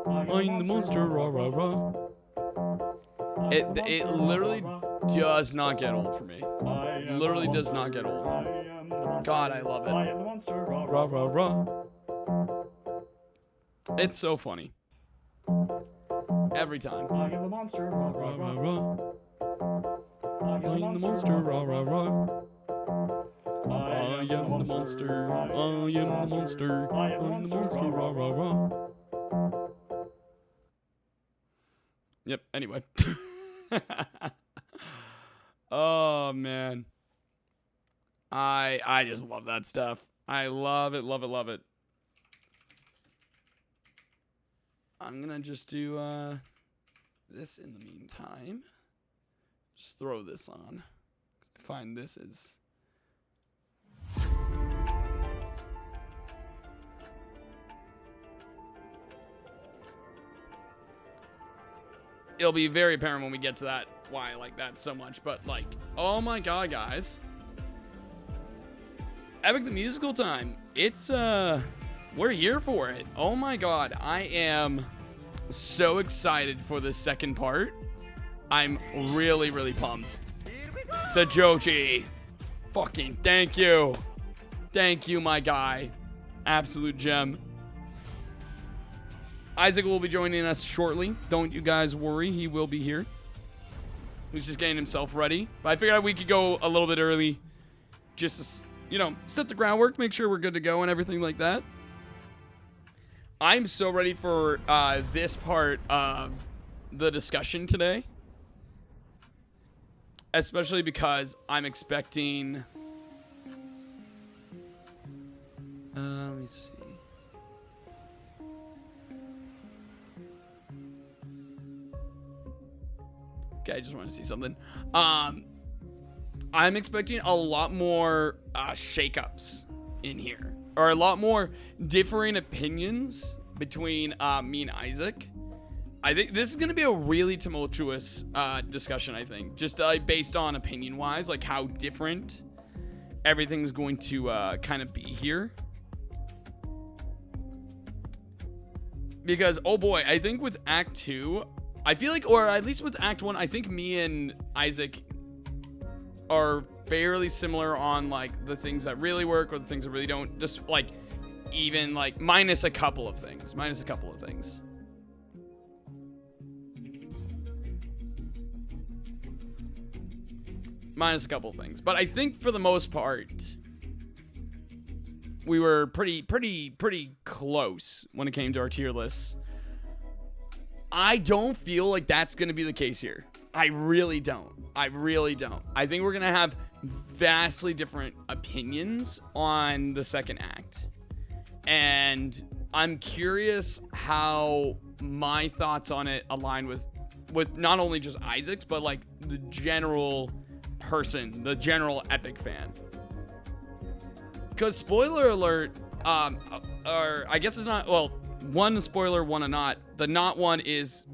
I'm the monster, rah, rah, rah. It literally does not get old for me. Literally does not get old. God, I love it. I am the monster, rah, rah, rah, rah. It's so funny. Every time. I am the monster, rah, rah, rah, rah. I am the monster, rah, rah, rah. I am the monster, I am the monster, I am the monster, rah, rah, rah. Yep, anyway. Oh, man. I just love that stuff. I love it, love it, love it. I'm gonna just do this in the meantime. Just throw this on. I find this is... It'll be very apparent when we get to that why I like that so much, but like, oh my god, guys. Epic the Musical time. It's, we're here for it. Oh my god, I am so excited for the second part. I'm really, really pumped. Sajoji, fucking thank you. Thank you, my guy. Absolute gem. Isaac will be joining us shortly. Don't you guys worry. He will be here. He's just getting himself ready. But I figured we could go a little bit early. Just to, you know, set the groundwork. Make sure we're good to go and everything like that. I'm so ready for this part of the discussion today. Especially because I'm expecting... let me see. Okay, I just want to see something. I'm expecting a lot more shakeups in here. Or a lot more differing opinions between me and Isaac. I think this is going to be a really tumultuous discussion, I think. Just based on opinion-wise, like how different everything's going to kind of be here. Because, oh boy, I think with Act 2... I feel like, or at least with Act 1, I think me and Isaac are fairly similar on, like, the things that really work or the things that really don't. Just, like, even, like, minus a couple of things. Minus a couple of things. Minus a couple of things. But I think for the most part, we were pretty close when it came to our tier lists. I don't feel like that's going to be the case here. I really don't. I really don't. I think we're going to have vastly different opinions on the second act. And I'm curious how my thoughts on it align with not only just Isaac's, but like the general person, the general Epic fan. Because spoiler alert, or I guess it's not, well, one spoiler, one a not. The not one is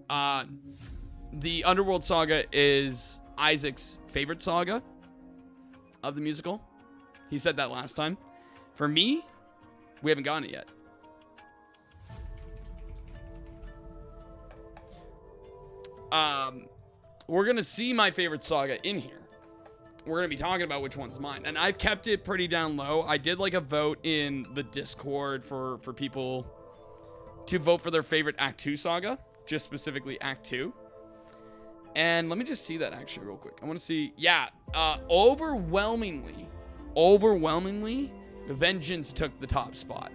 the Underworld Saga is Isaac's favorite saga of the musical. He said that last time. For me, we haven't gotten it yet. We're going to see my favorite saga in here. We're going to be talking about which one's mine. And I've kept it pretty down low. I did like a vote in the Discord for people to vote for their favorite Act 2 saga, just specifically Act 2. And let me just see that actually real quick. I want to see, yeah, overwhelmingly, Vengeance took the top spot,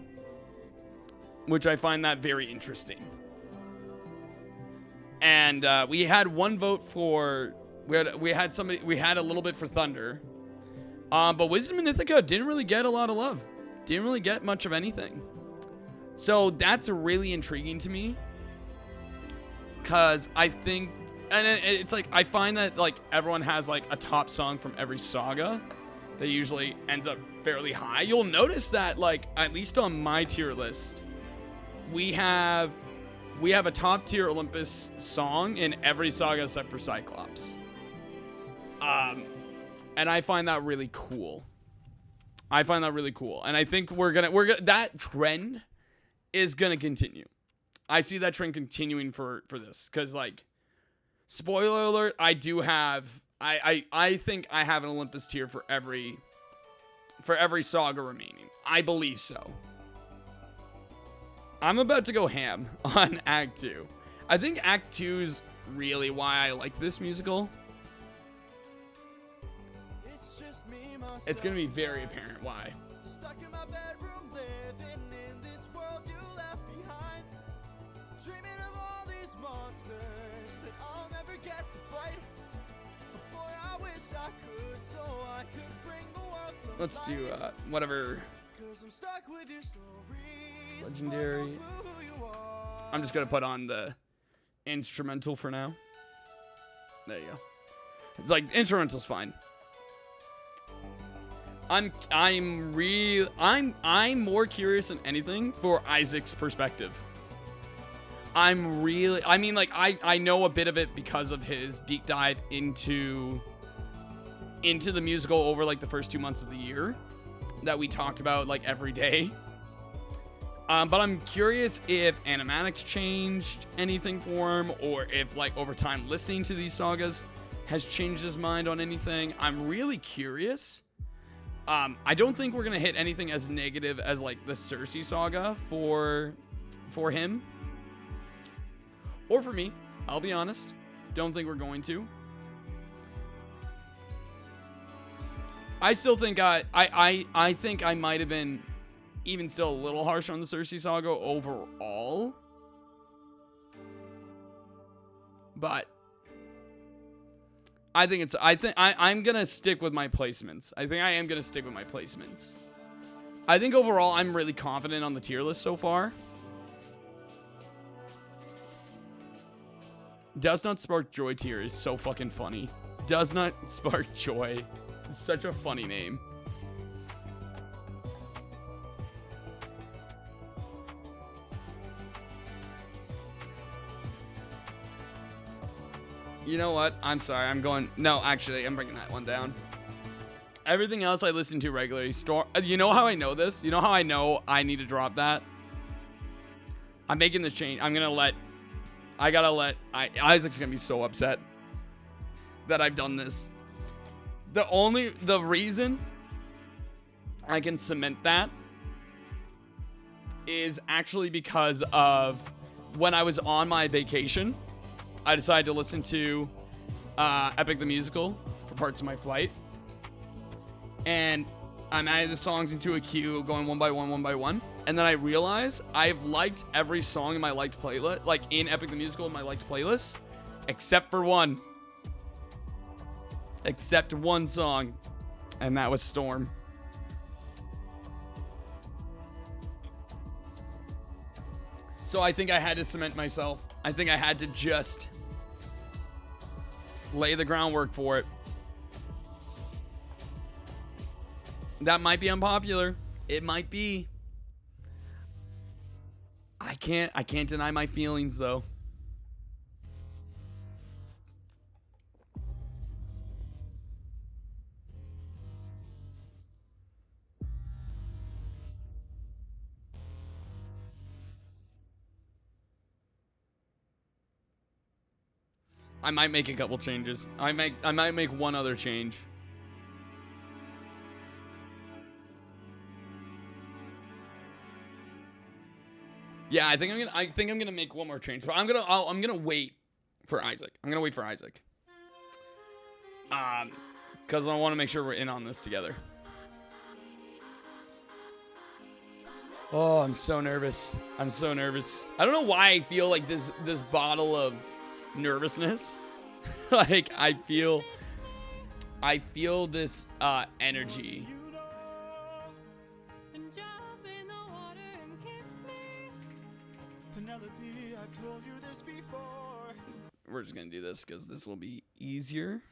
which I find that very interesting. And we had one vote for, we had a little bit for Thunder, but Wisdom and Ithaca didn't really get a lot of love. Didn't really get much of anything. So that's really intriguing to me, because I think, and it's like, I find that like everyone has like a top song from every saga that usually ends up fairly high. You'll notice that like, at least on my tier list, we have a top tier Olympus song in every saga except for Cyclops. And I find that really cool. And I think we're gonna that trend is gonna continue. I see that trend continuing for this, because like, spoiler alert, I do have I think I have an Olympus tier for every saga remaining. I believe so. I'm about to go ham on Act 2. I think Act 2 is really why I like this musical. It's gonna be very apparent why. Stuck in my bedroom, living in this world you left behind. Dreaming of all these monsters that I'll never get to fight. But boy, I wish I could, so I could bring the world some Let's do whatever. I'm stuck with your stories, legendary. I'm just gonna put on the instrumental for now. There you go. It's like instrumental's fine. I'm more curious than anything for Isaac's perspective. I mean, like, I know a bit of it because of his deep dive into the musical over like the first 2 months of the year that we talked about like every day. But I'm curious if animatics changed anything for him, or if like over time listening to these sagas has changed his mind on anything. I'm really curious. I don't think we're gonna hit anything as negative as like the Cersei saga for him or for me. I'll be honest. Don't think we're going to. I still think I think I might have been even still a little harsh on the Cersei saga overall. But I'm gonna stick with my placements. I think I am gonna stick with my placements. I think overall I'm really confident on the tier list so far. Does Not Spark Joy tier is so fucking funny. Does Not Spark Joy. It's such a funny name. You know what? I'm sorry. No, actually, I'm bringing that one down. Everything else I listen to regularly. You know how I know this? You know how I know I need to drop that? I'm making this change. Isaac's gonna be so upset that I've done this. The reason I can cement that is actually because of when I was on my vacation. I decided to listen to Epic the Musical for parts of my flight. And I'm adding the songs into a queue, going one by one. And then I realized I've liked every song in my liked playlist, like in Epic the Musical in my liked playlist, except for one. Except one song. And that was Storm. So I think I had to cement myself. I think I had to just lay the groundwork for it. That might be unpopular. It might be. I can't deny my feelings though. I might make a couple changes. I might make one other change. Yeah, I think I'm gonna make one more change, but I'm gonna wait for Isaac. I'm gonna wait for Isaac. Because I want to make sure we're in on this together. Oh, I'm so nervous. I don't know why I feel like this bottle of nervousness. Like I feel this energy. We're just gonna do this because this will be easier.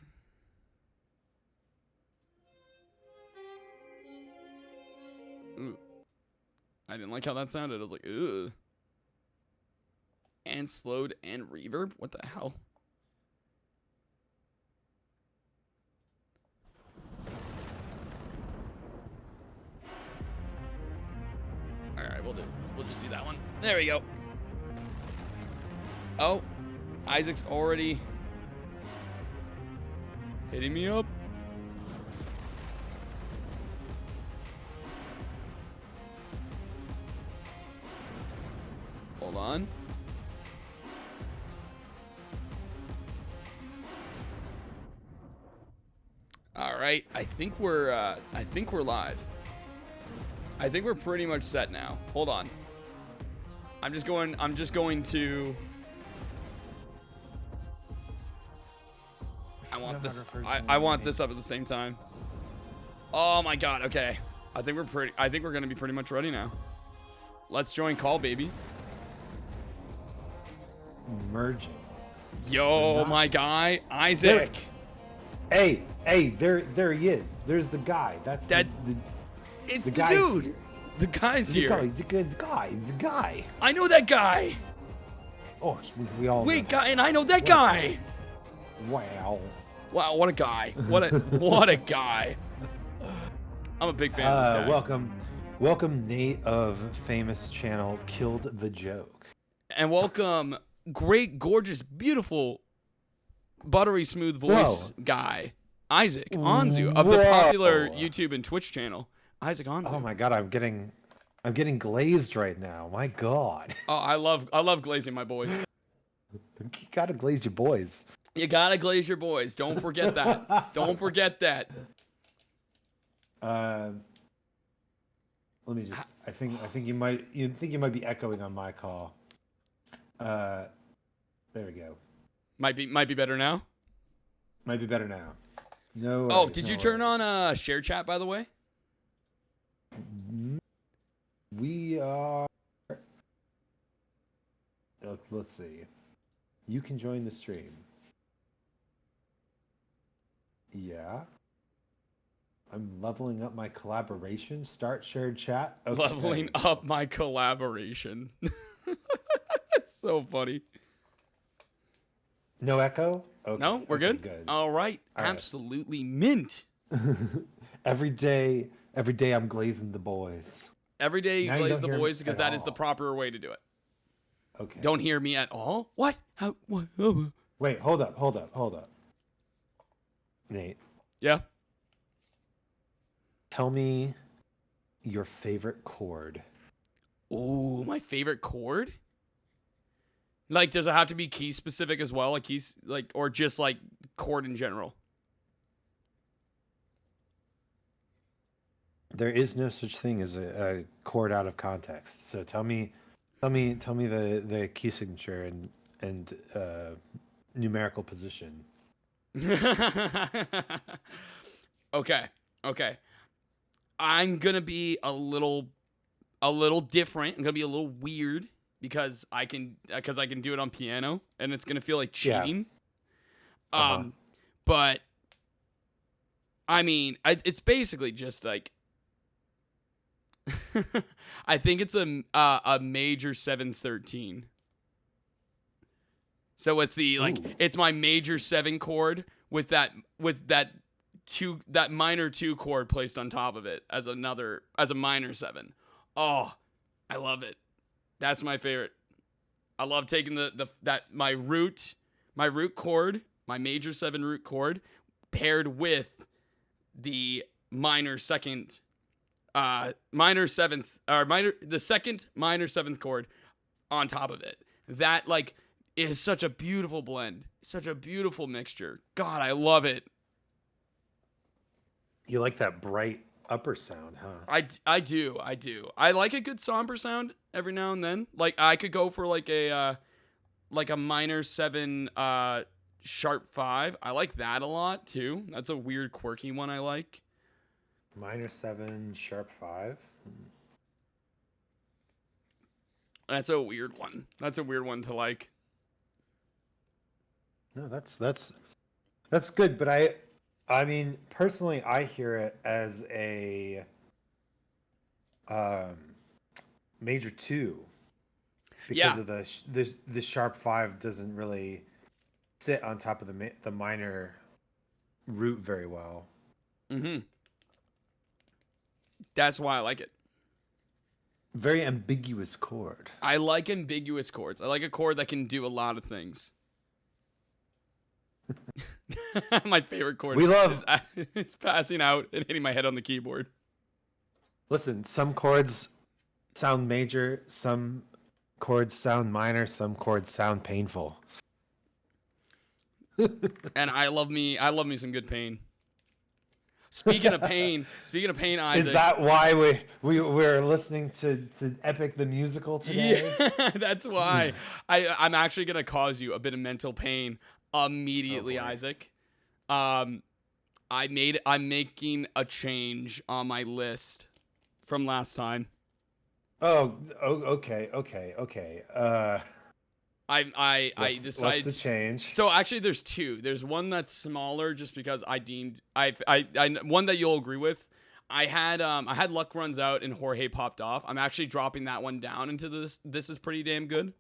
Ooh. I didn't like how that sounded. I was like, ugh. And slowed and reverb? What the hell? Alright, we'll just do that one. There we go. Oh, Isaac's already hitting me up. Hold on. All right, I think we're live. I think we're pretty much set now. Hold on. I'm just going to I want this up at the same time. Oh my god, okay. I think we're going to be pretty much ready now. Let's join call, baby. Merging. Yo, my guy, Isaac. Hey, there he is. There's the guy. It's the dude. Here. The guy's here. The guy. I know that guy. Oh, we all. Wait, guy, and I know that guy. Wow, what a guy. What a guy. I'm a big fan of this guy. Welcome, Nate of famous channel Killed the Joke. And welcome, great, gorgeous, beautiful, buttery smooth voice guy, IsaacAnzu of the popular YouTube and Twitch channel, IsaacAnzu. Oh my god, I'm getting glazed right now. My god. Oh, I love glazing my boys. You gotta glaze your boys. You gotta glaze your boys. Don't forget that. Don't forget that. Let me just. I think you might be echoing on my call. There we go. Might be better now. Might be better now. No. Oh, did you turn on share chat, by the way? We are. Let's see. You can join the stream. Yeah. I'm leveling up my collaboration. Start shared chat. Okay. Leveling up my collaboration. That's so funny. No echo? Okay. No, we're good? All right. Absolutely mint. Every day I'm glazing the boys. Every day you glaze the boys because that is the proper way to do it. Okay. Don't hear me at all? What? How? What? Wait, hold up. Nate. Yeah? Tell me your favorite chord. Ooh, my favorite chord? Like, does it have to be key specific as well? Like keys, like, or just like chord in general? There is no such thing as a chord out of context. So tell me the key signature and numerical position. Okay. I'm gonna be a little different. I'm gonna be a little weird because I can do it on piano and it's gonna feel like cheating. Yeah. But I mean, it's basically just like I think it's a major 7/13. So it's the it's my major 7 chord with that minor 2 chord placed on top of it as a minor 7. Oh, I love it. That's my favorite. I love taking my root chord, my major 7 root chord, paired with the minor 7th minor 7th chord on top of it. That is such a beautiful blend, such a beautiful mixture. God, I love it. You like that bright upper sound, huh? I do. I like a good somber sound every now and then. Like I could go for a minor 7 sharp 5. I like that a lot too. That's a weird quirky one I like. Minor 7 sharp 5. That's a weird one. That's a weird one to like. No, that's good, but I mean, personally, I hear it as a major 2 because of the sharp 5 doesn't really sit on top of the minor root very well. Mm-hmm. That's why I like it. very ambiguous chord. I like ambiguous chords. I like a chord that can do a lot of things. My favorite chord is passing out and hitting my head on the keyboard. Listen, some chords sound major, some chords sound minor, some chords sound painful. And I love me some good pain. Speaking of pain, Isaac. Is that why we're listening to Epic the Musical today? Yeah, that's why. I'm actually gonna cause you a bit of mental pain immediately, Isaac. I'm making a change on my list from last time. Okay. I decided. What's the change? So actually, there's two. There's one that's smaller, just because I one that you'll agree with. I had Luck Runs Out and Jorge Popped Off. I'm actually dropping that one down into this. This is pretty damn good.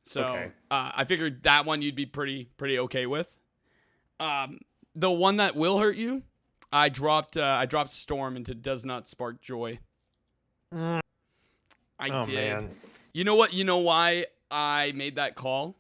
So okay. I figured that one you'd be pretty okay with. The one that will hurt you, I dropped Storm into Does Not Spark Joy. I did. Man. You know what? You know why I made that call?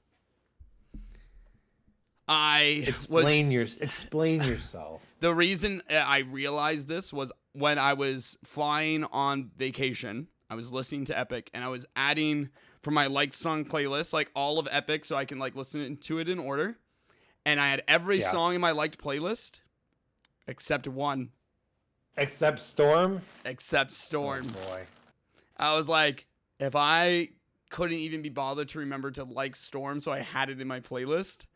Explain yourself. The reason I realized this was when I was flying on vacation. I was listening to Epic, and I was adding for my liked song playlist like all of Epic, so I can like listen to it in order. And I had every song in my liked playlist except one. Except Storm. Oh, boy. I was like, if I couldn't even be bothered to remember to like Storm, so I had it in my playlist,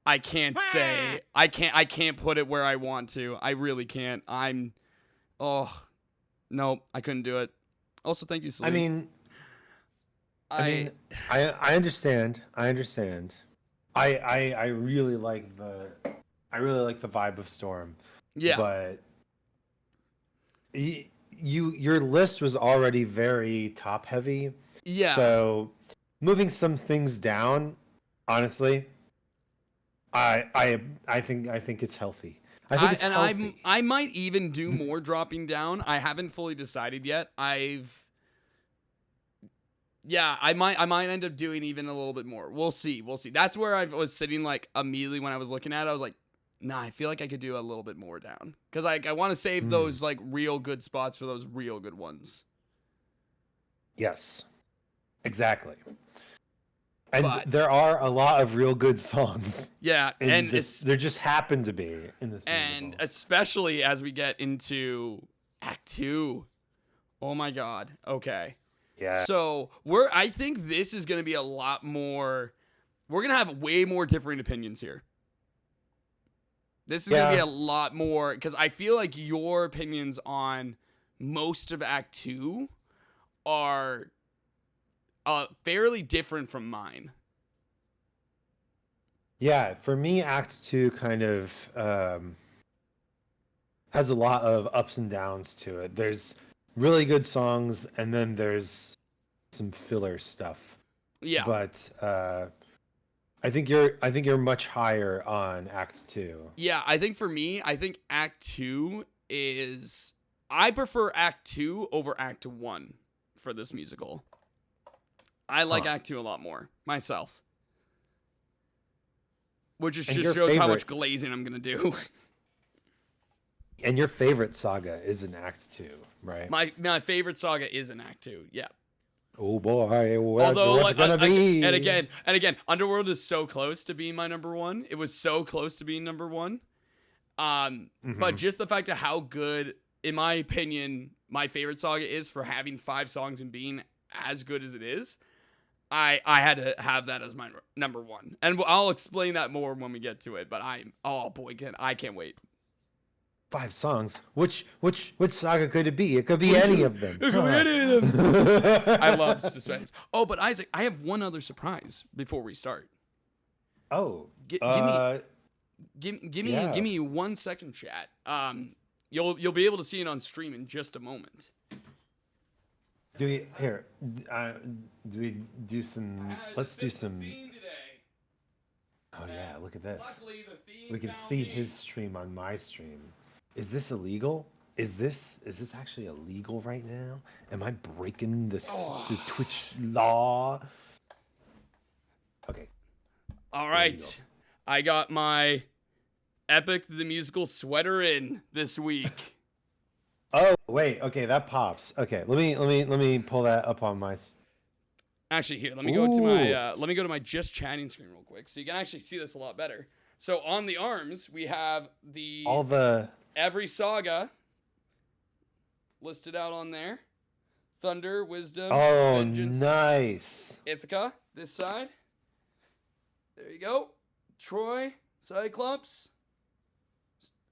I can't say I can't put it where I want to. I really can't. Nope, I couldn't do it. Also, thank you, Celine. I understand. I really like the vibe of Storm. Yeah. But your list was already very top heavy. Yeah. So moving some things down, honestly, I think it's healthy. I think it's healthy. I might even do more dropping down. I haven't fully decided yet. I might end up doing even a little bit more. We'll see. That's where I was sitting like immediately when I was looking at it. I was like, nah, I feel like I could do a little bit more down. Because I want to save those like real good spots for those real good ones. Yes, exactly. And there are a lot of real good songs. Yeah, and there just happen to be in this musical. And especially as we get into Act 2. Oh my God. Okay. Yeah. So I think this is going to be a lot more. We're going to have way more differing opinions here. This is going to be a lot more, because I feel like your opinions on most of Act 2 are fairly different from mine. Yeah, for me, Act 2 kind of has a lot of ups and downs to it. There's really good songs, and then there's some filler stuff. Yeah. But I think you're much higher on Act 2. Yeah, I think for me, Act 2 is... I prefer Act 2 over Act 1 for this musical. I like Act 2 a lot more, myself. Which just shows how much glazing I'm going to do. And your favorite saga is in Act 2, right? My favorite saga is in Act 2, yeah. Oh boy, what's it gonna be? And again, Underworld is so close to being my number one. It was so close to being number one. But just the fact of how good, in my opinion, my favorite saga is for having 5 songs and being as good as it is, I had to have that as my number one. And I'll explain that more when we get to it. But I can't wait. 5 songs. Which saga could it be? It could be any of them. It could be any of them. I love suspense. Oh, but Isaac, I have one other surprise before we start. Oh, give me 1 second, chat. You'll be able to see it on stream in just a moment. Do we do some? Let's do some. Oh yeah, look at this. We can see his stream on my stream. Is this illegal? is this actually illegal right now? Am I breaking the Twitch law? Okay. All right. I got my Epic the Musical sweater in this week. Oh, wait. Okay, that pops. Okay, let me pull that up on my Actually, here, let me go to my just chatting screen real quick so you can actually see this a lot better. So on the arms, we have every saga listed out on there. Thunder, Wisdom, Vengeance, nice. Ithaca, this side. There you go. Troy, Cyclops,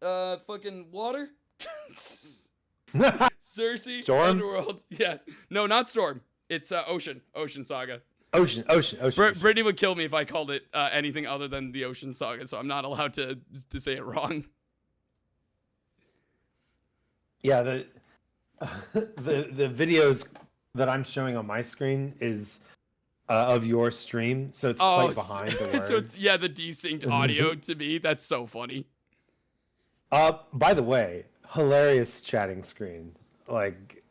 fucking Water, Cersei, Storm? Underworld. Yeah, no, not Storm. It's Ocean Saga. Ocean. Brittany would kill me if I called it anything other than the Ocean Saga, so I'm not allowed to say it wrong. Yeah, the videos that I'm showing on my screen is of your stream, so it's quite behind the words. So it's the desynced audio to me. That's so funny. By the way, hilarious chatting screen, like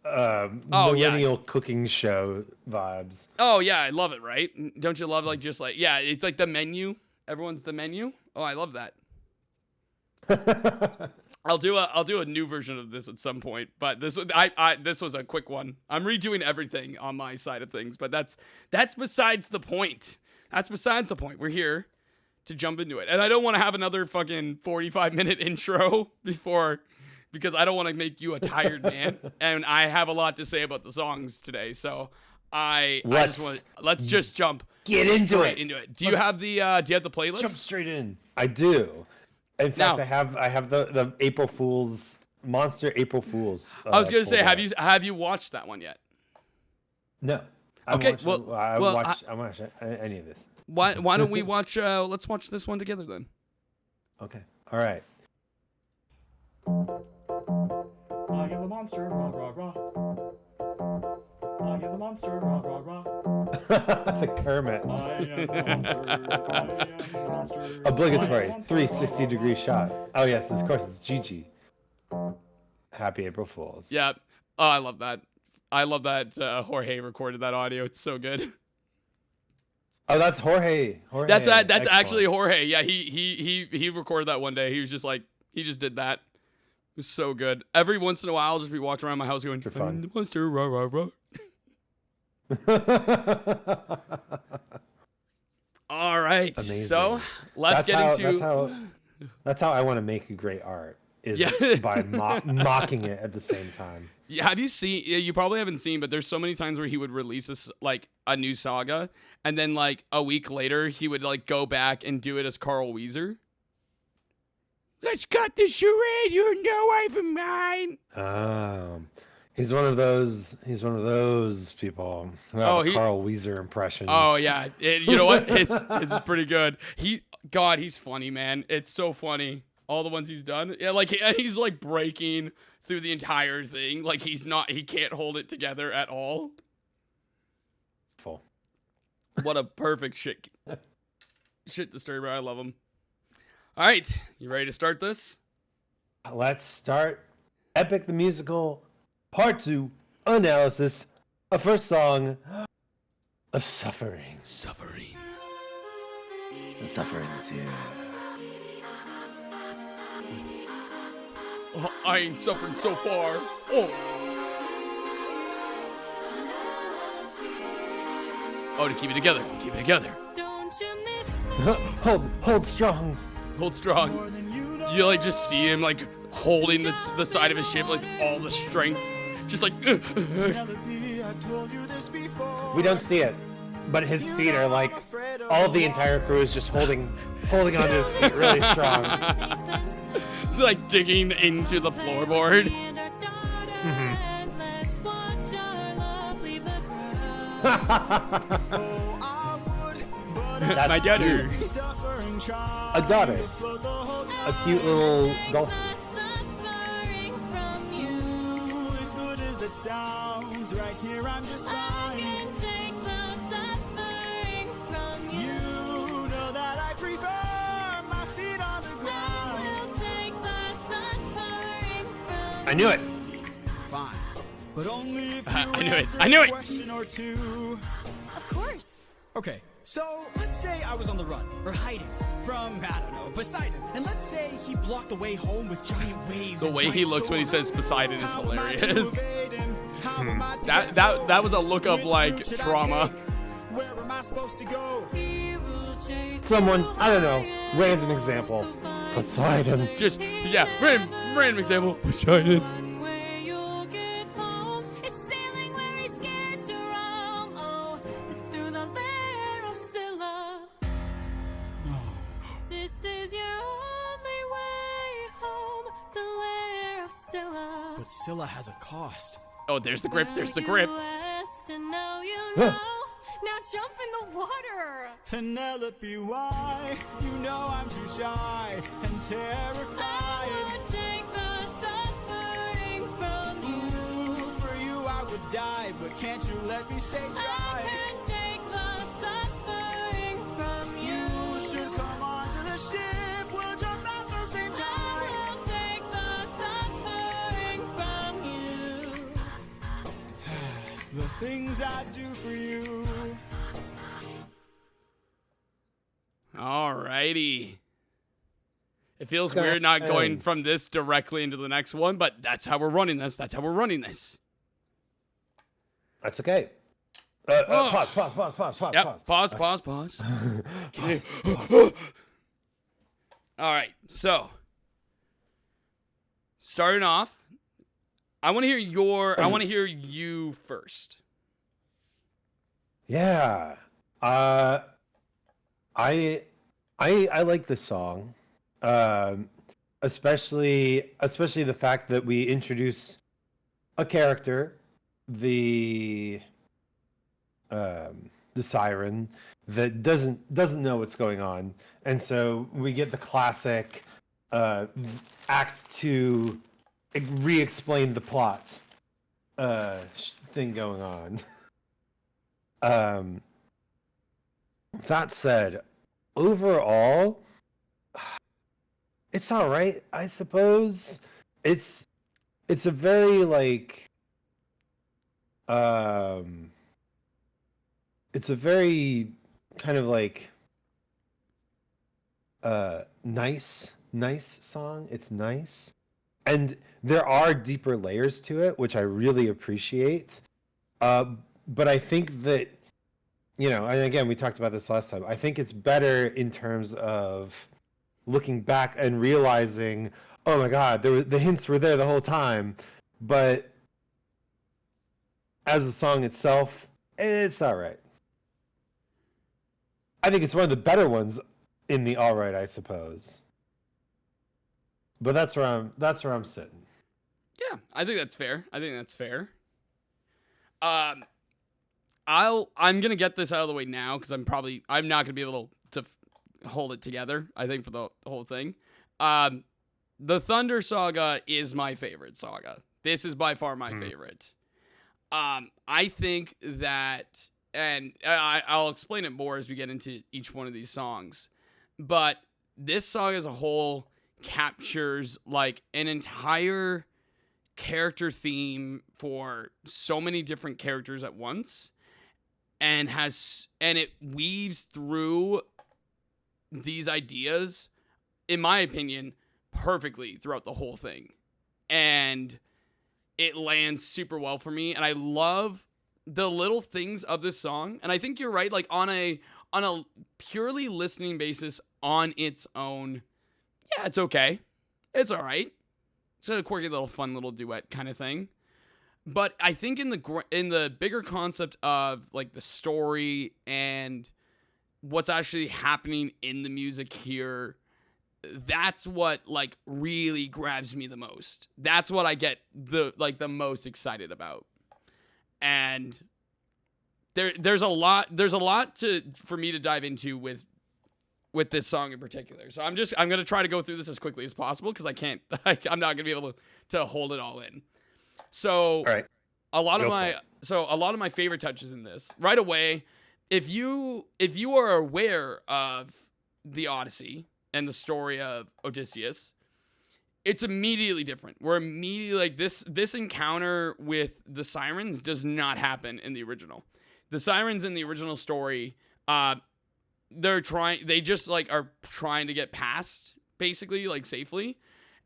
millennial cooking show vibes. Oh yeah, I love it. Right? Don't you love it's like the menu. Everyone's the menu. Oh, I love that. I'll do a new version of this at some point, but this was a quick one. I'm redoing everything on my side of things, but that's besides the point. That's besides the point. We're here to jump into it, and I don't want to have another fucking 45-minute intro because I don't want to make you a tired man, and I have a lot to say about the songs today. So let's just jump. Get into it. Do you have the playlist? Jump straight in. I do. In fact, I have the April Fool's Monster April Fool's. I was gonna say, have you watched that one yet? No. I watched any of this. Why don't we watch? Let's watch this one together then. Okay. All right. I am the monster, rah rah rah. I am the monster, rah rah rah. The Kermit. I am the monster. I am the monster. Obligatory 360-degree shot. Oh yes, of course it's Gigi. Happy April Fools. Yeah. Oh, I love that. I love that Jorge recorded that audio. It's so good. Oh, that's Jorge. That's actually Jorge. Yeah, he recorded that one day. He was just like, he just did that. It was so good. Every once in a while, I'll just be walking around my house going, "I'm the monster, rah rah rah." All right. Amazing. So let's get into. That's how I want to make great art. Is by mocking it at the same time. Yeah, have you seen? You probably haven't seen, but there's so many times where he would release a new saga, and then like a week later he would like go back and do it as Carl Weezer. Let's cut the charade. You're no wife of mine. He's one of those people who have a Carl Weezer impression. Oh yeah, you know what? His is pretty good. He's funny, man. It's so funny. All the ones he's done. Yeah, like he's like breaking through the entire thing. Like he can't hold it together at all. Full. What a perfect shit disturber. I love him. All right, you ready to start this? Let's start Epic the Musical Part 2 analysis. A first song, A Suffering. Suffering. The suffering is here. Oh, I ain't suffering so far. Oh, to keep it together. Keep it together. Don't you miss me? Hold strong. Hold strong. You like just see him like holding the side of his ship, like all the strength, just like. We don't see it, but his feet are like all the entire crew is just holding onto his feet really strong. Like digging into the floorboard. That's my daughter. A daughter. A cute little dolphin. Sounds right here, I'm just fine. I can take the suffering from you. You know that I prefer my feet on the ground. I will take the suffering from I knew it. Fine. But only if you I knew it. answer I knew a it. question or two. Of course. Okay, so let's say I was on the run, or hiding, from, I don't know, Poseidon. And let's say he blocked the way home with giant waves. The and way he giant looks when he storms. says Poseidon is How am I to hilarious. evade him? How am I to That- get that- home? that was a look of, Which like, route should I trauma. take? Where am I supposed to go? He will chase Someone, you I don't know, higher, random example. so find Poseidon. Just, yeah, random example. Poseidon. one way you'll get home. It's sailing where he's scared to roam. Oh, it's through the lair of Scylla. No. This is your only way home, the lair of Scylla. But Scylla has a cost. Oh, there's the grip. Well, There's the grip. You asked and now you know. Now jump in the water. Penelope, why? You know I'm too shy and I terrified. would take the suffering from you. Ooh, for you I would die, but can't you let me stay I dry? can take the suffering from you. You should come onto the ship. We'll jump at the same time. I will take the suffering from you. The things I do for you. Alrighty. It feels Gonna weird not going end. from this directly into the next one, but that's how we're running this. That's how we're running this. That's okay. Oh. Pause. Yep. Pause. Okay. All right. So, starting off, I want to hear you first. Yeah. I like this song. Especially the fact that we introduce a character, the siren, that doesn't know what's going on, and so we get the classic act to re-explain the plot thing going on. That said, overall, it's all right, I suppose. It's a very it's a very kind of nice song. It's nice, and there are deeper layers to it, which I really appreciate. But I think that, and again, we talked about this last time. I think it's better in terms of looking back and realizing, oh my God, the hints were there the whole time. But as a song itself, it's all right. I think it's one of the better ones in the all right, I suppose. But that's where I'm sitting. Yeah, I think that's fair. I'm gonna get this out of the way now because I'm not gonna be able to hold it together. I think for the whole thing, the Thunder Saga is my favorite saga. This is by far my favorite. I think that, and I'll explain it more as we get into each one of these songs, but this song as a whole captures like an entire character theme for so many different characters at once, and it weaves through these ideas, in my opinion, perfectly throughout the whole thing. And it lands super well for me, and I love the little things of this song. And I think you're right, like on a purely listening basis on its own, yeah, it's okay. It's all right. It's a quirky little fun little duet kind of thing. But I think in the bigger concept of like the story and what's actually happening in the music here, that's what like really grabs me the most. That's what I get the most excited about. And there's a lot for me to dive into with this song in particular. So I'm going to try to go through this as quickly as possible because I'm not going to be able to hold it all in. So All right. a lot of my favorite touches in this right away, if you are aware of the Odyssey and the story of Odysseus, it's immediately different. We're immediately like this encounter with the sirens does not happen in the original. The sirens in the original story, they just like are trying to get past basically like safely.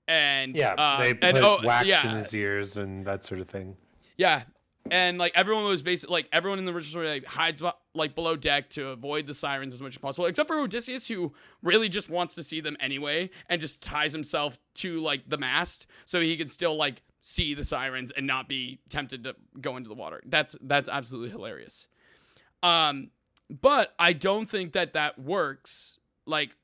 And they put wax in his ears and that sort of thing. Yeah. And like everyone was basically like everyone in the original story like hides like below deck to avoid the sirens as much as possible, except for Odysseus, who really just wants to see them anyway and just ties himself to like the mast so he can still like see the sirens and not be tempted to go into the water. That's absolutely hilarious. But I don't think that works like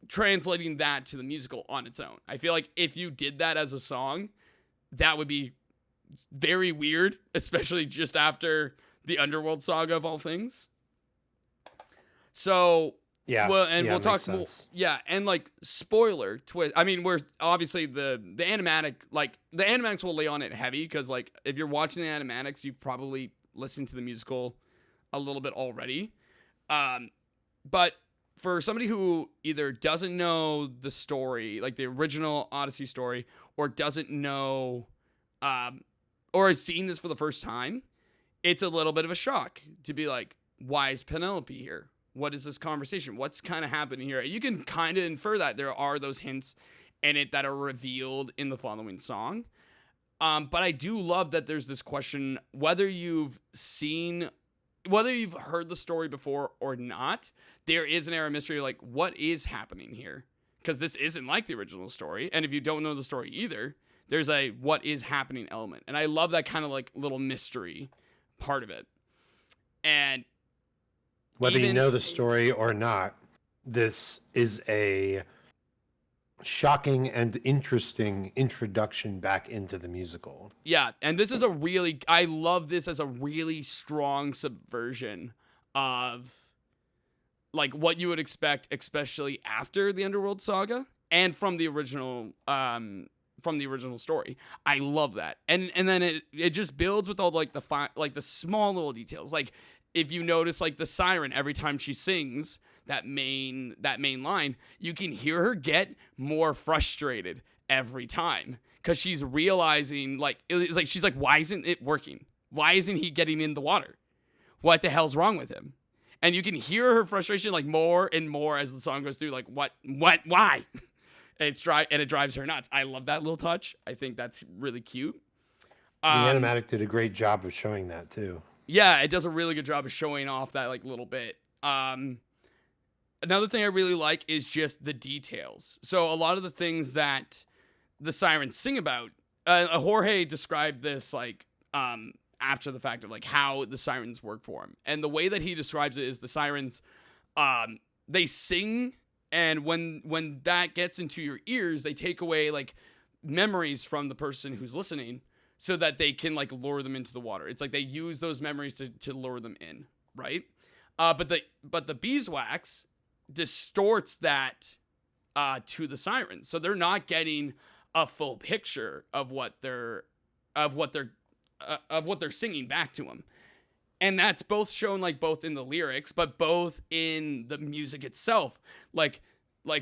translating that to the musical on its own. I feel like if you did that as a song, that would be very weird, especially just after the Underworld saga of all things. So we'll talk more. Yeah, and like spoiler twist. I mean, we're obviously the animatics will lay on it heavy because like if you're watching the animatics, you've probably listened to the musical a little bit already. But for somebody who either doesn't know the story, like the original Odyssey story, or doesn't know, or has seen this for the first time, it's a little bit of a shock to be like, why is Penelope here? What is this conversation? What's kind of happening here? You can kind of infer that there are those hints in it that are revealed in the following song. But I do love that there's this question, whether you've heard the story before or not, there is an air of mystery, like, what is happening here? Because this isn't like the original story. And if you don't know the story either, there's a what is happening element. And I love that kind of like little mystery part of it. And whether you know the story or not, this is a shocking and interesting introduction back into the musical. Yeah, and this is I love this as a really strong subversion of like what you would expect, especially after the Underworld saga and from the original story. I love that. And then it just builds with all like the small little details. Like if you notice like the siren every time she sings that main line, you can hear her get more frustrated every time because she's realizing like it's like she's like, why isn't it working? Why isn't he getting in the water? What the hell's wrong with him? And you can hear her frustration like more and more as the song goes through. Like why? And it drives her nuts. I love that little touch. I think that's really cute. The animatic did a great job of showing that too. Yeah, it does a really good job of showing off that like little bit. Another thing I really like is just the details. So a lot of the things that the sirens sing about, Jorge described this like after the fact of like how the sirens work for him. And the way that he describes it is the sirens, they sing, and when that gets into your ears, they take away like memories from the person who's listening so that they can like lure them into the water. It's like they use those memories to lure them in, right? But the beeswax distorts that to the sirens, so they're not getting a full picture of what they're singing back to them. And that's both shown like both in the lyrics, but both in the music itself. Like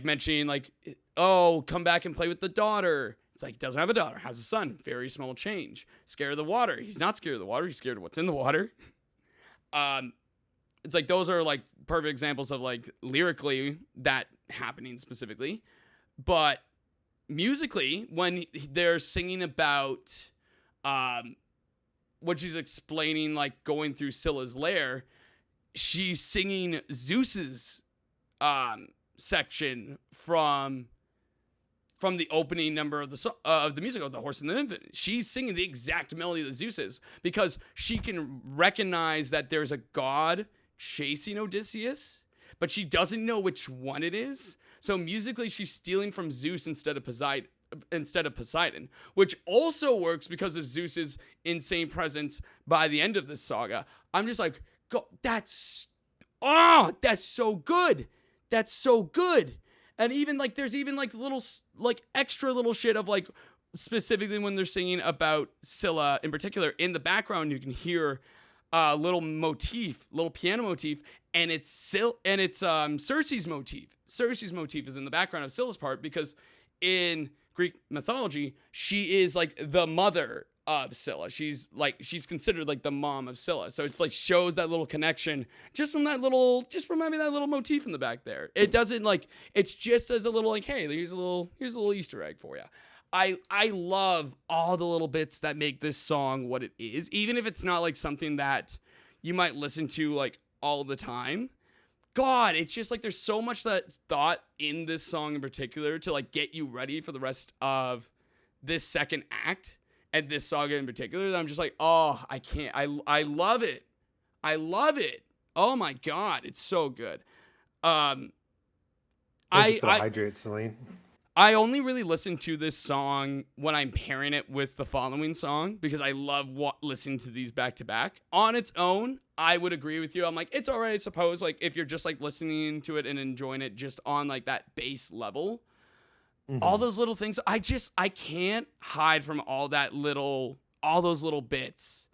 mentioning like, oh, come back and play with the daughter. It's like, doesn't have a daughter, has a son. Very small change. Scared of the water. He's not scared of the water. He's scared of what's in the water. It's like those are like perfect examples of like lyrically that happening specifically. But musically, when they're singing about what she's explaining, like going through Scylla's lair, she's singing Zeus's section from the opening number of the musical, The Horse and the Infant. She's singing the exact melody that Zeus is because she can recognize that there's a god chasing Odysseus, but she doesn't know which one it is. So musically, she's stealing from Zeus instead of Poseidon, which also works because of Zeus's insane presence by the end of this saga. I'm just like, that's so good. That's so good. And even like, there's even like little, like extra little shit of like, specifically when they're singing about Scylla in particular, in the background, you can hear a little piano motif, and it's Circe's motif. Circe's motif is in the background of Scylla's part because in Greek mythology, she is like the mother of Scylla. She's considered like the mom of Scylla. So it's like shows that little connection just from having that little motif in the back there. It doesn't like, it's just as a little like, hey, here's a little Easter egg for you. I love all the little bits that make this song what it is, even if it's not like something that you might listen to like all the time. God, it's just like there's so much that's thought in this song in particular to like get you ready for the rest of this second act and this saga in particular that I'm just like, oh, I can't. I love it. I love it. Oh my God, it's so good. Thank you for the hydrate, Celine. I only really listen to this song when I'm pairing it with the following song because I love listening to these back to back. On its own, I would agree with you. I'm like, it's all right, I suppose. Like if you're just like listening to it and enjoying it just on like that base level, all those little things. I can't hide from all those little bits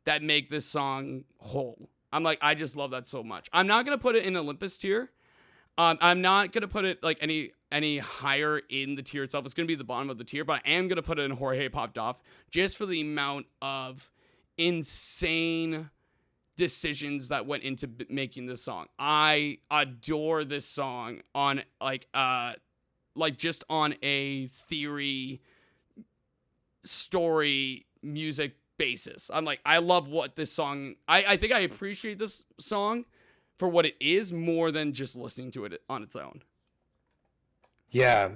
that make this song whole. I'm like, I just love that so much. I'm not gonna put it in Olympus tier. I'm not gonna put it like any higher in the tier itself. It's gonna be the bottom of the tier, but I am gonna put it in Jorge Popped Off just for the amount of insane decisions that went into making this song. I adore this song on like just on a theory, story, music basis. I'm like, I love what this song. I think I appreciate this song for what it is more than just listening to it on its own. Yeah,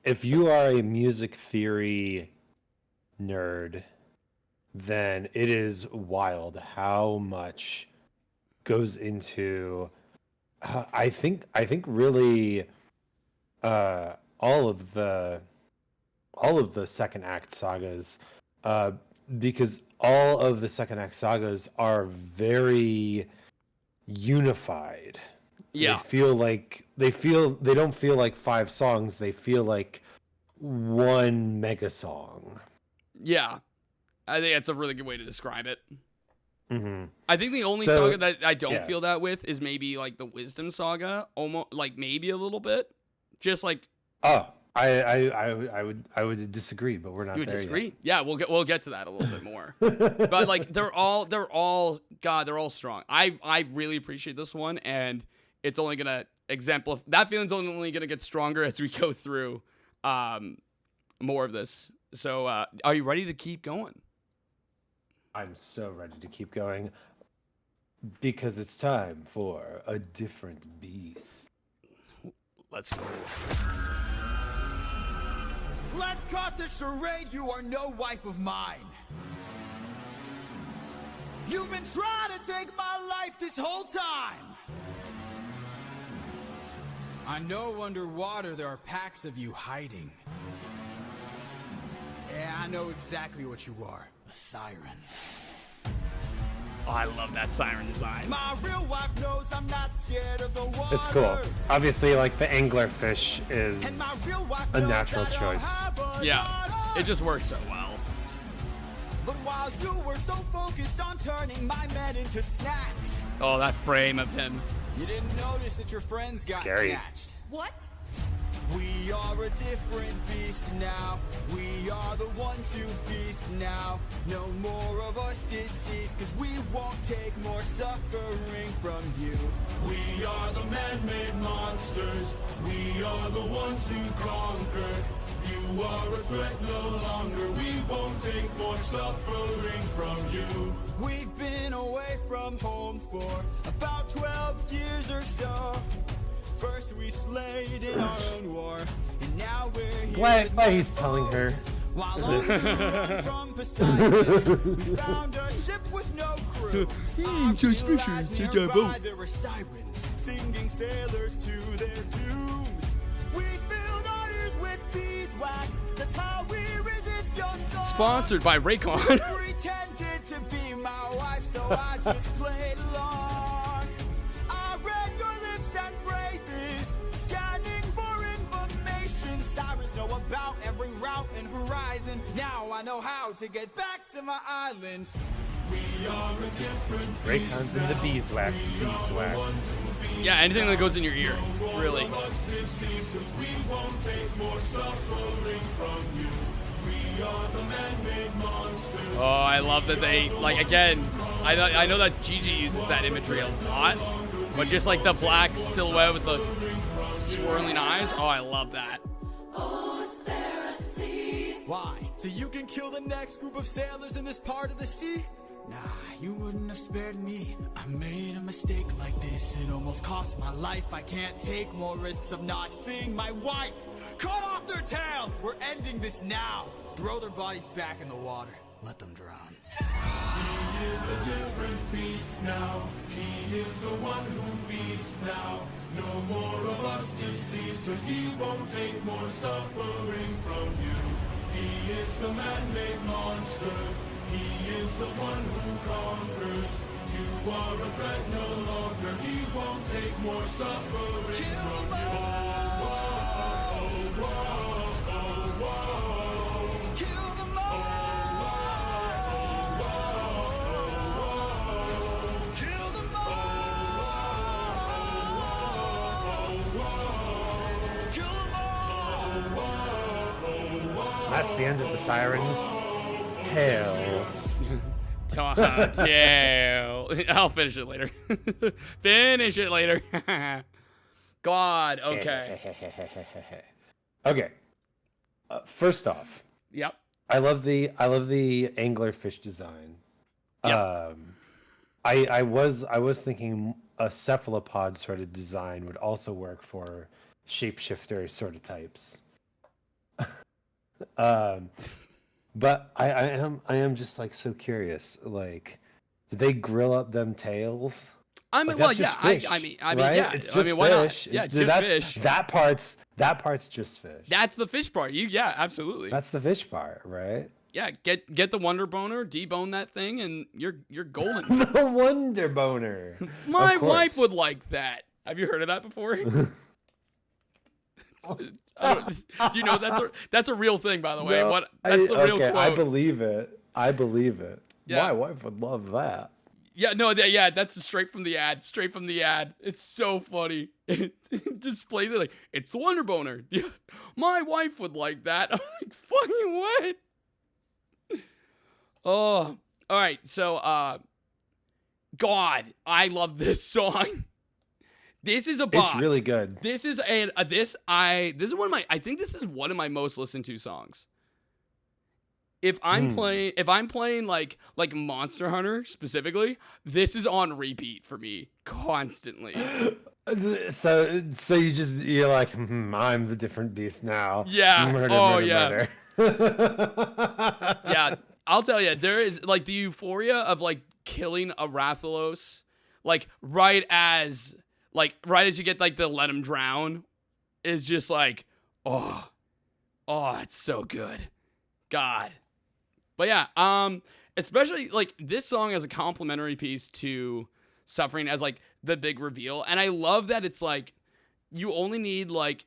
if you are a music theory nerd, then it is wild how much goes into I think really all of the second act sagas, because all of the second act sagas are very unified. Yeah. They don't feel like 5 songs, they feel like one mega song. Yeah. I think that's a really good way to describe it. Mm-hmm. I think the only saga that I don't feel that with is maybe like the Wisdom Saga, almost like maybe a little bit, just like. Oh, I would disagree, but we're not. You would there disagree? yet. Yeah, we'll get to that a little bit more. But like they're all strong. I really appreciate this one, and it's only gonna exemplify that feeling's only gonna get stronger as we go through more of this. So are you ready to keep going? I'm so ready to keep going because it's time for a different beast. Let's go. Let's cut the charade, you are no wife of mine. You've been trying to take my life this whole time. I know underwater there are packs of you hiding. Yeah, I know exactly what you are. A siren. Oh, I love that siren design. My real wife knows I'm not scared of the water. It's cool. Obviously, like the anglerfish is a natural choice. Yeah, it just works so well. But while you were so focused on turning my men into snacks, Oh, that frame of him. you didn't notice that your friends got Scary. snatched. What? We are a different beast now. We are the ones who feast now. No more of us deceased, cause we won't take more suffering from you. We are the man-made monsters. We are the ones who conquer. You are a threat no longer. We won't take more suffering from you. We've been away from home for about 12 years or so. First we slayed in our own war, and now we're here. Why he's telling her? While on the run from Poseidon, we found a ship with no crew. I realized nearby there were sirens, singing sailors to their dooms. We filled our ears with beeswax, that's how we resist your soul. Sponsored by Raycon. Pretended to be my wife, so I just played along. I read your lips and phrases, scanning for information. Sirens know about every route and horizon. Now I know how to get back to my island. We Raycons and the beeswax. Yeah, anything that goes in your ear, really. Oh, I love that they, like, again, I know that Gigi uses that imagery a lot, but just like the black silhouette with the swirling eyes, oh, I love that. Oh, spare us, please. Why? So you can kill the next group of sailors in this part of the sea? Nah, you wouldn't have spared me. I made a mistake like this. It almost cost my life. I can't take more risks of not seeing my wife. Cut off their tails! We're ending this now. Throw their bodies back in the water. Let them drown. He is a different beast now. He is the one who feasts now. No more of us deceased, 'cause he won't take more suffering from you. He is the man-made monster. He is the one who conquers. You are a threat no longer. He won't take more suffering from you. Kill them all! Kill them all! Kill them all! That's the end of the sirens. Hell. Tail. I'll finish it later. Finish it later. God, okay. Okay. First off, Yep. I love the anglerfish design. Yep. I was thinking a cephalopod sort of design would also work for shapeshifter sort of types. But I am just like so curious. Like, did they grill up them tails? I mean, Like, well, that's yeah. just fish, I mean, right? yeah. It's I just mean, why fish. not? Yeah, it's Dude, just fish. That part's just fish. That's the fish part. Yeah, absolutely. That's the fish part, right? Yeah, get the Wonder Boner, debone that thing, and you're golden. The Wonder Boner. My Of wife course. would like that. Have you heard of that before? Do you know that's a real thing, by the way? No, That's the real quote. I believe it. Yeah. My wife would love that. Yeah, no, yeah, that's straight from the ad. Straight from the ad. It's so funny. It displays it like, it's the Wonder Boner. My wife would like that. I'm like, fucking what? Oh, all right. So, God, I love this song. This is a bop. It's really good. This is one of my, I think this is one of my most listened to songs. If I'm playing like Monster Hunter specifically, this is on repeat for me constantly. So you're like, I'm the different beast now. Yeah. Murder. Yeah, I'll tell you, there is like the euphoria of like killing a Rathalos, like right as you get like the let him drown, is just like, oh, it's so good, God. But yeah, especially like this song as a complimentary piece to Suffering as like the big reveal, and I love that it's like you only need like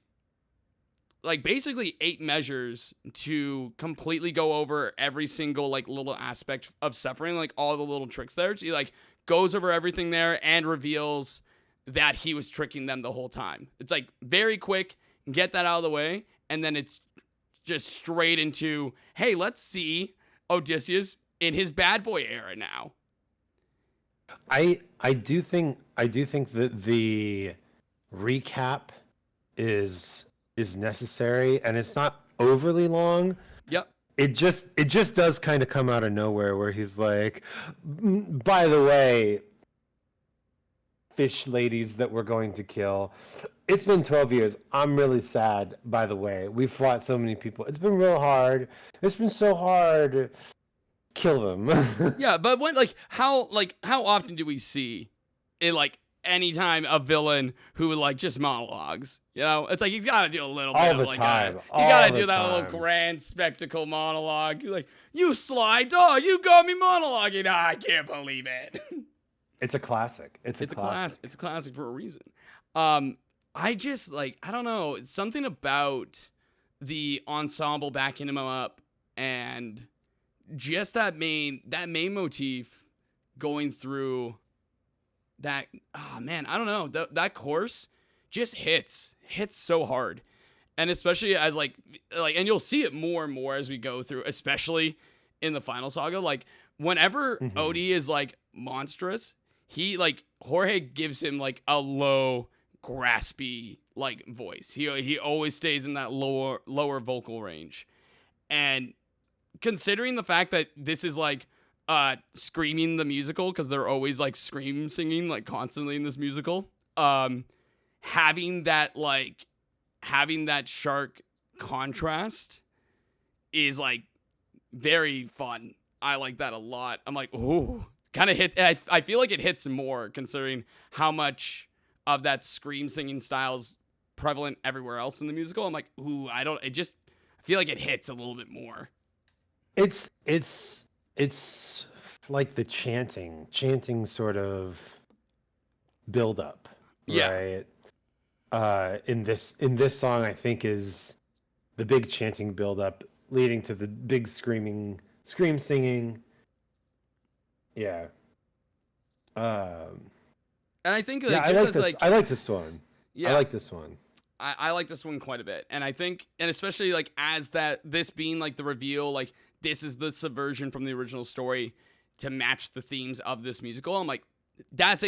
basically 8 measures to completely go over every single like little aspect of Suffering, like all the little tricks there. So he like goes over everything there and reveals that he was tricking them the whole time. It's like very quick, get that out of the way, and then it's just straight into, hey, let's see Odysseus in his bad boy era now. I do think that the recap is necessary, and it's not overly long. Yep. It just does kind of come out of nowhere, where he's like, by the way, fish ladies that we're going to kill, it's been 12 years. I'm really sad, by the way. We've fought so many people. It's been real hard. It's been so hard. Kill them. Yeah, but when how often do we see it, like anytime a villain who like just monologues? You know, it's like he's got to do a little bit of like time. you got to do that little grand spectacle monologue. You're like, you sly dog, you got me monologuing. I can't believe it. It's a classic. It's a classic. It's a classic for a reason. I just like, I don't know, something about the ensemble backing him up and just that main motif going through that. Oh man, I don't know. That chorus just hits so hard. And especially as like, and you'll see it more and more as we go through, especially in the final saga. Like whenever Odie is like monstrous, he like Jorge gives him like a low, graspy like voice. He always stays in that lower vocal range. And considering the fact that this is like Screaming the musical, because they're always like scream singing like constantly in this musical, having that shark contrast is like very fun. I like that a lot. I'm like, ooh, kind of hit. I feel like it hits more considering how much of that scream singing style's prevalent everywhere else in the musical. I'm like, ooh, I feel like it hits a little bit more. It's like the chanting sort of build up, Yeah. right? In this song, I think is the big chanting build up leading to the big scream singing. Yeah. And I think Yeah, I like this. I like this one. Yeah. I like this one. I like this one quite a bit. And I think, and especially like as this being like the reveal, like this is the subversion from the original story to match the themes of this musical. I'm like, that's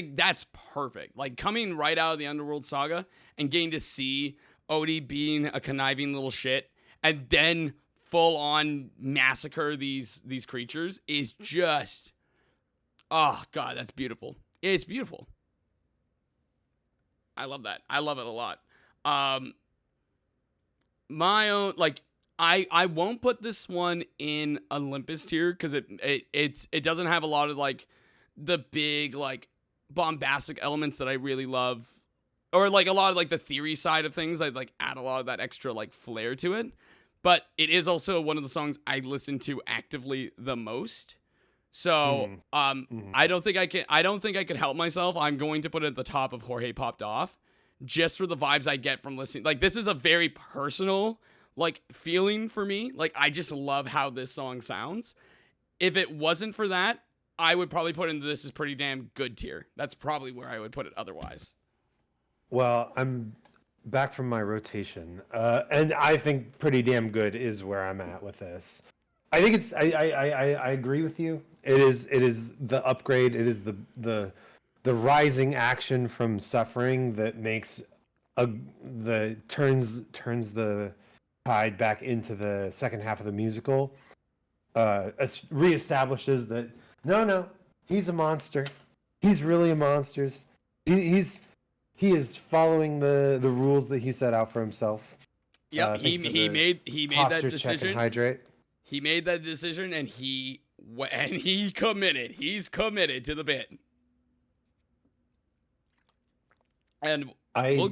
perfect. Like coming right out of the Underworld saga and getting to see Odie being a conniving little shit and then full on massacre these creatures is just, oh God, that's beautiful. It's beautiful. I love that. I love it a lot. My own, like, I won't put this one in Olympus tier because it doesn't have a lot of like the big like bombastic elements that I really love, or like a lot of like the theory side of things. I like add a lot of that extra like flair to it, but it is also one of the songs I listen to actively the most. So I don't think I could help myself. I'm going to put it at the top of Jorge Popped Off, just for the vibes I get from listening. Like this is a very personal like feeling for me. Like I just love how this song sounds. If it wasn't for that, I would probably put into This Is Pretty Damn Good tier. That's probably where I would put it otherwise. Well, I'm back from my rotation, and I think Pretty Damn Good is where I'm at with this. I think it's. I agree with you. It is the upgrade. It is the rising action from suffering that makes turns the tide back into the second half of the musical. Reestablishes that no, he's a monster. He's really a monster. He is following the rules that he set out for himself. Yep, he made that decision. Hydrate. He made that decision, and he committed. He's committed to the bit. And I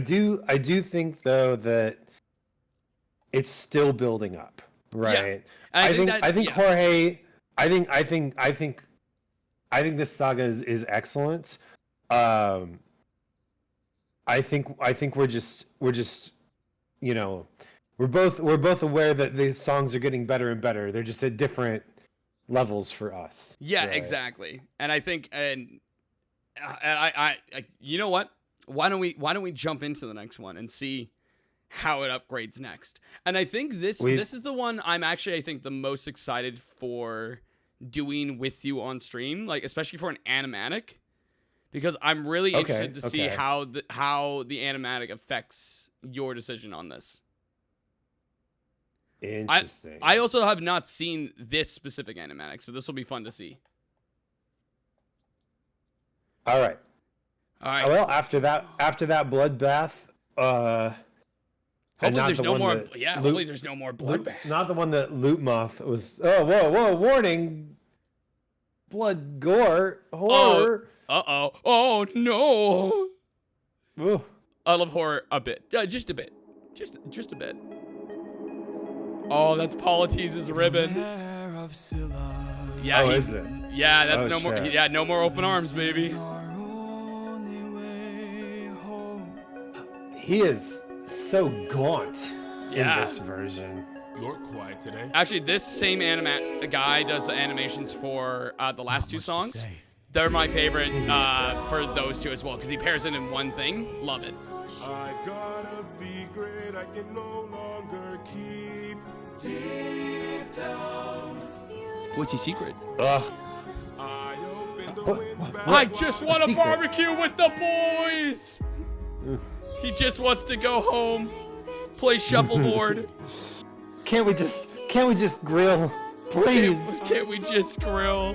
do think though that it's still building up, right? Yeah. I think Jorge. I think this saga is excellent. I think we're just you know we're both aware that these songs are getting better and better. They're just at different levels for us. Yeah, right? exactly. And I think and I you know what? Why don't we jump into the next one and see how it upgrades next? And I think this is the one I'm actually I think the most excited for doing with you on stream, like especially for an animatic, because I'm really interested to see how the animatic affects your decision on this. Interesting. I also have not seen this specific animatic, so this will be fun to see. All right. Well, after that bloodbath, hopefully there's no more. Hopefully there's no more bloodbath. Not the one that Loot Moth was. Oh, whoa! Warning! Blood, gore, horror. Oh no! Ooh. I love horror a bit. Just a bit. Just a bit. Oh, that's Polites' ribbon. Yeah, is it? Yeah, that's Oh, no more. shit. Yeah, no more open arms, baby. He is so gaunt in Yeah. this version. You're quiet today. Actually, this same guy does the animations for the last two songs. They're my favorite for those two as well, because he pairs it in one thing. Love it. I got a secret I can no longer keep. Deep down, What's his secret? Ugh. I open the What? wind back. I just want to secret? barbecue with the boys. He just wants to go home, play shuffleboard. Can't we just grill, please? Can't we just grill?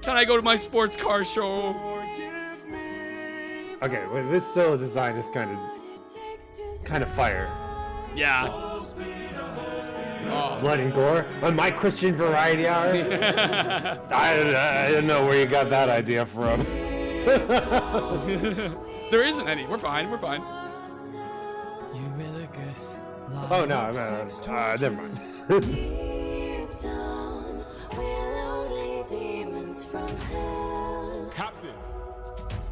Can I go to my sports car show? Forgive me. Okay, well, this Scylla design is kind of fire. Yeah. Blood and gore on my Christian variety hour. I didn't know where you got that idea from. There isn't any. We're fine. We're fine. Oh no, never mind. Deep down, we're lonely demons from hell. Captain,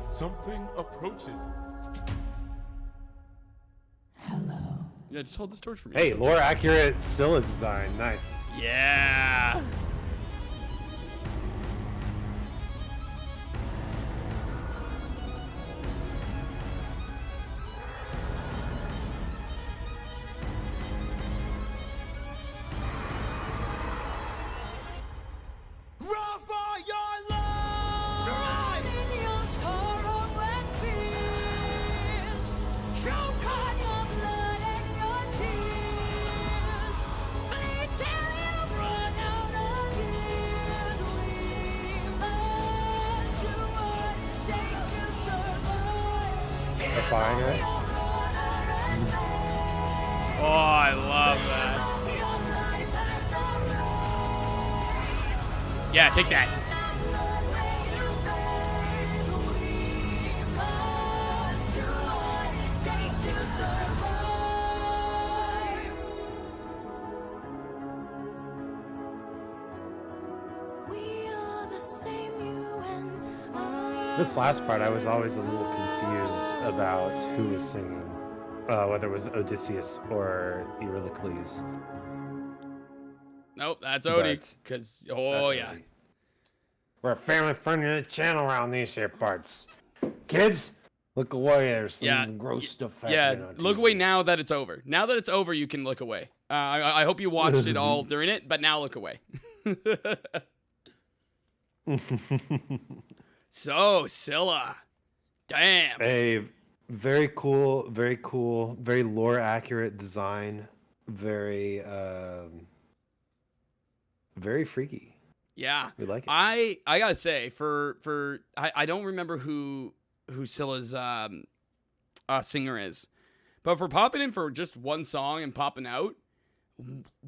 something approaches. Yeah, just hold this torch for me. Hey, It's lore accurate Scylla design, nice. okay. Yeah. Run for your life! In your sorrow and fears, choke on your blood and your tears. Bleed till you run out of years. We must do what it takes to survive. Defying it. Oh, I love that. Yeah, take that. This last part, I was always a little confused about who was singing, whether it was Odysseus or Eurycles. Nope, that's Odie. But Cause That's yeah. Odie. We're a family-friendly channel around these here parts. Kids, look away. There's some Yeah, gross stuff Yeah, happening on look TV. away now that it's over. Now that it's over, you can look away. I hope you watched it all during it, but now look away. So, Scylla. Damn. A very cool, very lore accurate design. Very, very freaky. Yeah. We like it. I gotta say, I don't remember who Scylla's singer is, but for popping in for just one song and popping out,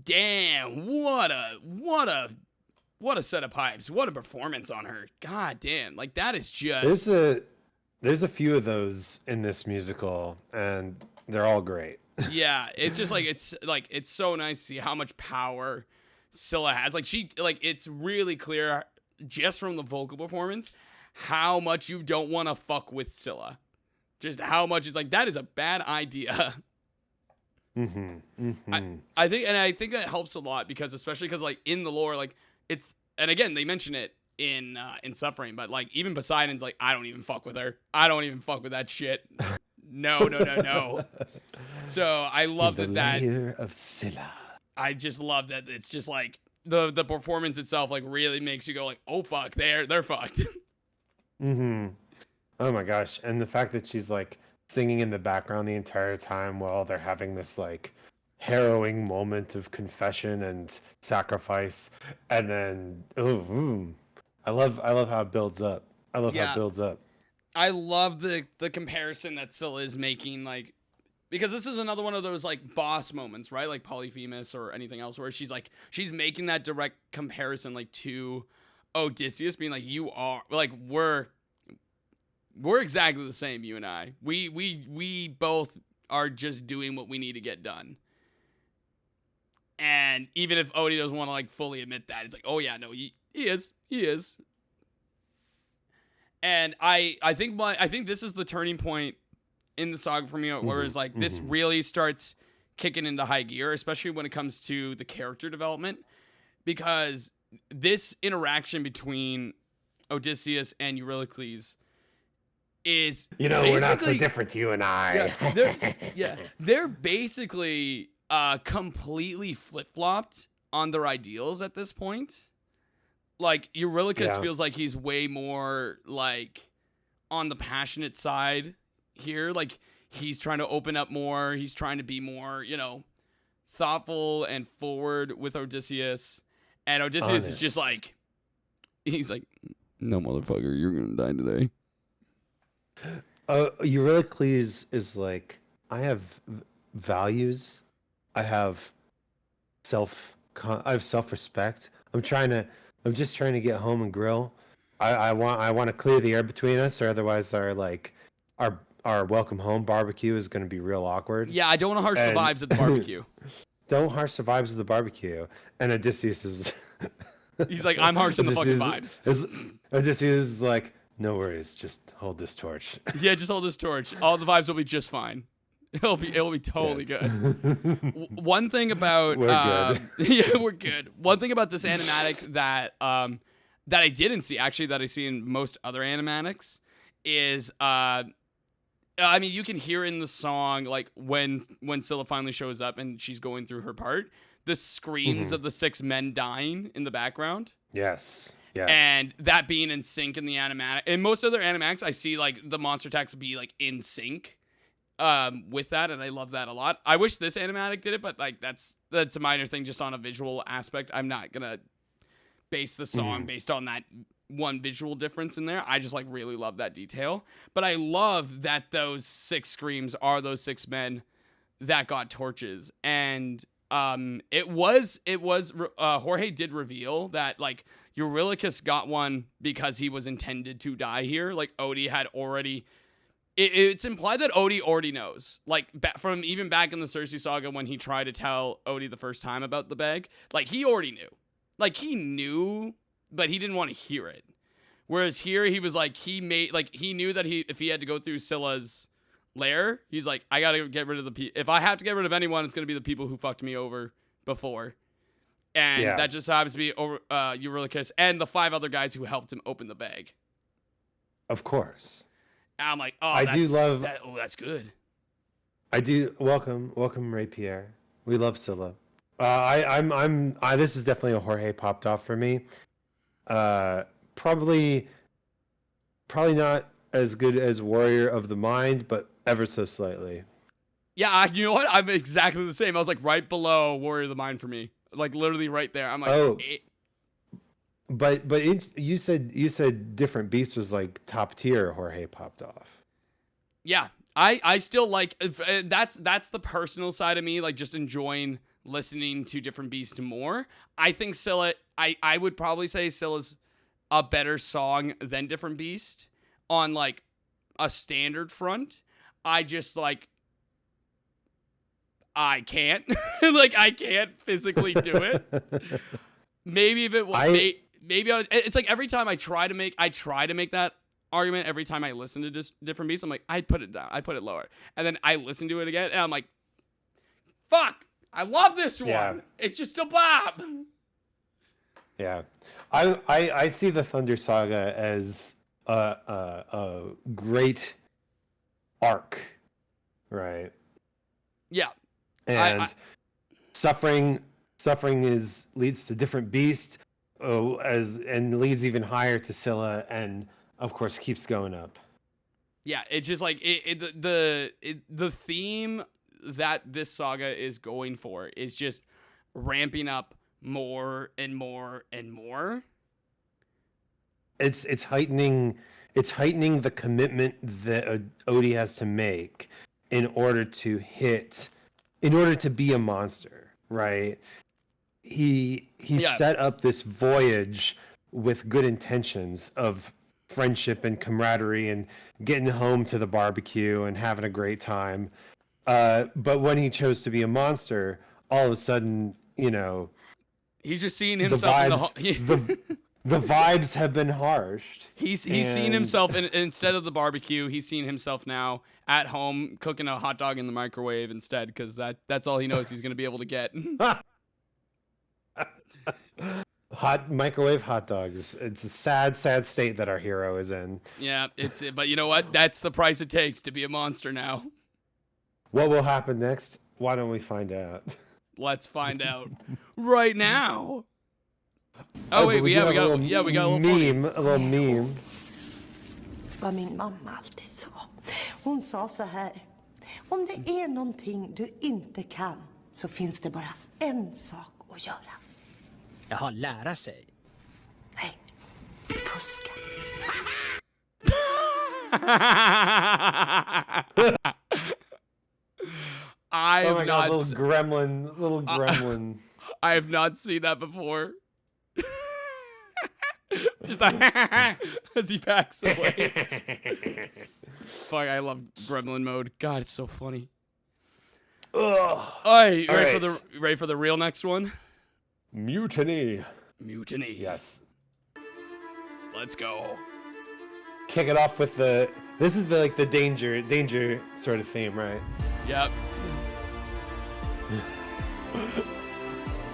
damn, what a set of pipes, what a performance on her. God damn, like that is just There's a few of those in this musical, and they're all great. yeah. It's just like it's so nice to see how much power Scylla has. It's really clear just from the vocal performance how much you don't want to fuck with Scylla. Just how much it's like that is a bad idea. I think that helps a lot because especially because like in the lore, like it's, and again they mention it in Suffering, but like even Poseidon's like, I don't even fuck with her. I don't even fuck with that shit. No. So I love the that. layer of Scylla. I just love that it's just like the performance itself like really makes you go like, oh fuck, they're fucked. Oh my gosh. And the fact that she's like singing in the background the entire time while they're having this like harrowing moment of confession and sacrifice, and then I love how it builds up. How it builds up. I love the comparison that Scylla is making, like, because this is another one of those like boss moments, right? Like Polyphemus or anything else, where she's making that direct comparison like to Odysseus, being like, you are like we're exactly the same, you and I. We both are just doing what we need to get done. And even if Odie doesn't want to like fully admit that, it's like, oh yeah, no, he is. And I think this is the turning point in the saga for me, where it's like this really starts kicking into high gear, especially when it comes to the character development, because this interaction between Odysseus and Eurycles is We're not so basically- different, you and I. they're basically completely flip-flopped on their ideals at this point. Like Eurylochus feels like he's way more like on the passionate side here. Like he's trying to open up more. He's trying to be more, thoughtful and forward with Odysseus. And Odysseus is just like, he's like, no, motherfucker, you're going to die today. Eurylochus is like, I have values. I have self-respect. I'm just trying to get home and grill. I want to clear the air between us, or otherwise our welcome home barbecue is going to be real awkward. Yeah, I don't want to harsh the vibes at the barbecue. Don't harsh the vibes of the barbecue. And Odysseus is... He's like, I'm harshing the fucking vibes. Odysseus is like, no worries, just hold this torch. Yeah, just hold this torch. All the vibes will be just fine. It'll be totally good. One thing about we're good. Yeah, we're good. One thing about this animatic that I didn't see, actually, that I see in most other animatics is I mean, you can hear in the song, like when Scylla finally shows up and she's going through her part, the screams of the 6 men dying in the background. Yes. And that being in sync in the animatic. In most other animatics, I see like the monster attacks be like in sync with that, and I love that a lot. I wish this animatic did it, but like that's a minor thing just on a visual aspect. I'm not gonna base the song based on that one visual difference in there. I just like really love that detail. But I love that those 6 screams are those 6 men that got torches. And it was Jorge did reveal that like Eurylochus got one because he was intended to die here. Like Odie had already it's implied that Odie already knows. Like from even back in the Cersei saga when he tried to tell Odie the first time about the bag, like he already knew. Like he knew, but he didn't want to hear it. Whereas here he was like he knew that if he had to go through Scylla's lair, he's like, I gotta get rid of the people. If I have to get rid of anyone, it's gonna be the people who fucked me over before. And that just happens to be Eurylochus and the 5 other guys who helped him open the bag. Of course. And I'm like, that's good. I do welcome Ray Pierre. We love Scylla. This is definitely a Jorge popped off for me. Probably not as good as Warrior of the Mind, but ever so slightly. Yeah, you know what? I'm exactly the same. I was like right below Warrior of the Mind for me, like literally right there. I'm like, you said Different Beast was like top tier. Jorge popped off. Yeah, I still like that's the personal side of me, like just enjoying listening to Different Beast more. I think Scylla, I would probably say Scylla's a better song than Different Beast on like a standard front. I just like I can't like I can't physically do it. Maybe if it was it's like every time I try to make that argument, every time I listen to just Different Beast, I'm like, I put it down, I put it lower, and then I listen to it again, and I'm like, fuck, I love this one. Yeah. It's just a bop. Yeah, I see the Thunder Saga as a great arc, right? Yeah, and suffering leads to Different Beast, and leads even higher to Scylla, and of course keeps going up. Yeah, it's just like the theme that this saga is going for is just ramping up more and more and more. It's heightening the commitment that Odie has to make in order to be a monster, right? He set up this voyage with good intentions of friendship and camaraderie and getting home to the barbecue and having a great time. But when he chose to be a monster, all of a sudden, he's just seeing himself The vibes have been harshed. He's seen And- himself instead of the barbecue. He's seen himself now at home cooking a hot dog in the microwave instead, because that's all he knows he's gonna be able to get. Microwave hot dogs. It's a sad, sad state that our hero is in. Yeah, but you know what? That's the price it takes to be a monster now. What will happen next? Why don't we find out? Let's find out right now. Oh wait, but we do got have a little meme. A little meme. Vad min mamma alltid sa. Hon sa så här. Om det är någonting du inte kan så finns det bara en sak att göra. Jaha, lära sig. Nej, fuska. I Oh have my not. god, little gremlin. I have not seen that before. Just like as he backs away. Fuck, I love gremlin mode. God, it's so funny. Ugh. Alright, All ready right. for the real next one? Mutiny. Mutiny. Yes. Let's go. Kick it off with the. This is the danger sort of theme, right? Yep.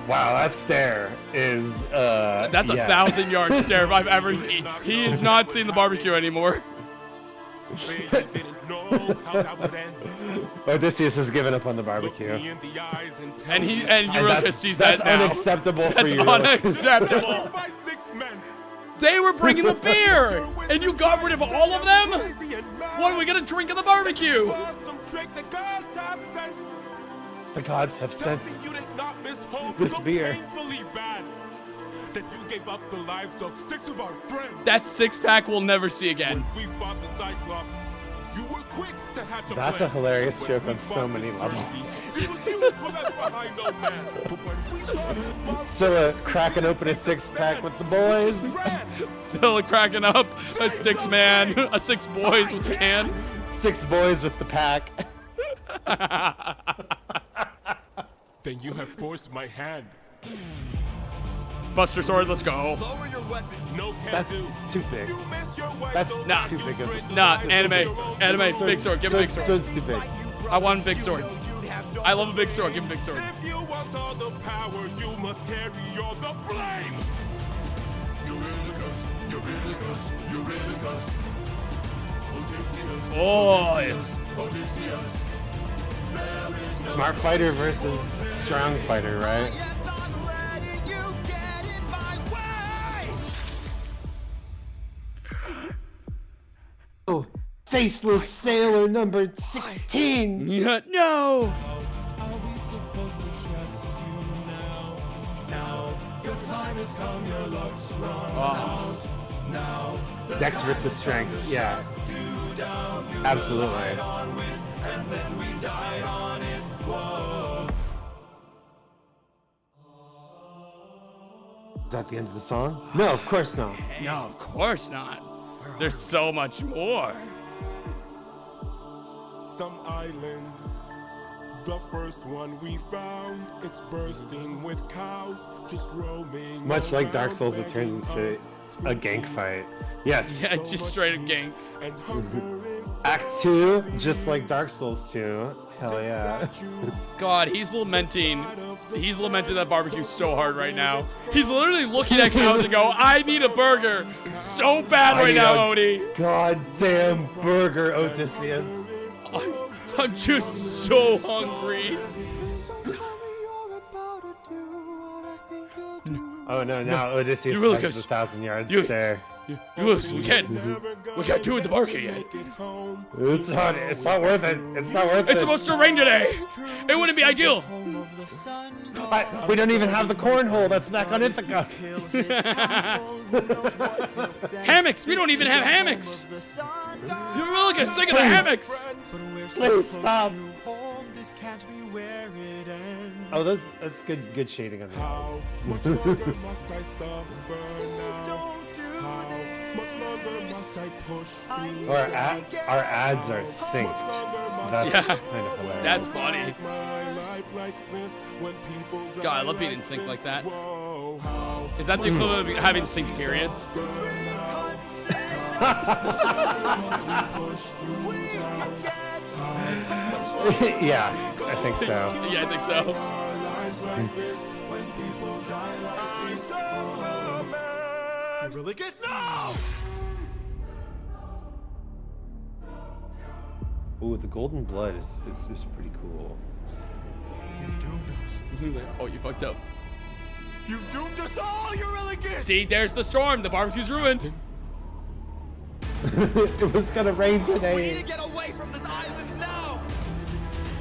Wow, that stare is. That's yeah. 1,000-yard stare if I've ever seen. He has not seen the barbecue anymore. Say you didn't know how that would end. Odysseus has given up on the Look barbecue. me in the eyes and tell And me Eurylochus sees that That's now. unacceptable for That's you. unacceptable. by 6 men. They were bringing the beer, and you got rid of all of them? What are we gonna drink at the barbecue? Some trick the gods have sent. The gods have Tell sent. me you did not mishold this so beer. painfully bad that you gave up the lives of 6 of our friends. That six-pack we'll never see again. When we fought the Cyclops, you were quick to hatch a That's plan. a hilarious When joke we on so fought many the levels. Xerxes, it was you who left behind no man. But when we saw this monster, So cracking open a six-pack with the boys. we ran. Still cracking up a six-man, a six boys with the can. 6 boys with the pack. Then you have forced my hand. Buster Sword, let's go. Lower your weapon. No can That's do. too big. You miss your wife, That's so Nah. too big of a. Nah, anime, big sword, give him a big sword. Sword's too big. I want a big sword. I love a big sword, give him a big sword. If you want all the power, you must carry all the blame. Eurylochus, Eurylochus, Eurylochus. Odysseus, Oh, Odysseus. There is no Smart fighter versus strong fighter, right? Yet not letting you get in my way. Oh, faceless sailor number 16. yeah, no. Are we supposed to trust you now? Now, your time has come, your luck's run out. Now, the Dex versus strength. Yeah. you down, you Absolutely. ride on with, and then we died on it. Whoa. Is that the end of the song? No, of course not. No, of course not. There's so much more. Some island, the first one we found. It's bursting with cows, just roaming. Much like Dark around, Souls, it turned begging into us to a gank eat. fight. Yes. Yeah, just straight up gank. And hunger is Act 2, just like Dark Souls 2. Hell yeah. God, he's lamenting that barbecue so hard right now. He's literally looking at cows and go, I need a burger so bad I right need now, a- Odie. Goddamn burger, Odysseus. I'm just so hungry. Oh no, now Odysseus You really has just- the 1,000-yard you- stare. Listen, we can't do with the barbecue yet. It's not worth it. It's not worth It's it. supposed to rain today. It wouldn't be ideal. We don't even have the cornhole that's back on Ithaca. Hammocks. We don't even have hammocks. You really can stick in the hammocks. Please stop. This can't be where it ends. Oh, that's good shading on the eyes. How much longer must I suffer Please now? don't do How much longer must I push through? Our ads are synced. That's Yeah. kind of hilarious. That's funny. My life like this when people die. God, I love being in sync this. like that. Whoa, how Is that the equivalent of having sync periods? must we push through doubt? Yeah, I think so. Yeah, I think so. Our lives like this when people die like this. You really guess no! Ooh, the golden blood is pretty cool. You've doomed us. Oh, you fucked up. You've doomed us all, you really guess. See, there's the storm. The barbecue's ruined. It was gonna rain We need today. to get away from this island now!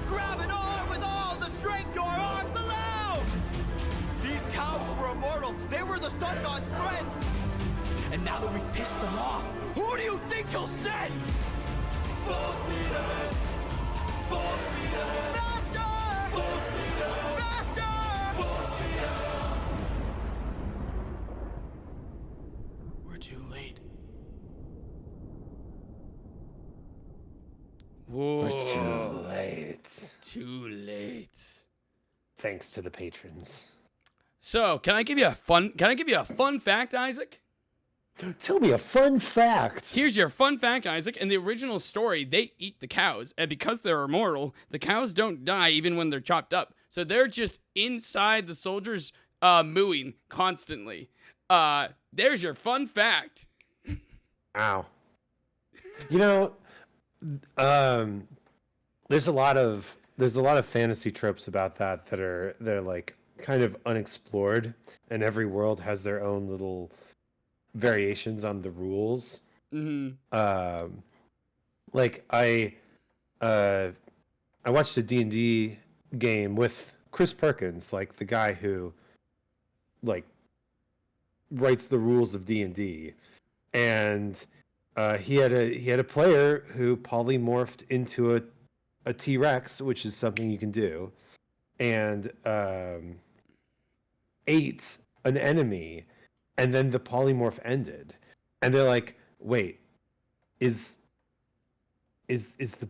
Grab an arm with all the strength your arms allow! These cows were immortal. They were the sun god's friends. And now that we've pissed them off, who do you think he'll send? Full speed ahead! Full speed ahead! Faster! Full speed ahead! Faster! Full speed ahead! We're too late. Whoa. Too late. Too late. Thanks to the patrons. So, can I give you a fun fact, Isaac? Tell me a fun fact. Here's your fun fact, Isaac. In the original story, they eat the cows, and because they're immortal, the cows don't die even when they're chopped up. So they're just inside the soldiers mooing constantly. There's your fun fact. Ow. You know, there's a lot of fantasy tropes about that are like kind of unexplored, and every world has their own little variations on the rules. Mm-hmm. Like I watched a D&D game with Chris Perkins, like the guy who like writes the rules of D&D, and he had a player who polymorphed into a T-Rex, which is something you can do, and ate an enemy, and then the polymorph ended, and they're like, wait, is the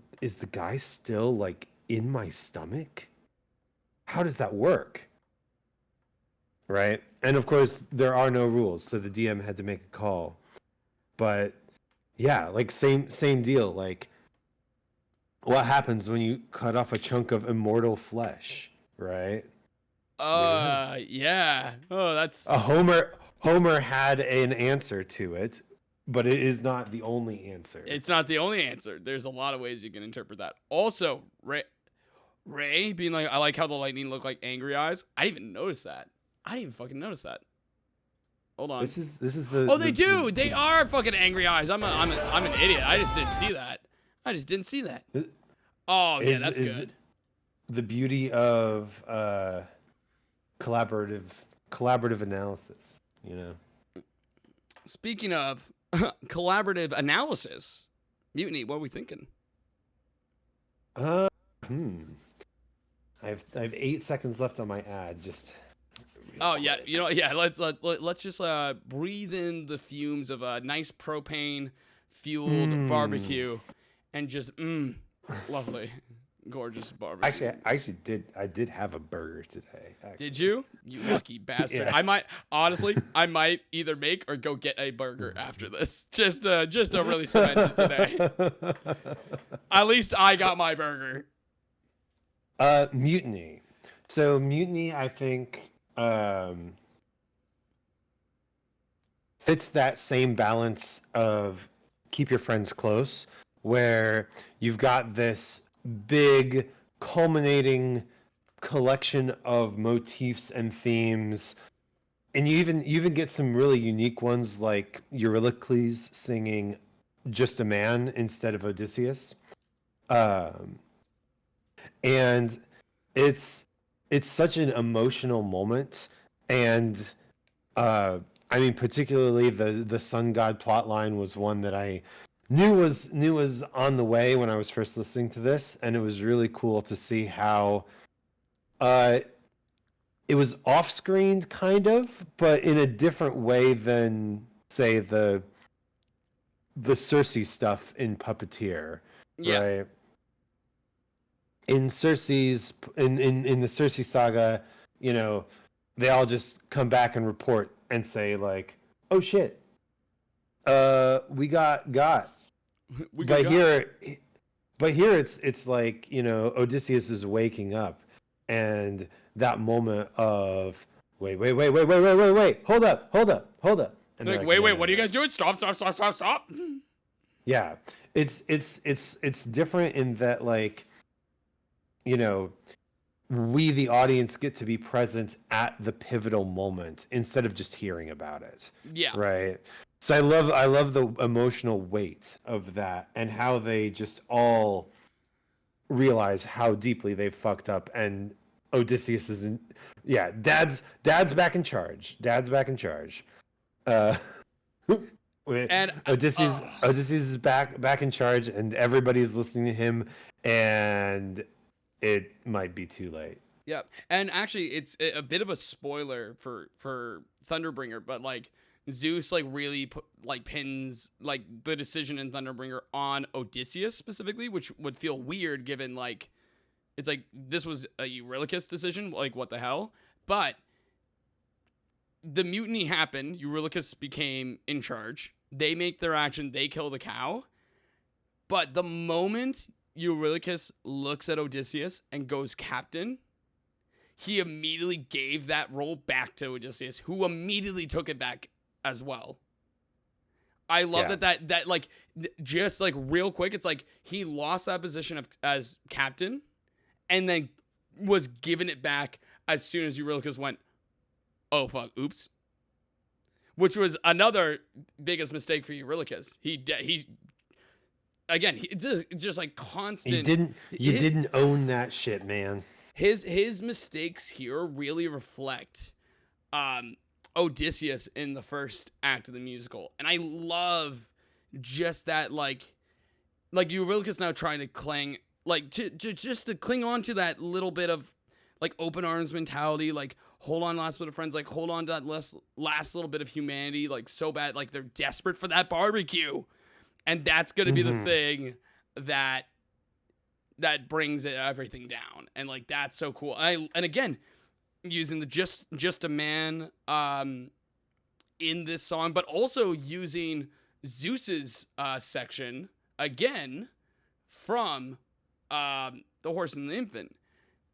guy still like in my stomach? How does that work? Right? And of course there are no rules, so the DM had to make a call. But yeah, like same deal. Like, what happens when you cut off a chunk of immortal flesh, right? Yeah. Oh, that's Homer had an answer to it, but it is not the only answer. It's not the only answer. There's a lot of ways you can interpret that. Also, Ray being like, I like how the lightning look like angry eyes. I didn't even notice that. I didn't even fucking notice that. Hold on. This is the. Oh, they do. They are fucking angry eyes. I'm an idiot. I just didn't see that. Oh yeah, that's good. The beauty of collaborative analysis, you know. Speaking of collaborative analysis, Mutiny, what are we thinking? I have 8 seconds left on my ad. Just. Oh yeah, you know, yeah. Let's just breathe in the fumes of a nice propane fueled barbecue, and just lovely, gorgeous barbecue. Actually, I did have a burger today. Actually. Did you? You lucky bastard. Yeah. I might either make or go get a burger after this. Just to really cement it today. At least I got my burger. Mutiny. So Mutiny, I think, fits that same balance of keep your friends close, where you've got this big culminating collection of motifs and themes, and you even get some really unique ones, like Eurycles singing "Just a Man" instead of Odysseus, and it's such an emotional moment. And I mean, particularly the sun god plotline was one that I knew was on the way when I was first listening to this, and it was really cool to see how it was off-screened kind of, but in a different way than, say, the the Cersei stuff in Puppeteer, Yeah. right? In Cersei's in the Cersei saga, you know, they all just come back and report and say like, "Oh shit, we got." We But got here it's like, you know, Odysseus is waking up, and that moment of wait, hold up, and they're like, wait, "No, no, what are you no." guys doing? Stop. Yeah, it's different in that, like, you know, we the audience get to be present at the pivotal moment instead of just hearing about it, Yeah. right? So I love the emotional weight of that and how they just all realize how deeply they fucked up, and Odysseus is in, yeah, dad's back in charge. Uh And Odysseus is back in charge, and everybody's listening to him, and it might be too late. Yep. And actually, it's a bit of a spoiler for Thunderbringer, but like Zeus like really pins like the decision in Thunderbringer on Odysseus specifically, which would feel weird given like it's like this was a Eurylochus decision, like what the hell? But the mutiny happened, Eurylochus became in charge. They make their action, they kill the cow. But the moment Eurylochus looks at Odysseus and goes captain, he immediately gave that role back to Odysseus, who immediately took it back as well. I love that like just like real quick, it's like he lost that position as captain and then was given it back as soon as Eurylochus went, oh fuck, oops. Which was another biggest mistake for Eurylochus. He just like constant. You didn't own that shit, man. His mistakes here really reflect Odysseus in the first act of the musical, and I love just that like Eurylochus now trying to cling like to cling on to that little bit of like open arms mentality, like hold on last bit of friends, like hold on to that last little bit of humanity, like so bad, like they're desperate for that barbecue, and that's gonna be the thing that brings everything down, and like that's so cool. And again, using the just a man in this song, but also using Zeus's section again from The Horse and the Infant.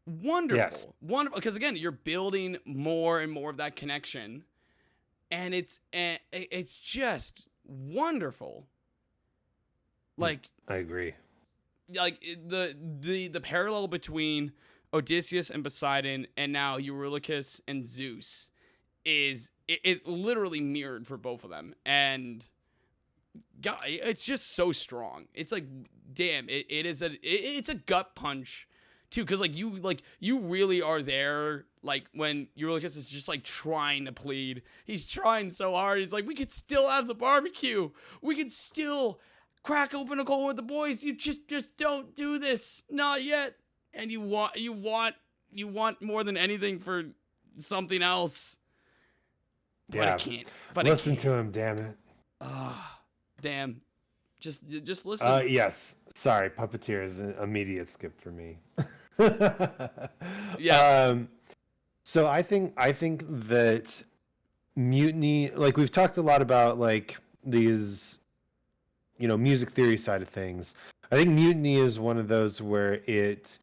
Wonderful. Yes. Wonderful, because again, you're building more and more of that connection, and it's just wonderful. Like, I agree. Like the parallel between Odysseus and Poseidon and now Eurylochus and Zeus is it literally mirrored for both of them, and God, it's just so strong. It's like, damn, it's a gut punch too, because like you really are there, like when Eurylochus is just like trying to plead. He's trying so hard. He's like, we could still have the barbecue. We could still crack open a cold with the boys. You just don't do this, not yet. And you want more than anything for something else. But I can't. But listen to him, damn it. Damn. Just listen. Yes. Sorry, Puppeteer is an immediate skip for me. Yeah. So I think that Mutiny, like we've talked a lot about like these, you know, music theory side of things. I think Mutiny is one of those where it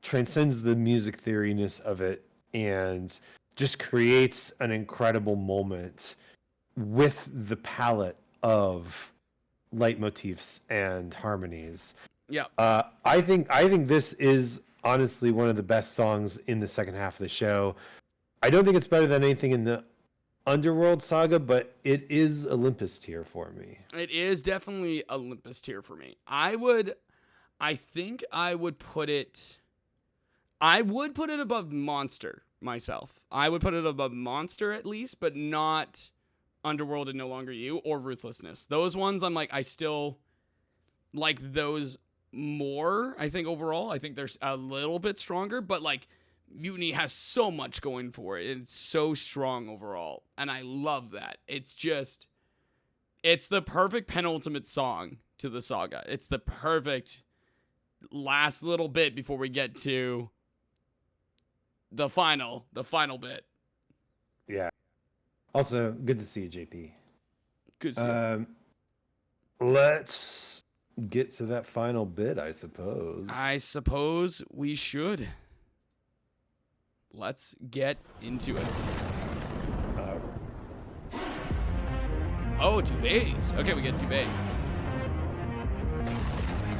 transcends the music theoriness of it and just creates an incredible moment with the palette of leitmotifs and harmonies. Yeah. I think this is honestly one of the best songs in the second half of the show. I don't think it's better than anything in the Underworld saga, but it is Olympus tier for me. It is definitely Olympus tier for me. I think I would put it above Monster myself. I would put it above Monster at least, but not Underworld and No Longer You or Ruthlessness. Those ones I'm like, I still like those more. I think overall, I think they're a little bit stronger, but like Mutiny has so much going for it. It's so strong overall, and I love that. It's just It's the perfect penultimate song to the saga. It's the perfect last little bit before we get to the final bit. Yeah. Also, good to see you, JP. Good to see you. Let's get to that final bit, I suppose. I suppose we should. Let's get into it. Oh, duvets. Okay, we get duvet.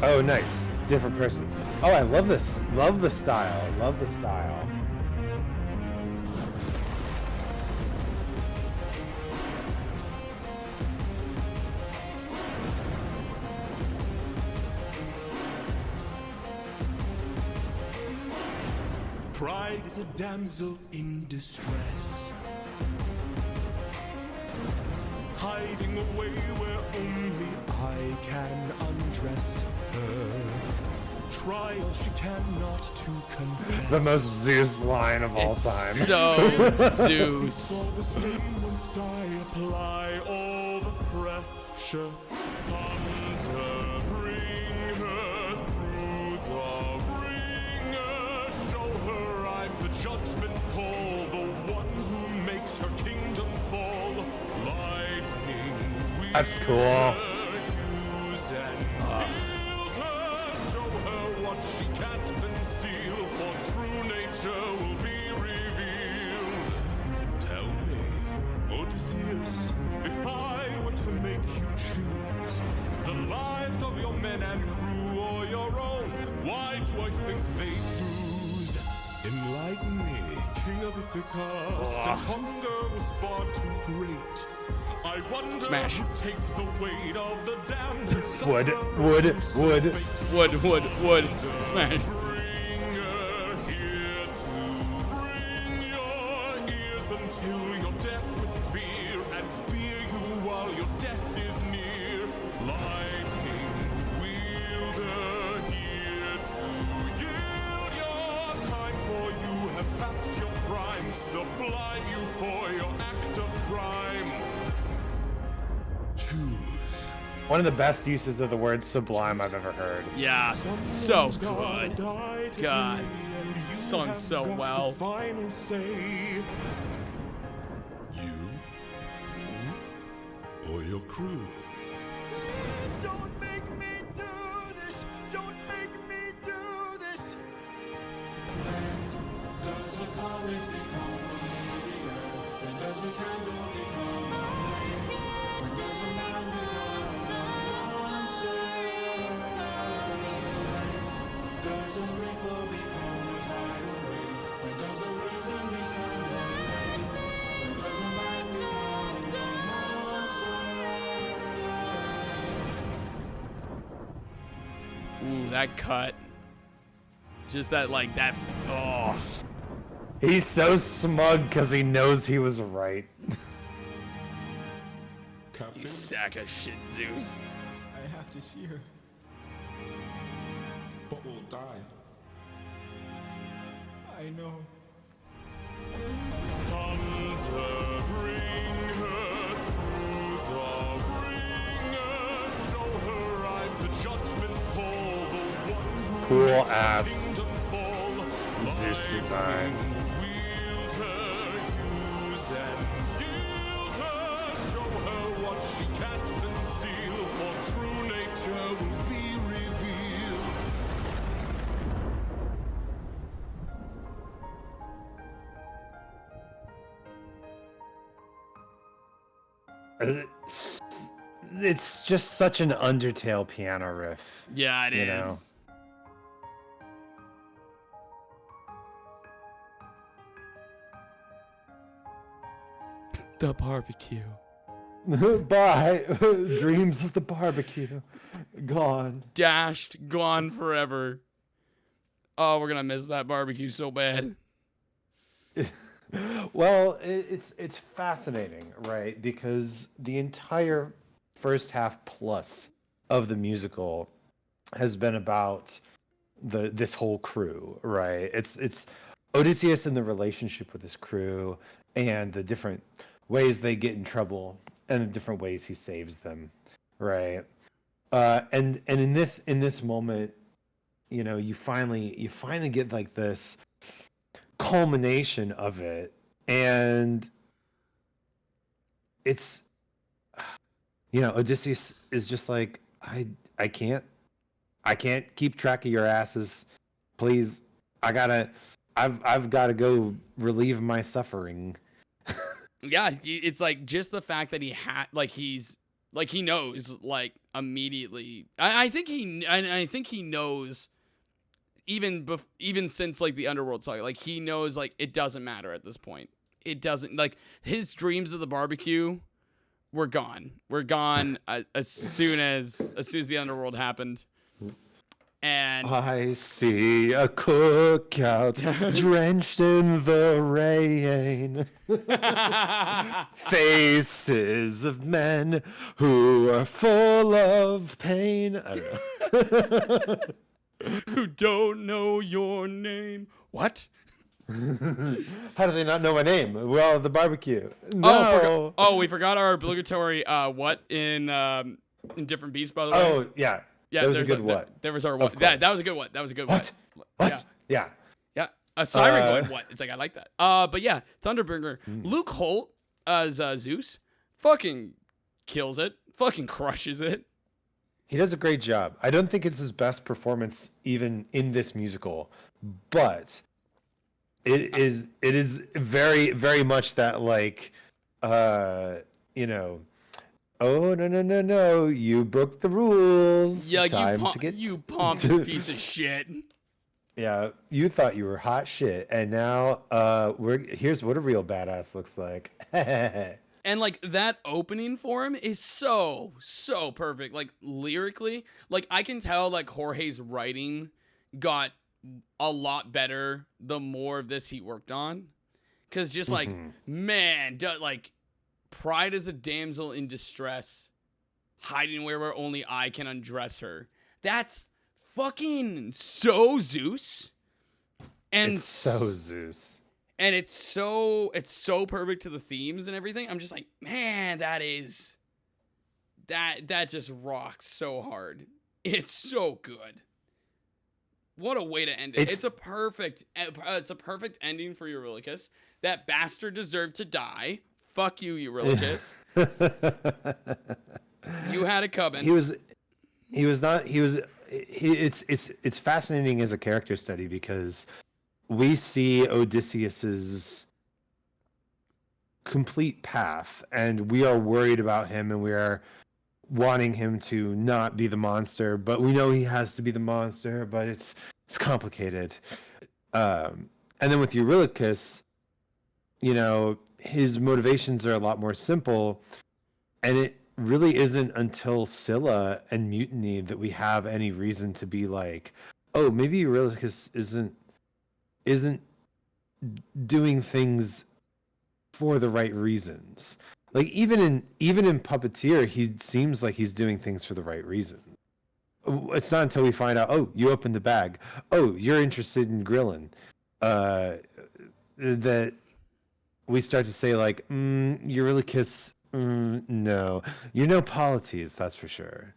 Oh, nice. Different person. Oh, I love this. Love the style. Love the style. Pride is a damsel in distress, hiding away where only I can undress her. Trial she cannot to confess. The most Zeus line of all It's time. so It's Zeus. all the same once I apply all the pressure. Thunder, bring her through the ringer. Show her I'm the judgment call, the one who makes her kingdom fall. Lightning, That's cool. use and yield her. Show her what she can't conceal, for true nature will be revealed. Tell me, Odysseus, if I were to make you choose the lives of your men and crew or your own, why do I think they lose? Enlighten me, king of Ithaca, since hunger was far too great. I wonder Smash. who'd take the weight of the damned and Wood, suffer wood, who's wood. fate. Wood. Smash. Bring her here to bring your ears until you're deaf with fear and spear you while your death is near. Lightning wielder here to yield your time, for you have passed your prime. Sublime you for your act of crime. Choose. One of the best uses of the word sublime I've ever heard. Yeah, so good. God, sung so well. Final say. You or your crew. Please don't make me do this. Don't make me do this. Does a comet become a meteor? When does a candle become a blaze? When does a man become a monster? Does a ripple become a tidal wave? When does a reason become a rain? When does a man become a monster? Ooh, that cut. Just that, like, that. Oh. He's so smug because he knows he was right. Captain, You sack of shit, Zeus. I have to see her. but will die. I know. Thunder, bring her through the ringer. Show her I'm the judgment call, the one who Cool makes her ass kingdom fall. Zeus design. Wield her, use and yield her. Show her what she can't conceal, for true nature will be revealed. It's just such an Undertale piano riff. Yeah, it is. You know. The barbecue. Bye. Dreams of the barbecue. Gone. Dashed, gone forever. Oh, we're gonna miss that barbecue so bad. Well, it's fascinating, right? Because the entire first half plus of the musical has been about this whole crew, right? It's Odysseus and the relationship with his crew and the different ways they get in trouble and the different ways he saves them, right? And in this moment, you know, you finally get like this culmination of it, and it's, you know, Odysseus is just like, I can't keep track of your asses, please. I've got to go relieve my suffering. Yeah, it's like just the fact that he knows like immediately. I think he knows even since like the Underworld saga, like he knows like it doesn't matter at this point. It doesn't, like, his dreams of the barbecue were gone. As soon as the Underworld happened. And I see a cookout drenched in the rain. Faces of men who are full of pain. I don't know. who don't know your name. What? How do they not know my name? Well, the barbecue. No. We forgot our obligatory what in Different Beasts, by the way. Oh, yeah. Yeah, that was a good what. There was our what. That was a good what. That was a good what. What? Yeah. Yeah. A siren going what? It's like, I like that. But yeah, Thunderbringer. Luke Holt as Zeus fucking kills it. Fucking crushes it. He does a great job. I don't think it's his best performance even in this musical, but it is very, very much that, like, you know, oh no, you broke the rules. Yeah, you pompous piece of shit. Yeah, you thought you were hot shit, and now here's what a real badass looks like. And like that opening for him is so perfect. Like lyrically, like I can tell like Jorge's writing got a lot better the more of this he worked on. Cause just like, man, like pride is a damsel in distress, hiding where only I can undress her. That's fucking so Zeus. And it's so Zeus. And it's so perfect to the themes and everything. I'm just like, man, that just rocks so hard. It's so good. What a way to end it. It's a perfect ending for Eurylochus. That bastard deserved to die. Fuck you, Eurylochus. You had it coming. It's fascinating as a character study because we see Odysseus's complete path, and we are worried about him, and we are wanting him to not be the monster, but we know he has to be the monster, but it's complicated. And then with Eurylochus, you know, his motivations are a lot more simple, and it really isn't until Scylla and Mutiny that we have any reason to be like, oh, maybe Eurylochus isn't doing things for the right reasons. Like even in Puppeteer, he seems like he's doing things for the right reasons. It's not until we find out, oh, you opened the bag, oh, you're interested in grilling, that we start to say like, Eurylochus, no, you're no Polites, that's for sure.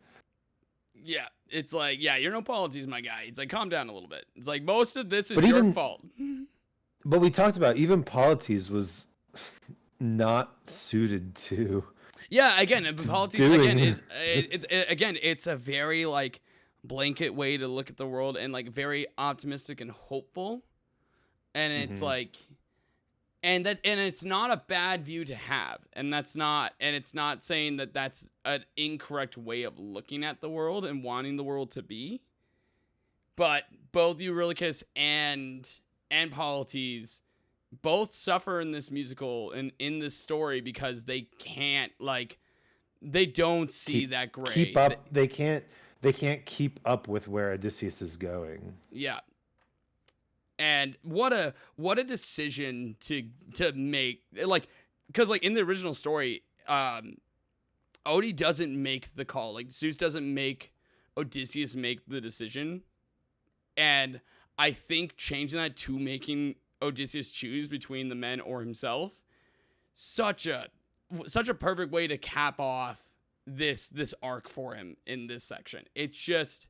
Yeah, it's like, yeah, you're no Polites, my guy. It's like, calm down a little bit. It's like, most of this is your fault. But we talked about even Polites was not suited to. Yeah, again, Polites again is it's a very like blanket way to look at the world and like very optimistic and hopeful, and it's like, and it's not a bad view to have, and it's not saying that that's an incorrect way of looking at the world and wanting the world to be, but both Eurylochus and Polites both suffer in this musical and in this story because they can't, like, they don't see that gray. Keep up. They can't keep up with where Odysseus is going. Yeah. And what a decision to make, like, because like in the original story, Odie doesn't make the call. Like Zeus doesn't make Odysseus make the decision, and I think changing that to making Odysseus choose between the men or himself, such a such a perfect way to cap off this arc for him in this section. It's just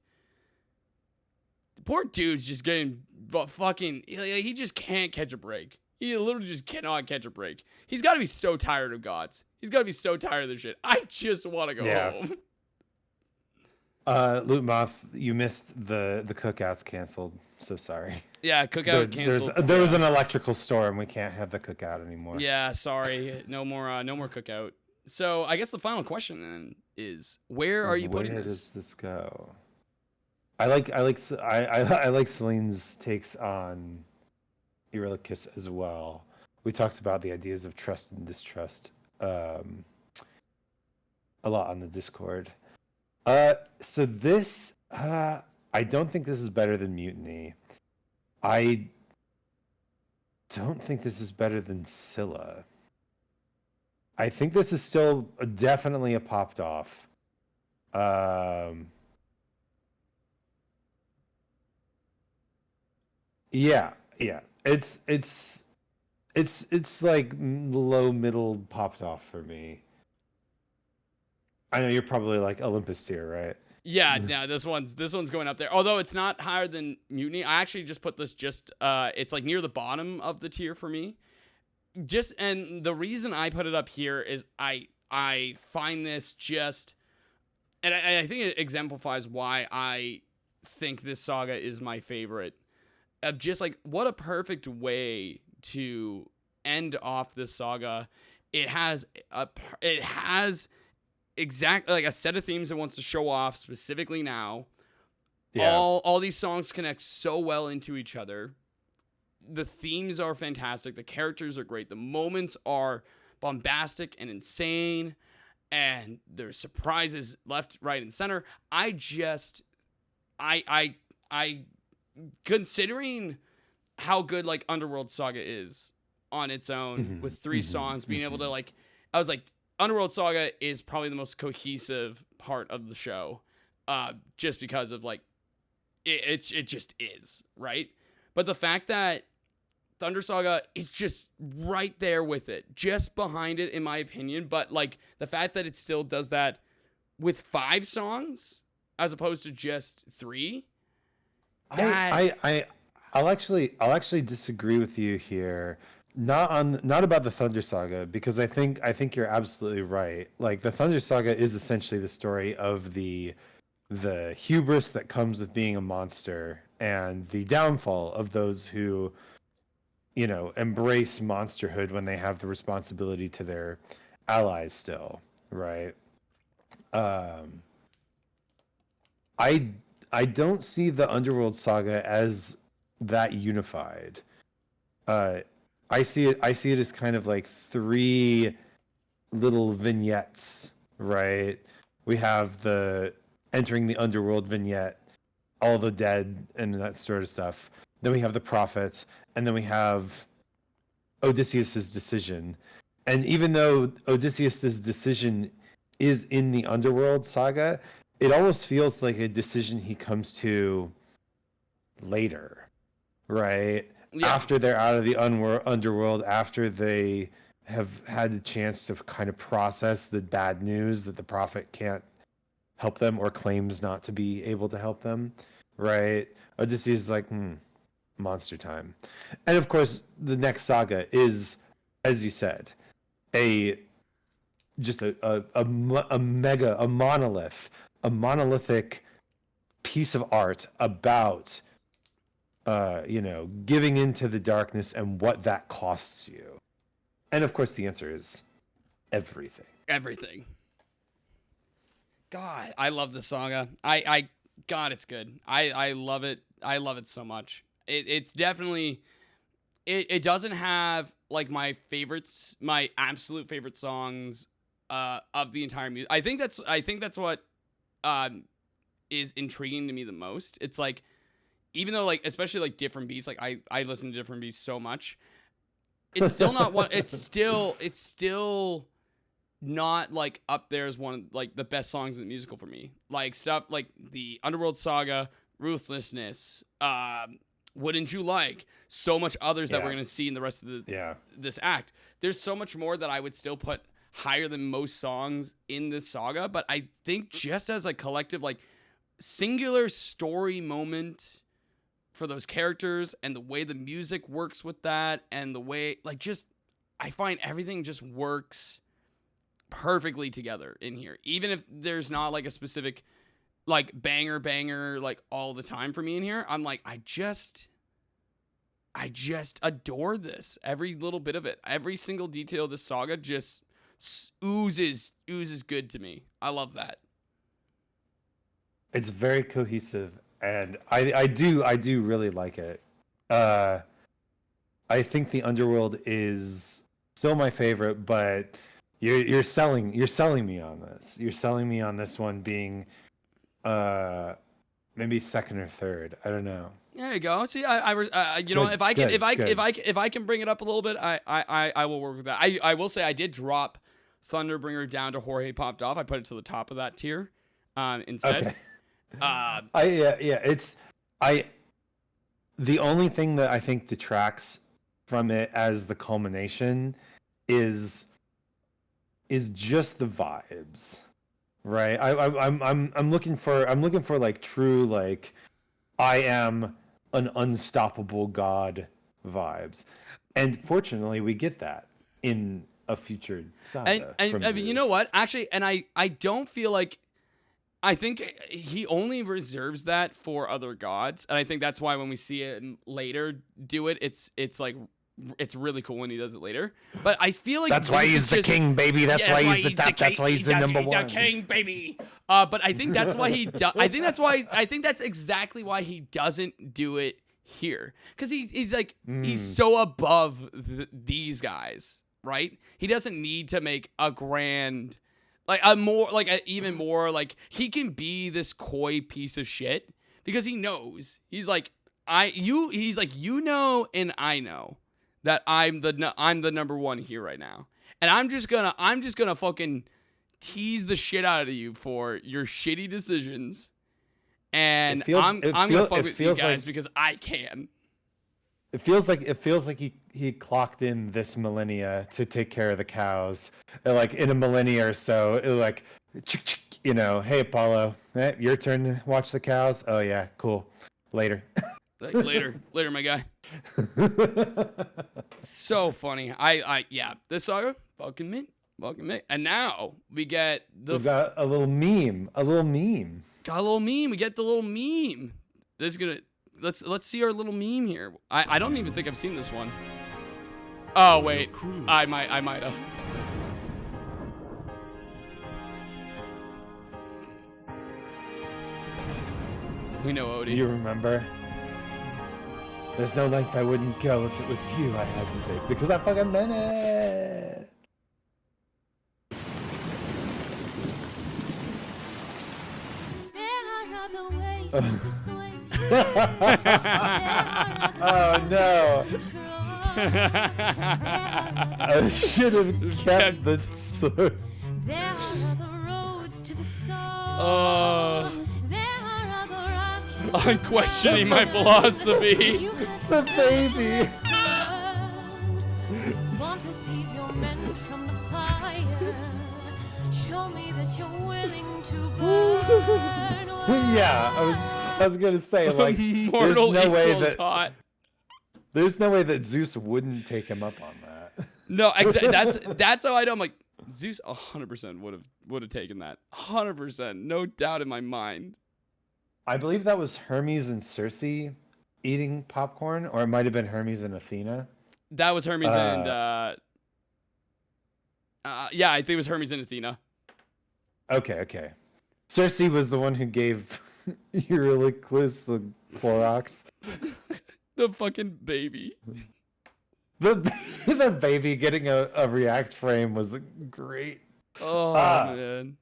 the poor dude's just getting fucking, he just can't catch a break. He literally just cannot catch a break. He's got to be so tired of gods. He's got to be so tired of this shit. I just want to go home. Loot Moth, you missed the cookouts canceled. So sorry. Yeah, cookout canceled. There was an electrical storm. We can't have the cookout anymore. Yeah, sorry. No more cookout. So I guess the final question then is, where are you putting Where this? does this go? I like Celine's takes on Eurylochus as well. We talked about the ideas of trust and distrust a lot on the Discord. So this, I don't think this is better than Mutiny. I don't think this is better than Scylla. I think this is still definitely a popped off. Yeah. It's like low middle popped off for me. I know you're probably like Olympus tier, right? Yeah, no, this one's going up there. Although it's not higher than Mutiny. I actually just put this it's like near the bottom of the tier for me. And the reason I put it up here is I find this just, and I think it exemplifies why I think this saga is my favorite. Of just like, what a perfect way to end off this saga. It has exactly like a set of themes it wants to show off specifically now. Yeah. All these songs connect so well into each other. The themes are fantastic. The characters are great. The moments are bombastic and insane. And there's surprises left, right, and center. I considering how good like Underworld Saga is on its own with 3 songs, being able to like, I was like, Underworld Saga is probably the most cohesive part of the show, just because of like, it just is, right? But the fact that Thunder Saga is just right there with it, just behind it, in my opinion. But like the fact that it still does that with 5 songs as opposed to just 3. I'll actually disagree with you here. Not about the Thunder Saga, because I think you're absolutely right. Like the Thunder Saga is essentially the story of the hubris that comes with being a monster and the downfall of those who, you know, embrace monsterhood when they have the responsibility to their allies still, right? I don't see the Underworld Saga as that unified. I see it as kind of like 3 little vignettes, right? We have the entering the underworld vignette, all the dead and that sort of stuff. Then we have the prophets, and then we have Odysseus's decision. And even though Odysseus's decision is in the Underworld Saga, it almost feels like a decision he comes to later, right? Yeah. After they're out of the underworld, after they have had the chance to kind of process the bad news that the prophet can't help them or claims not to be able to help them, right? Odysseus is like, monster time. And of course, the next saga is, as you said, a monolithic piece of art about giving into the darkness and what that costs you. And of course the answer is everything. God, I love the saga. God, it's good. I love it. I love it so much. It's definitely, it doesn't have like my favorites, my absolute favorite songs of the entire music. I think that's what is intriguing to me the most. It's like, even though like, especially like Different Beasts, like I listen to Different Beasts so much, it's still not one, it's still not like up there as one of like the best songs in the musical for me. Like stuff like the Underworld Saga, Ruthlessness, Wouldn't You Like, so much others that we're gonna see in the rest of this act. There's so much more that I would still put higher than most songs in this saga, but I think just as a collective, like, singular story moment for those characters and the way the music works with that and the way, like, just, I find everything just works perfectly together in here. Even if there's not, like, a specific, like, banger, like, all the time for me in here, I'm like, I just adore this. Every little bit of it. Every single detail of this saga just oozes good to me. I love that. It's very cohesive, and I do really like it. I think the Underworld is still my favorite, but you're selling me on this. You're selling me on this one being maybe second or third. I don't know. There you go. See, you know, if I can bring it up a little bit, I will work with that. I will say I did drop Thunderbringer down to Jorge Popped Off. I put it to the top of that tier instead. Okay. The only thing that I think detracts from it as the culmination is just the vibes, right? I'm looking for like true, like, I am an unstoppable god vibes, and fortunately we get that in a future saga. And I mean, you know what? Actually, and I don't feel like, I think he only reserves that for other gods, and I think that's why when we see it later do it, it's like, it's really cool when he does it later. But I feel like that's why he's the king, baby. That's why he's the top. That's why he's the number one. The king, baby. But I think that's why he does. I think that's exactly why he doesn't do it here, because he's like he's so above these guys, right? He doesn't need to make a grand, like a more, like a even more, like, he can be this coy piece of shit because he knows, he's like, he's like, you know, and I know that I'm the number one here right now, and I'm just gonna fucking tease the shit out of you for your shitty decisions, and I'm gonna fuck with you guys because I can. It feels like he clocked in this millennia to take care of the cows. Like, in a millennia or so, it like, you know, hey Apollo, your turn to watch the cows. Oh yeah, cool. Later. Like, later, my guy. So funny. Yeah, this saga, fucking mint. And now we get we've got a little meme. Got a little meme. We get the little meme. This is gonna, let's see our little meme here. I don't even think I've seen this one. Oh wait, I might have. We know Odie. Do you remember? There's no length I wouldn't go if it was you, I had to say, because I fucking meant it. Oh no. I should have kept the sword. There are other roads to the soul. Oh. There are other options. I'm questioning my philosophy. The baby. Want to save your men from the fire. Show me that you're willing to burn. Yeah, I was gonna say, like, Mortal there's no way equals that hot. there's no way that Zeus wouldn't take him up on that. No, exactly. That's how I know. I'm like, Zeus 100% would have taken that. 100%, no doubt in my mind. I believe that was Hermes and Circe eating popcorn, or it might have been Hermes and Athena. That was Hermes and yeah, I think it was Hermes and Athena. Okay. Circe was the one who gave Euryclus the Clorox. The fucking baby. The baby getting a react frame was great. Oh man.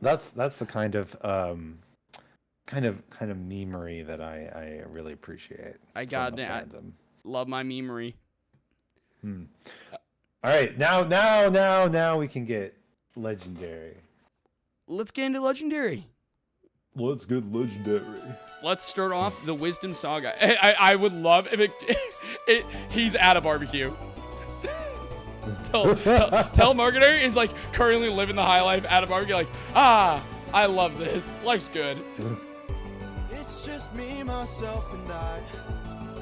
That's the kind of memery that I really appreciate. I got that. Love my memery. All right, now we can get legendary. Let's get into legendary. Let's get legendary. Let's start off the Wisdom Saga. I would love if he's at a barbecue. Telemarketer is like currently living the high life at a market. Like, I love this. Life's good. It's just me, myself, and I.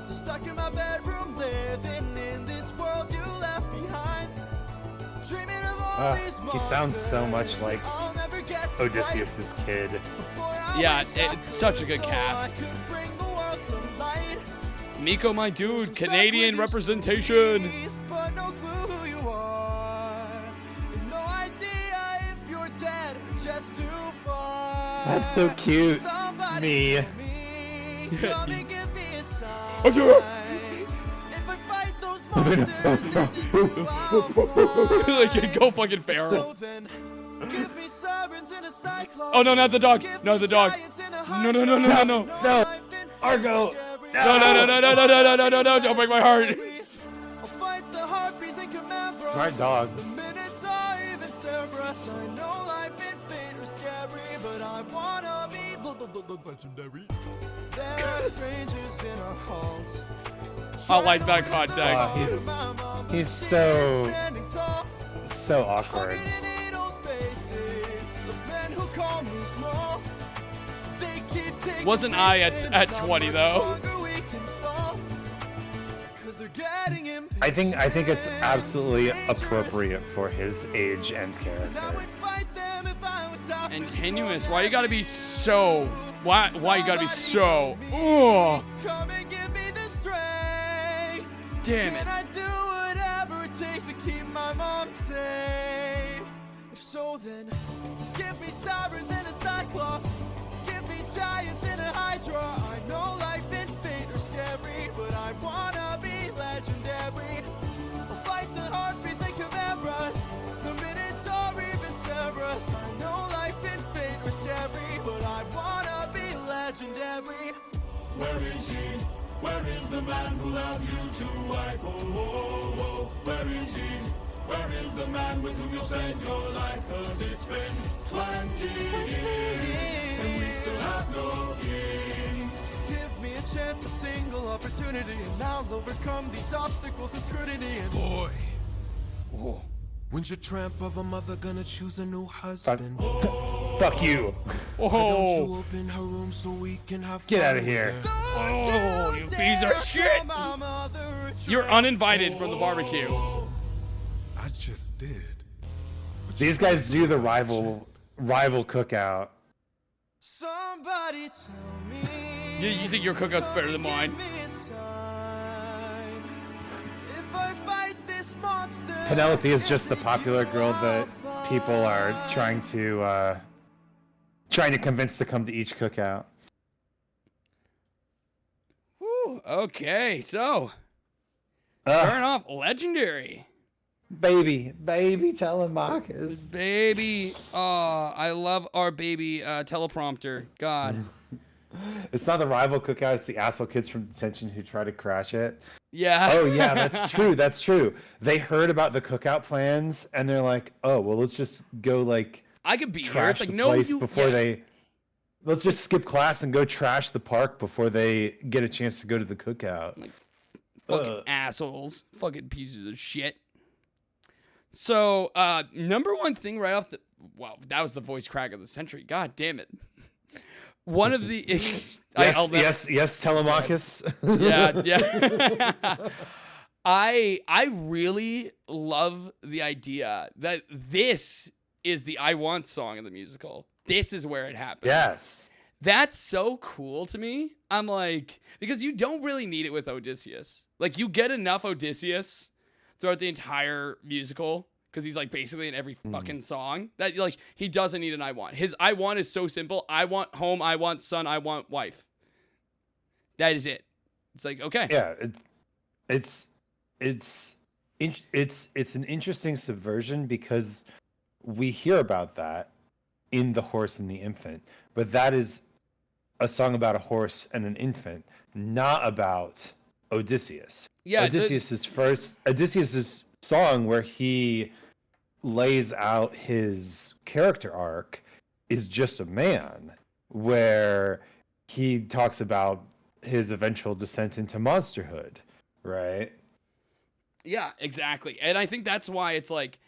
Stuck in my bedroom, living in this world you left behind. Dreaming of all these he sounds so much like I'll never get to Odysseus's kid. Boy, I Yeah, wish I it's such a good could so cast. I could bring the world some light. Miko, my dude, Stuck with Canadian these representation. trees, but no clue who you are. And no idea if you're dead or just too far. That's so cute. Somebody Me. tell me, come and give me a sign. If I fight those monsters, is it you I'll find? Like, go fucking feral. So then, give me sirens and a cyclops. Oh no, not the dog. Give No, me the dog. giants and a No, no, no, no, no, no. No. Argo. No, no, no, no, no, no, no, no, no, no, don't break my heart. I'll fight the harpies and commanders. Smart dog. The minutes are even Cerberus. I know life and fate are scary, but I wanna be legendary. There are strangers in our halls. I like that context. He's so awkward. Wasn't I at 20 though? I think it's absolutely appropriate for his age and character. And tenuous. Why you gotta be so? Why you gotta be so? Oh, Come and give me the strength. damn Can it. I do whatever it takes to keep my mom safe? If so, then give me sirens and a cyclops. Give me giants and a hydra. I know life and fate are scary, but I wanna be legendary. I'll fight the harpies and chimeras. The minutes are even Cerberus. I know life and fate are scary, but I wanna be legendary. Where is he? Where is the man who loved you to wife? Oh, oh, oh, where is he? Where is the man with whom you spent your life? 'Cause it's been 20 years and we still have no king. Give me a chance, a single opportunity, and I'll overcome these obstacles and scrutiny. And Boy, Oh. when's your tramp of a mother gonna choose a new Fuck, husband? fuck you. Why don't you Oh. open her room so we can have Get fun outta here. with her? Oh, you piece of shit. You're uninvited from the barbecue. I just did. These guys do the rival cookout. Somebody tell me. You think your cookout's better than mine? Give me a sign. If I fight this monster, Penelope is just the popular girl that people are trying to convince to come to each cookout. Whew, okay, so Ugh, starting off legendary. baby Telemachus. Baby, I love our baby teleprompter. God. It's not the rival cookout, it's the asshole kids from detention who try to crash it. Yeah. Oh yeah, that's true. That's true. They heard about the cookout plans and they're like, "Oh, well, let's just go like I could be here. trash It's like the no, place you. before Yeah. they. Let's just skip class and go trash the park before they get a chance to go to the cookout." Fucking assholes. Fucking pieces of shit. So, number one thing right off the. Wow, that was the voice crack of the century. God damn it. One of the. Yes, Telemachus. Yeah. I really love the idea that this is the I Want song in the musical. This is where it happens. Yes. That's so cool to me. I'm like, because you don't really need it with Odysseus. Like, you get enough Odysseus throughout the entire musical because he's like basically in every fucking song that like he doesn't need an I Want. His I Want is so simple. I want home, I want son, I want wife. That is it. It's like, okay. Yeah, it's an interesting subversion because we hear about that in The Horse and the Infant, but that is a song about a horse and an infant, not about Odysseus. Yeah, Odysseus's song where he lays out his character arc is just a man, where he talks about his eventual descent into monsterhood, right? Yeah, exactly. And I think that's why it's like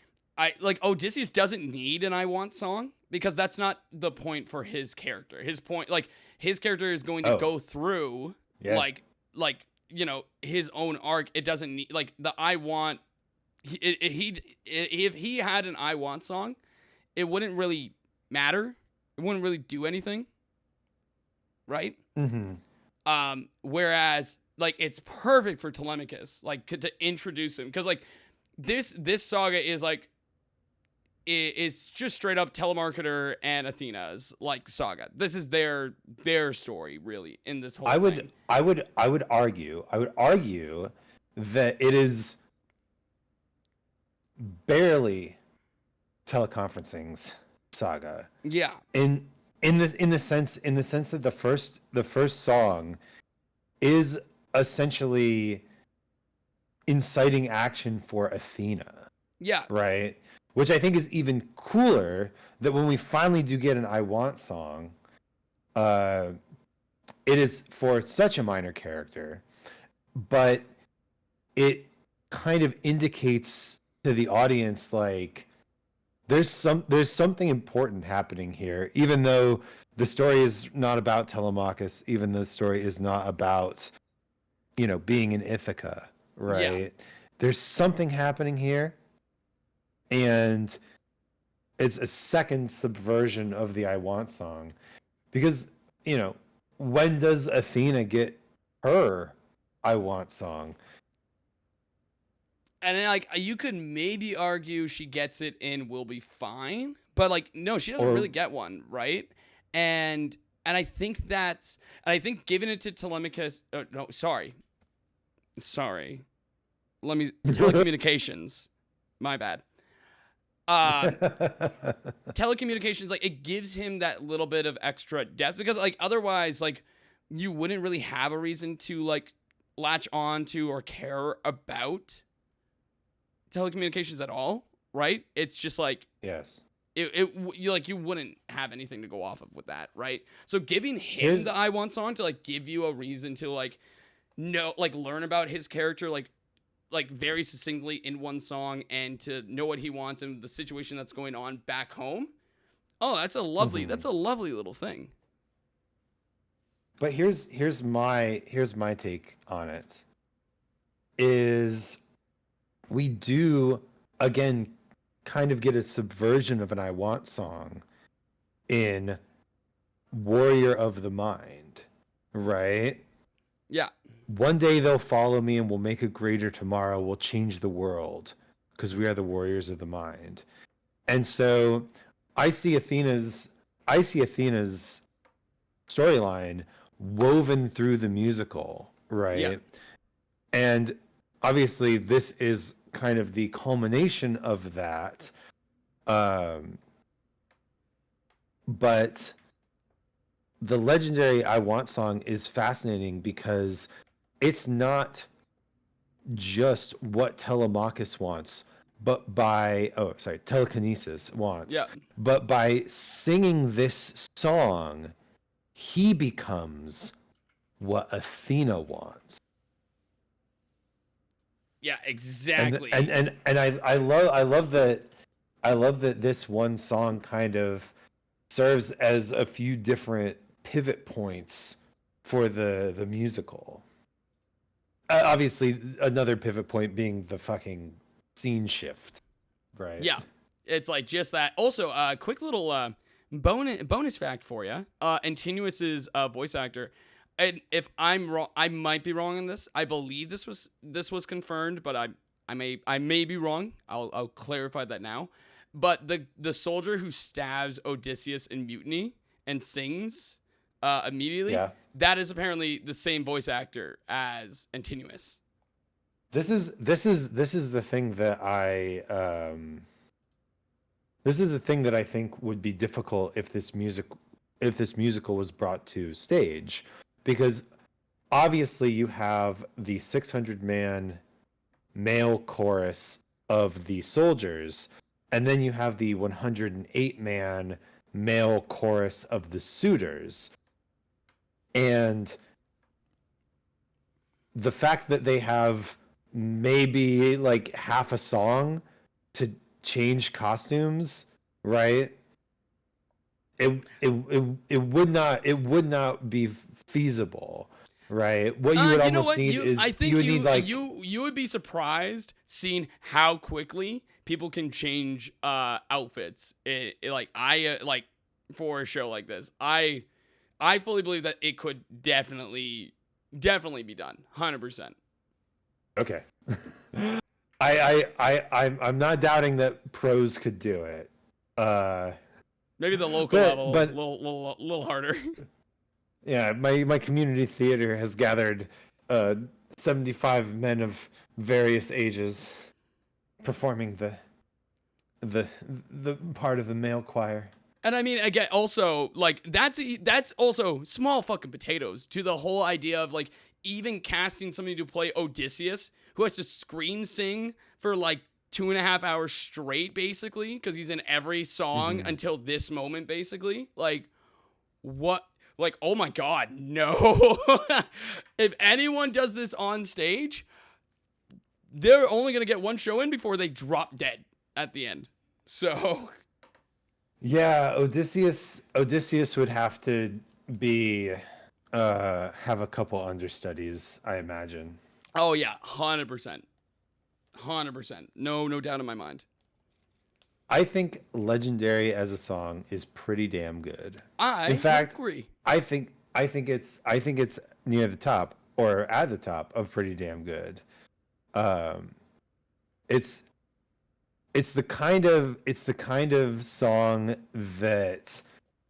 Odysseus doesn't need an I want song because that's not the point for his character. His point, like his character is going to Oh. go through Yeah. like his own arc. It doesn't need like the I want if he had an I want song, it wouldn't really matter. It wouldn't really do anything. Right? Whereas like it's perfect for Telemachus, like to introduce him, because like this saga is like it's just straight up telemarketer and Athena's like saga. This is their story really in this whole thing. I would argue that it is barely teleconferencing's saga. Yeah. In the sense that the first song is essentially inciting action for Athena. Yeah. Right? Which I think is even cooler, that when we finally do get an I Want song, it is for such a minor character, but it kind of indicates to the audience like there's something important happening here, even though the story is not about Telemachus, even though the story is not about being in Ithaca, right? Yeah. There's something happening here, and it's a second subversion of the I Want song, because when does Athena get her I Want song? And then, like, you could maybe argue she gets it in We'll Be Fine, but like no, she doesn't really get one, right? And I think giving it to Telemachus, no, sorry, let me telecommunications, my bad. Telecommunications, like it gives him that little bit of extra depth, because like otherwise like you wouldn't really have a reason to like latch on to or care about telecommunications at all, right? It's just like Yes. You wouldn't have anything to go off of with that, right? So giving him the I Want song to like give you a reason to like learn about his character like very succinctly in one song, and to know what he wants and the situation that's going on back home. Oh, that's a lovely little thing. But here's my take on it. Is we do again kind of get a subversion of an I Want song in Warrior of the Mind, right? Yeah. One day they'll follow me and we'll make a greater tomorrow. We'll change the world because we are the warriors of the mind. And so I see Athena's storyline woven through the musical, right? Yeah. And obviously this is kind of the culmination of that. But the legendary I Want song is fascinating because it's not just what Telemachus wants, but telekinesis wants. Yeah. But by singing this song, he becomes what Athena wants. Yeah, exactly. And I love that this one song kind of serves as a few different pivot points for the musical. Obviously, another pivot point being the fucking scene shift, right? Yeah, it's like just that. Also, quick little bonus fact for you. Antinuous's voice actor, and if I'm wrong, I might be wrong on this. I believe this was confirmed, but I may be wrong. I'll clarify that now. But the soldier who stabs Odysseus in Mutiny and sings immediately, Yeah. that is apparently the same voice actor as Antinuous. This is the thing that I think would be difficult if this musical was brought to stage, because obviously you have the 600-man male chorus of the soldiers, and then you have the 108-man male chorus of the suitors. And the fact that they have maybe like half a song to change costumes, right? It would not be feasible, right? What you would You know almost what? need is I think you would need like you would be surprised seeing how quickly people can change outfits. Like for a show like this, I fully believe that it could definitely be done, 100%. okay. I'm not doubting that pros could do it. Maybe the local But- level, but- little harder. Yeah, my community theater has gathered 75 men of various ages performing the part of the male choir. And I mean, again, also, like, that's also small fucking potatoes to the whole idea of, like, even casting somebody to play Odysseus, who has to scream sing for, like, 2.5 hours straight, basically, because he's in every song until this moment, basically. Like, what? Like, oh my God, no. If anyone does this on stage, they're only going to get one show in before they drop dead at the end. So... Yeah, Odysseus would have to be have a couple understudies, I imagine. Oh yeah, 100%. 100%. No doubt in my mind. I think Legendary as a song is pretty damn good. In fact, agree. I think it's near the top or at the top of pretty damn good. It's the kind of song that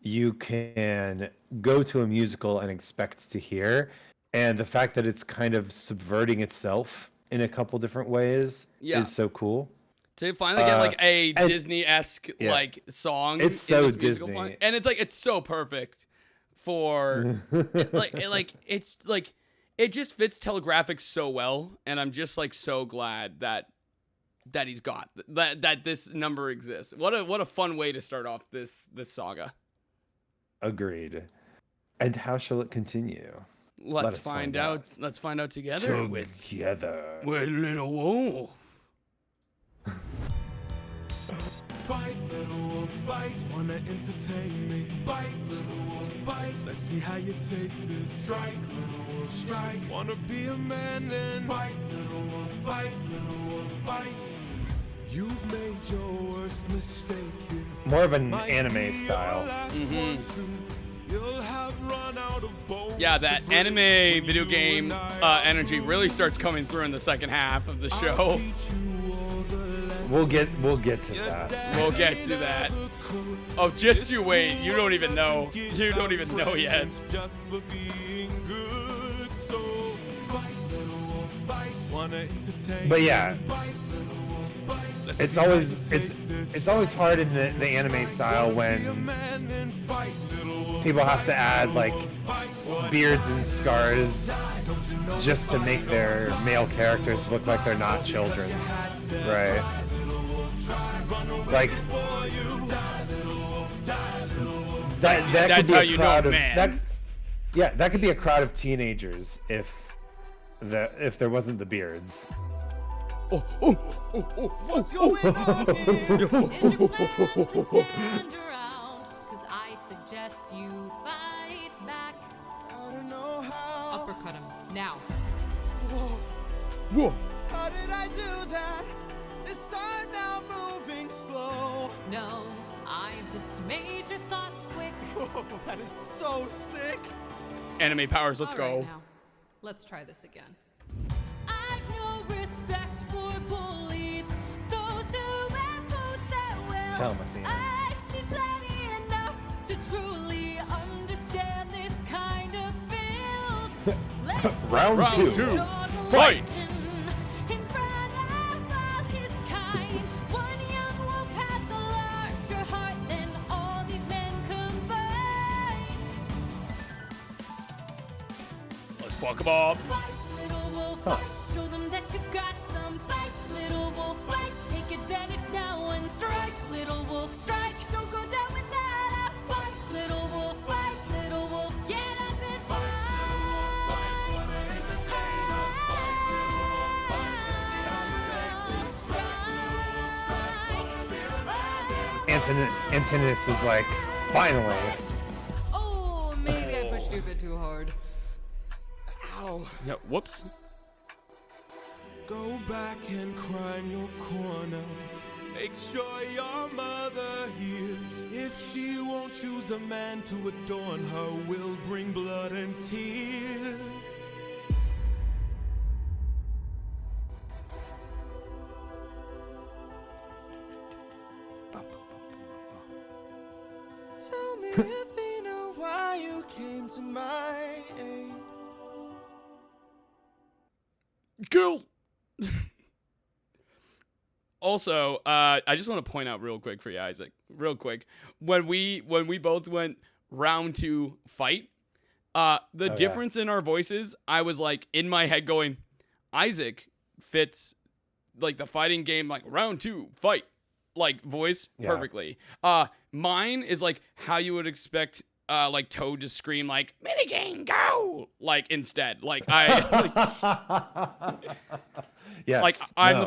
you can go to a musical and expect to hear, and the fact that it's kind of subverting itself in a couple different ways is so cool. To finally get like a Disney-esque like song, it's so in this musical Disney, fun. And it's so perfect for it just fits Telegraphic so well, and I'm just like so glad that he's got that this number exists. What a fun way to start off this saga. Agreed. And how shall it continue? Let's find out. Let's find out together with Little Wolf. Fight, little wolf, fight, wanna entertain me. Bite, little wolf, bite, let's see how you take this. Strike, little wolf, strike, wanna be a man then. Fight, little wolf, fight, little wolf, fight. You've made your worst mistake here. More of an anime style. You'll have run out of bones. Yeah, that anime video game energy really starts coming through in the second half of the show. We'll get to that. We'll get to that. Oh, just you wait. You don't even know. You don't even know yet. Just for being good, so fight, little wolf, fight, wanna entertain. But yeah, it's always hard in the anime style when people have to add like beards and scars just to make their male characters look like they're not children, right? Like that That's could be how a you know, crowd of man. that could be a crowd of teenagers if there wasn't the beards. What's going on here? Is your plan to stand around? 'Cause I suggest you fight back. I don't know how. Uppercut him now. Whoa. How did I do that? This time now moving slow. No, I just made your thoughts quick. Oh, that is so sick. Anime powers, let's All right, go. now, let's try this again. I've no respect for bullies, those who impose their will. Tell 'em, Athena. I've seen plenty enough to truly understand this kind of filth. Let's Round Round two. two. dog a Fight. lesson in front of all his kind. One young wolf has a larger heart than all these men combined. Let's fuck them up. Fight, little wolf, fight. Show them that you've got some fight. Little wolf, fight. Take advantage now and strike. Little wolf, strike. Don't go down without a fight. Little wolf, fight. Little wolf, get up and fight. Antinous is like, finally. Oh, maybe I pushed you a bit too hard. Ow. Yeah, whoops. Go back and cry in your corner. Make sure your mother hears. If she won't choose a man to adorn her, will bring blood and tears. Tell me, Athena, why you came to my aid. Cool. Also, I just want to point out real quick for you, Isaac. Real quick, when we both went round 2 fight, the difference in our voices, I was like in my head going, Isaac fits like the fighting game, like round 2 fight, like voice perfectly. Mine is like how you would expect like Toad to scream like minigame go, like instead, like I like, Yes. like I'm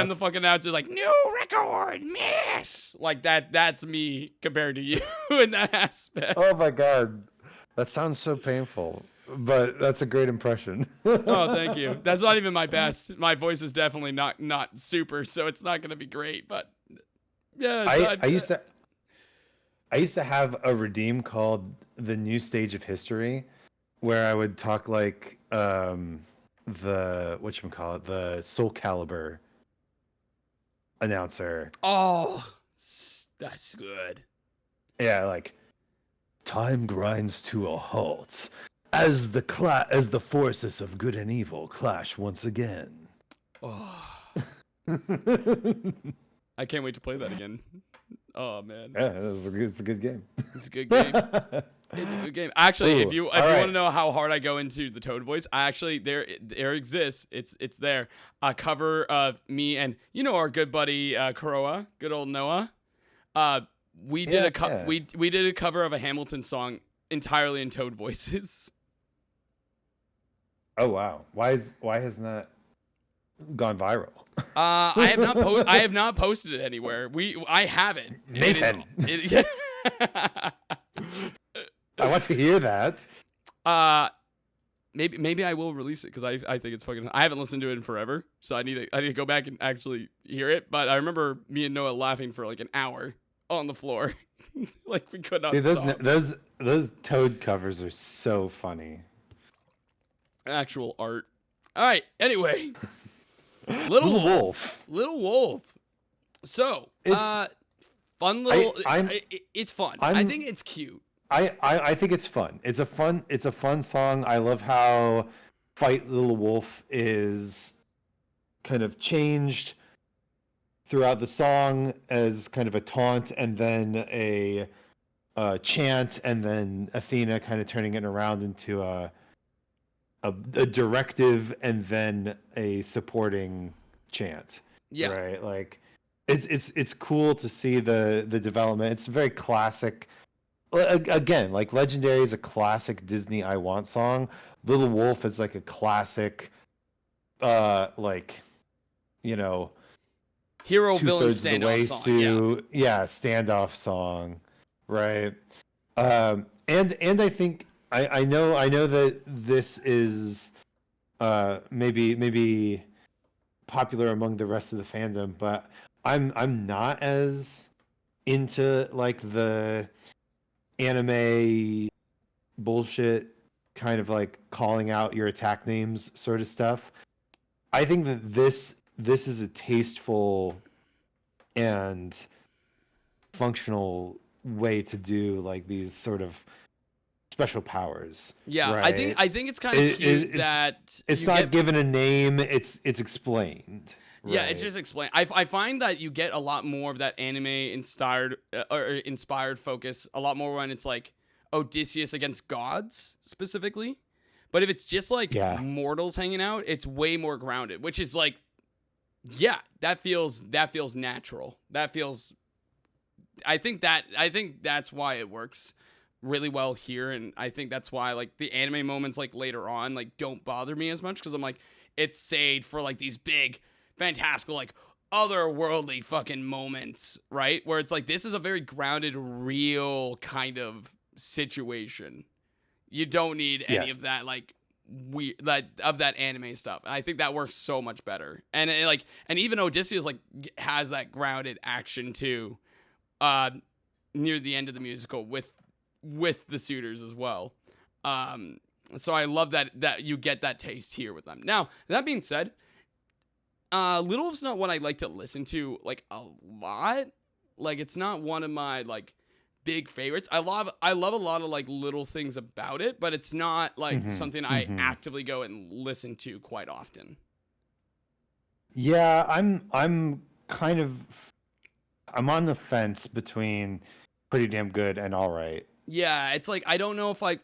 the fucking announcer, like new record miss, like that's me compared to you in that aspect. Oh my god, that sounds so painful, but that's a great impression. Oh, thank you. That's not even my best. My voice is definitely not super, so it's not gonna be great. But yeah, I used to have a redeem called the New Stage of History, where I would talk like the whatchamacallit, the Soul Calibur announcer. Oh, that's good. Yeah, like time grinds to a halt as the forces of good and evil clash once again. Oh, I can't wait to play that again. Oh man, Yeah, it's a good game. it's a good game. It's a good game. Actually, Ooh, if you want to know how hard I go into the Toad voice, I actually there exists. It's there. A cover of me and our good buddy Kuroa, good old Noah. We did we did a cover of a Hamilton song entirely in Toad voices. Oh wow, why hasn't that gone viral? I have not posted it anywhere. I have it. Nathan. I want to hear that. Maybe I will release it because I think it's fucking. I haven't listened to it in forever, so I need to go back and actually hear it. But I remember me and Noah laughing for like an hour on the floor, like we could not stop. Those Toad covers are so funny. Actual art. All right. Anyway, Little Wolf. So It's fun little. I'm- it's fun. I'm- I think it's cute. I think it's fun. It's a fun song. I love how Fight Little Wolf is kind of changed throughout the song as kind of a taunt and then a chant, and then Athena kind of turning it around into a directive and then a supporting chant. Yeah. Right. Like it's cool to see the development. It's very classic. Again, like Legendary is a classic Disney I Want song. Little Wolf is like a classic, like, Hero villain 2/3 of the way standoff song. to standoff song, right? And I think I know that this is maybe popular among the rest of the fandom, but I'm not as into like the anime bullshit kind of like calling out your attack names sort of stuff. I think that this is a tasteful and functional way to do like these sort of special powers. Yeah, right? I think it's kind of cute that it's you not get, given a name, it's explained. Yeah, right? it's just explained. I find that you get a lot more of that anime inspired focus a lot more when it's like Odysseus against gods specifically. But if it's just like mortals hanging out, it's way more grounded, which is like, yeah, that feels natural. That feels. I think that's why it works really well here, and I think that's why like the anime moments like later on like don't bother me as much because I'm like it's saved for like these big fantastical like otherworldly fucking moments, right? Where it's like, this is a very grounded, real kind of situation. You don't need any Yes. of that, like, that anime stuff. And I think that works so much better. And and even Odysseus like has that grounded action too, near the end of the musical with the suitors as well. So I love that you get that taste here with them. Now, that being said, Little Wolf's not one I like to listen to like a lot. Like, it's not one of my like big favorites. I love a lot of like little things about it, but it's not like something I actively go and listen to quite often. Yeah, I'm kind of I'm on the fence between pretty damn good and all right. Yeah, it's like I don't know if I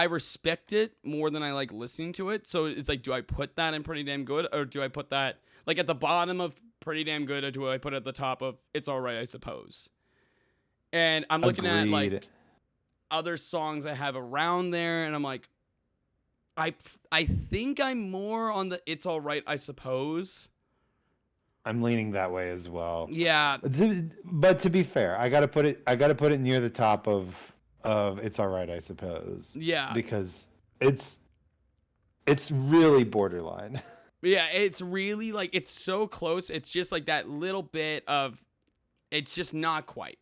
respect it more than I like listening to it. So it's like, do I put that in pretty damn good, or do I put that like at the bottom of pretty damn good, or do I put it at the top of it's all right, I suppose? And I'm looking at like Agreed. other songs I have around there, and I'm like, I think I'm more on the it's all right, I suppose. I'm leaning that way as well. Yeah, But to be fair, I gotta put it near the top of it's all right, I suppose. yeah, Because it's really borderline. yeah. It's really like, it's so close. It's just like that little bit of, it's just not quite.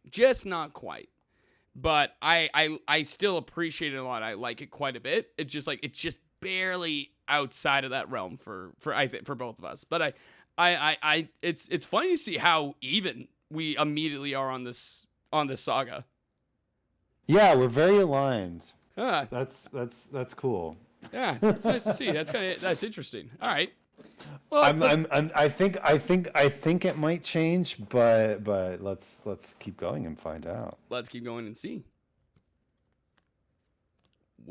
But I still appreciate it a lot. I like it quite a bit. It's just like, it's just barely outside of that realm for I think for both of us. But it's funny to see how even we immediately are on this saga. Yeah, we're very aligned. Yeah, That's cool. yeah, it's nice to see. That's interesting. All right. Well, I think it might change, but let's keep going and find out. let's keep going and see.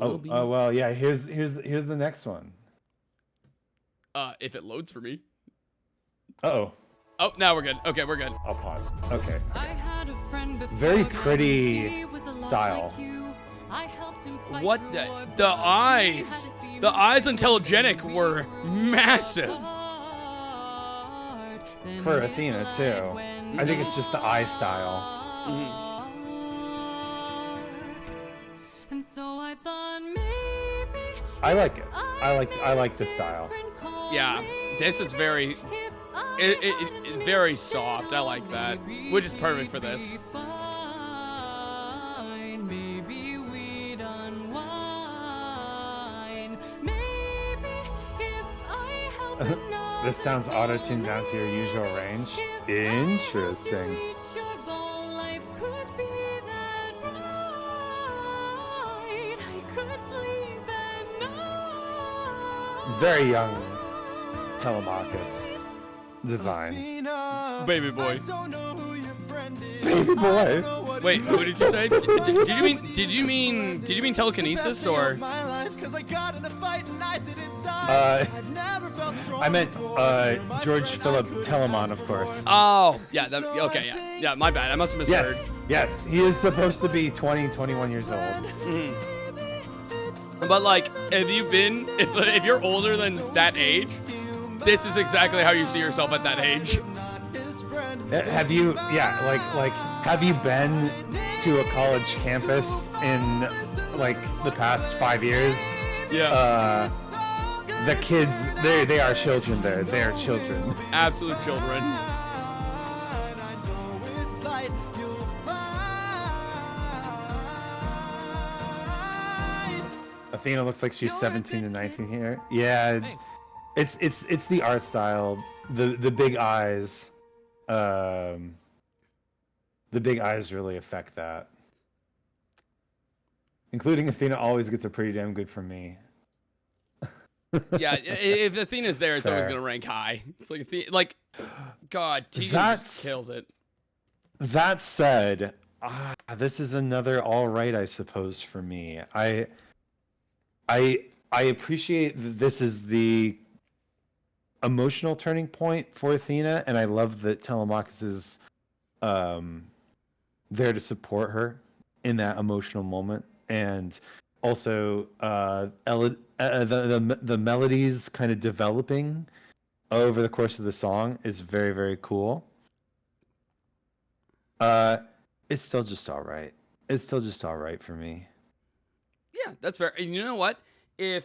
Oh well, yeah. Here's the next one. If it loads for me. Oh, now we're good. Okay, we're good. I'll pause. Okay. I had a friend before Very then, pretty he was a lot style. like you. I helped him fight What through war, the but eyes? he had his demons The eyes on too. Telegenic were massive. Hard. Then For his Athena light too. went I think it's just the eye style. dark. And so I thought maybe I like it. I like the a style. different calling. Yeah, this is very If I it very soft. I like that, which is perfect for this. Fine. Maybe we'd unwind. Maybe if I help enough, This sounds auto-tuned down to your usual range. if I help Interesting. you reach your goal, life could be that right. I could sleep at night. Very young Telemachus design. Baby boy. Baby boy. Wait, who did you say? Did you mean telekinesis or? I meant George Philip Telemann, of course. Oh, yeah. Okay, yeah. My bad. I must have misheard. Yes. He is supposed to be 21 years old. But like, if you're older than that age, this is exactly how you see yourself at that age. Have you? Yeah, like, have you been to a college campus in like the past 5 years? Yeah. The kids, they are children there. They are children. Absolute children. Athena looks like she's 17 to 19 here. Yeah, it's the art style, the big eyes. The big eyes really affect that. Including Athena always gets a pretty damn good from me. Yeah, if Athena's there, it's always Fair. gonna rank high. It's like God, Tegan That's- just kills it. That said, this is another all right, I suppose, for me. I appreciate that this is the emotional turning point for Athena, and I love that Telemachus is there to support her in that emotional moment, and also the melodies kind of developing over the course of the song is very, very cool. It's still just all right. It's still just all right for me. Yeah, that's fair. And you know what? If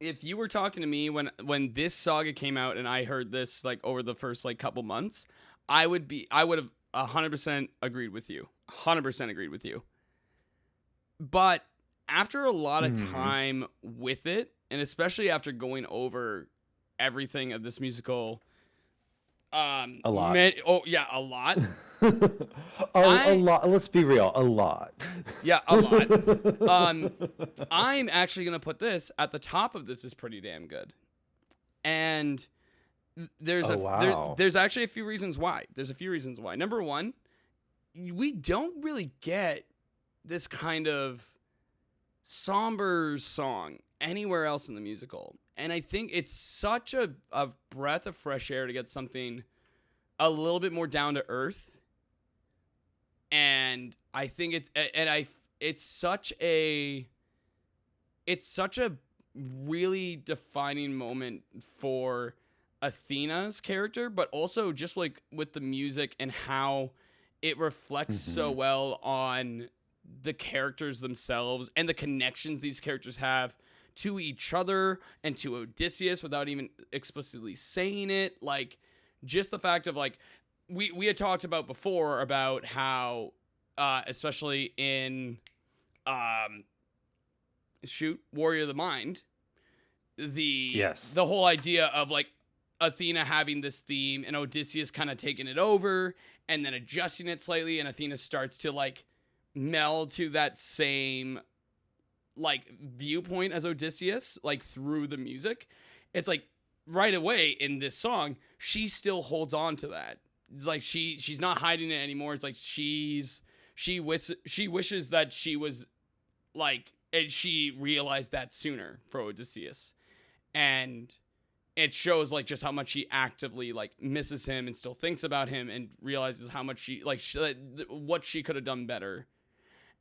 you were talking to me when this saga came out and I heard this like over the first like couple months, I would have 100% agreed with you. 100% agreed with you. But after a lot of time with it, and especially after going over everything of this musical, A lot. a lot. A lot. Let's be real. A lot. Yeah, a lot. I'm actually gonna put this at the top of this is pretty damn good, and there's there's actually a few reasons why. There's a few reasons why. Number one, we don't really get this kind of somber song anywhere else in the musical, and I think it's such a breath of fresh air to get something a little bit more down to earth. And I think it's such a really defining moment for Athena's character, but also just like with the music and how it reflects so well on the characters themselves and the connections these characters have to each other and to Odysseus without even explicitly saying it. Like, just the fact of like, we had talked about before about how, especially in, Warrior of the Mind, the whole idea of like Athena having this theme and Odysseus kind of taking it over and then adjusting it slightly, and Athena starts to like meld to that same like viewpoint as Odysseus, like through the music. It's like right away in this song, she still holds on to that. It's like she's not hiding it anymore. It's like she wishes that she was like, and she realized that sooner for Odysseus. And it shows like just how much she actively like misses him and still thinks about him and realizes how much she like what she could have done better.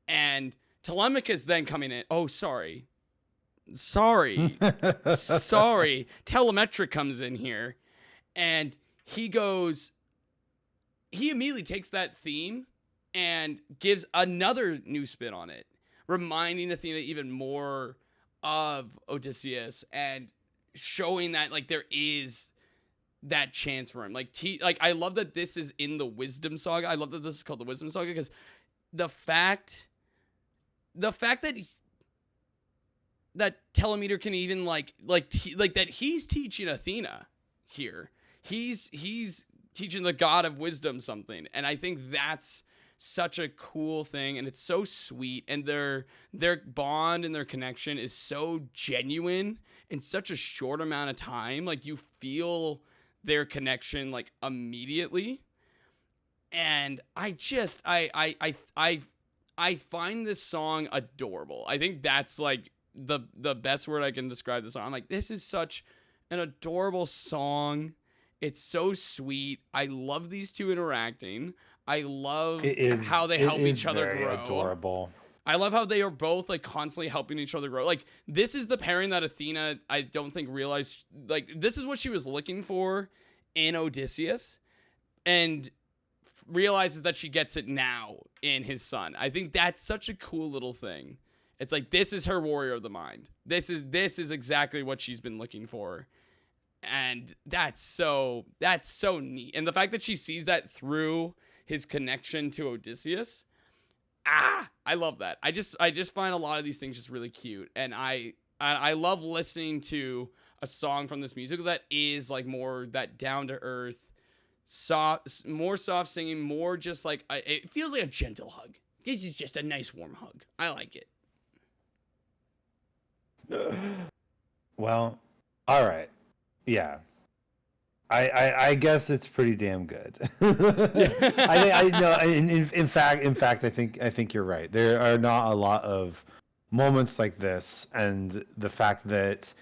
And Telemachus then coming in. Oh, sorry. Telemetric comes in here and he immediately takes that theme and gives another new spin on it, reminding Athena even more of Odysseus and showing that like there is that chance for him. Like I love that this is in the Wisdom Saga. I love that this is called the Wisdom Saga because the fact that Telemeter can even like that he's teaching Athena here. He's teaching the god of wisdom something, and I think that's such a cool thing, and it's so sweet, and their bond and their connection is so genuine in such a short amount of time. Like you feel their connection like immediately, and I find this song adorable. I think that's like the best word I can describe the song. I'm like, this is such an adorable song. It's so sweet. I love these two interacting. I love how they help each other grow. Adorable. I love how they are both like constantly helping each other grow. Like this is the pairing that Athena, I don't think realized, like this is what she was looking for in Odysseus, and realizes that she gets it now in his son. I think that's such a cool little thing. It's like, this is her Warrior of the Mind. This is exactly what she's been looking for. And that's so neat. And the fact that she sees that through his connection to Odysseus, I love that. I just find a lot of these things just really cute. And I love listening to a song from this musical that is like more that down to earth, more soft singing, more just like, it feels like a gentle hug. This is just a nice warm hug. I like it. Well, all right. Yeah. I guess it's pretty damn good. I know. In fact, I think you're right. There are not a lot of moments like this, and the fact that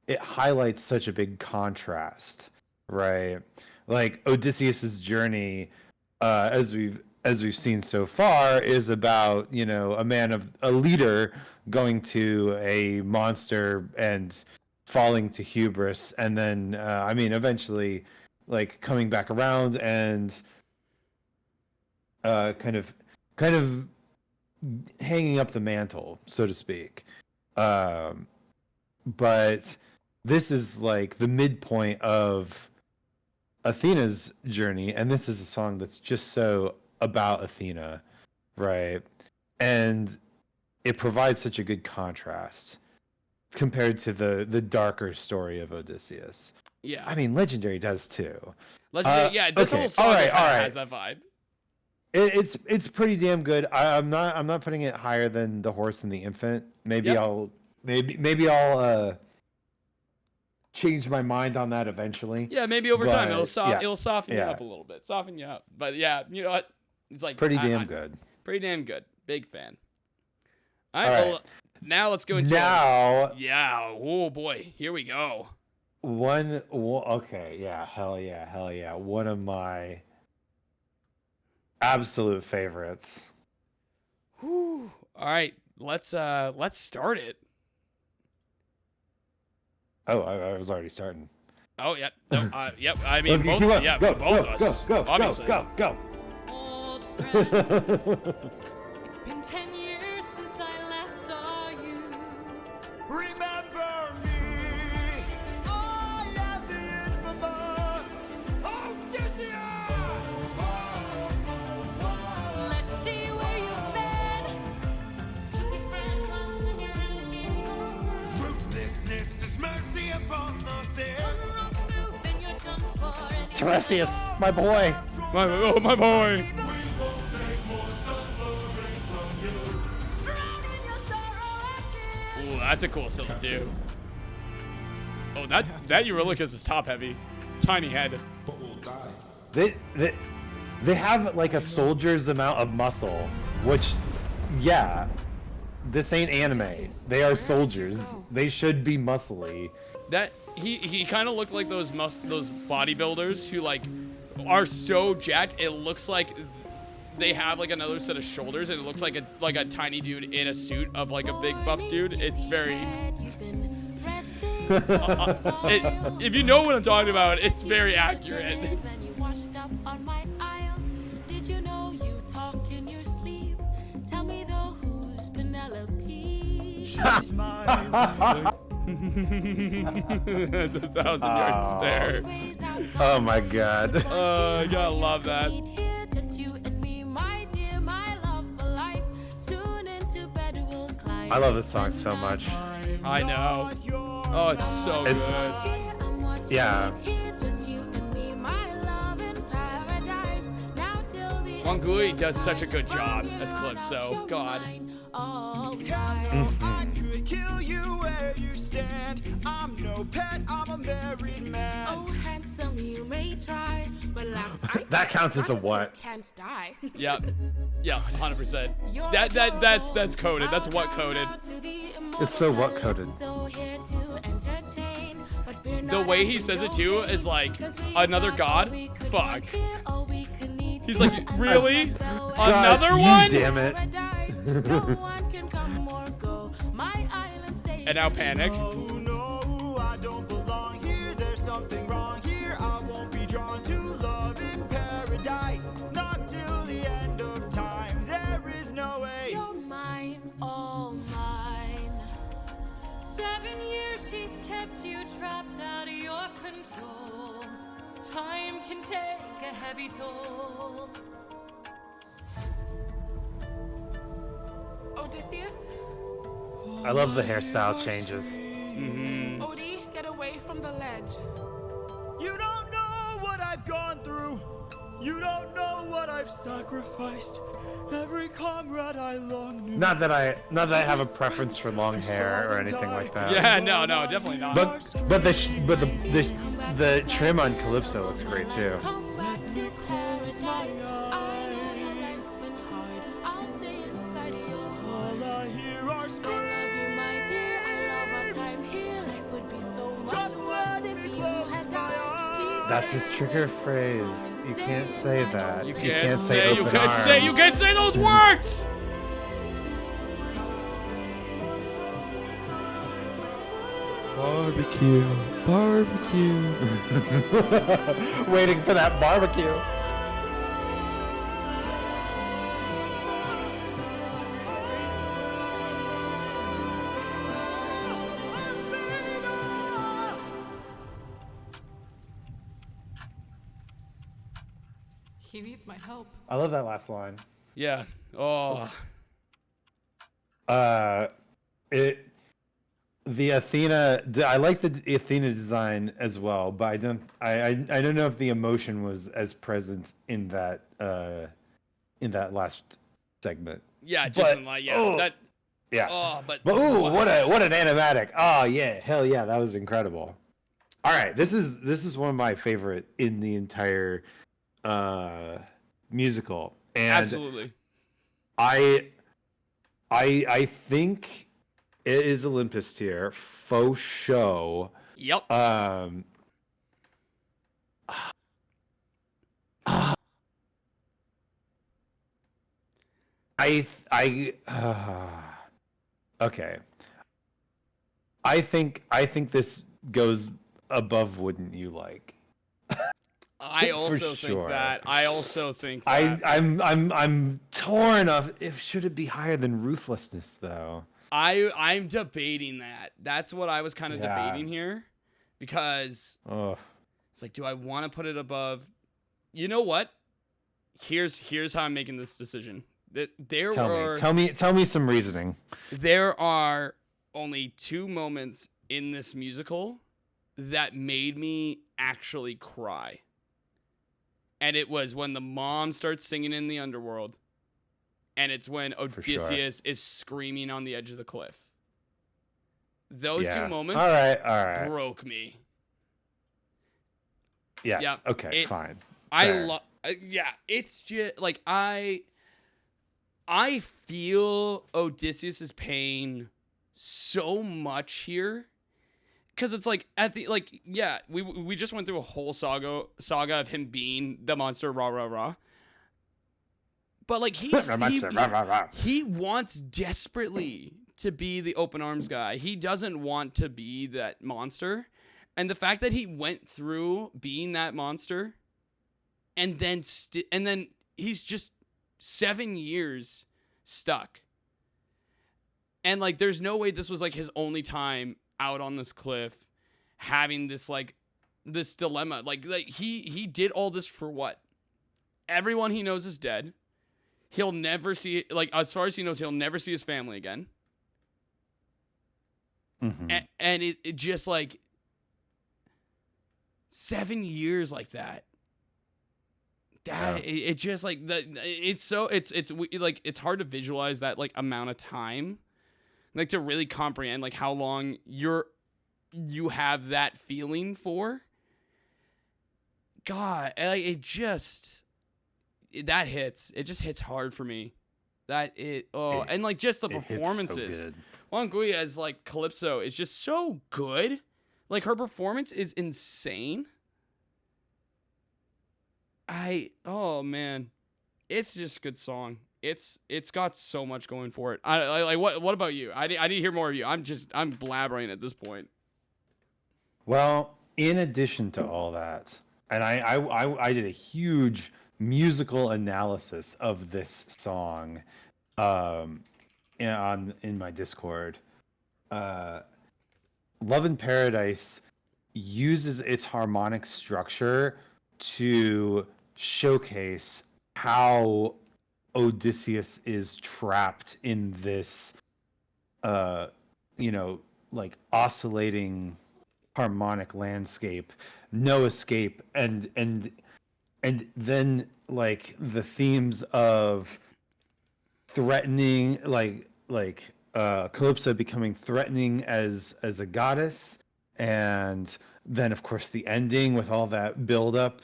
it highlights such a big contrast, right? Like Odysseus's journey, as we've seen so far, is about, a leader going to a monster and falling to hubris, and then I mean, eventually, like coming back around and kind of hanging up the mantle, so to speak. But this is like the midpoint of Athena's journey, and this is a song that's just so about Athena, right? And it provides such a good contrast compared to the darker story of Odysseus. Yeah. I mean, Legendary does too. Legendary, yeah, this okay, whole song all right, has that vibe. It's pretty damn good. I'm not putting it higher than The Horse and the Infant. Maybe Yep. I'll change my mind on that eventually. Yeah, maybe over time But, it'll soften you yeah. up a little bit. Soften you up. But yeah, you know what? It's like Pretty damn good. Pretty damn good. Big fan. All All right, right. well, now let's go into yeah. Oh boy, here we go. Okay, yeah, hell yeah. One of my absolute favorites. Whew. All right, let's start it. Oh, I was already starting. Oh yeah, no, yep. I mean, Keep both, on. yeah, Go, both go, of us, go, obviously. go. Old friend, it's been 10 years since I last saw you. Remember me, I am the infamous Odysseus! Let's see where you've been. Your friends close and your enemies closer. Ruthlessness is mercy upon the sin. On the wrong move and you're done for. And you're Tiresias, my boy. My boy. drowned in your sorrow and fear. Ooh, that's a cool still too. Oh, that Eurylochus is top heavy, tiny head. But we'll die. They have like a soldier's amount of muscle, which, yeah, this ain't anime. They are soldiers. They should be muscly. That he kind of looked like those bodybuilders who like are so jacked it looks like they have like another set of shoulders and it looks like a tiny dude in a suit of like a big buff dude. It's very if you know what I'm talking about, it's very accurate. When you washed up on my aisle, did you know you talk in your sleep? Tell me though, who's Penelope? She's my wife. The 1,000-yard stare. Oh my god. I gotta love that. Just you and me, my dear, my love for life. Soon into bed we'll climb. I love this song so much. I know. Oh, it's so It's- good. Yeah. Monguli does such a good job as Calypso. God. I could kill you where you stand. I'm no pet, I'm a married man. Oh, handsome, you may try, but last I That counts as a what? can't die. Yep. Yeah, 100%. You're That's coded. That's what coded. It's so what coded. The way he says it too is like another god. Fuck. He's like, really? Another God, one? you damn it. And now panic. Oh no, I don't belong here. There's something wrong here. I won't be drawn to love in paradise. Not till the end of time. There is no way. You're mine, all mine. 7 years she's kept you trapped out of your control. Time can take a heavy toll. Odysseus? I love the hairstyle changes. Odie, get away from the ledge. You don't know what I've gone through. You don't know what I've sacrificed. Every comrade I long knew. Not that I have a preference for long hair or anything like that. Yeah, no, definitely not. But the trim on Calypso looks great too. Come back to paradise. I know your life's been hard. I'll stay inside your heart. All I hear are I love screams. you, my dear. I love our time here. Life would be so much Just worse let if me you close had my died. Please That's his stay trigger so phrase. You can't say that. You You can't say open arms. you can't say those words. Barbecue. Waiting for that barbecue. He needs my help. I love that last line. Yeah. Oh. The Athena. I like the Athena design as well, but I don't know if the emotion was as present in that last segment. Yeah, just But, in like, yeah, oh, that. Yeah. Oh, but ooh, what an animatic. Oh yeah, hell yeah, that was incredible. All right, this is one of my favorite in the entire musical. And absolutely. I think it is Olympus tier, faux show. Yep. Okay. I think this goes above Wouldn't You Like. I also think that. I also think that. I'm torn of if should it be higher than Ruthlessness though. I'm debating that. That's what I was kind of debating here, because it's like, do I want to put it above? You know what? Here's how I'm making this decision. Tell me some reasoning. There are only 2 moments in this musical that made me actually cry. And it was when the mom starts singing in the underworld, and it's when Odysseus is screaming on the edge of the cliff. Those 2 moments all right. broke me. Yes. Yeah, Okay, fine. I love it's just like I feel Odysseus' pain so much here. Because it's like we just went through a whole saga of him being the monster, rah rah rah. But like he wants desperately to be the open arms guy. He doesn't want to be that monster, and the fact that he went through being that monster, and then he's just 7 years stuck. And like, there's no way this was like his only time out on this cliff, having this dilemma. Like he did all this for what? Everyone he knows is dead. He'll never see, like, as far as he knows, he'll never see his family again. Mm-hmm. And it just like 7 years like that. It just like it's like it's hard to visualize that like amount of time, like to really comprehend like how long you have that feeling for. God, like that hits. It just hits hard for me. And like just the performances. So Juan Guia's like Calypso is just so good. Like her performance is insane. Oh man, it's just a good song. It's got so much going for it. I like what about you? I need to hear more of you. I'm blabbering at this point. Well, in addition to all that, and I did a huge musical analysis of this song in my Discord. Love in Paradise uses its harmonic structure to showcase how Odysseus is trapped in this like oscillating harmonic landscape, no escape, and then like the themes of threatening, like Calypso becoming threatening as a goddess, and then of course the ending with all that build up,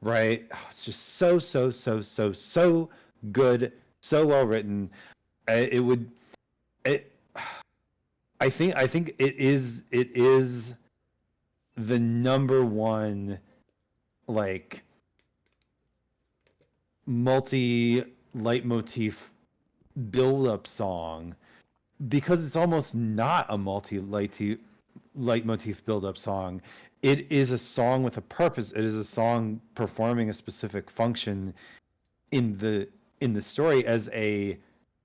right? Oh, it's just so good, so well written. I think it is the number one like multi leitmotif build up song, because it's almost not a multi leitmotif build-up song. It is a song with a purpose. It is a song performing a specific function in the story as a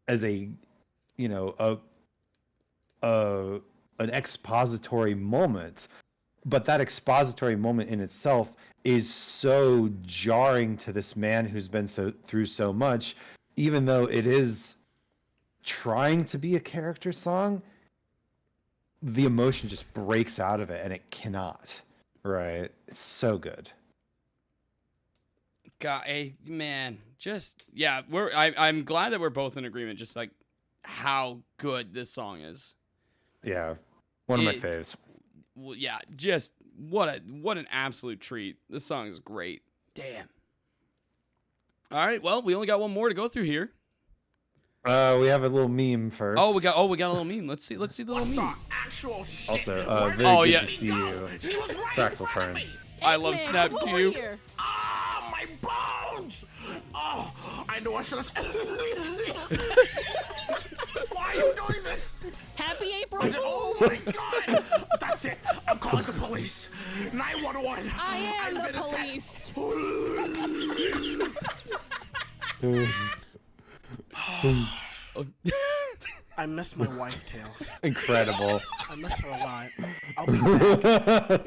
you know an expository moment. But that expository moment in itself is so jarring to this man who's been through so much, even though it is trying to be a character song. The emotion just breaks out of it, and it cannot. Right? It's so good. God, man, just yeah. I'm glad that we're both in agreement. Just like how good this song is. Yeah, one of my faves. Well, yeah, just what an absolute treat. This song is great. Damn. All right, well, we only got one more to go through here. We have a little meme first. Oh, we got a little meme. Let's see the little meme. Actual shit. Also, very good yeah. to see you, Fractal Fern. I love Snap Cube. Ah, my bones! Oh, I know I should have. Why are you doing this? Happy April Oh my god! That's it. I'm calling the police. 911. I am I've the been attacked. police. I miss my wife, Tails. Incredible. I miss her a lot. I'll be back.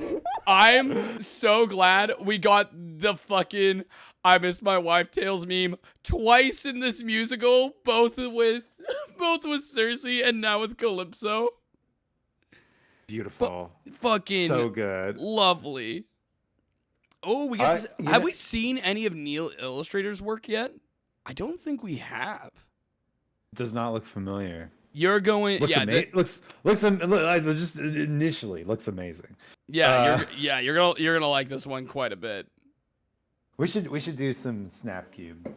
I'm so glad we got the fucking I Miss My Wife Tales meme twice in this musical, both with Cersei and now with Calypso. Beautiful. Fucking so good. Lovely. Oh, have we seen any of Neil Illustrator's work yet? I don't think we have. Does not look familiar. You're going, looks yeah. Looks just initially looks amazing. Yeah, you're gonna like this one quite a bit. We should do some Snapcube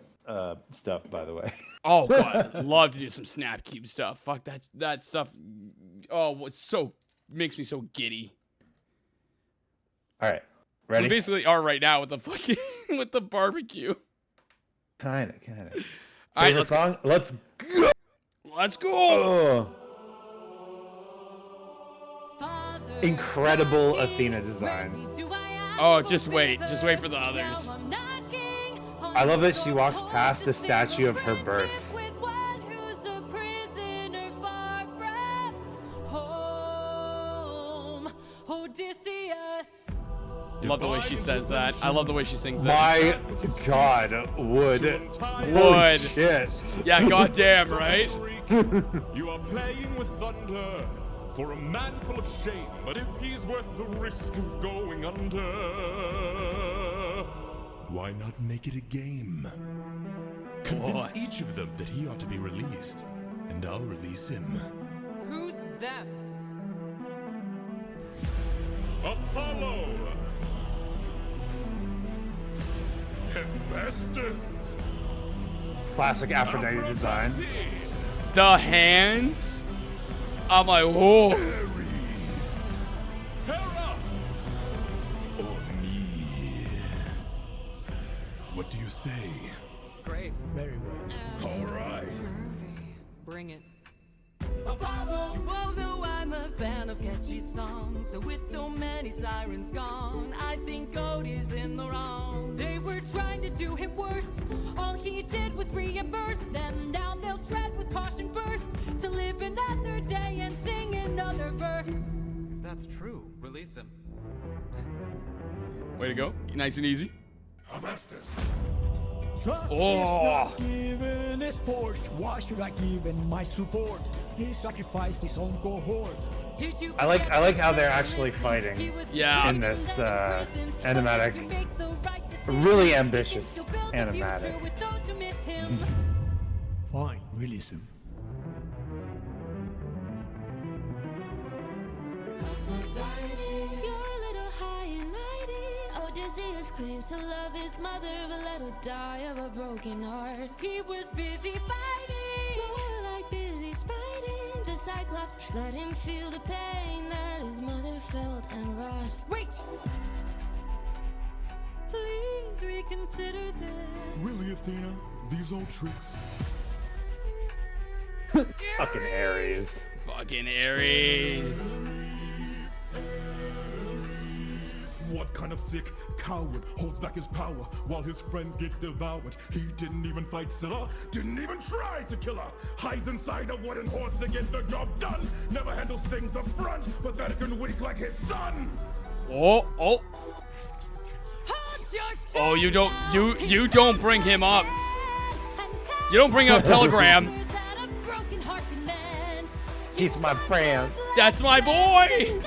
stuff, by the way. Oh god, I'd love to do some Snapcube stuff. Fuck that stuff. Oh, makes me so giddy. All right, ready? We basically are right now with the fucking with the barbecue. Kinda. All right, let's song. Let's go. Let's go. Oh. Incredible Athena design. Oh, just wait for the others. I love that she walks past the statue of her birth. Love the way she says that. I love the way she sings it. My God, wood. Wood. Shit. Yeah, goddamn, right? You are playing with thunder for a man full of shame, but if he's worth the risk of going under, why not make it a game? Convince each of them that he ought to be released, and I'll release him. Who's them? Apollo! Hephaestus! Classic Aphrodite design. The hands. I'm like, whoa. Ares! Hera! Or me? What do you say? Great. Very well. All right. Bring it. You all know I'm a fan of catchy songs, so with so many sirens gone, I think God is in the wrong. They were trying to do him worse. All he did was reimburse them. Now they'll tread with caution first to live another day and sing another verse. If that's true, release him. Way to go. Nice and easy. Hephaestus! Trust is Oh. not given is forged. Why should I give him my support? He sacrificed his own cohort. Did you I like forget how they're that actually listening? fighting He was Yeah. in beaten this and imprisoned, but animatic. if you make the right decision, Really you can ambitious still build a future animatic. with those who miss him. Fine, release him. You're a little high and mighty. Odysseus claims to love his mother, but let her die of a broken heart. He was busy fighting. More like busy spiting. The Cyclops let him feel the pain that his mother felt and wrought. Wait! Please reconsider this. Really, Athena? These old tricks? Fucking Ares. Fucking Ares. What kind of sick coward holds back his power while his friends get devoured? He didn't even fight Scylla, didn't even try to kill her. Hides inside a wooden horse to get the job done. Never handles things up front, pathetic and weak like his son. Oh. Oh, you don't bring him up. You don't bring up Telegram. He's my friend. That's my boy.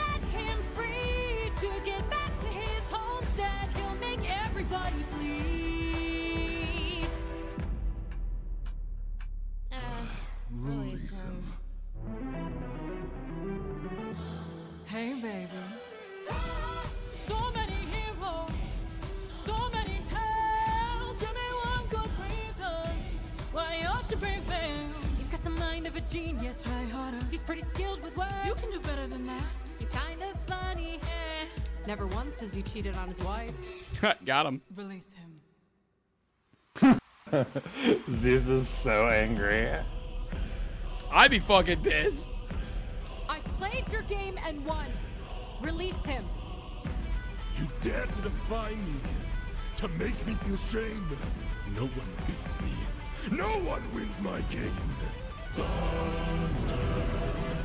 Release him. Hey, baby. So many heroes, so many tales. Give me one good reason why you should be failed. He's got the mind of a genius, try harder. He's pretty skilled with words. You can do better than that. He's kind of funny. Never once has he cheated on his wife. Got him. Release him. Zeus is so angry. I'd be fucking pissed. I played your game and won. Release him. You dare to defy me, to make me feel shame. No one beats me. No one wins my game. Thunder,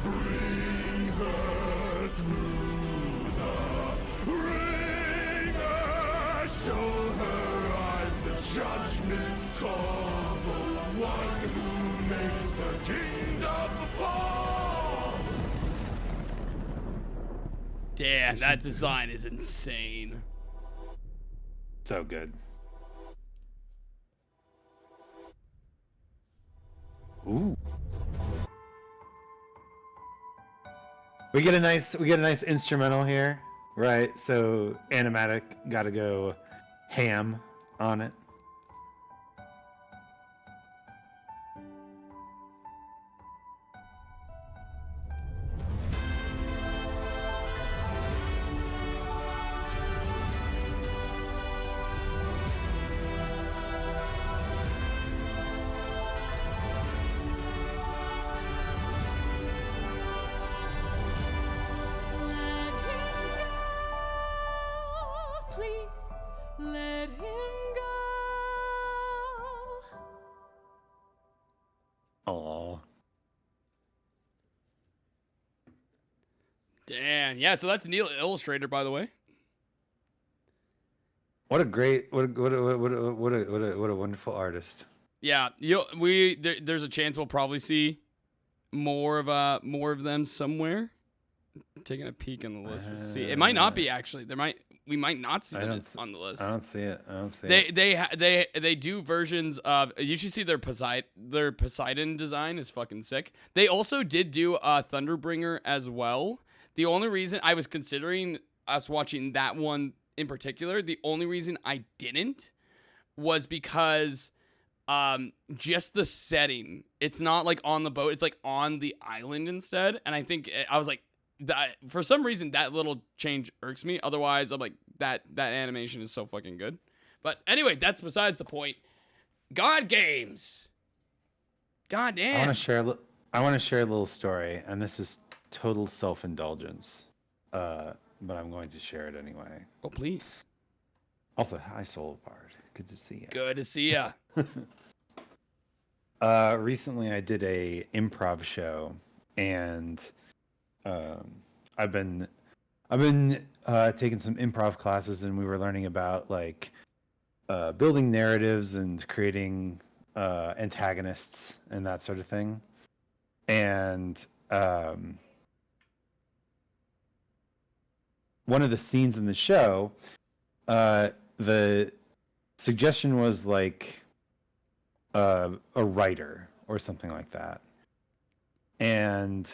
bring her through the ringer. Show her I'm the judgment call, the one who makes the kingdom fall. Damn, that design is insane. So good. Ooh. We get a nice instrumental here, right? So Animatic got to go ham on it. Let him go. Aww. Damn. Yeah, so that's Neil Illustrator, by the way. What a wonderful artist. Yeah, there's a chance we'll probably see more of them somewhere. Taking a peek on the list to see. It might not be actually. We might not see them on the list. I don't see it. They do versions of. You should see their Poseidon design is fucking sick. They also did do Thunderbringer as well. The only reason I was considering us watching that one in particular, the only reason I didn't was because just the setting. It's not like on the boat. It's like on the island instead. And I think I was like, that for some reason that little change irks me. Otherwise, I'm like that animation is so fucking good. But anyway, that's besides the point. God games. God damn. I want to share a little story, and this is total self-indulgence. But I'm going to share it anyway. Oh, please. Also, hi Soul Bard. Good to see you. Good to see ya. Recently I did a improv show, and I've been taking some improv classes, and we were learning about like building narratives and creating antagonists and that sort of thing. And one of the scenes in the show, the suggestion was like a writer or something like that. And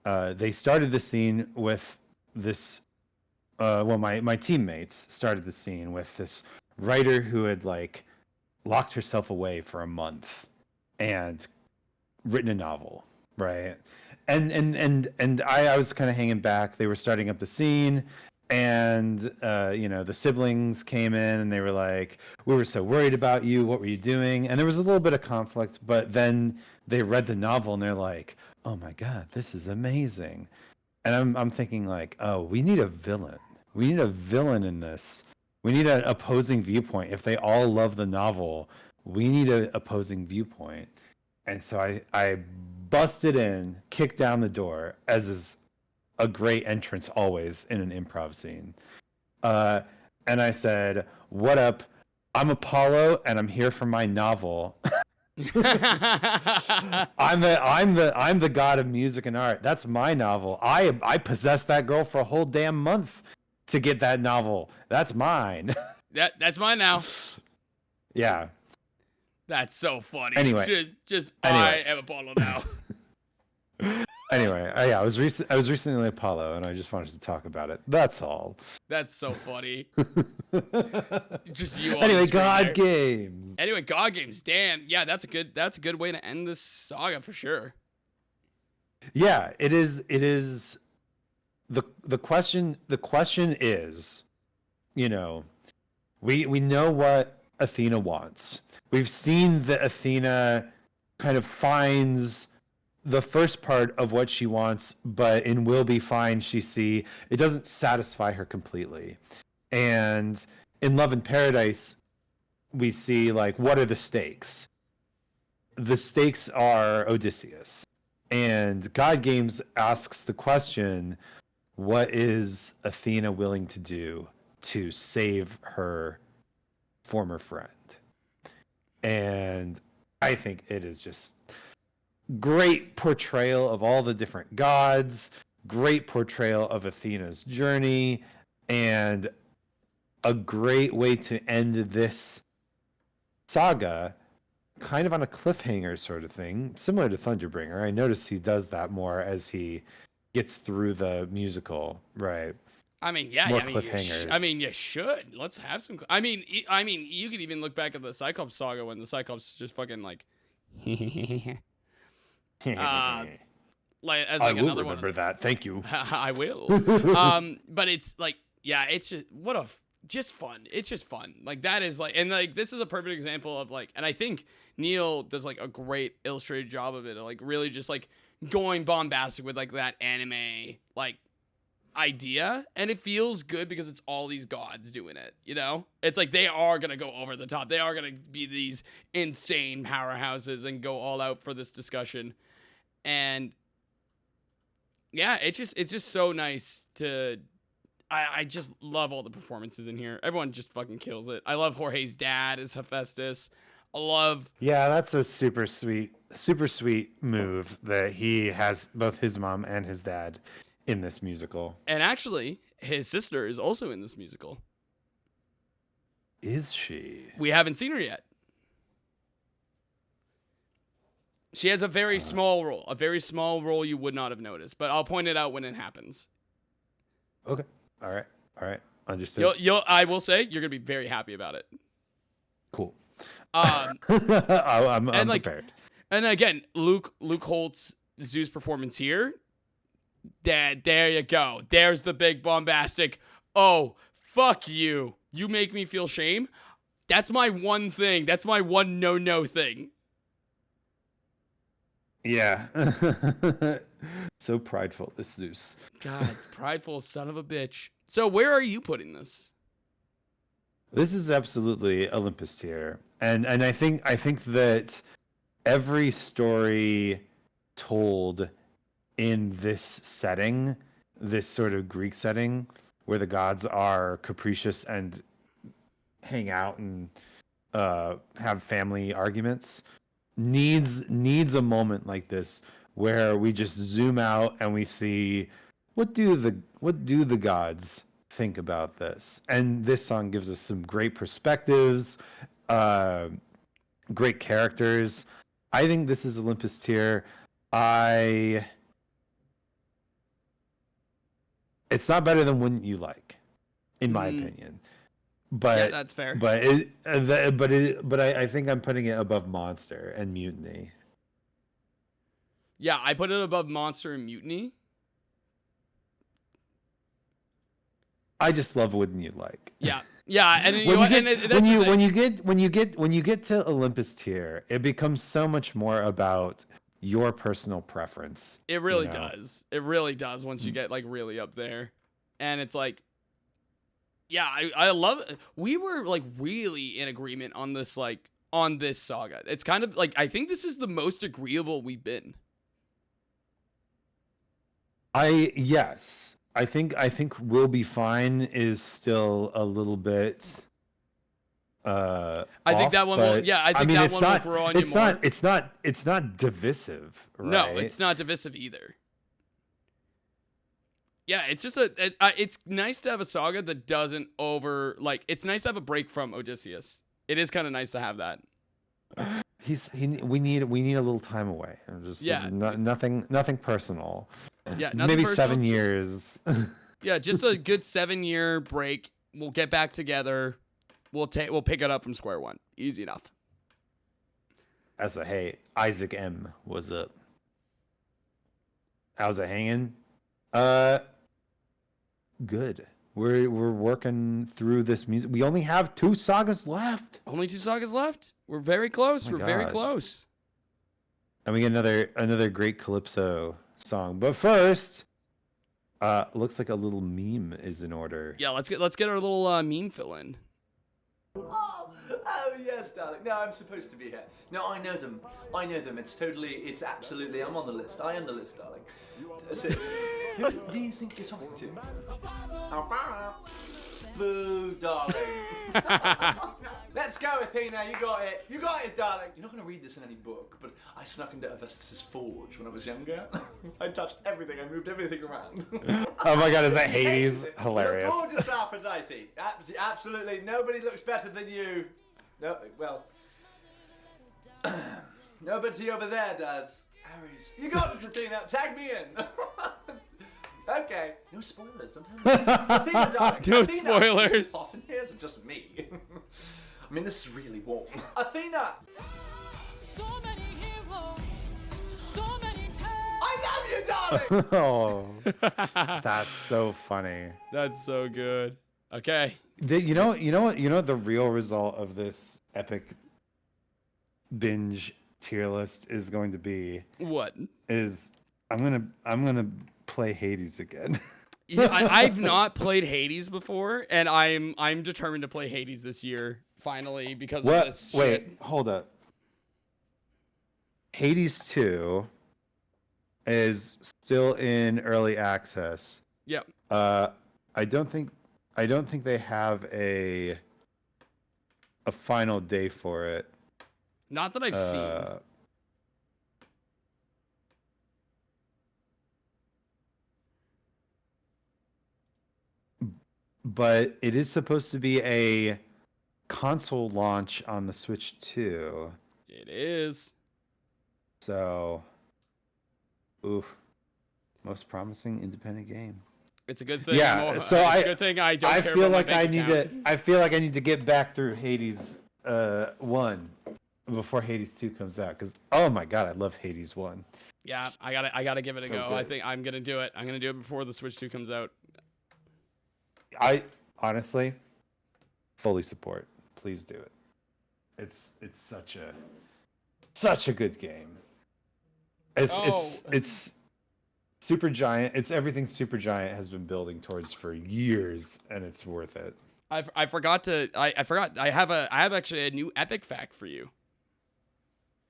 they started the scene with this, my teammates started the scene with this writer who had like locked herself away for a month and written a novel, right? And I was kind of hanging back. They were starting up the scene, and the siblings came in and they were like, "We were so worried about you. What were you doing?" And there was a little bit of conflict, but then they read the novel and they're like, "Oh my god, this is amazing." And I'm thinking like, "Oh, we need a villain. We need a villain in this. We need an opposing viewpoint. If they all love the novel, we need an opposing viewpoint. And so I busted in, kicked down the door, as is a great entrance always in an improv scene. And I said, "What up? I'm Apollo, and I'm here for my novel." I'm the god of music and art. That's my novel. I possessed that girl for a whole damn month to get that novel. That's mine. That's mine now. Yeah. That's so funny. Anyway. I am Apollo now. Anyway, I was recently Apollo, and I just wanted to talk about it. That's all. That's so funny. Just you. On Anyway, the screen God there. Games. Anyway, God Games. Damn. Yeah, that's a good way to end this saga for sure. Yeah, it is. It is. The question is, we know what Athena wants. We've seen that Athena kind of finds the first part of what she wants, but in Will Be Fine, it doesn't satisfy her completely. And in Love in Paradise, we see, like, what are the stakes? The stakes are Odysseus. And God Games asks the question, what is Athena willing to do to save her former friend? And I think it is just great portrayal of all the different gods, great portrayal of Athena's journey, and a great way to end this saga kind of on a cliffhanger sort of thing, similar to Thunderbringer. I notice he does that more as he gets through the musical, right? I mean, yeah. More I mean, cliffhangers. you should. Let's have some. I mean, you could even look back at the Cyclops saga when the Cyclops just fucking like, like as like I will another one. remember that. Thank you. I will. But it's like, yeah, it's just just fun. It's just fun. Like that is like, and like this is a perfect example of like, and I think Neil does like a great illustrated job of it, like really just like going bombastic with like that anime like idea, and it feels good because it's all these gods doing it, it's like they are gonna go over the top, they are gonna be these insane powerhouses and go all out for this discussion. And yeah, it's just so nice to I just love all the performances in here. Everyone just fucking kills it. I love Jorge's dad as Hephaestus. I love. Yeah, that's a super sweet move that he has both his mom and his dad in this musical. And actually, his sister is also in this musical. Is she? We haven't seen her yet. She has a very small role you would not have noticed, but I'll point it out when it happens. Okay. All right. Understood. I will say you're gonna be very happy about it. Cool. I'm prepared. And again, Luke Holt's Zeus performance here. There you go. There's the big bombastic. Oh, fuck you. You make me feel shame. That's my one thing. That's my one no thing. Yeah. So prideful, this Zeus. God, prideful son of a bitch. So where are you putting this? This is absolutely Olympus tier. And I think that every story told in this setting, this sort of Greek setting, where the gods are capricious and hang out and have family arguments, needs a moment like this where we just zoom out and we see what do the gods think about this. And this song gives us some great perspectives, great characters. I think this is Olympus tier. It's not better than Wouldn't You Like, in my opinion. But yeah, that's fair. But I think I'm putting it above Monster and Mutiny. Yeah, I put it above Monster and Mutiny. I just love Wouldn't You Like. Yeah, and when you get to Olympus tier, it becomes so much more about your personal preference. It really does. It really does once you get like really up there, and it's like, Yeah, I love it. We were like really in agreement on this saga. It's kind of like I think this is the most agreeable we've been. Yes. I think We'll Be Fine is still a little bit I think off, that one but, will that one will grow on you more. It's not divisive, right? No, it's not divisive either. Yeah, it's just it's nice to have a saga that doesn't it's nice to have a break from Odysseus. It is kind of nice to have that. We need a little time away. Nothing personal. Yeah, nothing maybe personal, 7 years. Yeah, just a good 7-year break. We'll get back together. We'll pick it up from square one. Easy enough. Hey, Isaac M, what's up? How's it hanging? Good. We're working through this music. We only have 2 sagas left. Only 2 sagas left. We're very close. Oh We're my very gosh. close. And we get another great Calypso song. But first, looks like a little meme is in order. Yeah, let's get our little meme fill in. Oh yes, darling. No, I'm supposed to be here. No, I know them. It's absolutely, I'm on the list. I am the list, darling. Who do you think you're talking to? Boo, darling. Let's go, Athena. You got it. You got it, darling. You're not going to read this in any book, but I snuck into Avestus' forge when I was younger. I touched everything. I moved everything around. Oh my god, is that Hades? Hilarious. You're gorgeous, Aphrodite. Absolutely. Nobody looks better than you. No, well, nobody over there does. Ares, you got this, Athena. Tag me in. Okay. No spoilers. Don't tell me. Athena, darling. No Athena, spoilers. It's hot in here, it's just me. I mean, this is really warm. Athena. So many heroes, so many tales. I love you, darling. Oh, that's so funny. That's so good. Okay. You know what the real result of this epic binge tier list is going to be? What? Is I'm gonna play Hades again. Yeah, I've not played Hades before, and I'm determined to play Hades this year finally because of this shit. Wait, hold up. Hades 2 is still in early access. Yep. I don't think they have a final day for it. Not that I've seen. But it is supposed to be a console launch on the Switch 2. It is. So, most promising independent game. It's a good thing. Yeah, it's a good thing I don't care about my bank account. I feel like I need to get back through Hades 1 before Hades 2 comes out, because oh my god, I love Hades 1. Yeah, I gotta give it a So go. good. I think I'm gonna do it. I'm gonna do it before the Switch 2 comes out. I honestly fully support. Please do it. It's such a good game. It's Supergiant. It's everything Supergiant has been building towards for years, and it's worth it. I forgot. I have actually a new epic fact for you.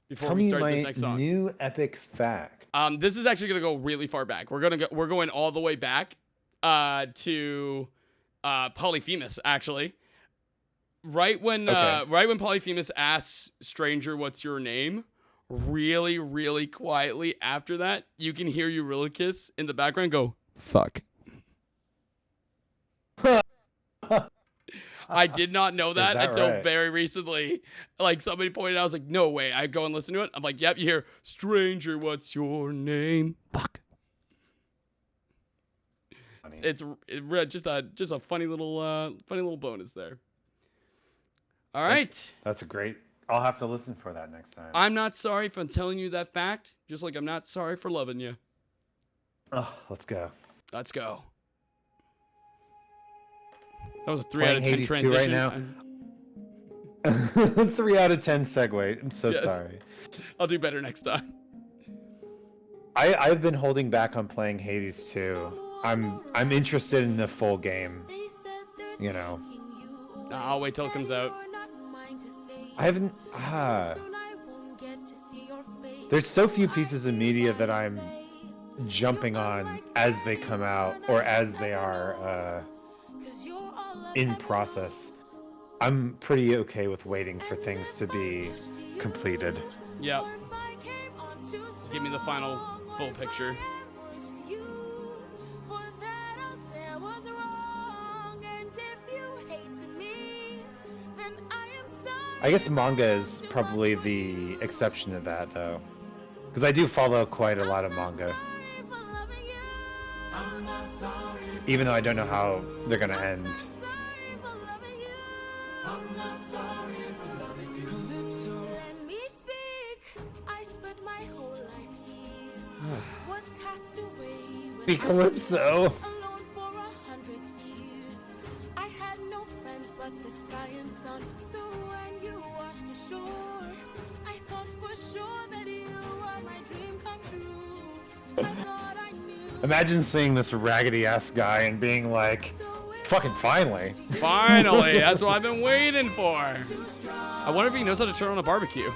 Before we start this next song. New epic fact. This is actually gonna go really far back. We're going all the way back to Polyphemus, actually. Right when Polyphemus asks Stranger, "What's your name?" Really, really quietly after that, you can hear Eurylochus in the background go, "Fuck." I did not know that until right? very recently. Like, somebody pointed out, I was like, no way. I go and listen to it. I'm like, yep, you hear, "Stranger, what's your name?" Fuck. It's just a funny little bonus there. All right. That's a great. I'll have to listen for that next time. I'm not sorry for telling you that fact, just like I'm not sorry for loving you. Oh, let's go. Let's go. That was a 3 out of 10 Hades 2 transition. right now. 3 out of 10 segue. I'm so sorry. I'll do better next time. I've been holding back on playing Hades 2. I'm interested in the full game. you know. I'll wait till it comes out. I haven't. There's so few pieces of media that I'm jumping on as they come out or as they are in process. I'm pretty okay with waiting for things to be completed. Yep. Give me the final full picture. I guess manga is probably the exception to that, though. Because I do follow quite a lot of manga. Even though I don't know how they're going to end. Be Calypso. Imagine seeing this raggedy ass guy and being like, fucking finally. Finally, that's what I've been waiting for. I wonder if he knows how to turn on a barbecue.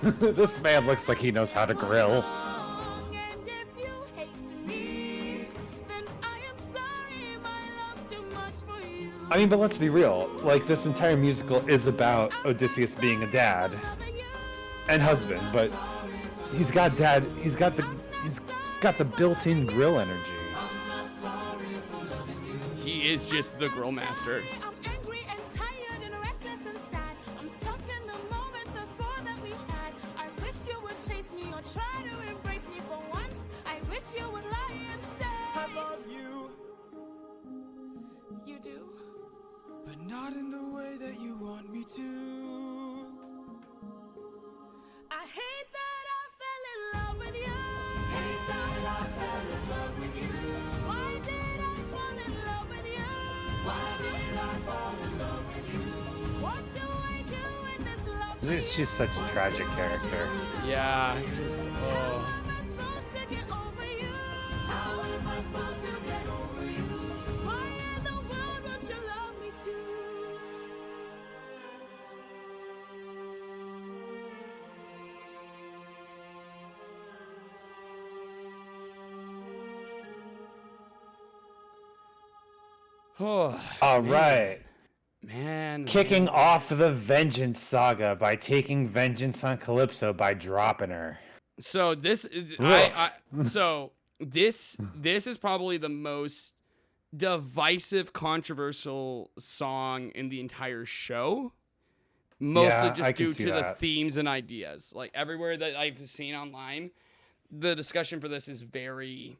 This man looks like he knows how to grill. I mean, but let's be real. Like, this entire musical is about Odysseus being a dad and husband, but he's got the built-in grill energy. He is just the grill master. Not in the way that you want me to. I hate that I fell in love with you. Hate that I fell in love with you. Why did I fall in love with you? Why did I fall in love with you? What do I do in this love? She's such a tragic character. Yeah, just oh. All right. Man. Kicking off the Vengeance saga by taking vengeance on Calypso by dropping her. So this is probably the most divisive, controversial song in the entire show. Mostly just due to the themes and ideas. Like everywhere that I've seen online, the discussion for this is very,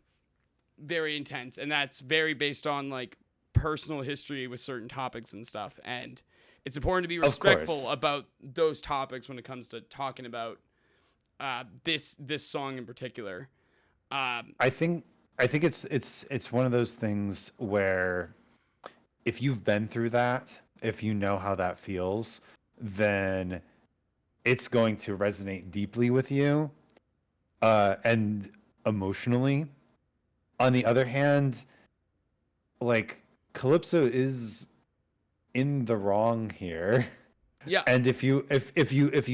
very intense. And that's very based on like personal history with certain topics and stuff, and it's important to be respectful about those topics when it comes to talking about this song in particular. I think it's one of those things where if you've been through that, if you know how that feels, then it's going to resonate deeply with you and emotionally. On the other hand, like, Calypso is in the wrong here. Yeah. And if you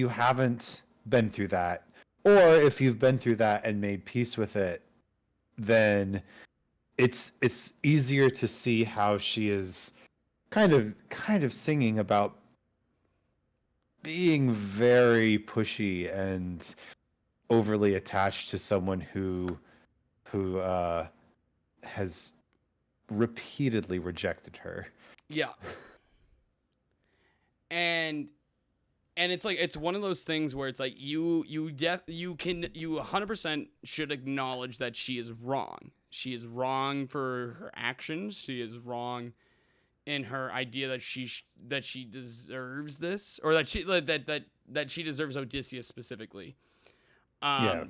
haven't been through that, or if you've been through that and made peace with it, then it's easier to see how she is kind of singing about being very pushy and overly attached to someone who has repeatedly rejected her. Yeah. And it's like, it's one of those things where it's like you 100% should acknowledge that she is wrong. She is wrong for her actions. She is wrong in her idea that she deserves this, or that she deserves Odysseus specifically. Yeah.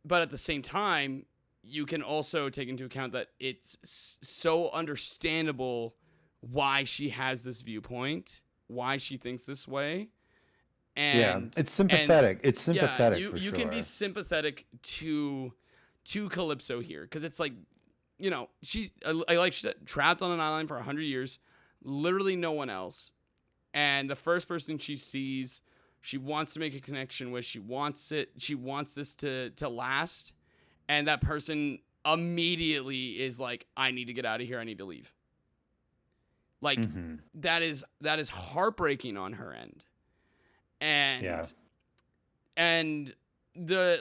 But at the same time, you can also take into account that it's so understandable why she has this viewpoint, why she thinks this way. And yeah, it's sympathetic. It's sympathetic. You can be sympathetic to Calypso here, because it's like you know, like she said, trapped on an island for 100 years, literally no one else. And the first person she sees, she wants to make a connection with, she wants this to last. And that person immediately is like, I need to get out of here. I need to leave. Like that is heartbreaking on her end. And the,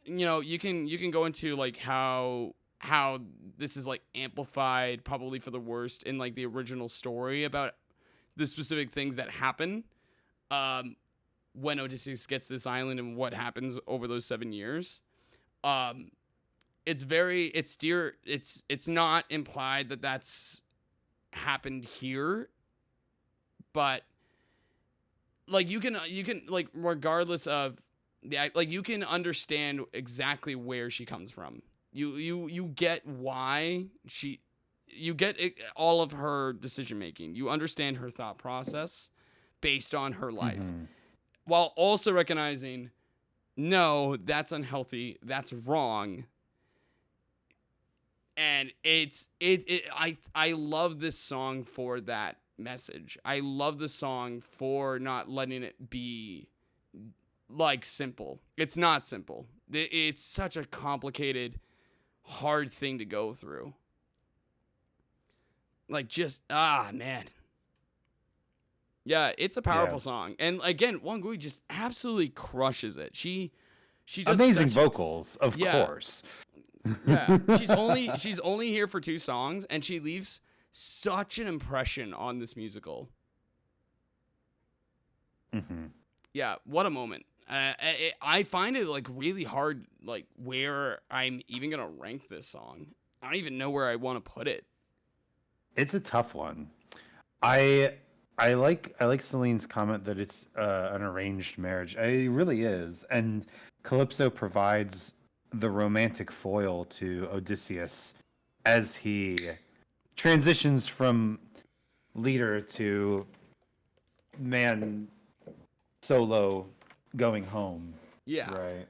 you know, you can go into like how this is like amplified probably for the worst in like the original story about the specific things that happen when Odysseus gets this island and what happens over those 7 years. It's not implied that that's happened here, but like you can like regardless of the, like you can understand exactly where she comes from. You get why you get all of her decision making. You understand her thought process based on her life, while also recognizing, no, that's unhealthy, that's wrong. And I love this song for that message. I love the song for not letting it be like simple. It's not simple. It's such a complicated, hard thing to go through. Like just man. Yeah, it's a powerful song. And again, Wangui just absolutely crushes it. She does amazing vocals, of course. Yeah, she's only here for 2 songs, and she leaves such an impression on this musical. Yeah, what a moment. I find it like really hard, like where I'm even gonna rank this song. I don't even know where I want to put it. It's a tough one. I like Celine's comment that it's an arranged marriage. It really is, and Calypso provides the romantic foil to Odysseus as he transitions from leader to man solo going home. Yeah. Right.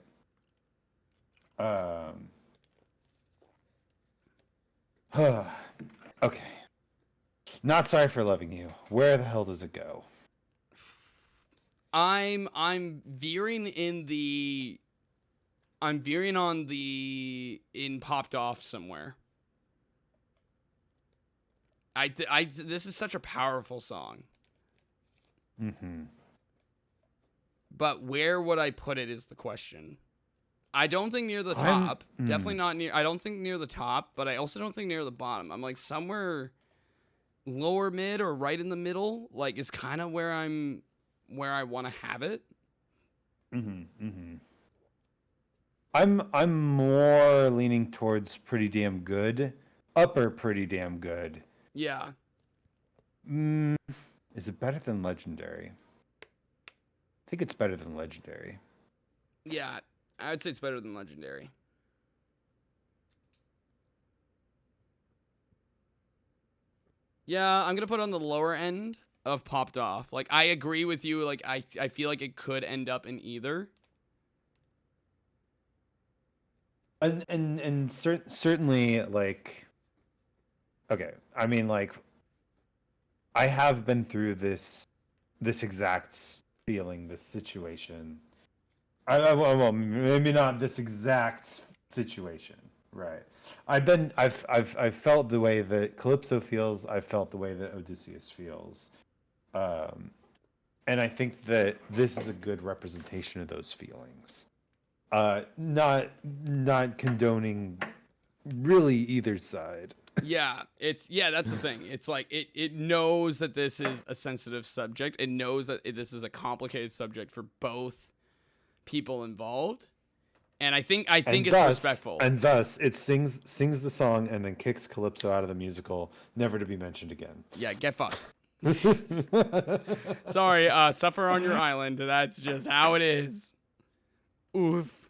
Okay. Not Sorry for Loving You. Where the hell does it go? I'm veering on the Popped Off somewhere. This is such a powerful song. But where would I put it is the question. I don't think near the top. Definitely not near. I don't think near the top, but I also don't think near the bottom. I'm like somewhere lower mid or right in the middle. Like is kind of where I want to have it. I'm more leaning towards Pretty Damn Good. Upper Pretty Damn Good. Yeah. Is it better than Legendary? I think it's better than Legendary. Yeah, I would say it's better than Legendary. Yeah, I'm going to put it on the lower end of Popped Off. Like, I agree with you. Like, I feel like it could end up in either. And certainly, like, okay, I mean, like, I have been through this exact feeling, this situation. Well, maybe not this exact situation, right? I've felt the way that Calypso feels. I've felt the way that Odysseus feels, and I think that this is a good representation of those feelings. Not condoning really either side. Yeah, that's the thing. It's like it knows that this is a sensitive subject. It knows that this is a complicated subject for both people involved. And I think it's respectful. And thus it sings the song and then kicks Calypso out of the musical, never to be mentioned again. Yeah, get fucked. Sorry, suffer on your island. That's just how it is. Oof.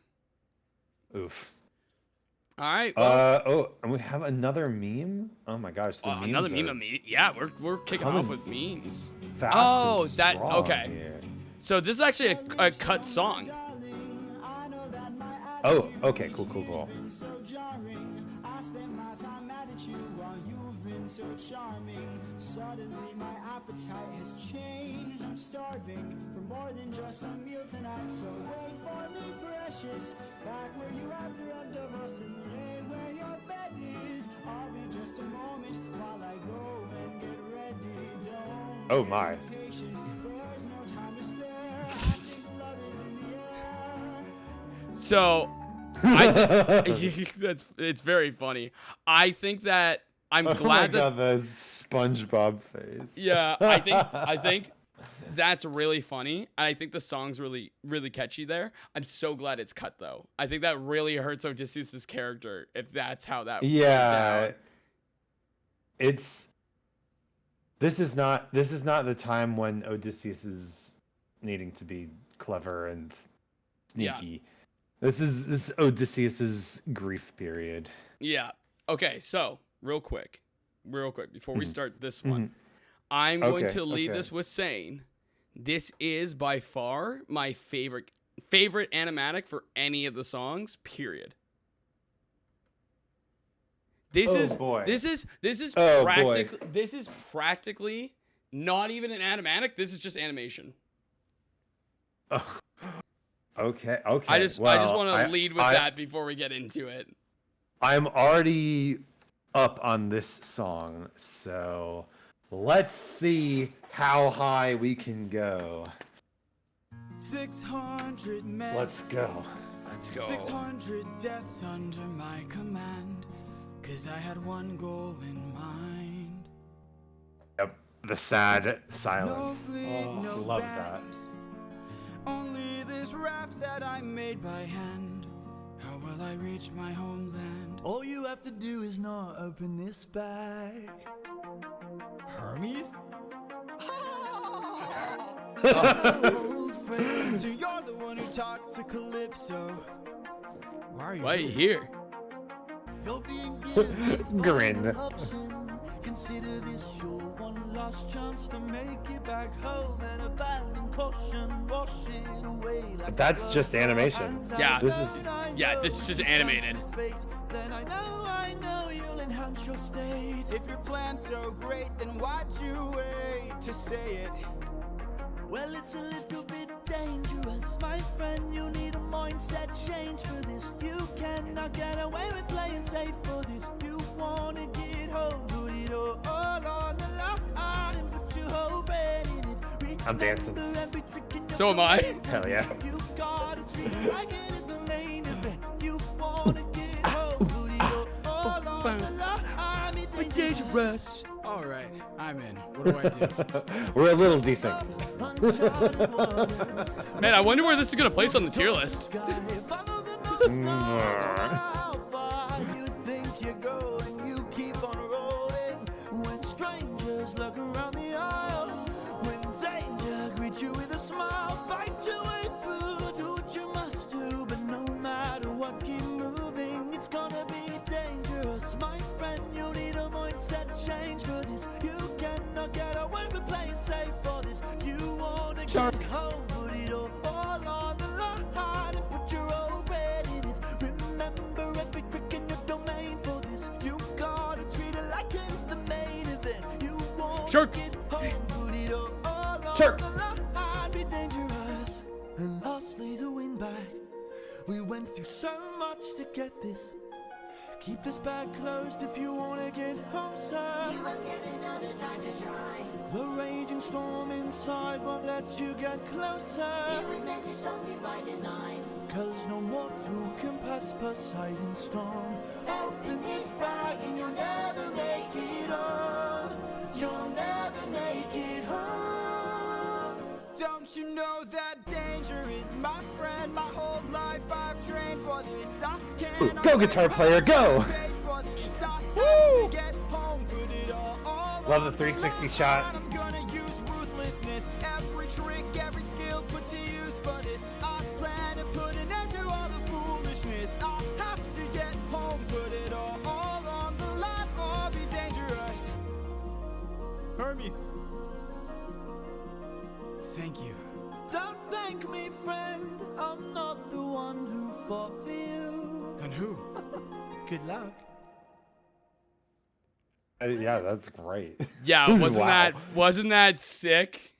All right. Well, and we have another meme. Oh my gosh, the memes another meme. Yeah, we're kicking off with memes. Fast and strong okay. Here. So this is actually a cut song. Oh, okay, cool. been so charming. Suddenly my appetite has changed. I'm starving for more than just a meal tonight. So wait for me, precious, back where you have dreamt of us, and lay where your bed is. I'll be just a moment while I go and get ready. Don't Oh my. be patient, there's no time to spare. I think love is in the air. So, it's very funny. I think that I'm Oh my glad that god, the SpongeBob face. yeah, I think that's really funny, and I think the song's really catchy there. I'm so glad it's cut though. I think that really hurts Odysseus's character if that's how that went Yeah. down. This is not the time when Odysseus is needing to be clever and sneaky. This is Odysseus's grief period. Yeah. Okay, so real quick, before we start this one, I'm going to lead this with saying this is by far my favorite animatic for any of the songs, period. This is practically not even an animatic. This is just animation. Okay. I just want to lead with that before we get into it. I'm already up on this song, so let's see how high we can go. 600 men. Let's go. 600 deaths under my command. 'Cause I had one goal in mind. Yep. The sad silence. No fleet, Oh, no love band. that. Only this raft that I made by hand. How will I reach my homeland? All you have to do is not open this bag. Hermes? Old friend. So you're the one who talked to Calypso. Why are you Why are you here? You're being given Grin. an option. Consider this your one last chance to make it back home and abandon caution. Wash it away like That's just animation. Yeah. This is This is just animated. Then I know you'll enhance your state. If your plan's so great, then why'd you wait to say it? Well, it's a little bit dangerous, my friend. You need a mindset change for this. You cannot get away with playing safe for this. You wanna get home, put it all on the line and put your whole brain in it. I'm dancing. Remember every trick in your So am I. Hell yeah. You gotta treat it like it is the main event. You wanna get home, put it all on the line. It's dangerous. All right, I'm in. What do I do? We're a little decent. Man, I wonder where this is gonna place on the tier list. How far you think you're going, you keep on rolling. When strangers look around the aisle, when danger greets you with a smile, fight your way through, do what you must do. But no matter what, keep moving. It's gonna be dangerous, my friend. You need a mindset change for this. You cannot get away with playing safe for this. You wanna get home, put it all on the line and put your whole bread in it. Remember every trick in your domain for this. You gotta treat it like it's the main event. You wanna get home, put it all on the line, be dangerous. And lastly, the win back. We went through so much to get this. Keep this bag closed if you wanna get home, sir. You won't get another time to try. The raging storm inside won't let you get closer. It was meant to stop you by design. 'Cause no mortal can pass Poseidon's storm. Open this bag and you'll never make it home. You'll never make it home. Don't you know that danger is my friend? My whole life I've trained for this. I can't Go, guitar player, go! Woo! Get home, put it all Love the 360 shot. I'm gonna use ruthlessness. Every trick, every skill put to use for this. I plan to put an end to all the foolishness. I have to get home, put it all on the line, or be dangerous. Hermes. Thank you. Don't thank me, friend. I'm not the one who fought for you. Then who? Good luck. Yeah, that's great. Yeah, Wow. wasn't that sick?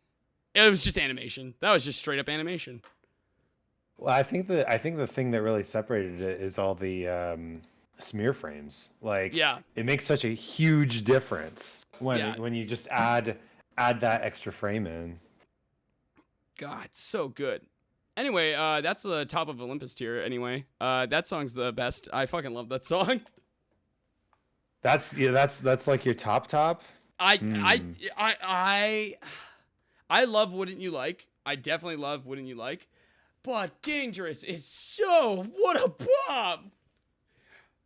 It was just animation. That was just straight up animation. Well, I think the thing that really separated it is all the smear frames. Like, Yeah. it makes such a huge difference when Yeah. when you just add that extra frame in. God, so good. Anyway, that's the top of Olympus tier. Anyway, that song's the best. I fucking love that song. That's like your top. I love Wouldn't You Like. I definitely love Wouldn't You Like. But Dangerous is so what a pop.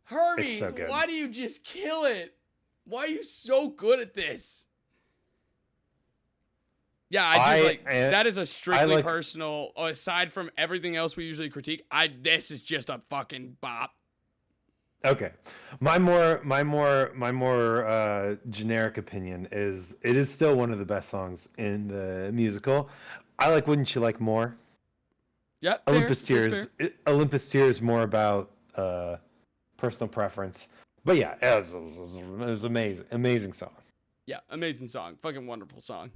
Hermes, so good. why do you just kill it? Why are you so good at this? Yeah, I just that is a strictly personal. Aside from everything else we usually critique, this is just a fucking bop. Okay, my more generic opinion is it is still one of the best songs in the musical. I like Wouldn't You Like more. Yep. Olympus Tears. Olympus Tears more about personal preference, but yeah, it was amazing, amazing song. Yeah, amazing song, fucking wonderful song.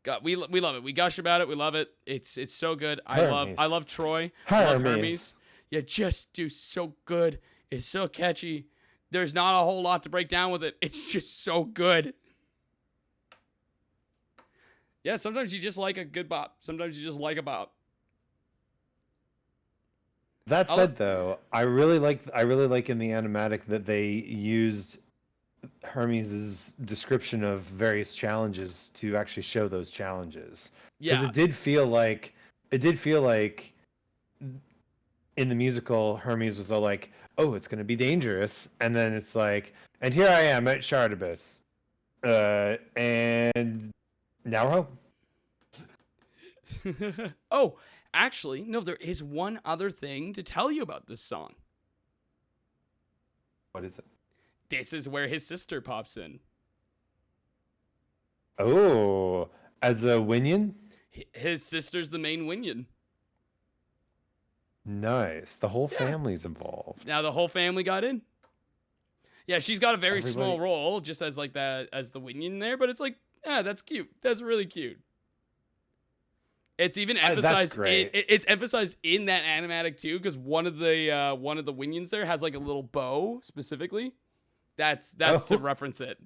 God, we love it. We gush about it. We love it. It's so good. I love Troy. I love Hermes. You just do so good. It's so catchy. There's not a whole lot to break down with it. It's just so good. Yeah, sometimes you just like a good bop. Sometimes you just like a bop. That said, though, I really like in the animatic that they used Hermes' description of various challenges to actually show those challenges. Because it did feel like in the musical, Hermes was all like, "Oh, it's gonna be dangerous," and then it's like, "And here I am at Shardibus, and now we're home." Oh, actually, no, there is one other thing to tell you about this song. What is it? This is where his sister pops in. Oh, as a Winion? His sister's the main Winion. Nice. The whole family's involved. Now the whole family got in. Yeah, she's got a very small role, just as like that as the Winion there, but it's like, yeah, that's cute. That's really cute. It's even emphasized. It's emphasized in that animatic too, because one of the Winions there has like a little bow specifically. That's to reference it.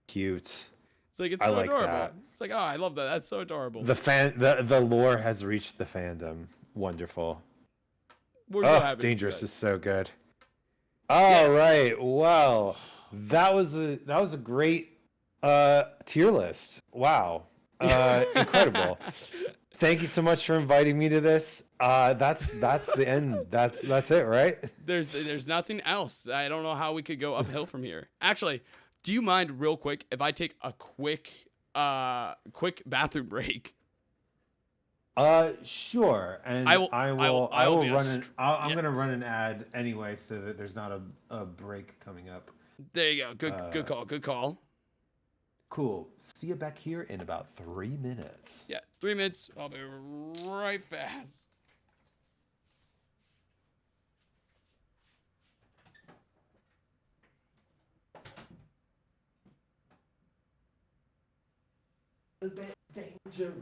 Cute. It's like it's so adorable. That. It's like, oh, I love that. That's so adorable. The lore has reached the fandom. Wonderful. We're so happy. Dangerous is so good. All right. Well, that was a great tier list. Wow. Incredible. Thank you so much for inviting me to this. That's the end. That's it, right? There's nothing else. I don't know how we could go uphill from here. Actually, do you mind real quick if I take a quick bathroom break? Sure. And I'm gonna run an ad anyway, so that there's not a break coming up. There you go. Good call. Good call. Cool. See you back here in about 3 minutes. Yeah, 3 minutes. I'll be right fast. Danger.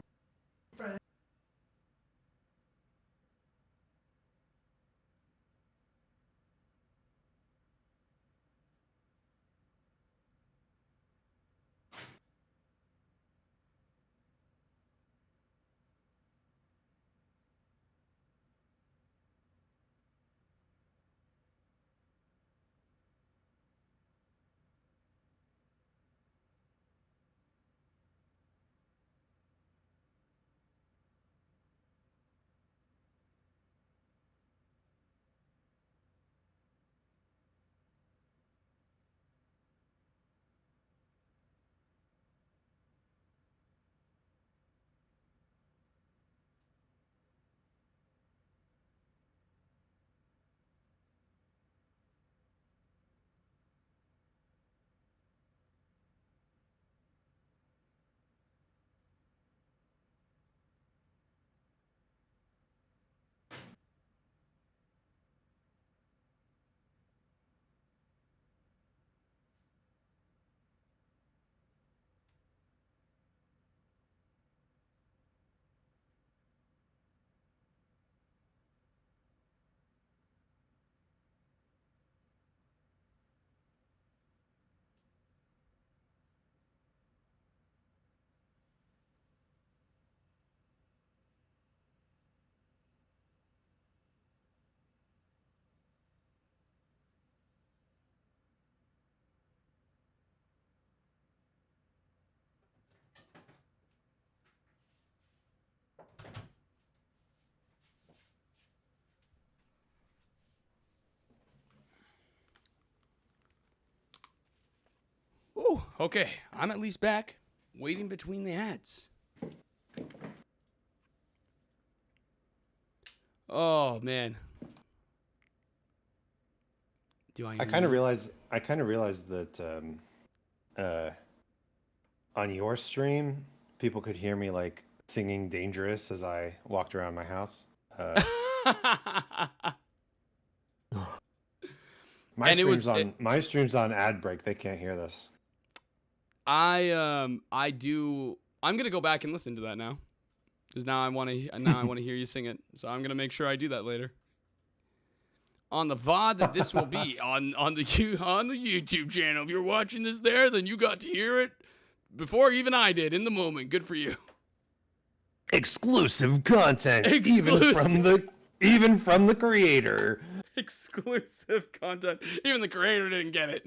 Whew, okay, I'm at least back, waiting between the ads. Oh man. Do I? I kind of realized that on your stream, people could hear me like singing "Dangerous" as I walked around my house. My stream's on ad break. They can't hear this. I'm gonna go back and listen to that now, because now I want to hear you sing it. So I'm gonna make sure I do that later. On the VOD that this will be on the YouTube channel. If you're watching this there, then you got to hear it before even I did in the moment. Good for you. Exclusive content, even from the creator. Exclusive content. Even the creator didn't get it.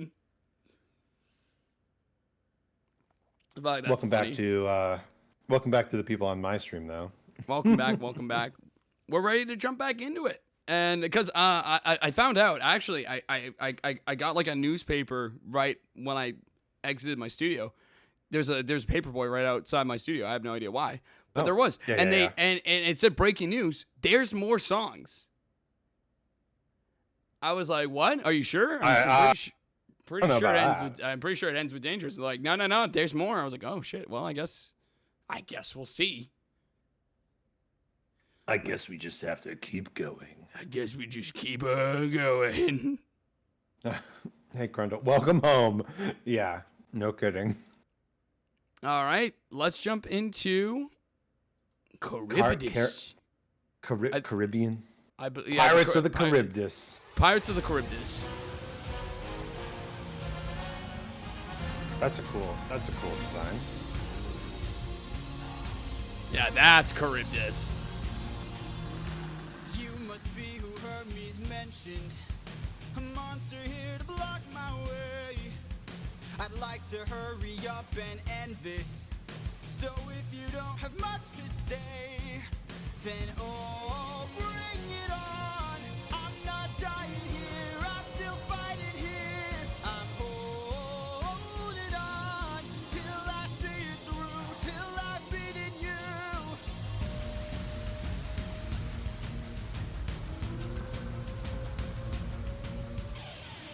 But welcome back to the people on my stream, though. Welcome back. We're ready to jump back into it, and because I found out actually I got like a newspaper right when I exited my studio. There's a paperboy right outside my studio. I have no idea why, but there was, and it said breaking news. There's more songs. I was like, "What? Are you sure?" I'm pretty sure it ends with Dangerous. They're like, no, there's more. I was like, "Oh shit. Well, I guess we'll see." I guess we just have to keep going. I guess we just keep going. Hey, Grundle, welcome home. Yeah, no kidding. All right, let's jump into Charybdis. Caribbean. Yeah, Pirates of the Charybdis. Pirates of the Charybdis. That's a cool design. Yeah, that's Charybdis. You must be who Hermes mentioned. A monster here to block my way. I'd like to hurry up and end this. So if you don't have much to say, then bring it on. I'm not dying here, I'm still fighting here. I'm holding on till I see it through, till I've beaten you.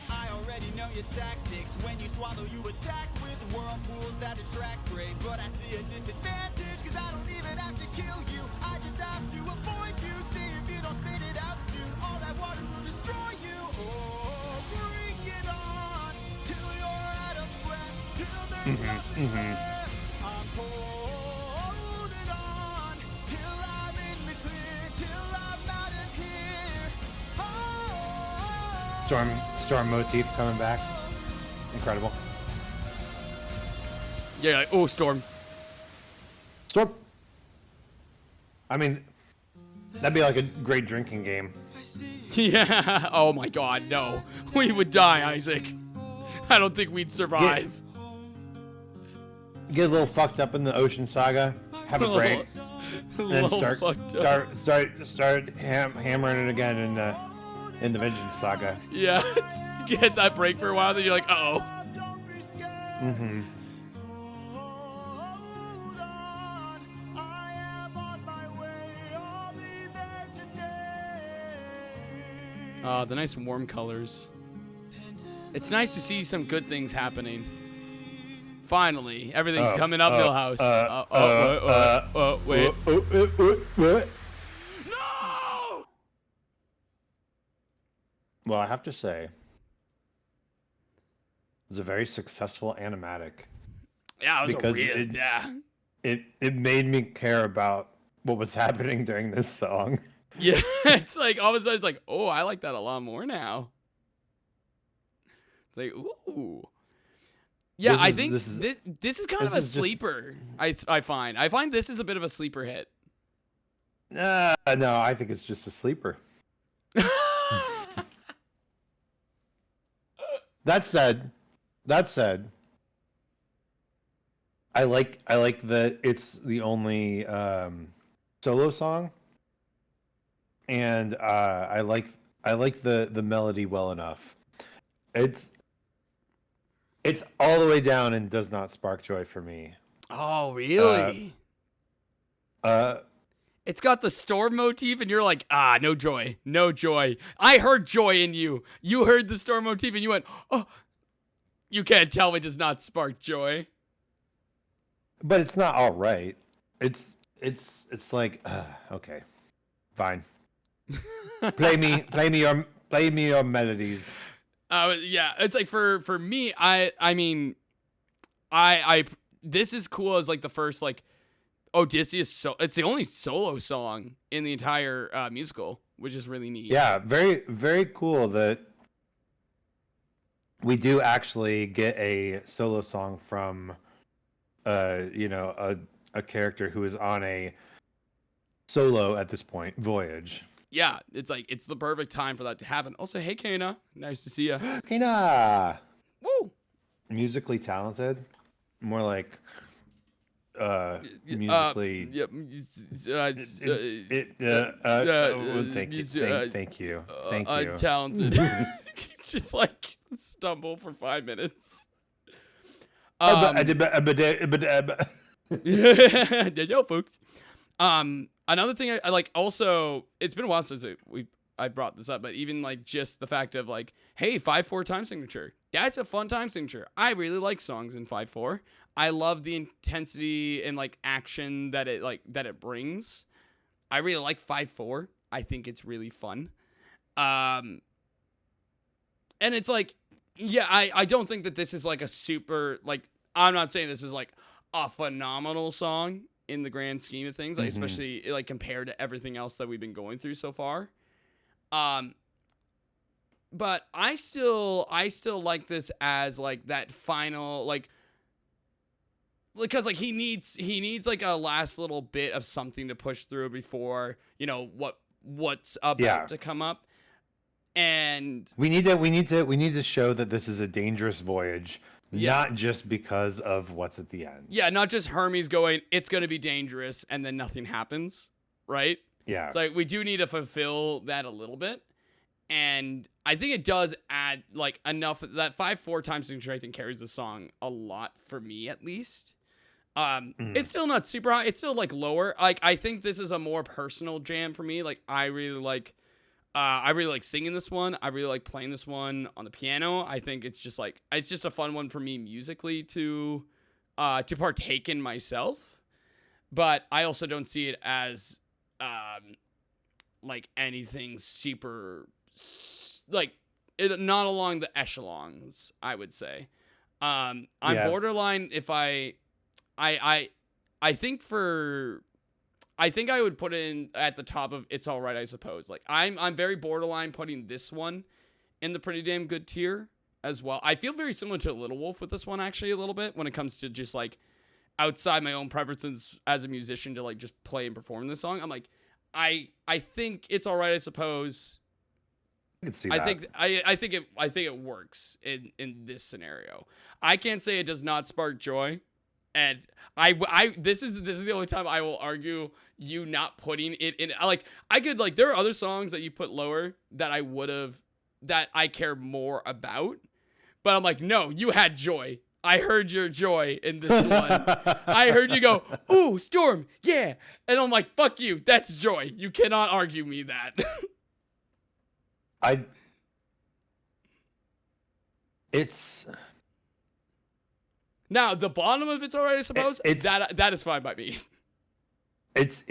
I already know your tactics. When you swallow, you attack with whirlpools that attract prey. But I see a disadvantage, cause I don't even have to kill you. I just have to avoid you. See if you don't spit it out soon, all that water will destroy you. Bring it on till you're out of breath, till there's nothing left. I'm holding on till I'm in the clear, till I'm out of here. Storm motif coming back. Incredible. Yeah, like, oh, Storm. I mean, that'd be like a great drinking game. Yeah. Oh my God, no. We would die, Isaac. I don't think we'd survive. Get a little fucked up in the Ocean Saga. Have a break. And then start hammering it again in the Vengeance Saga. Yeah. Get that break for a while, then you're like, uh-oh. Mm-hmm. The nice warm colors. It's nice to see some good things happening. Finally, everything's coming up, Millhouse. Wait. No! Well, I have to say, it was a very successful animatic. Yeah, it was It made me care about what was happening during this song. Yeah, it's like all of a sudden it's like, oh, I like that a lot more now. It's like, ooh. Yeah, I think this is kind of a sleeper. I find this is a bit of a sleeper hit. No, I think it's just a sleeper. That said, I like that it's the only solo song, and I like the melody well enough. It's all the way down and does not spark joy for me. Oh, really? It's got the storm motif, and you're like, no joy, no joy. I heard joy in you. You heard the storm motif, and you went, oh, you can't tell me it does not spark joy. But it's not all right. It's like, okay, fine. play me your melodies. Yeah, it's like for me, I mean, I this is cool as like the first like Odysseus. It's the only solo song in the entire musical, which is really neat. Yeah, very very cool that we do actually get a solo song from a character who is on a solo at this point voyage. Yeah, it's like it's the perfect time for that to happen. Also, hey Kana, nice to see you. Kana, woo, musically talented, more like musically. Thank you. Untalented. Just like stumble for 5 minutes. Yo, folks. Another thing I like. Also, it's been a while since I brought this up, but even like just the fact of like, hey, 5/4 time signature. That's a fun time signature. I really like songs in 5/4. I love the intensity and like action that it brings. I really like 5/4. I think it's really fun. And it's like, yeah, I don't think that this is like a super like. I'm not saying this is like a phenomenal song in the grand scheme of things, like especially like compared to everything else that we've been going through so far. But I still like this as like that final like, because like he needs like a last little bit of something to push through before what's about to come up. And we need to show that this is a dangerous voyage. Not just because of what's at the end. Yeah, not just Hermes going, it's going to be dangerous, and then nothing happens, right? Yeah. It's like, we do need to fulfill that a little bit. And I think it does add, like, enough. That 5/4 time signature, I think, carries the song a lot, for me, at least. It's still not super high. It's still, like, lower. Like, I think this is a more personal jam for me. Like, I really like singing this one. I really like playing this one on the piano. I think it's just a fun one for me musically to partake in myself. But I also don't see it as like anything super like it not along the echelons, I would say. I'm borderline if I think I would put it in at the top of It's All Right, I Suppose. Like I'm very borderline putting this one in the pretty damn good tier as well. I feel very similar to Little Wolf with this one actually a little bit when it comes to just like outside my own preferences as a musician to like just play and perform this song. I'm like I think It's All Right, I Suppose. I can see that. I think it works in this scenario. I can't say it does not spark joy. And this is the only time I will argue you not putting it in. Like I could like there are other songs that you put lower that I care more about, but I'm like, no, you had joy. I heard your joy in this one. I heard you go, ooh, Storm, yeah, and I'm like, fuck you, that's joy. You cannot argue me that. It's. Now the bottom of It's All Right, I Suppose. That is fine by me. It's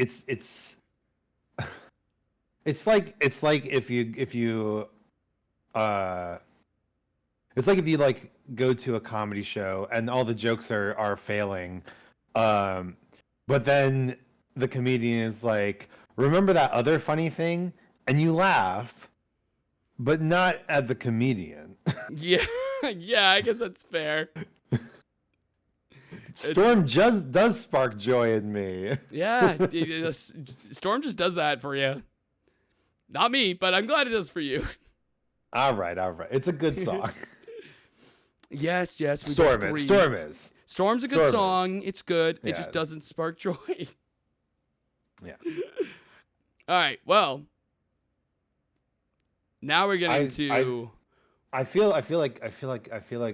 like if you like go to a comedy show and all the jokes are failing, but then the comedian is like, remember that other funny thing, and you laugh, but not at the comedian. Yeah, I guess that's fair. Storm just does spark joy in me. Yeah, Storm just does that for you. Not me, but I'm glad it does for you. All right. It's a good song. Yes. Storm's a good song. It's good. It just doesn't spark joy. Yeah. All right. Well, now we're getting to I feel like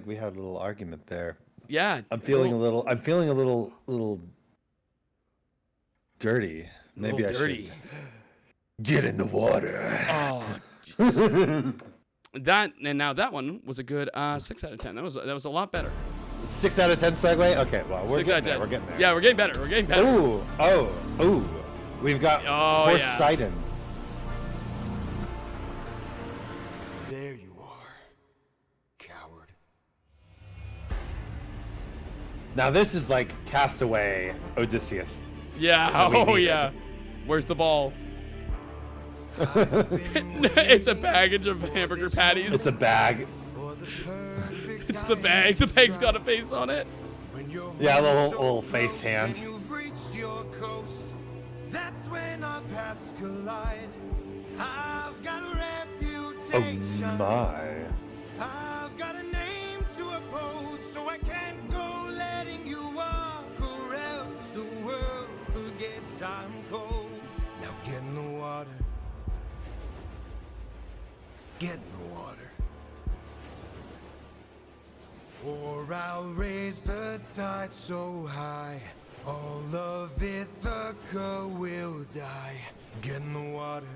we had a little argument there. Yeah. I'm feeling a little dirty. Maybe I should get in the water. Oh. That one was a good 6 out of 10. That was a lot better. 6 out of 10 segue. Okay, well we're 6 out of 10. getting there. We're getting there. Yeah, we're getting better. We're getting better. Ooh. We've got horse Sidon. There you are, coward. Now this is like Castaway Odysseus. Yeah. Oh yeah. Where's the ball? It's a baggage of hamburger patties. It's a bag. It's the bag. The bag's got a face on it. Yeah, a little face hand. You've reached your coast. That's when our paths collide. I've got a reputation. Oh my. I've got a name to uphold, so I can't go letting you walk, or else the world forgets I'm cold. Now get in the water. Get in the water. Or I'll raise the tide so high, all of Ithaca will die. Get in the water.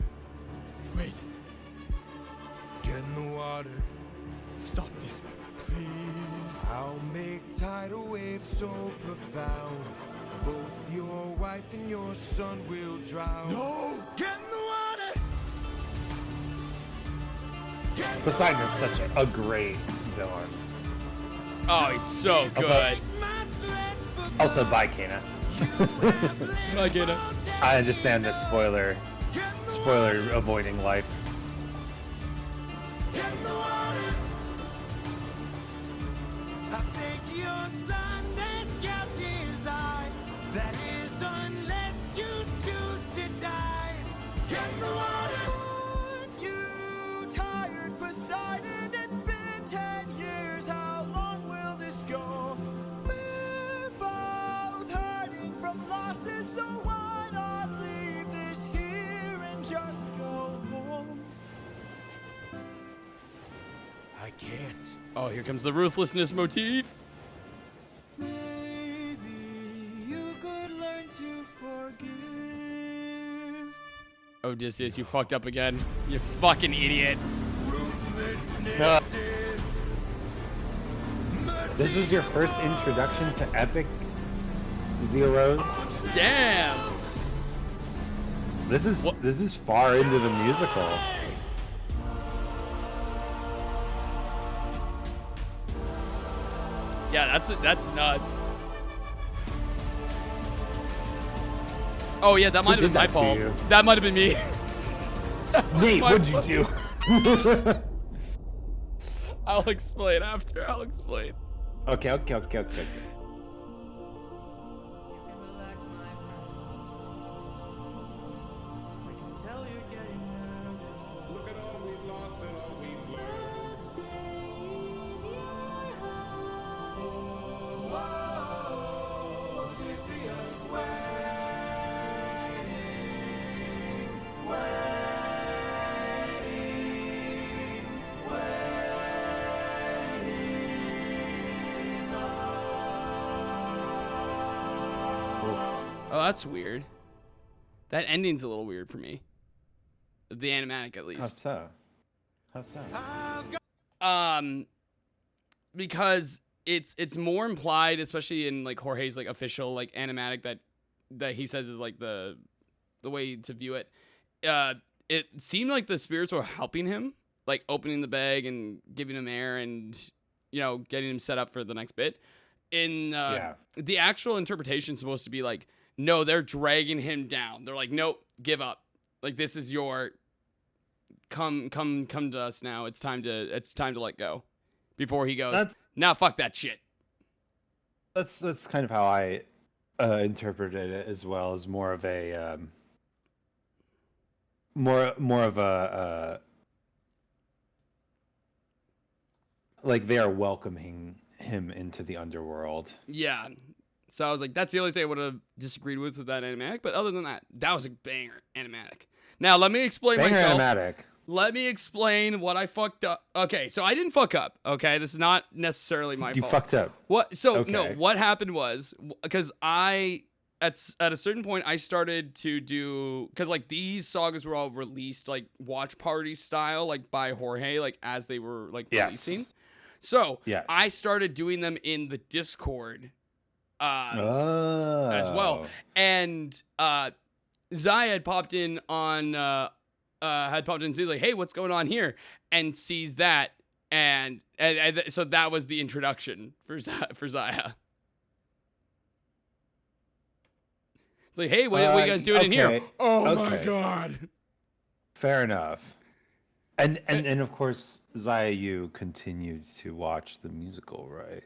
Wait. Get in the water. Stop this, please. I'll make tidal waves so profound, both your wife and your son will drown. No! Get in the water! Poseidon is such a great villain. Oh, he's so good. Also, bye, Kana. Bye, Kana. I understand the spoiler avoiding life. I'll take your son and gouge his eyes. That is unless you choose to die. Get in the water. Aren't you tired, Poseidon? It's been 10 years. How long will this go? We're both hurting from losses, so why not leave this here and just go home? I can't. Oh, here comes the ruthlessness motif. Maybe you could learn to forgive. Odysseus, you fucked up again. You fucking idiot. This was your first introduction to epic Zeros? Damn. This is far into the musical. Yeah, that's nuts. Oh yeah, that might have been my fault. That might have been me. Nate, what'd you do? I'll explain after. I'll explain. Okay. Look at all we've lost and all we've learned. Oh, that's weird. That ending's a little weird for me. The animatic, at least. How so? Because it's more implied, especially in like Jorge's like official like animatic that he says is like the way to view it. It seemed like the spirits were helping him, like opening the bag and giving him air and getting him set up for the next bit. In the actual interpretation is supposed to be like, no, they're dragging him down. They're like, nope, give up. Like, this is your come to us now. It's time to let go. Before he goes, now fuck that shit. That's kind of how I interpreted it as well, as more of a like they are welcoming him into the underworld. Yeah. So I was like, that's the only thing I would have disagreed with that animatic. But other than that, that was a banger animatic. Now let me explain myself. Animatic. Let me explain what I fucked up. Okay, so I didn't fuck up. Okay, this is not necessarily my You fault. fucked up. What? So Okay. no, what happened was because at a certain point I started to do because like these sagas were all released like watch party style like by Jorge like as they were like releasing. So Yes. I started doing them in the Discord as Oh. well, and Zaya had popped in on and sees like, hey, what's going on here, and sees that, and so that was the introduction for Zaya. It's like, hey, what are you guys doing in here? Oh my god. Fair enough. And of course, Zaya, you continued to watch the musical, right?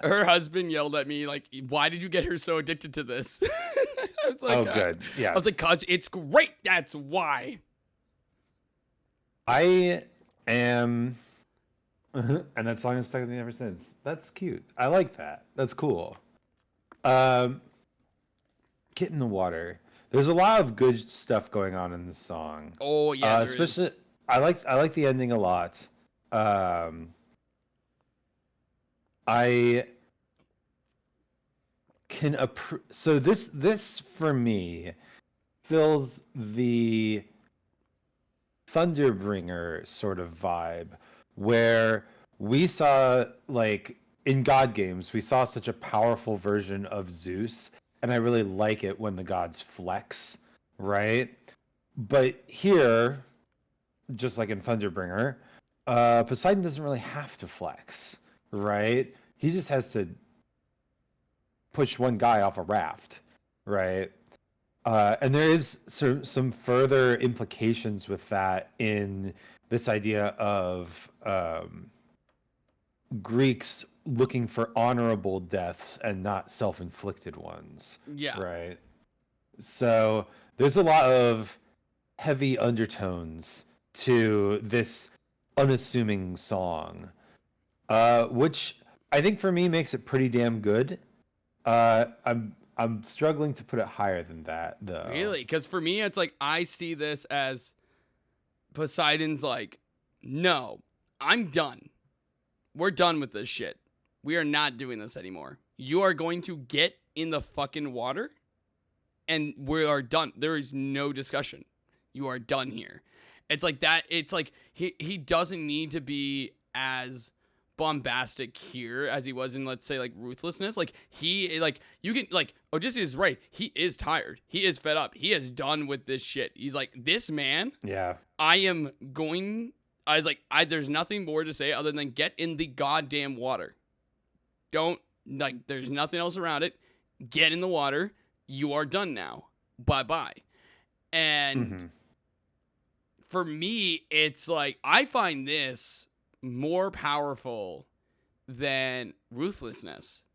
Her husband yelled at me like, why did you get her so addicted to this? I was like, good. Yeah. I was like, cause it's great. That's why. I am, and that song has stuck with me ever since. That's cute. I like that. That's cool. Get in the water. There's a lot of good stuff going on in this song. Oh yeah, there especially is. I like the ending a lot. I can so this for me fills the Thunderbringer sort of vibe where we saw like in God games we saw such a powerful version of Zeus, and I really like it when the gods flex, right? But here, just like in Thunderbringer, Poseidon doesn't really have to flex, right? He just has to push one guy off a raft, right? And there is some further implications with that in this idea of Greeks looking for honorable deaths and not self-inflicted ones. Yeah. Right. So there's a lot of heavy undertones to this unassuming song, which I think for me makes it pretty damn good. I'm struggling to put it higher than that though. Really? Because for me, it's like I see this as Poseidon's like, no, I'm done. We're done with this shit. We are not doing this anymore. You are going to get in the fucking water, and we are done. There is no discussion. You are done here. It's like that. It's like he doesn't need to be as bombastic here as he was in, let's say, like Ruthlessness. Like he, like you can, like Odysseus is right. He is tired. He is fed up. He is done with this shit. He's like, this man. Yeah. I was like, there's nothing more to say other than get in the goddamn water. Don't, like, there's nothing else around it. Get in the water. You are done now. Bye-bye. And for me, it's like, I find this more powerful than Ruthlessness.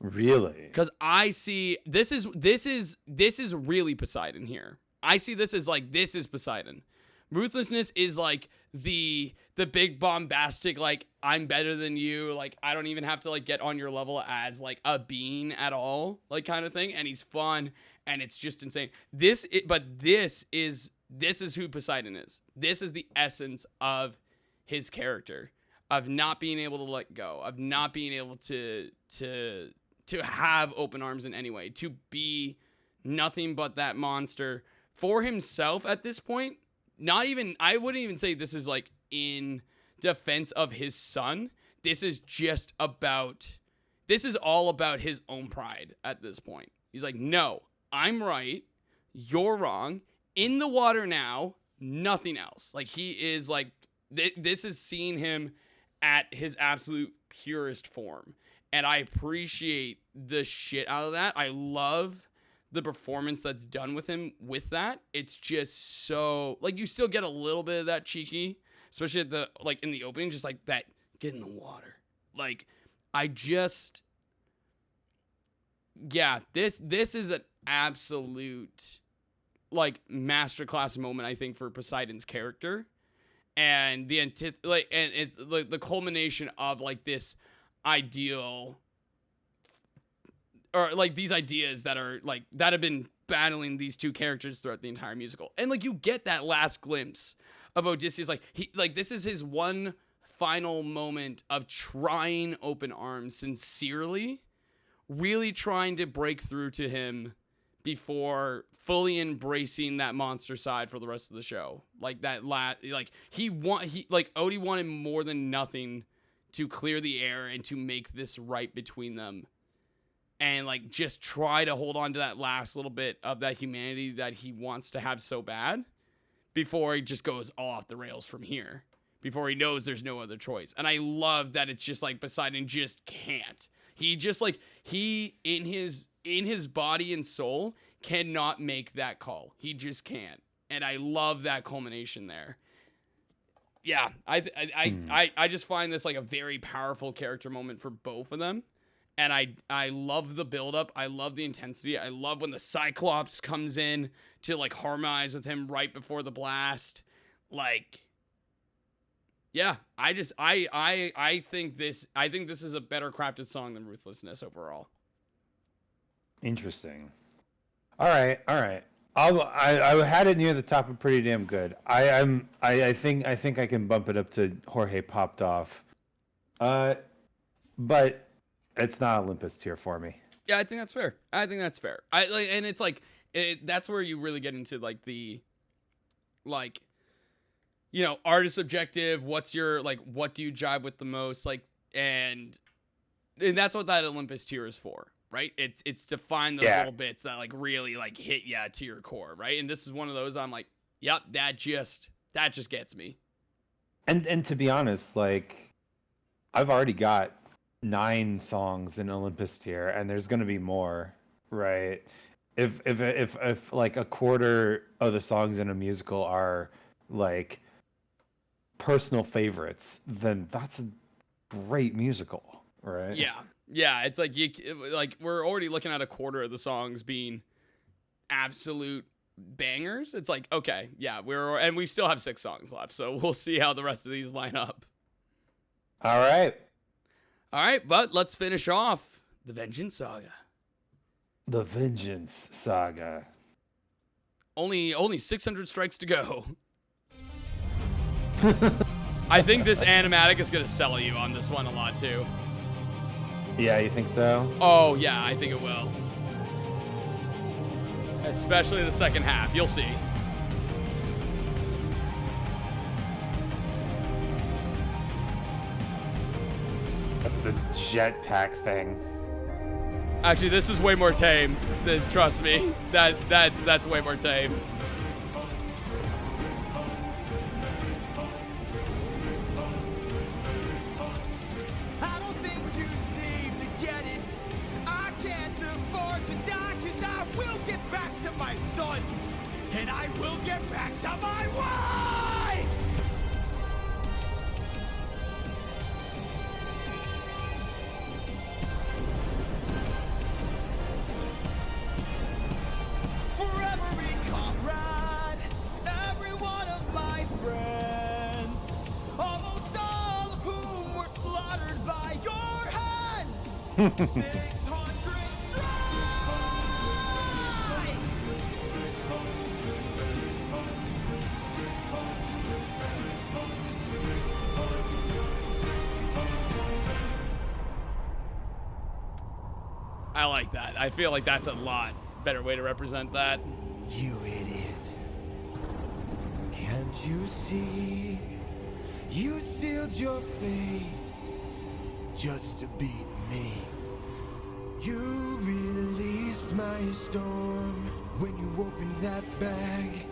Really? Because I see, this is really Poseidon here. I see this as like, this is Poseidon. Ruthlessness is like the big bombastic, like, I'm better than you, like, I don't even have to like get on your level as like a being at all, like kind of thing, and he's fun and it's just insane. This is who Poseidon is. This is the essence of his character, of not being able to let go, of not being able to have open arms in any way, to be nothing but that monster for himself at this point. Not even, I wouldn't even say this is like in defense of his son. This is all about his own pride at this point. He's like, no, I'm right. You're wrong. In the water now, nothing else. Like he is like, this is seeing him at his absolute purest form. And I appreciate the shit out of that. I love the performance that's done with him with that. It's just so, like, you still get a little bit of that cheeky, especially at the, like, in the opening, just like that, get in the water. Like, this is an absolute, like, masterclass moment, I think, for Poseidon's character. And and it's like the culmination of like this ideal, or like these ideas that are like, that have been battling these two characters throughout the entire musical. And like you get that last glimpse of Odysseus, like this is his one final moment of trying open arms sincerely, really trying to break through to him before fully embracing that monster side for the rest of the show. Like that Odie wanted more than nothing to clear the air and to make this right between them. And like just try to hold on to that last little bit of that humanity that he wants to have so bad before he just goes all off the rails from here, before he knows there's no other choice. And I love that it's just like Poseidon just can't. He just like, he in his body and soul cannot make that call. He just can't. And I love that culmination there. Yeah, I just find this like a very powerful character moment for both of them. And I love the buildup. I love the intensity. I love when the Cyclops comes in to like harmonize with him right before the blast. Like, yeah, I think this is a better crafted song than Ruthlessness overall. Interesting. All right. I had it near the top of Pretty Damn Good. I think I can bump it up to Jorge Popped Off. But it's not Olympus tier for me. Yeah, I think that's fair. And it's like that's where you really get into like the like, you know, artist objective. What's your like? What do you jive with the most? Like, and that's what that Olympus tier is for, right? It's to find those little bits that like really like hit you to your core, right? And this is one of those I'm like, yep, that just gets me. And to be honest, like I've already got 9 songs in Olympus tier, and there's going to be more, right? If like a quarter of the songs in a musical are like personal favorites, then that's a great musical, right? Yeah, it's like we're already looking at a quarter of the songs being absolute bangers. It's like, okay, yeah, we still have 6 songs left, so we'll see how the rest of these line up. All right, but let's finish off the Vengeance Saga. The Vengeance Saga. Only 600 strikes to go. I think this animatic is gonna sell you on this one a lot too. Yeah, you think so? Oh yeah, I think it will. Especially the second half, you'll see. That's the jetpack thing. Actually, this is way more tame. Trust me, that's way more tame. I don't think you seem to get it. I can't afford to die, 'cause I will get back to my son. And I will get back to my wife! For every comrade, every one of my friends, almost all of whom were slaughtered by your hand. 600 strike! I like that. I feel like that's a lot better way to represent that. You idiot. Can't you see? You sealed your fate just to beat me. You released my storm when you opened that bag.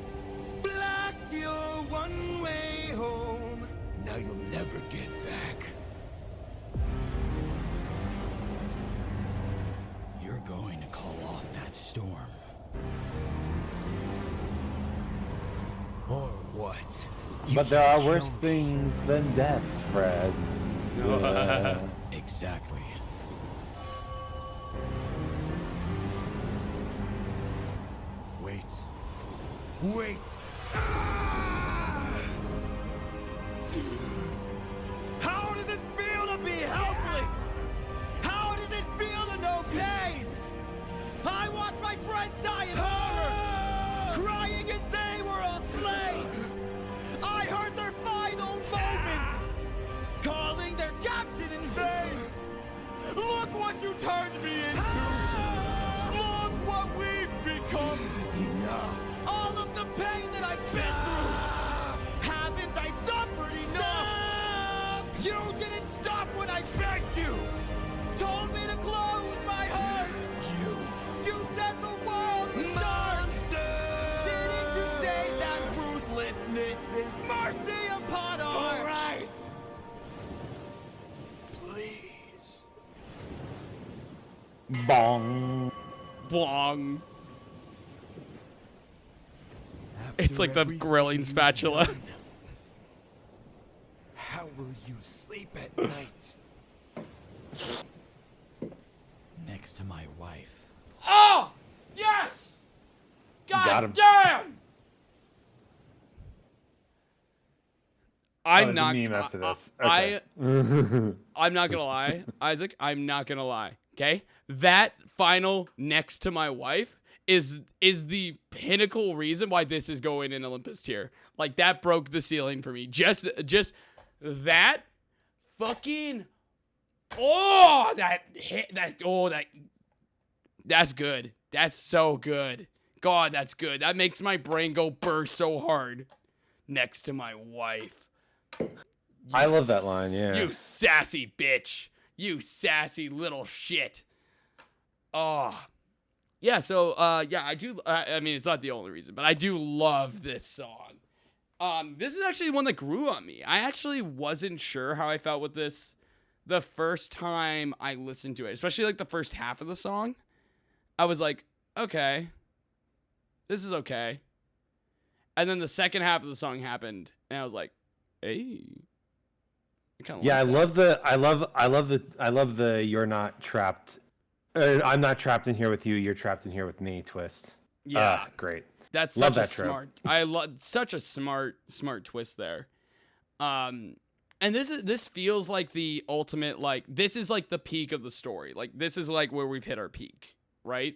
Blocked your one-way home. Now you'll never get back. You're going to call off that storm. Or what? But there are worse things than death, Fred. Yeah. Exactly. Wait. Ah! How does it feel to be helpless? How does it feel to know pain? I watched my friends die in horror. crying as they were all slain. I heard their final moments, calling their captain in vain. Look what you turned me into. Look what we've become. Enough. All of the pain that I've been through. Haven't I suffered enough? You didn't stop when I begged you. Told me to close my heart. You said the world was dark. Didn't you say that ruthlessness is mercy upon our... All right. Please. Bong. Bong. It's like the grilling spatula. How will you sleep at night? Next to my wife. Oh! Yes! Got him. God damn! I'm there's a not. meme after this. I'm not gonna lie, Isaac. I'm not gonna lie. Okay, that final next to my wife is the pinnacle reason why this is going in Olympus tier. Like that broke the ceiling for me. Just that fucking. Oh, that hit. That's good. That's so good. God, that's good. That makes my brain go burr so hard. Next to my wife. I love that line, yeah. You sassy bitch. You sassy little shit. Oh. Yeah, so, yeah, I do, I mean, it's not the only reason, but I do love this song. This is actually one that grew on me. I actually wasn't sure how I felt with this the first time I listened to it, especially, like, the first half of the song. I was like, okay, this is okay. And then the second half of the song happened, and I was like, hey. Yeah, I love the you're not trapped. I'm not trapped in here with you. You're trapped in here with me twist. Yeah, great. That's love such that a trope. smart. I love such a smart twist there. And this feels like the ultimate, like this is like the peak of the story. Like this is like where we've hit our peak, right?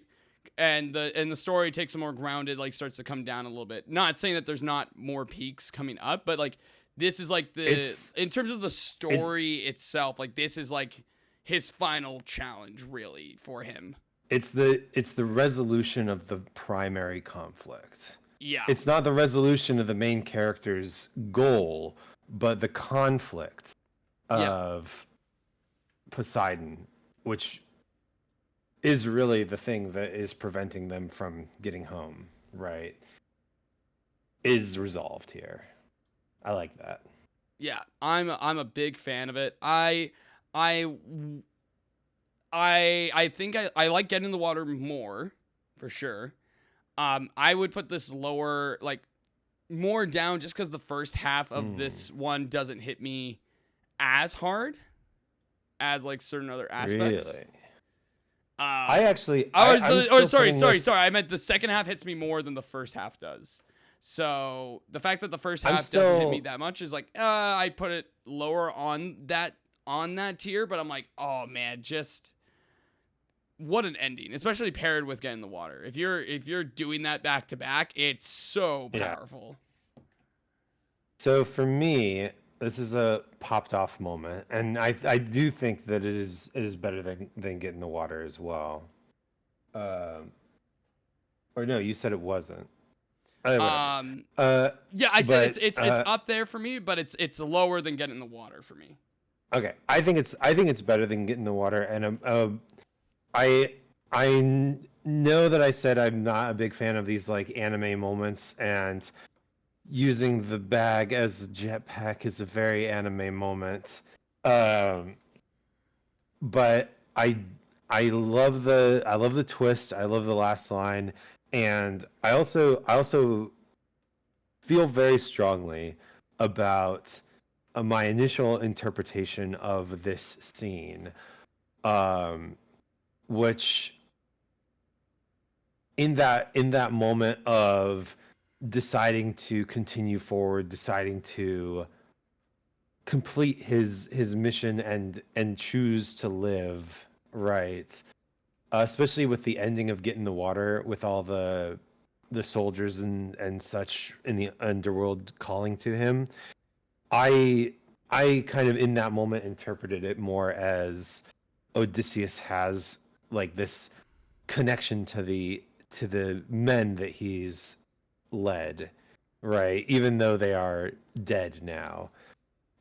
And the story takes a more grounded, like starts to come down a little bit. Not saying that there's not more peaks coming up, but like this is like in terms of the story itself, like this is like his final challenge really for him. It's the resolution of the primary conflict. Yeah. It's not the resolution of the main character's goal, but the conflict of Poseidon, which is really the thing that is preventing them from getting home, right? Is resolved here. I like that. Yeah, I'm a big fan of it. I think I like Getting in the Water more, for sure. I would put this lower, like more down, just because the first half of this one doesn't hit me as hard as like certain other aspects. Really? Sorry. I meant the second half hits me more than the first half does. So the fact that the first half doesn't hit me that much is like, I put it lower on that tier, but I'm like, oh man, just what an ending, especially paired with Getting in the Water. If you're doing that back to back, it's so powerful. So for me, this is a popped off moment, and I do think that it is better than Get in the Water as well. Or no, you said it wasn't. Yeah, I said it's up there for me, but it's lower than Get in the Water for me. Okay, I think it's better than Get in the Water, and I know that I said I'm not a big fan of these like anime moments, and using the bag as a jetpack is a very anime moment. But I love the twist. I love the last line, and I also feel very strongly about my initial interpretation of this scene, which in that moment of deciding to continue forward, deciding to complete his mission and choose to live, right? Especially with the ending of Get in the Water, with all the the soldiers and such in the underworld calling to him. I kind of in that moment interpreted it more as Odysseus has like this connection to the men that he's led, right? Even though they are dead now.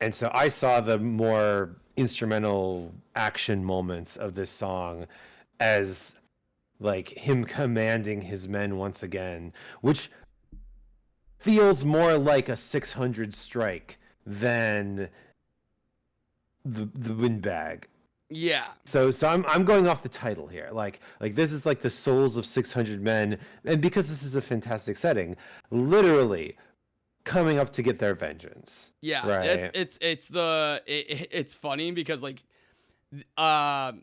And so I saw the more instrumental action moments of this song as like him commanding his men once again, which feels more like a 600 strike than the windbag. Yeah. So I'm going off the title here. Like this is like the souls of 600 men, and because this is a fantastic setting, literally coming up to get their vengeance. Yeah, right. It's funny because like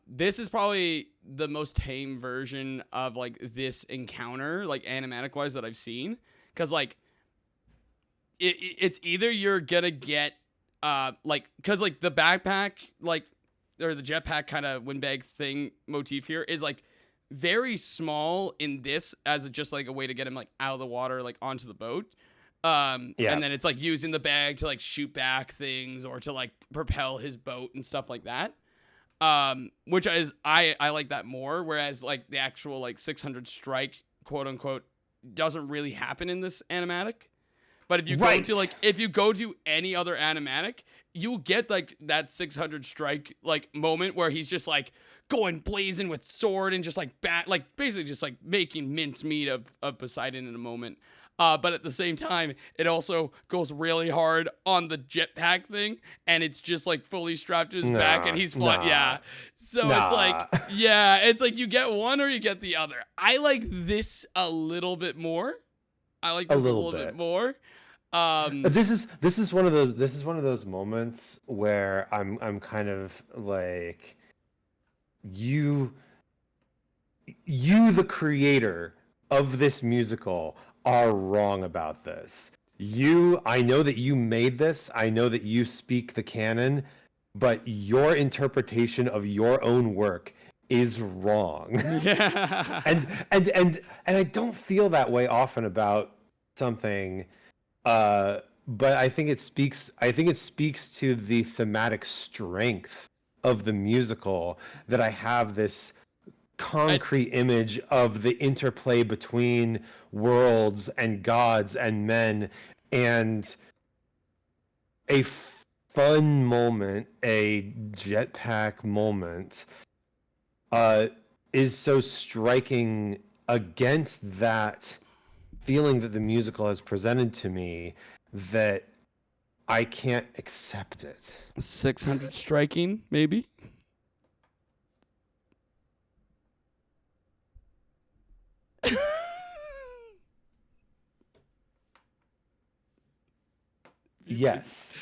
this is probably the most tame version of like this encounter, like animatic wise, that I've seen. Because like it's either you're gonna get like because like the backpack like or the jetpack kind of windbag thing motif here is like very small in this as just like a way to get him like out of the water like onto the boat. And then it's like using the bag to like shoot back things or to like propel his boat and stuff like that. Which is I like that more, whereas like the actual like 600 strike quote unquote doesn't really happen in this animatic. But if you go to any other animatic, you'll get like that 600 strike like moment where he's just like going blazing with sword and just like basically just like making mincemeat of Poseidon in a moment. But at the same time, it also goes really hard on the jetpack thing, and it's just like fully strapped to his back, and he's flying. Yeah, so it's like, yeah, it's like you get one or you get the other. I like this a little bit more. I like this a little bit more. This is one of those moments where I'm kind of like you the creator of this musical are wrong about this. I know that you made this. I know that you speak the canon, but your interpretation of your own work is wrong. Yeah. and I don't feel that way often about something. But I think it speaks to the thematic strength of the musical that I have this concrete image of the interplay between worlds and gods and men, and a fun moment, a jetpack moment, is so striking against that feeling that the musical has presented to me that I can't accept it. 600 striking, maybe? Yes.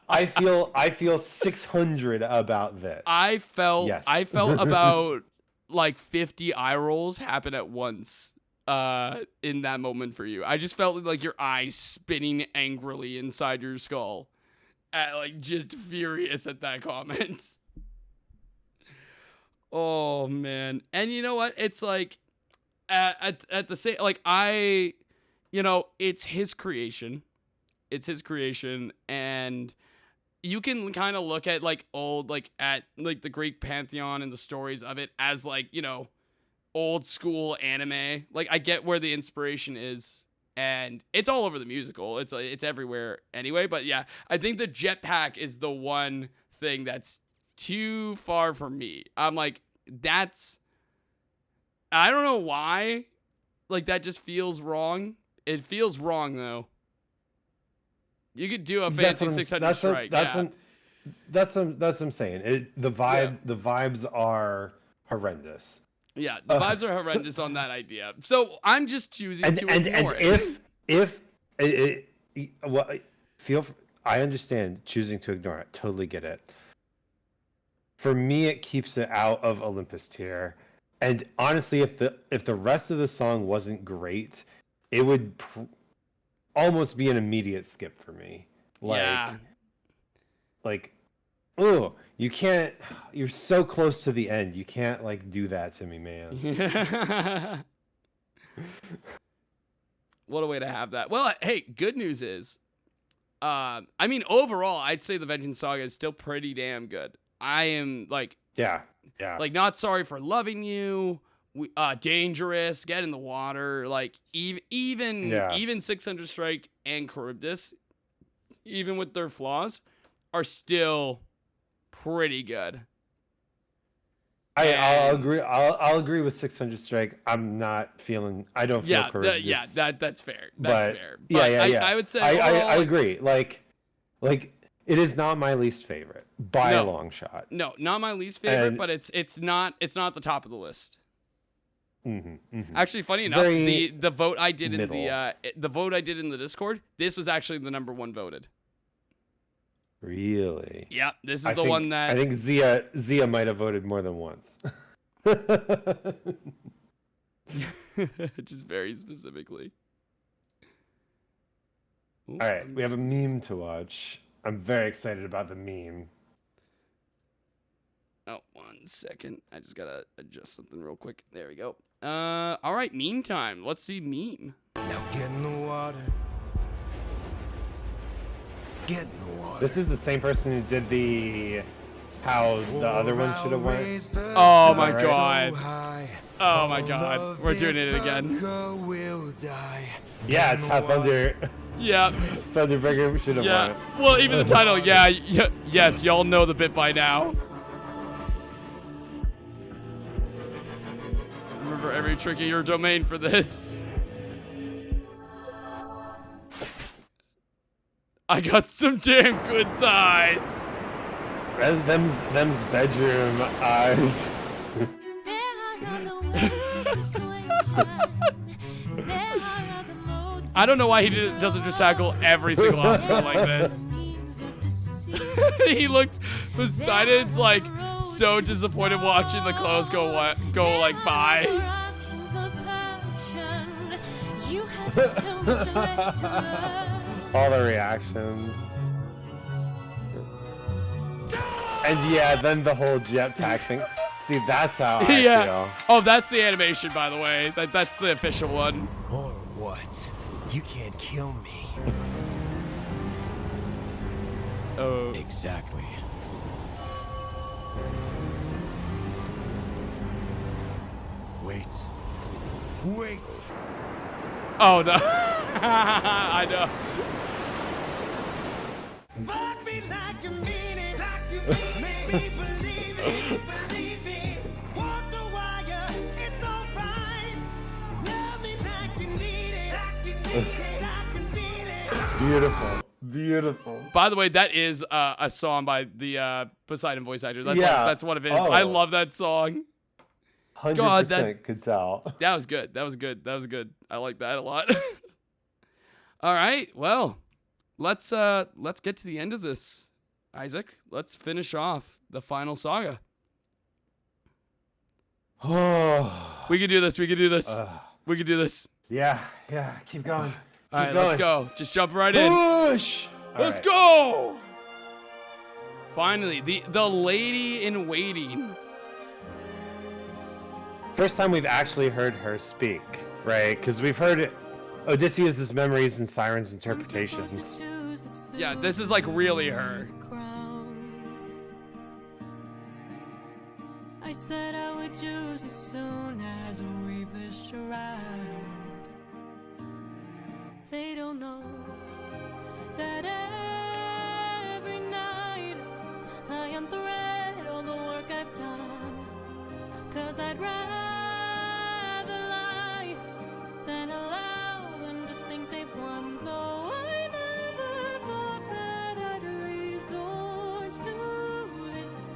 I feel 600 about this. I felt about like 50 eye rolls happen at once in that moment for you. I just felt like your eyes spinning angrily inside your skull, like just furious at that comment. Oh man. And you know what? It's like at the same, like it's his creation. It's his creation, and you can kind of look at like old, like at like the Greek pantheon and the stories of it as like, old school anime. Like I get where the inspiration is, and it's all over the musical. It's everywhere anyway. But yeah, I think the jetpack is the one thing that's too far for me. I'm like, I don't know why. Like that just feels wrong. It feels wrong though. You could do a fancy 600 strike. That's what I'm saying. The vibes are horrendous. Yeah, the vibes are horrendous on that idea. So I'm just choosing to ignore it. I understand choosing to ignore it. Totally get it. For me, it keeps it out of Olympus tier. And honestly, if the rest of the song wasn't great, it would almost be an immediate skip for me. Oh, you can't. You're so close to the end. You can't like do that to me, man. What a way to have that. Well, hey, good news is, I mean, overall, I'd say the Vengeance Saga is still pretty damn good. I am like, like Not Sorry for Loving You, Dangerous, Get in the Water, like even 600 Strike and Charybdis, even with their flaws, are still pretty good. I'll agree. I'll agree with 600 Strike. I don't feel Charybdis. That's fair. That's fair. But Yeah. I would say I agree. Like it is not my least favorite by a long shot. No, not my least favorite, but it's not at the top of the list. Actually, funny enough, the vote I did in the vote I did in the Discord, this was actually the number 1 voted. Really? Yeah, this is one that I think Zia might have voted more than once. Just very specifically. All right, we have a meme to watch. I'm very excited about the meme. Oh, 1 second. I just gotta adjust something real quick. There we go. All right, meme time. Let's see meme. Now get in the water. Get in the water. This is the same person who did how the other one should have went. Oh my god. Oh my god. We're doing it again. Yeah, it's how Thunder. Yeah. Thunderbreaker should have won. Well, even the title, yes, y'all know the bit by now. Remember every trick in your domain for this. I got some damn good thighs. Them's bedroom eyes. I don't know why he doesn't just tackle every single obstacle like this. He looked, Poseidon's like so disappointed watching the clothes go like by. All the reactions. And yeah, then the whole jetpack thing. See, that's how I feel. Oh, that's the animation, by the way. That's the official one. Or what? You can't kill me. Oh. Exactly. Wait. Oh no. I know. Fuck me like you mean it, make me believe it, walk the wire, it's alright. Love me like you need it, I can feel it. Beautiful. By the way, that is a song by the Poseidon voice actor. That's one of his. Oh. I love that song. 100% could tell. That was good. I like that a lot. All right. Well, let's get to the end of this, Isaac. Let's finish off the final saga. Oh. We can do this. We can do this. Yeah. Keep going. All right, let's go. Just jump right in. Push. Let's go. Finally, the lady in waiting. First time we've actually heard her speak, right? Because we've heard Odysseus' memories and Siren's interpretations. Yeah, this is like really her. I said I would choose as soon as we weave this shroud. They don't know that every night I unthread all the work I've done. 'Cause I'd rather lie than allow them to think they've won. Though I never thought that I'd resort to this.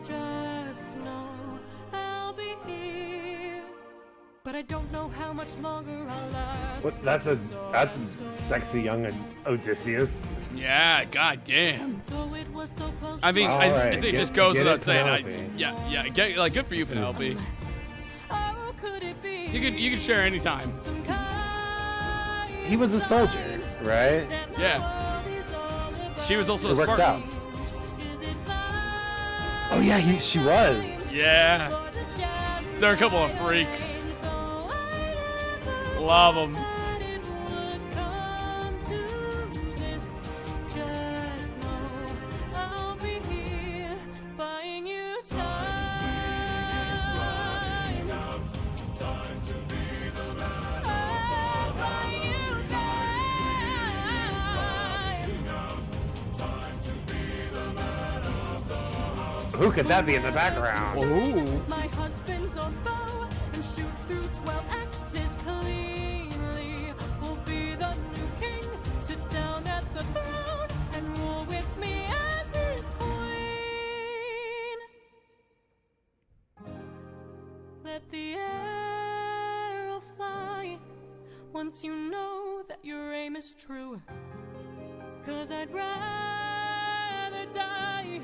Just know I'll be here. But I don't know how much longer I'll last. That's a sexy young Odysseus. Yeah, goddamn. Though it was so close. I mean, Right. it just goes Get without it, saying. Penelope. Good for you, Penelope. Oh, could it be? You can share anytime. He was a soldier, right? Yeah. She was also It a worked Spartan. out. Oh yeah, she was. Yeah. They're a couple of freaks. Love them. that it would come to this. Just know I'll be here buying you time. Time to be the man I'll buy you time. time to be the man of the house. Who could that be in the background? Ooh. My husband's a bow and shoot through 12 axes cleanly. Will be the new king, sit down at the throne and rule with me as his queen. Let the arrow fly once you know that your aim is true. 'Cause I'd rather die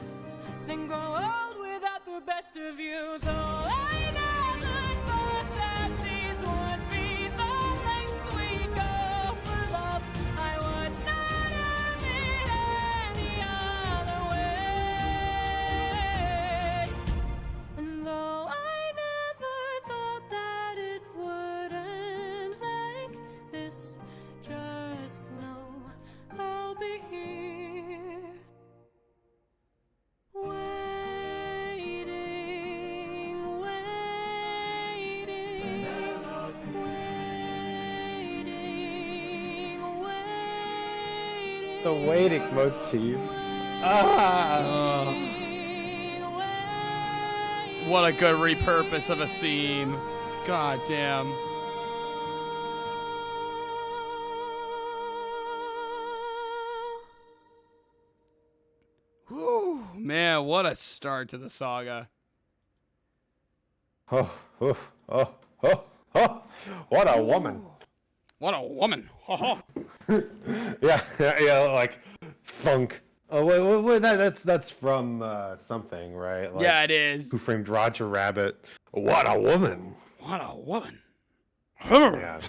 than grow old without the best of you. Though I never thought that these would be the lengths we go for love, I would not have it any other way. And though I never thought that it would end like this, just know I'll be here waiting, waiting, waiting, The waiting motif. What a good repurpose of a theme. God damn. Whew, man, what a start to the saga. Oh, oh, oh, oh, oh. What a woman. What a woman. Yeah, like funk. Oh, wait, that's from something, right? Like, Yeah, it is. Who Framed Roger Rabbit? What a woman. What a woman. Yeah.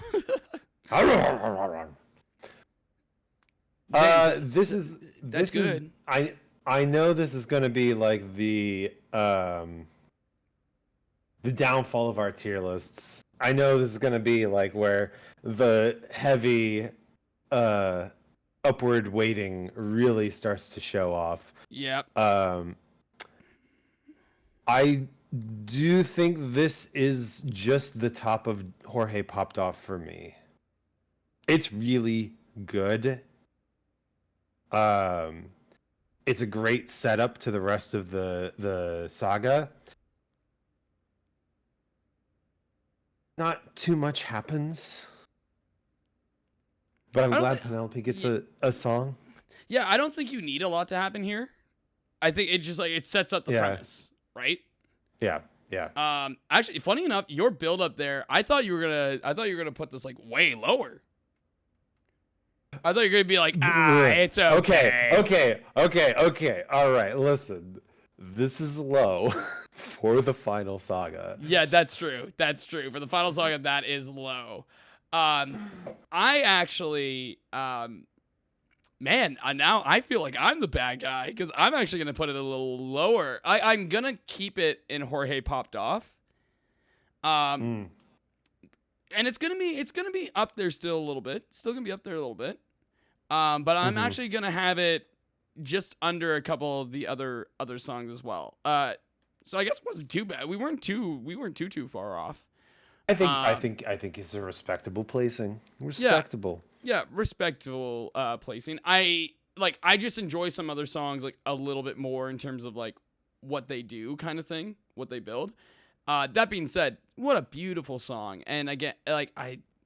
This good. I know this is going to be like the downfall of our tier lists. I know this is going to be like where the heavy upward weighting really starts to show off. Yep. I do think this is just the top of Jorge Popped Off for me. It's really good. It's a great setup to the rest of the saga. Not too much happens. But I'm glad Penelope gets a song. Yeah, I don't think you need a lot to happen here. I think it just like it sets up the premise, right? Yeah, yeah. Actually, funny enough, your build up there, I thought you were gonna put this like way lower. I thought you were gonna be like, it's okay. Okay. All right, listen. This is low for the final saga. Yeah, that's true. That's true. For the final saga, that is low. I actually, man, now I feel like I'm the bad guy because I'm actually gonna put it a little lower. I'm gonna keep it in Jorge Popped Off. And it's gonna be up there still a little bit. Still gonna be up there a little bit. But I'm actually gonna have it just under a couple of the other songs as well. So I guess it wasn't too bad. We weren't too far off. I think it's a respectable placing. Respectable. Yeah, respectable placing. I just enjoy some other songs like a little bit more in terms of like what they do kind of thing, what they build. That being said, what a beautiful song. And again, like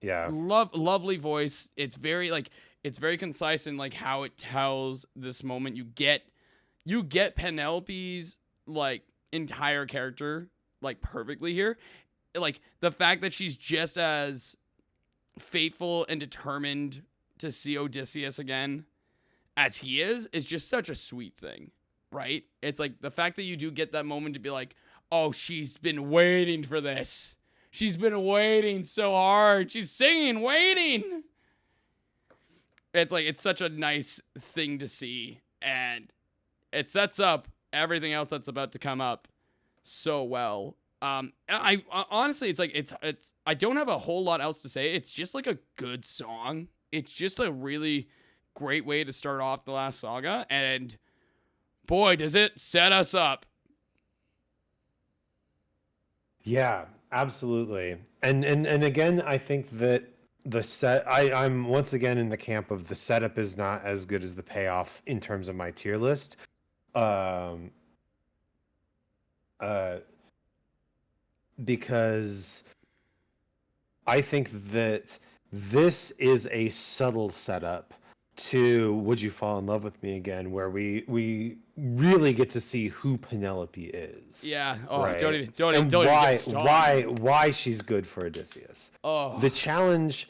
lovely voice. It's very concise in like how it tells this moment. You get Penelope's like entire character like perfectly here. Like the fact that she's just as faithful and determined to see Odysseus again as he is just such a sweet thing, right? It's like the fact that you do get that moment to be like, oh, she's been waiting for this. She's been waiting so hard. She's singing, waiting. It's like, it's such a nice thing to see. And it sets up everything else that's about to come up so well. I honestly, it's like it's I don't have a whole lot else to say. It's just like a good song. It's just a really great way to start off the last saga, and boy, does it set us up. Yeah, absolutely. And again, I think that I'm once again in the camp of the setup is not as good as the payoff in terms of my tier list. Um because I think that this is a subtle setup to Would You Fall in Love with Me Again, where we really get to see who Penelope is. Yeah. Oh, right? don't even and get why started. why she's good for Odysseus. Oh. The challenge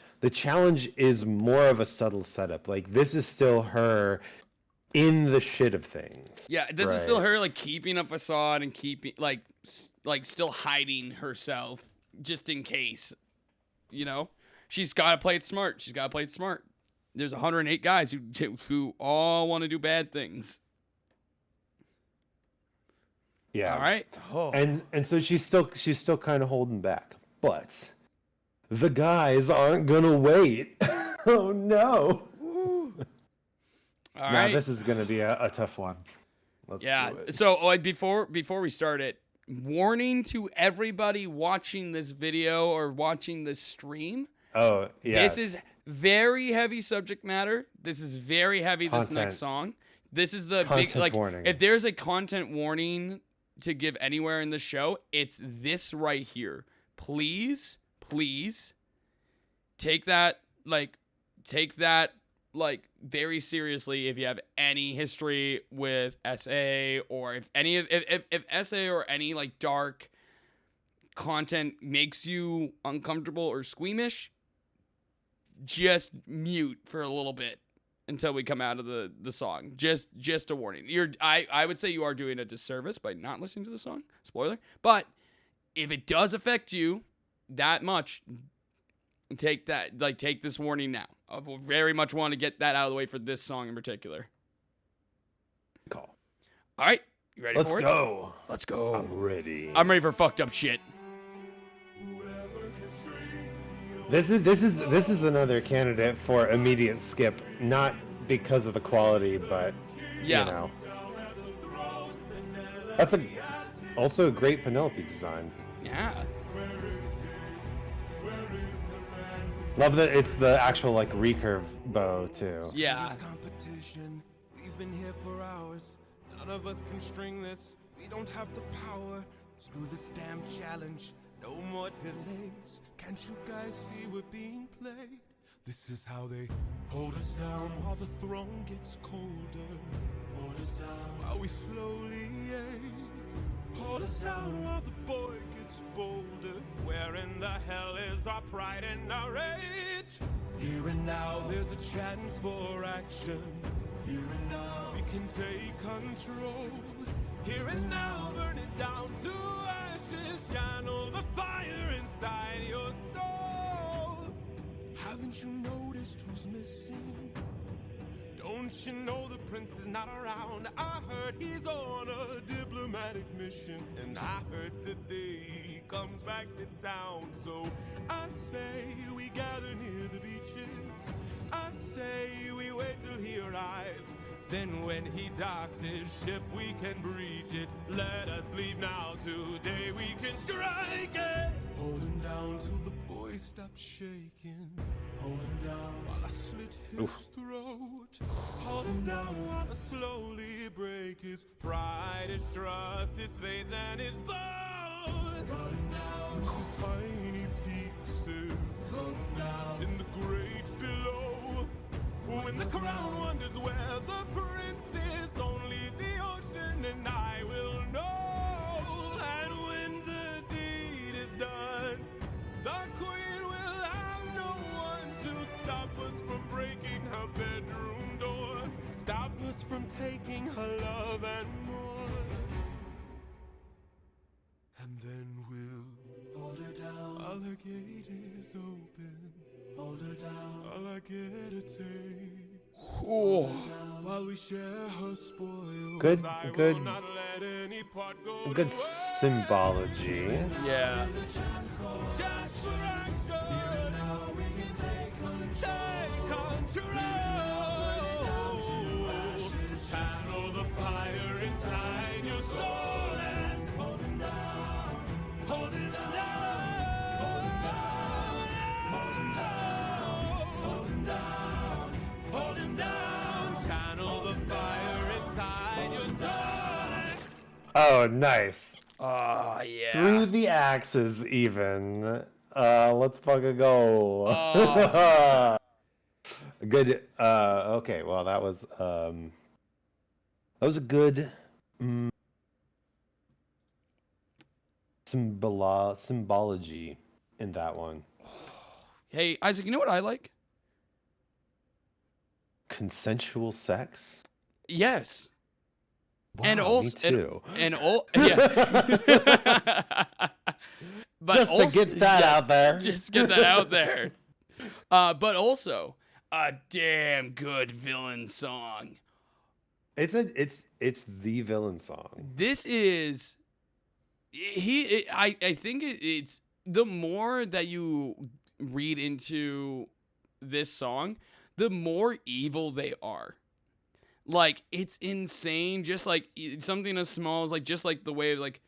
is more of a subtle setup. Like, this is still her in the shit of things. Yeah, this is still her like keeping a facade and keeping like still hiding herself just in case. You know, she's got to play it smart. There's 108 guys who all want to do bad things. Yeah. All right. Oh. And so she's still kind of holding back, but the guys aren't gonna wait. Oh no. All now right. this is gonna be a tough one. Let's do it. So like before we start it, warning to everybody watching this video or watching this stream. Oh yes. This is very heavy subject matter. This is very heavy. This next song. This is the Content big like warning. If there's a content warning to give anywhere in the show, it's this right here. Please take that very seriously if you have any history with SA, or if SA or any like dark content makes you uncomfortable or squeamish, just mute for a little bit until we come out of the song. Just a warning. I would say you are doing a disservice by not listening to the song. Spoiler. But if it does affect you that much, take this warning now. I will very much want to get that out of the way for this song in particular. Call. All right, you ready for it? Let's go. I'm ready. I'm ready for fucked up shit. This is another candidate for immediate skip, not because of the quality, but you know. That's also a great Penelope design. Yeah. Love that it's the actual like recurve bow too. Yeah. Competition. We've been here for hours. None of us can string this. We don't have the power. Screw this damn challenge. No more delays. Can't you guys see we're being played? This is how they hold us down while the throne gets colder. Hold us down while we slowly age. Hold us down while the boy gets bolder. Where in the hell is our pride and our rage? Here and now there's a chance for action. Here and now we can take control. Here and now burn it down to ashes. Channel the fire inside your soul. Haven't you noticed who's missing? Don't you know the prince is not around? I heard he's on a diplomatic mission, and I heard today he comes back to town. So I say we gather near the beaches. I say we wait till he arrives. Then when he docks his ship, we can breach it. Let us leave now, today we can strike it. Hold him down till the boy stops shaking. Hold him down while I slit his throat. Hold him down while I slowly break his pride, his trust, his faith, and his bones. Cut him down into tiny pieces. Throw him down in the great below. When the crown wonders where the prince is, only the ocean and I will know. And when the deed is done, the queen will have no one to stop us from breaking her bedroom door. Stop us from taking her love and more. And then we'll hold her down while the gate is open. Hold her down while I get a taste. Oh. While While we share her spoils, Good, I good, will not let any part go good to waste. symbology. Yeah. Chance for action. Now we can take control. Channel the fire inside your soul and hold him down. Hold him down. Hold him down. Hold him down. Hold him down. Hold him down. Channel the fire inside your soul and Oh, nice. Oh, yeah. Through the axes, even. Let's fucking go. Oh. Good. Okay. Well, that was a good symbology in that one. Hey, Isaac, you know what I like? Consensual sex. Yes. Wow, And also, me too. Yeah. But Just to also, get that out there. Just get that out there. But also, a damn good villain song. It's the villain song. This is I think it's the more that you read into this song, the more evil they are. Like, it's insane. Just like something as small as like just like the way of like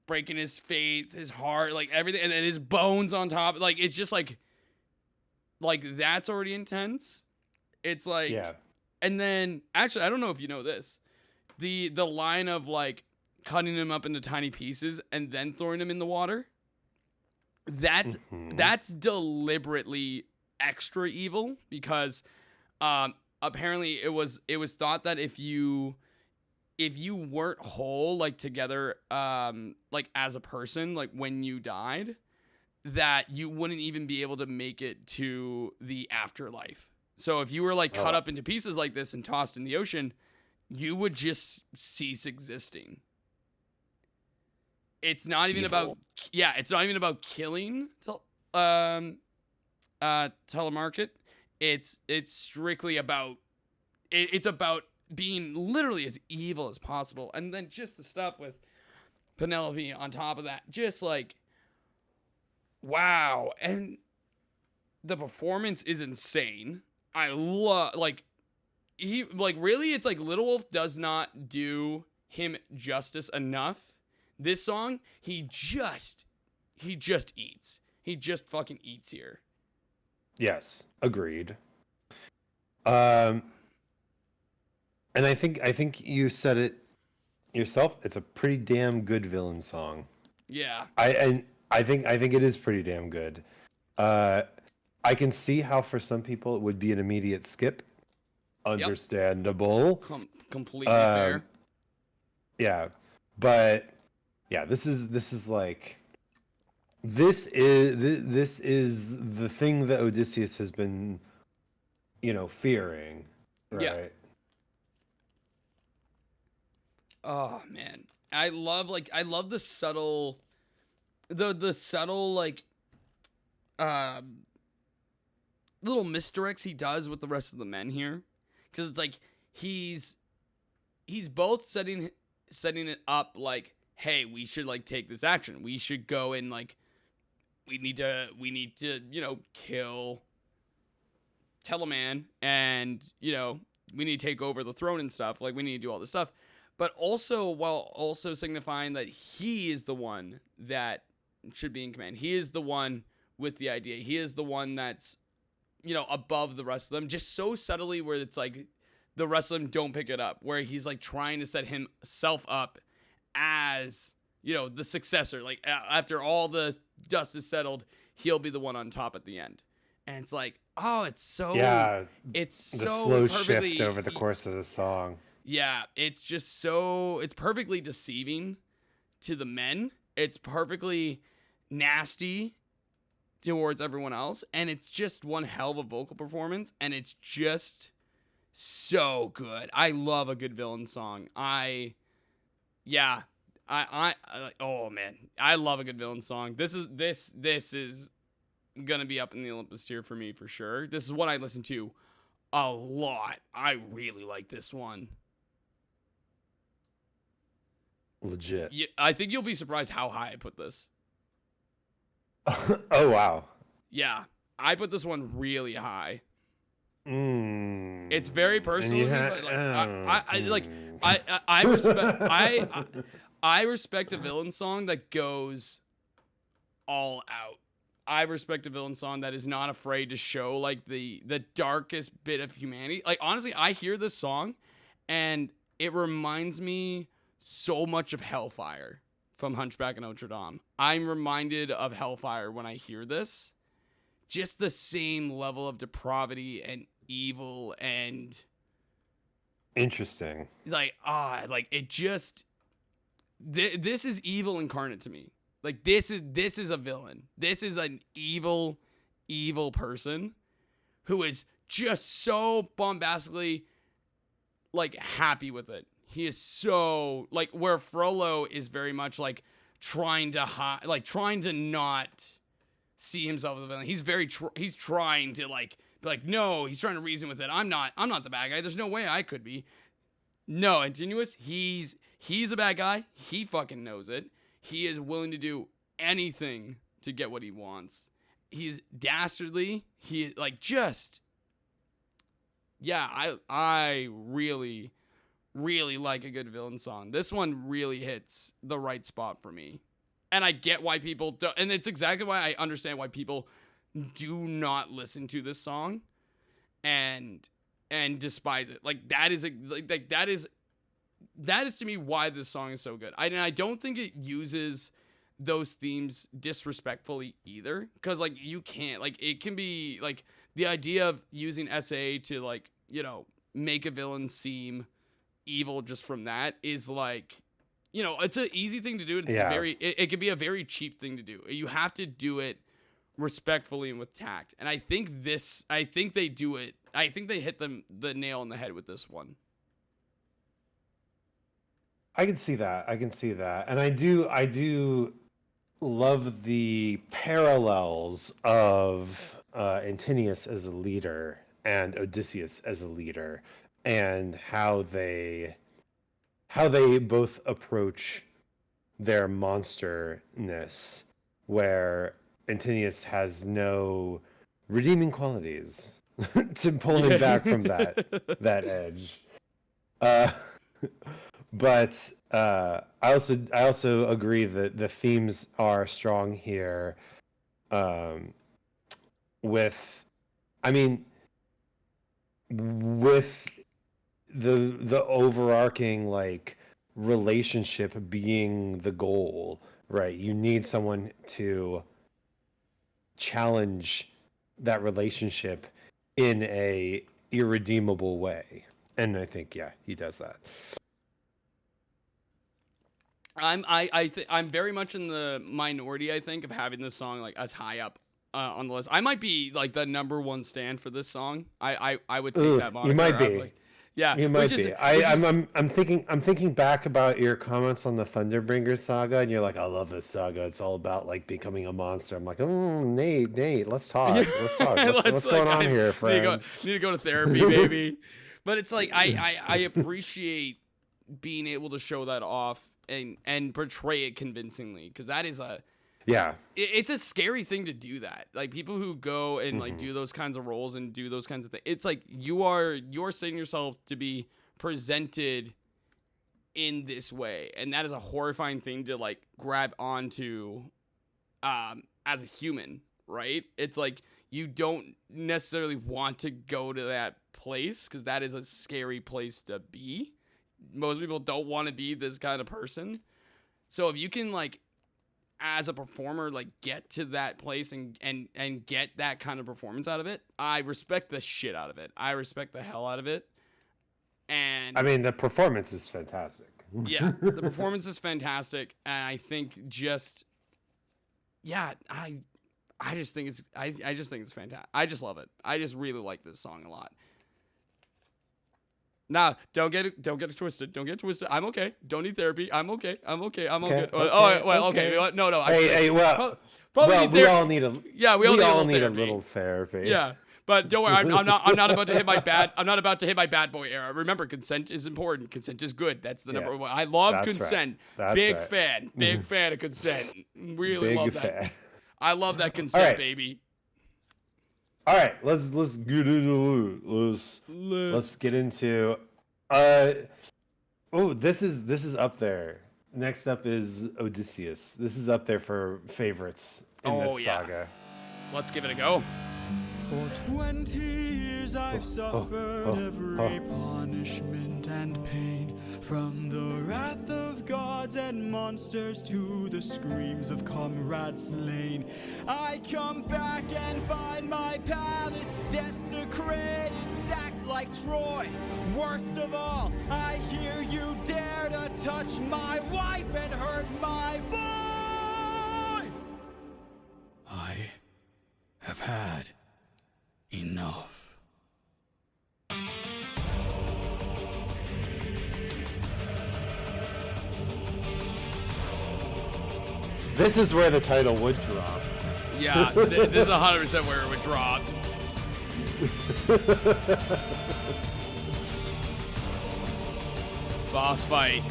breaking his faith, his heart, like everything, and then his bones on top. Like, it's just like that's already intense. It's like, Yeah. And then actually, I don't know if you know this, the line of like cutting him up into tiny pieces and then throwing him in the water. That's deliberately extra evil because apparently it was thought that if you weren't whole like together like as a person, like when you died, that you wouldn't even be able to make it to the afterlife. So if you were like cut up into pieces like this and tossed in the ocean, you would just cease existing. It's not even about it's not even about killing telemarket. It's strictly about it's about being literally as evil as possible. And then just the stuff with Penelope on top of that, just like, wow. And the performance is insane. I love, really, it's like Little Wolf does not do him justice enough. This song, he just eats. He just fucking eats here. Yes, agreed. And I think you said it yourself. It's a pretty damn good villain song. Yeah. I think it is pretty damn good. I can see how for some people it would be an immediate skip. Understandable. Completely fair. Yeah, but yeah, this is like this is the thing that Odysseus has been, fearing, right? Yeah. Oh man, I love the subtle, the subtle like, little misdirects he does with the rest of the men here, because it's like he's both setting it up like, hey, we should like take this action. We should go and like, we need to kill Teleman, and we need to take over the throne and stuff. Like, we need to do all this stuff. But also, while also signifying that he is the one that should be in command. He is the one with the idea. He is the one that's, above the rest of them. Just so subtly where it's like the rest of them don't pick it up. Where he's like trying to set himself up as, the successor. Like, after all the dust is settled, he'll be the one on top at the end. And it's like, oh, it's so... Yeah, it's the so slow perfectly, shift over the course of the song. Yeah, it's just so... It's perfectly deceiving to the men. It's perfectly nasty towards everyone else. And it's just one hell of a vocal performance. And it's just so good. I love a good villain song. Oh, man. I love a good villain song. This is gonna be up in the Olympus tier for me for sure. This is what I listen to a lot. I really like this one. Legit. Yeah, I think you'll be surprised how high I put this. Oh wow. Yeah, I put this one really high. Mm. It's very personal. I respect a villain song that goes all out. I respect a villain song that is not afraid to show like the darkest bit of humanity. Like honestly, I hear this song and it reminds me so much of Hellfire from Hunchback of Notre Dame. I'm reminded of Hellfire when I hear this. Just the same level of depravity and evil and interesting. Like it just this is evil incarnate to me. Like this is a villain. This is an evil person who is just so bombastically like happy with it. He is so like where Frollo is very much like trying to not see himself as a villain. He's trying to like be like, no, he's trying to reason with it. I'm not the bad guy. There's no way I could be. No, Ingenuous, he's a bad guy. He fucking knows it. He is willing to do anything to get what he wants. He's dastardly. He like just yeah, I really like a good villain song. This one really hits the right spot for me. And I get why people do, and it's exactly why I understand why people do not listen to this song and despise it. Like that is to me why this song is so good. I don't think it uses those themes disrespectfully either, because like you can't, like it can be like the idea of using SA to like, you know, make a villain seem evil just from that is like, you know, it's an easy thing to do. It's it can be a very cheap thing to do. You have to do it respectfully and with tact. And I think they do it. I think they hit the nail on the head with this one. I can see that. And I do love the parallels of Antinous as a leader and Odysseus as a leader, and how they both approach their monsterness, where Antinous has no redeeming qualities to pull him back from that edge. But I also agree that the themes are strong here. With the overarching like relationship being the goal, right? You need someone to challenge that relationship in a irredeemable way, and I think he does that. I'm very much in the minority, I think, of having this song like as high up on the list. I might be like the number one stan for this song. I would take that moniker. You might be. Like, yeah, you might be. I'm thinking back about your comments on the Thunderbringer saga, and you're like, I love this saga. It's all about like becoming a monster. I'm like, Nate, let's talk. Let's talk. What's going on here, friend? Need to go to therapy, baby. But it's like I appreciate being able to show that off and portray it convincing, because that is it's a scary thing to do that. Like people who go and like do those kinds of roles and do those kinds of things, it's like you're setting yourself to be presented in this way, and that is a horrifying thing to like grab onto as a human, right? It's like you don't necessarily want to go to that place because that is a scary place to be. Most people don't want to be this kind of person. So if you can like as a performer like get to that place and get that kind of performance out of it, I respect the shit out of it. I respect the hell out of it. And I mean, the performance is fantastic. Yeah, the performance is fantastic, and I think I just think it's fantastic. I just love it. I just really like this song a lot. Nah, don't get it twisted. Don't get it twisted. I'm okay. Don't need therapy. I'm okay. I'm good. Okay. No. Hey, well, we all need a little therapy. Yeah, But don't worry, I'm not about to hit my bad. I'm not about to hit my bad boy era. Remember, consent is important. Consent is good. That's the number one. I love That's consent. right. That's Big right. fan. Big fan of consent. Really Big love that. fan. I love that consent, right. baby. All right, let's get into let's get into this is up there. Next up is Odysseus. This is up there for favorites in this saga. Let's give it a go. For 20 years I've suffered every punishment and pain, from the wrath of gods and monsters to the screams of comrades slain. I come back and find my palace desecrated, sacked like Troy. Worst of all, I hear you dare to touch my wife and hurt my boy. I have had enough. This is where the title would drop. Yeah, this is 100% where it would drop. Boss fight.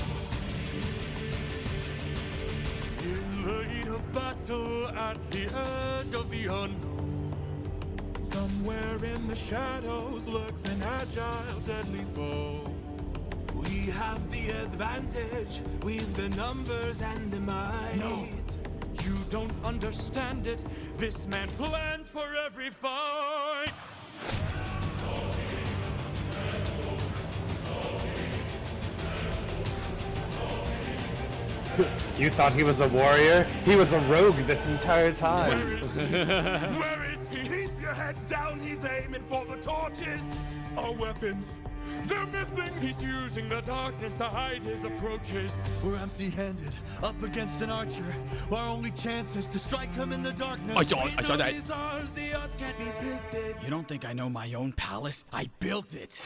In the heat of battle at the edge of the unknown, somewhere in the shadows lurks an agile, deadly foe. We have the advantage, we've the numbers and the might. No, you don't understand it. This man plans for every fight. You thought he was a warrior? He was a rogue this entire time. Where is he? Where is he? Keep your head down, he's aiming for the torches. Our weapons, they're missing. He's using the darkness to hide his approaches. We're empty-handed, up against an archer. Our only chance is to strike him in the darkness. I saw that. You don't think I know my own palace? I built it.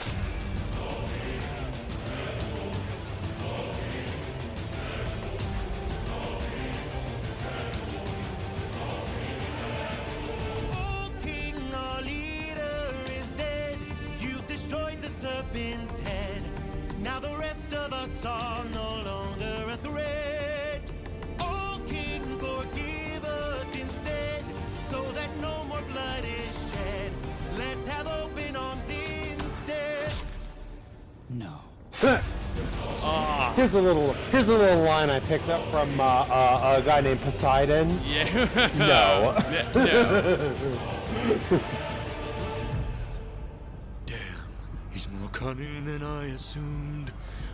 Serpent's head. Now the rest of us are no longer a threat. Oh King, forgive us instead, so that no more blood is shed. Let's have open arms instead. No. Here's a little line I picked up from a guy named Poseidon. Yeah. No. No. He's more cunning than I assumed.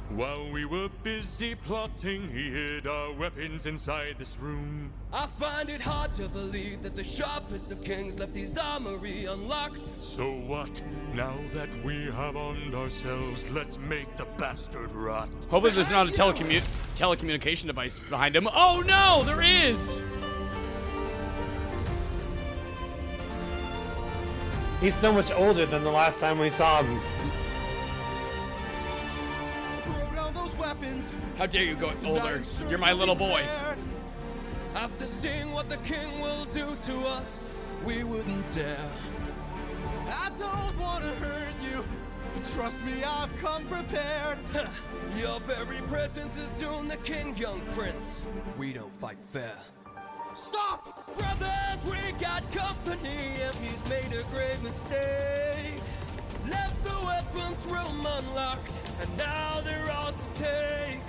While we were busy plotting, he hid our weapons inside this room. I find it hard to believe that the sharpest of kings left his armory unlocked. So what? Now that we have armed ourselves, let's make the bastard rot. Hopefully there's not a telecommunication device behind him. Oh no, there is! He's so much older than the last time we saw him. Throw down those weapons. How dare you go older? You're my little boy. After seeing what the king will do to us, we wouldn't dare. I don't want to hurt you, but trust me, I've come prepared. Your very presence is doomed the king, young prince. We don't fight fair. Stop! Brothers, we got company if he's made a grave mistake. Left the weapons room unlocked, and now they're ours to take.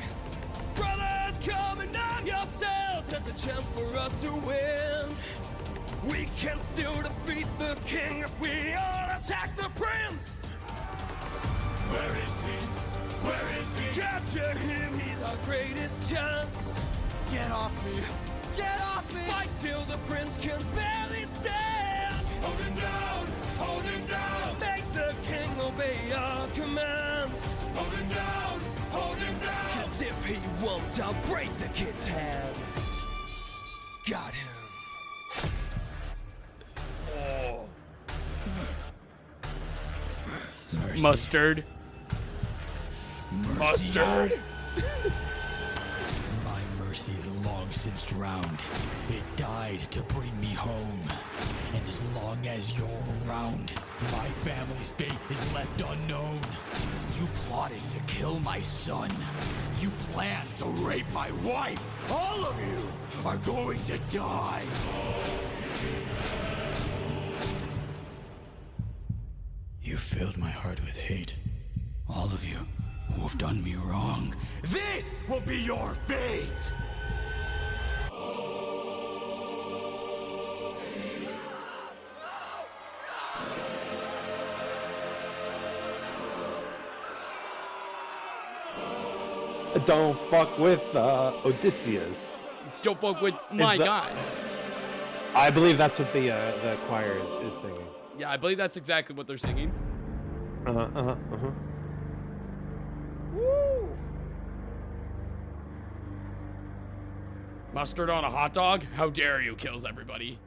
Brothers, come and arm yourselves. There's a chance for us to win. We can still defeat the king if we all attack the prince. Where is he? Where is he? Capture him, he's our greatest chance. Get off me! Get off me! Fight till the prince can barely stand. Hold him down! Hold him down! Make the king obey our commands. Hold him down! Hold him down! 'Cause if he won't, I'll break the kid's hands. Got him. Oh. Mustard. Mustard. My mercy is long since drowned. It died to bring me home. And And as long as you're around, my family's fate is left unknown. You plotted to kill my son. You planned to rape my wife. All of you are going to die. You filled my heart with hate. All of you who have done me wrong. This will be your fate! Don't fuck with Odysseus. Don't fuck with my guy. I believe that's what the choir is singing. Yeah, I believe that's exactly what they're singing. Woo! Mustard on a hot dog? How dare you? Kills everybody.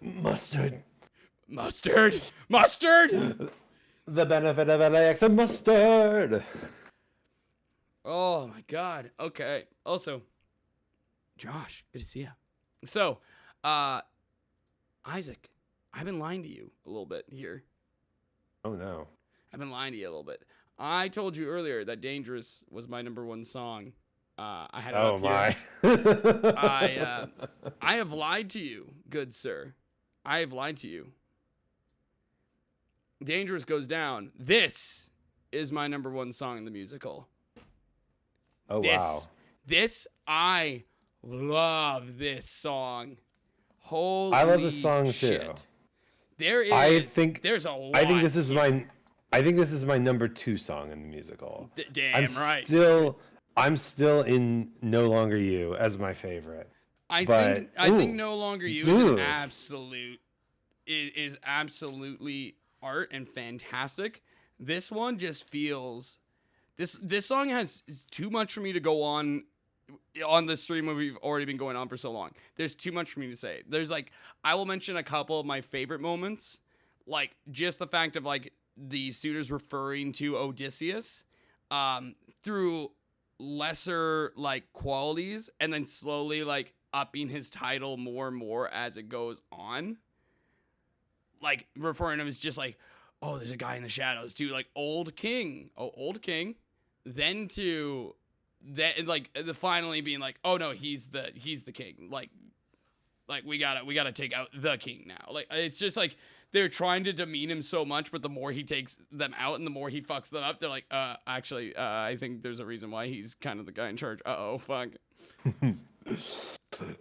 Mustard. Mustard. Mustard. The benefit of LAX and mustard. Oh my God. Okay. Also, Josh, good to see you. So, Isaac, I've been lying to you a little bit here. Oh no. I've been lying to you a little bit. I told you earlier that Dangerous was my #1 song. I had it up here. I have lied to you, good sir. I have lied to you. Dangerous goes down. This is my #1 song in the musical. Oh, wow. I love this song. Holy I love this song shit. too. There's a lot. I think this is my #2 song in the musical. Damn right. I'm still in No Longer You as my favorite. I think No Longer You is absolutely art and fantastic. This one just feels this song has too much for me to go on the stream where we've already been going on for so long. There's too much for me to say. There's I will mention a couple of my favorite moments, like just the fact of the suitors referring to Odysseus through lesser qualities and then slowly upping his title more and more as it goes on. Referring to him as just oh, there's a guy in the shadows, to old king. Oh, old king. Then to that the finally being oh no, he's the king. We gotta take out the king now. It's just they're trying to demean him so much, but the more he takes them out and the more he fucks them up, they're actually, I think there's a reason why he's kind of the guy in charge. Uh-oh, fuck.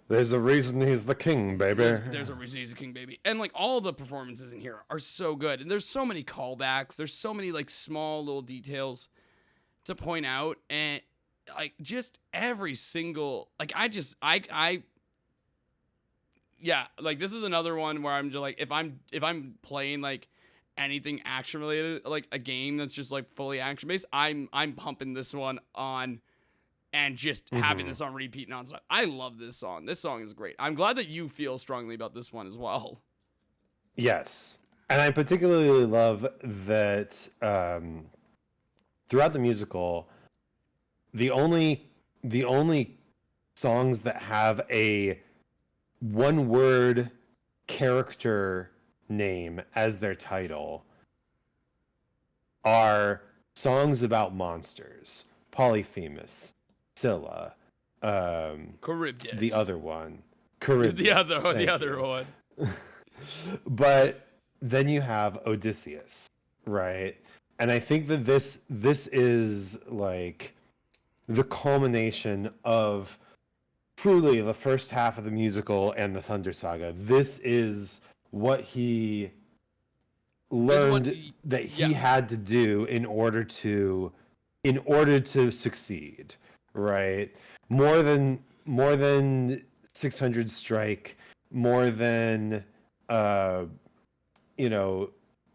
There's a reason he's the king, baby. There's a reason he's the king, baby. And all the performances in here are so good. And there's so many callbacks. There's so many small little details to point out. And just every single, yeah, this is another one where I'm just if I'm playing anything action related, a game that's just fully action based, I'm pumping this one on and just having this on repeat nonstop. I love this song. This song is great. I'm glad that you feel strongly about this one as well. Yes. And I particularly love that throughout the musical, the only songs that have a one-word character name as their title are songs about monsters. Polyphemus, Scylla, Charybdis. the other one. Charybdis. The other one. But then you have Odysseus, right? And I think that this is the culmination of truly the first half of the musical and the Thunder Saga. This is what he learned that he had to do in order to succeed, right? More than 600 Strike, more than the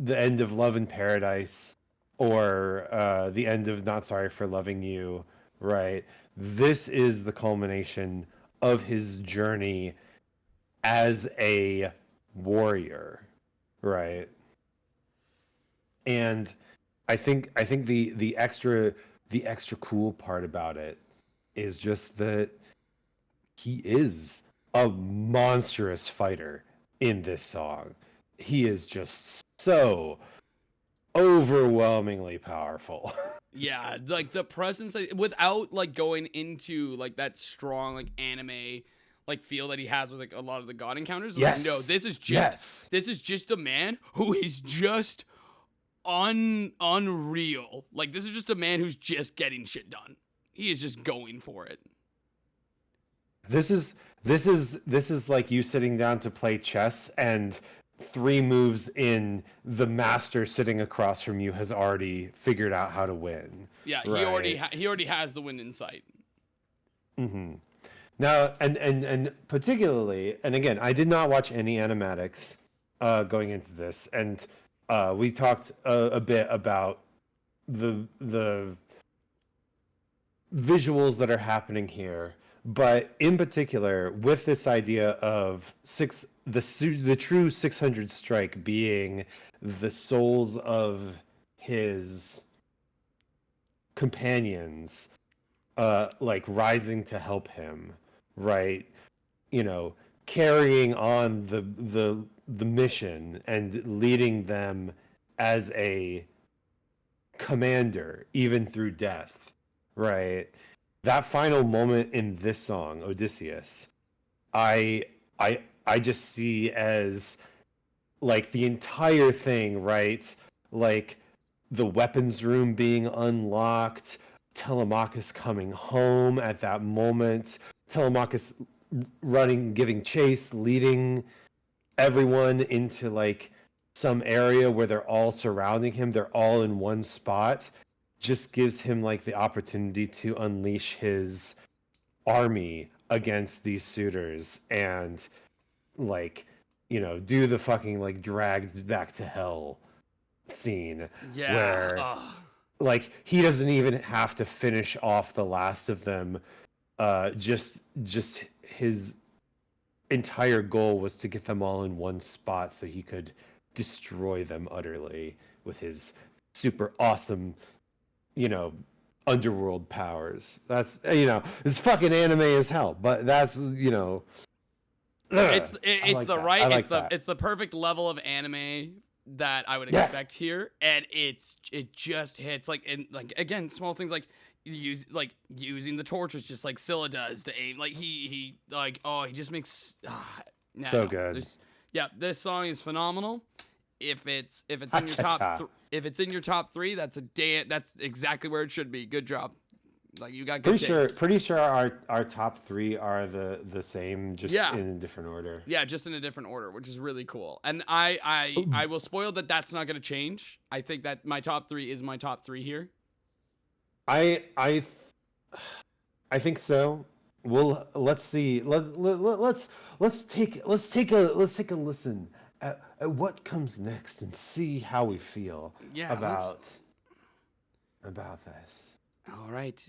end of Love in Paradise or the end of Not Sorry for Loving You, right? This is the culmination of his journey as a warrior, right? And I think the extra cool part about it is just that he is a monstrous fighter in this song. He is just so overwhelmingly powerful. Yeah, like the presence, without like going into like that strong like anime like feel that he has with like a lot of the god encounters. Yes. Like, no, this is just a man who is just unreal. Like, this is just a man who's just getting shit done. He is just going for it. This is like you sitting down to play chess, and 3 moves in, the master sitting across from you has already figured out how to win. Yeah, right? he already has the win in sight. Mm-hmm. Now, and particularly, and again, I did not watch any animatics going into this, and we talked a bit about the visuals that are happening here, but in particular, with this idea of the true 600 strike being the souls of his companions, like rising to help him, right? You know, carrying on the mission and leading them as a commander, even through death, right? That final moment in this song, Odysseus, I just see as like the entire thing, right? Like the weapons room being unlocked, Telemachus coming home at that moment, Telemachus running, giving chase, leading everyone into like some area where they're all surrounding him, they're all in one spot, just gives him like the opportunity to unleash his army against these suitors and like, you know, do the fucking like dragged back to hell scene. Yeah. Where like he doesn't even have to finish off the last of them. Just his entire goal was to get them all in one spot so he could destroy them utterly with his super awesome, you know, underworld powers. That's, you know, it's fucking anime as hell, but that's, you know, It's like the that. right, I like it's the perfect level of anime that I would Yes. expect here, and it just hits like, and like again, small things like using the torches just like Scylla does to aim. Like he like, oh, he just makes So good. This song is phenomenal. If it's in your Ha-cha-cha. top if it's in your top 3, that's exactly where it should be. Good job. Like, you got good taste. Pretty sure our top 3 are the same, just Yeah. in a different order. Yeah, just in a different order, which is really cool. And I will spoil that that's not going to change. I think that my top 3 is my top 3 here. I think so. Well, let's see. Let's take a listen at what comes next and see how we feel about this. All right.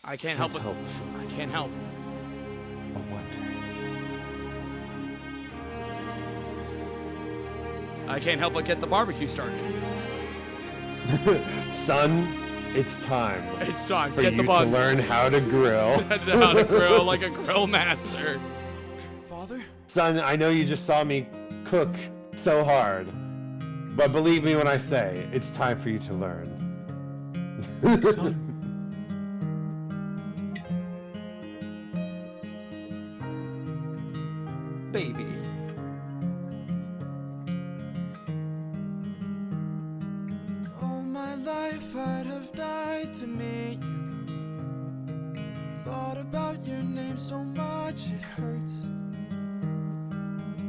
I can't help it. I can't help. I can't help but get the barbecue started. Son, it's time. It's time. For Get you the buns. to learn how to grill. How to grill like a grill master. Father? Son, I know you just saw me cook so hard, but believe me when I say it's time for you to learn. Baby. All my life I'd have died to meet you. Thought about your name so much it hurts.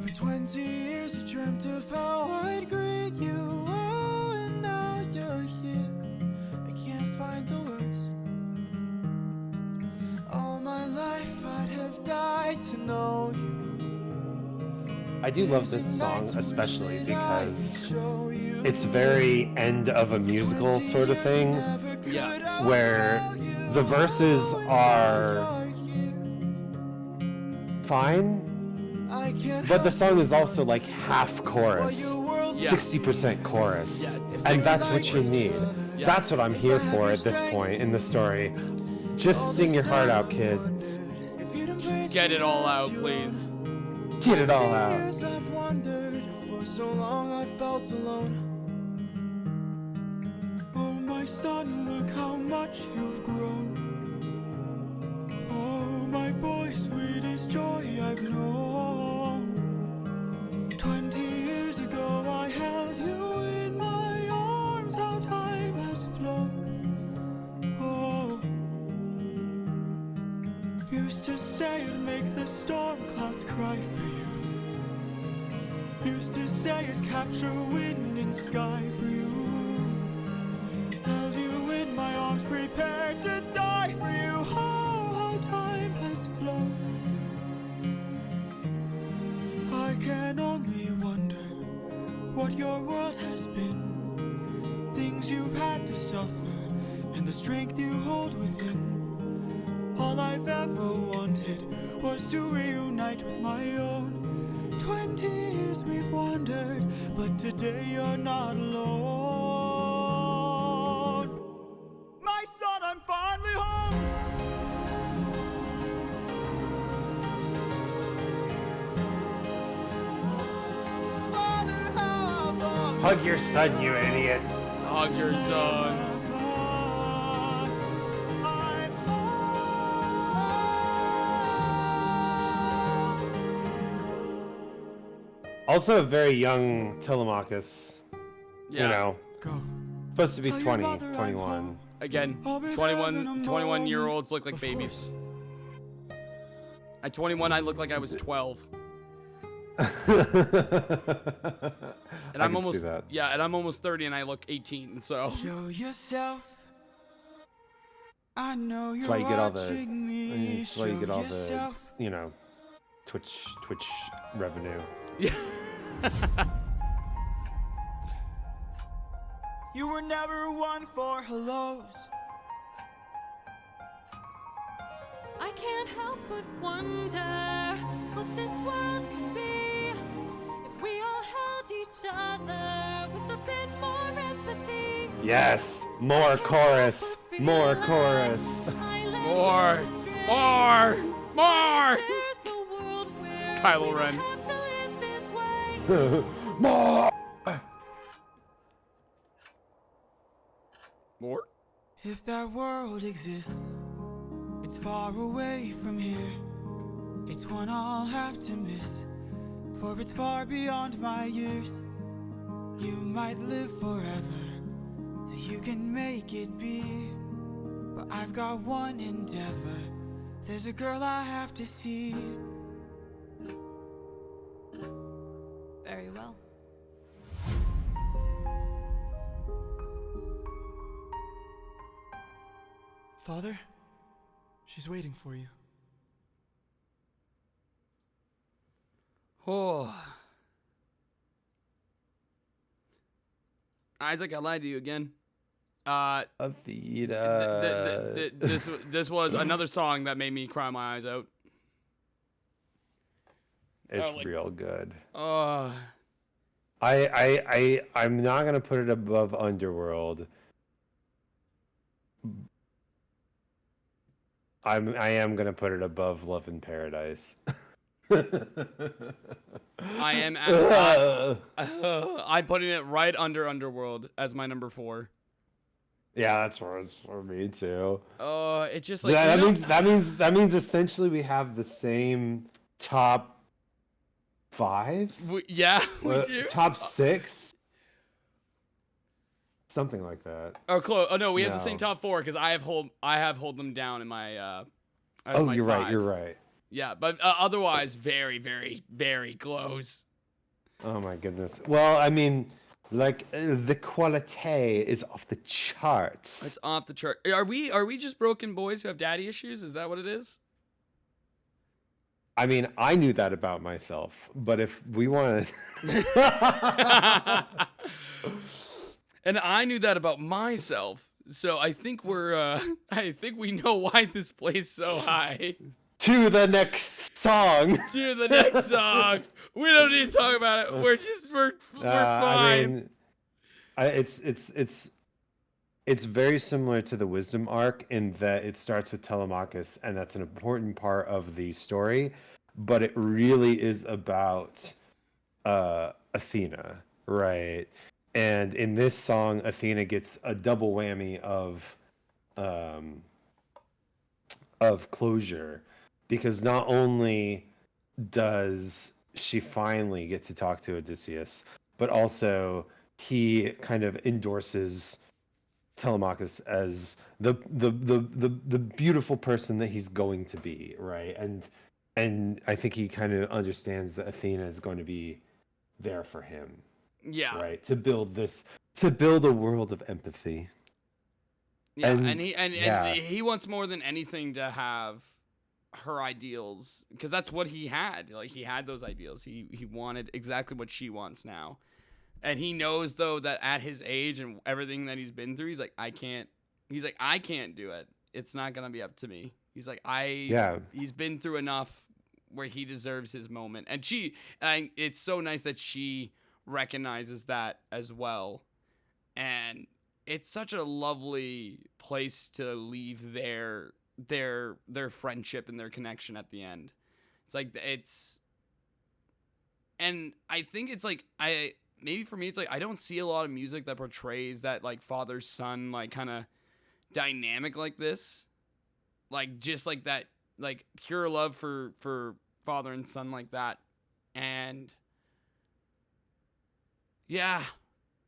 For 20 years I dreamt of how I'd greet you. Oh, and now you're here. I can't find the words. All my life I'd have died to know you. I do love this song especially because it's very end of a musical sort of thing. Yeah. Where the verses are fine, but the song is also like half chorus, 60% chorus, and that's what you need. That's what I'm here for at this point in the story. Just sing your heart out, kid. Just get it all out, please. Get it all out. Years I've wandered, for so long I felt alone. Oh my son, look how much you've grown. Oh my boy, sweetest joy I've known. 20 years ago I held you in my arms, how time has flown. Oh, used to say it'd make the storm clouds cry for you. Used to say it'd capture wind and sky for you. Held you in my arms, prepared to die for you. Oh, how time has flown. I can only wonder what your world has been. Things you've had to suffer, and the strength you hold within. All I've ever wanted was to reunite with my own. 20 years we've wandered, but today you're not alone. My son, I'm finally home. Father, how I've loved Hug your son, you idiot. Hug your son. Also a very young Telemachus. Yeah. You know. Supposed to be 20, 21. Again, 21-year-olds look like babies. At 21, I look like I was 12. And I'm almost and I'm almost 30 and I look 18, so Show yourself. I know you're That's why you get all the watching me. that's why you get all the, Yourself. you know, Twitch revenue. Yeah. You were never one for hellos. I can't help but wonder what this world could be if we all held each other with a bit more empathy. Yes, more chorus, more chorus. More. Kylo Ren. More. More? If that world exists, it's far away from here. It's one I'll have to miss, for it's far beyond my years. You might live forever, so you can make it be. But I've got one endeavor. There's a girl I have to see. Very well. Father, she's waiting for you. Oh. Isaac, I lied to you again. Avita. This was another song that made me cry my eyes out. It's real good. Oh. I'm not gonna put it above Underworld. I am gonna put it above Love in Paradise. I'm putting it right under Underworld as my number 4. Yeah, that's where it's for me too. It's just like that means essentially we have the same top 5. We do. Top 6. Something like that. Oh, close. Oh no, we have the same top 4 because I have hold them down in my. Oh, my you're 5. right. You're right. Yeah, but otherwise, very, very, very close. Oh my goodness. Well, I mean, like the quality is off the charts. It's off the chart. Are we just broken boys who have daddy issues? Is that what it is? I mean, I knew that about myself, but if we want to. And I knew that about myself, so I think I think we know why this plays so high. To the next song. To the next song. We don't need to talk about it. We're fine. I mean, it's very similar to the Wisdom arc in that it starts with Telemachus, and that's an important part of the story. but it really is about Athena, right? And in this song, Athena gets a double whammy of closure, because not only does she finally get to talk to Odysseus, but also he kind of endorses Telemachus as the beautiful person that he's going to be, right? And I think he kind of understands that Athena is going to be there for him, Yeah. right? To build a world of empathy. Yeah, And- and yeah. he wants more than anything to have her ideals, because that's what he had. Like, he had those ideals. He wanted exactly what she wants now. And he knows, though, that at his age and everything that he's been through, he's like, I can't do it. It's not going to be up to me. He's like, he's been through enough where he deserves his moment. And it's so nice that she recognizes that as well. And it's such a lovely place to leave their friendship and their connection at the end. And I think it's like, maybe for me, it's like, I don't see a lot of music that portrays that, like, father-son, like, kind of dynamic like this. Like, just like that, like, pure love for father and son like that. And yeah,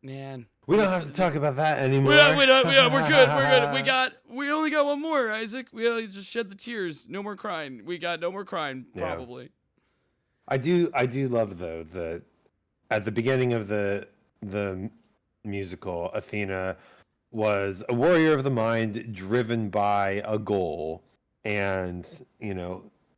man. We don't have to talk about that anymore. We're good. We only got one more, Isaac. We only just shed the tears. No more crying. We got no more crying, probably. I do love, though, that at the beginning of the musical, Athena was a warrior of the mind, driven by a goal, and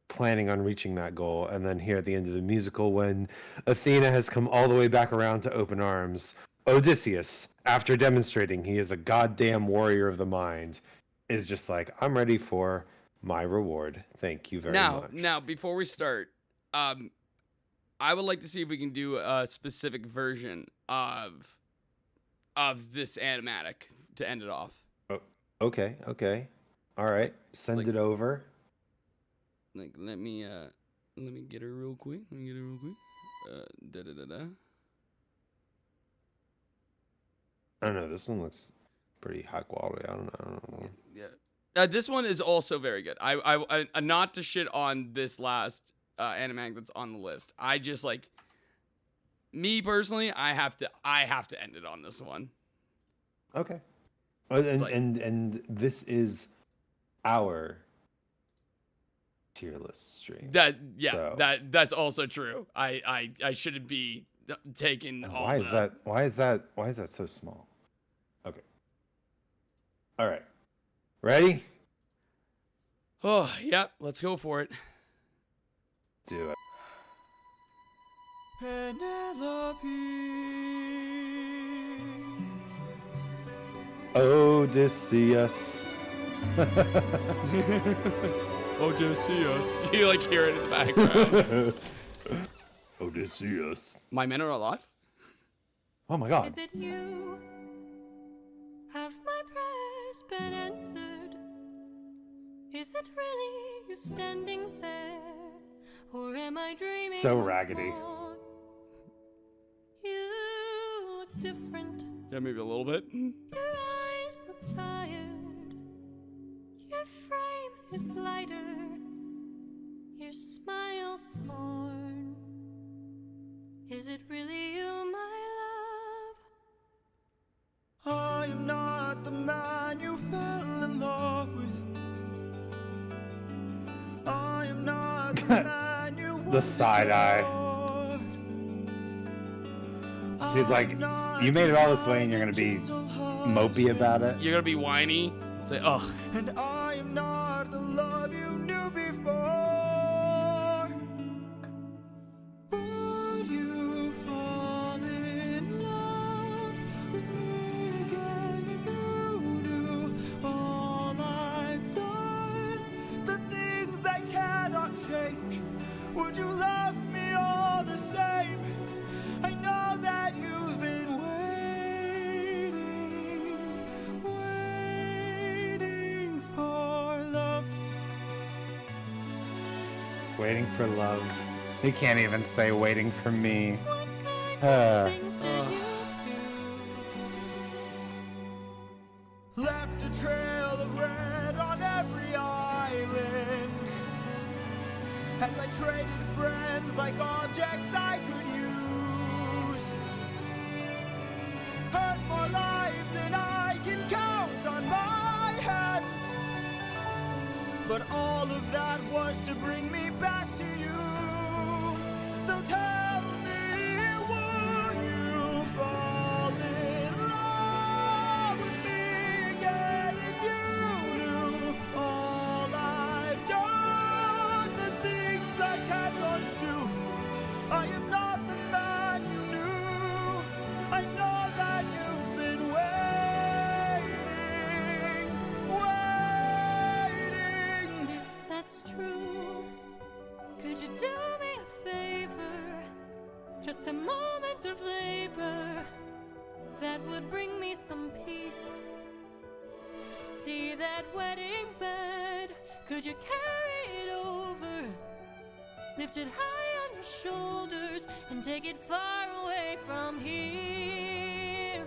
planning on reaching that goal. And then here at the end of the musical, when Athena has come all the way back around to open arms, Odysseus, after demonstrating he is a goddamn warrior of the mind, is just like, I'm ready for my reward. Thank you very much. Now, before we start, I would like to see if we can do a specific version of this animatic to end it off. Oh, okay. All right. Send it over. Like, let me get her real quick. I don't know. This one looks pretty high quality. I don't know. Yeah. This one is also very good. I not to shit on this last animatic that's on the list. I just, like, me personally, I have to end it on this one. Okay. And this is our tier list stream. That's also true. I shouldn't be taking all Why is that so small? Okay. All right. Ready? Oh, yeah, let's go for it. Do it. Odysseus. Odysseus. You, like, hear it in the background. Odysseus. My men are alive? Oh my god. Is it you? Have my prayers been answered? Is it really you standing there? Or am I dreaming? So once raggedy. more? You look different. Yeah, maybe a little bit. Your eyes look tired. Your frame is lighter. Your smile torn. Is it really you, my love? I am not the man you fell in love with. I am not the man you The side eye. She's like, you made it all this way and you're gonna be mopey about it. You're gonna be whiny. It's like, oh. And I am not the love you knew before. Would you fall in love with me again if you knew all I've done? The things I cannot change. Would you love me all the same? I know that you've been waiting for Waiting for love. He can't even say waiting for me. Things did you do? Left a trail of red on every island. As I traded friends like objects I could use. Hurt more lives than I can count on my hands. But all of that was to bring me back to you. So tell me, would you fall in love with me again if you knew all I've done, the things I can't undo? I am not the man you knew. I know that you've been waiting. If that's true, could you do me a favor? Just a moment of labor that would bring me some peace. See that wedding bed, could you carry it over? Lift it high on your shoulders and take it far away from here.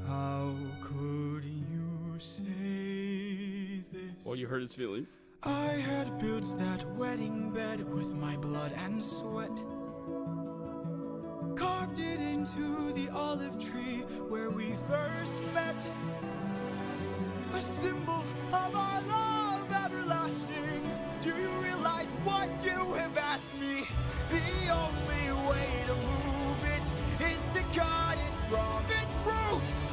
How could you say this? Well, you hurt his feelings. I had built that wedding bed with my blood and sweat. Carved it into the olive tree where we first met. A symbol of our love everlasting. Do you realize what you have asked me? The only way to move it is to cut it from its roots.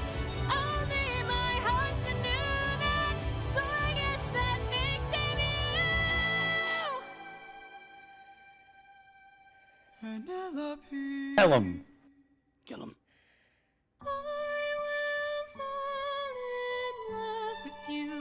Only my husband knew that, so I guess that makes him you. Penelope. Tell him. Kill him. I will fall in love with you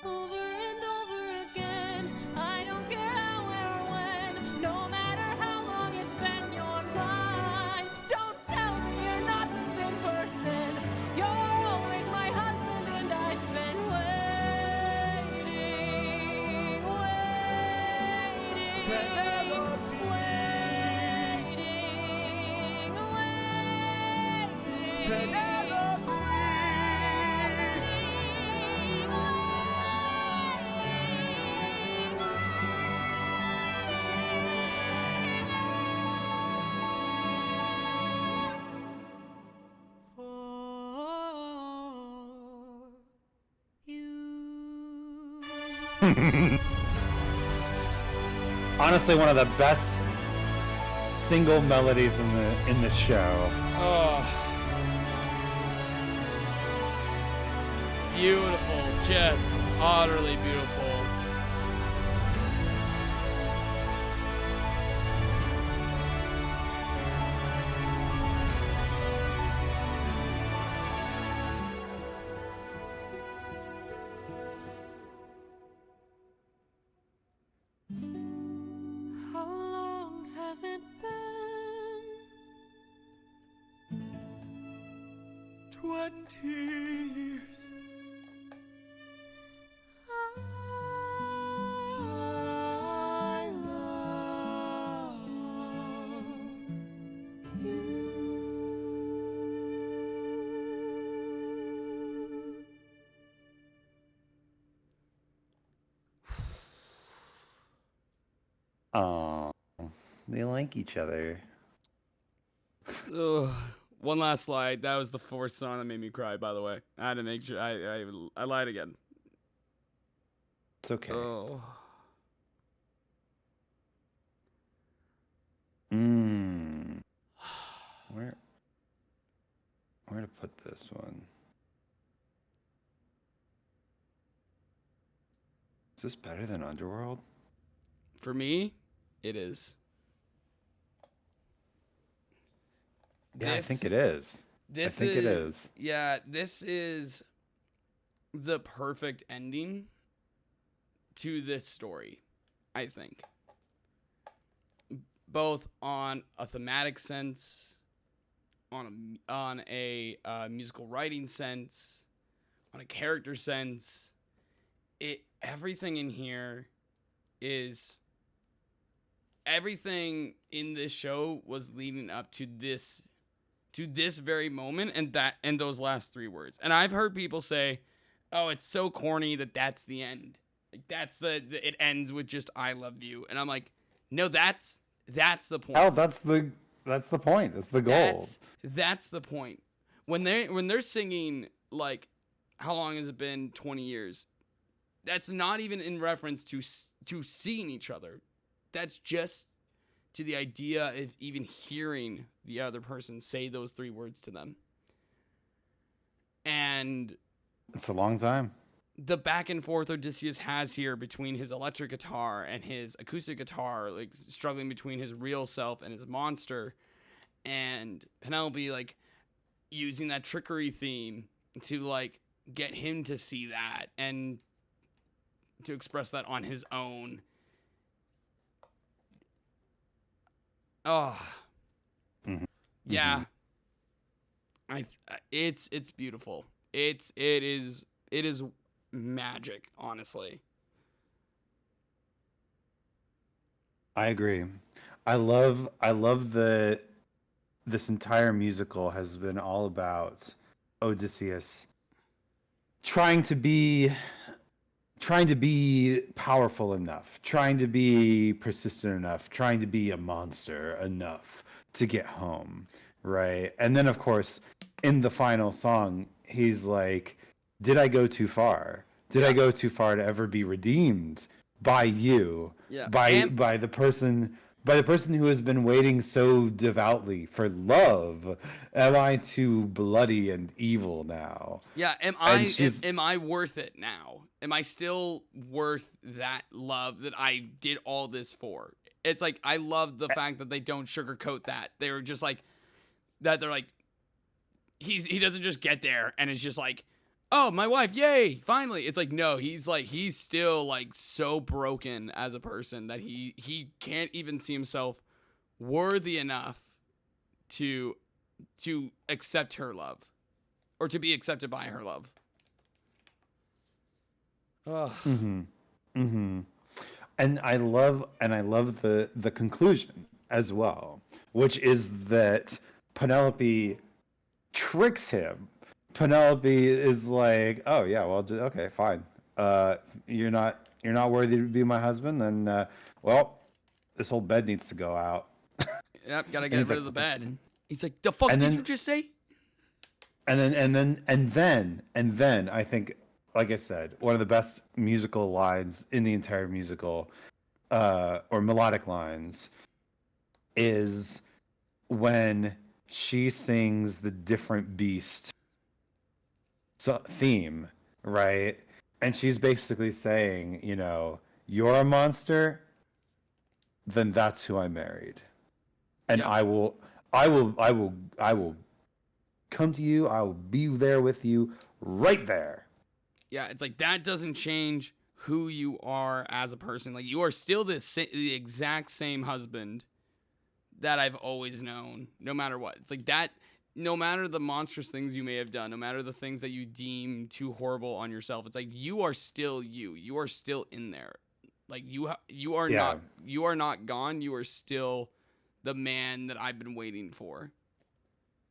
over and over again. I don't care how, where, or when. No matter how long it's been, you're mine. Don't tell me you're not the same person. You're always my husband, and I've been waiting, waiting, Penelope. Penelope. Honestly, one of the best single melodies in the show. Oh. Beautiful. Just utterly beautiful. How long has it been? 20 years. I love you. Oh, they like each other. Ugh. One last slide. That was the fourth song that made me cry, by the way. I had to make sure. I lied again. It's okay. Oh. Where to put this one? Is this better than Underworld? For me, it is. Yeah, I think it is. I think it is. Yeah, this is the perfect ending to this story, I think. Both on a thematic sense, on a musical writing sense, on a character sense. Everything in here is everything in this show was leading up to this very moment and those last 3 words. And I've heard people say, "Oh, it's so corny that that's the end. Like that's it ends with just I love you." And I'm like, "No, that's the point." Oh, that's the point. That's the goal. That's the point. When they're singing like, how long has it been? 20 years. That's not even in reference to seeing each other. That's just to the idea of even hearing the other person say those 3 words to them. And it's a long time. The back and forth Odysseus has here between his electric guitar and his acoustic guitar, like struggling between his real self and his monster, and Penelope like using that trickery theme to like get him to see that and to express that on his own. Oh, yeah. It's beautiful. It is magic, honestly. I agree. I love that this entire musical has been all about Odysseus trying to be powerful enough, trying to be persistent enough, trying to be a monster enough to get home, right? And then of course, in the final song, he's like, did I go too far? Did I go too far to ever be redeemed by you? Yeah. By the person who has been waiting so devoutly for love? Am I too bloody and evil now? Yeah, am I worth it now? Am I still worth that love that I did all this for? It's like, I love the fact that they don't sugarcoat that. They're just like that. They're like, he doesn't just get there and it's just like, oh, my wife, yay, finally. It's like, no, he's still like so broken as a person that he can't even see himself worthy enough to accept her love or to be accepted by her love. Ugh. And I love the conclusion as well, which is that Penelope tricks him. Penelope is like, oh yeah, well, okay, fine. You're not worthy to be my husband, then well, this whole bed needs to go out. Yep, gotta get rid of the bed. He's like, the fuck did you just say? And then I think, like I said, one of the best musical lines in the entire musical, or melodic lines, is when she sings the different beast theme, right? And she's basically saying, you know, you're a monster, then that's who I married. And I will come to you. I will be there with you right there. Yeah, it's like that doesn't change who you are as a person. Like, you are still the exact same husband that I've always known, no matter what. It's like that, no matter the monstrous things you may have done, no matter the things that you deem too horrible on yourself, it's like you are still you. You are still in there. Like you are not gone. You are still the man that I've been waiting for.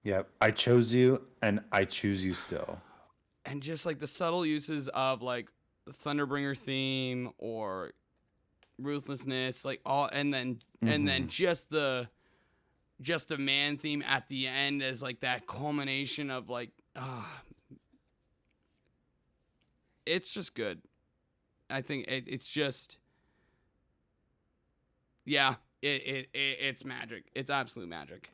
Yep, I chose you, and I choose you still. And just like the subtle uses of like the Thunderbringer theme or Ruthlessness, like all, and then just a man theme at the end as like that culmination of like, it's just good. I think it's just, yeah, it's magic. It's absolute magic.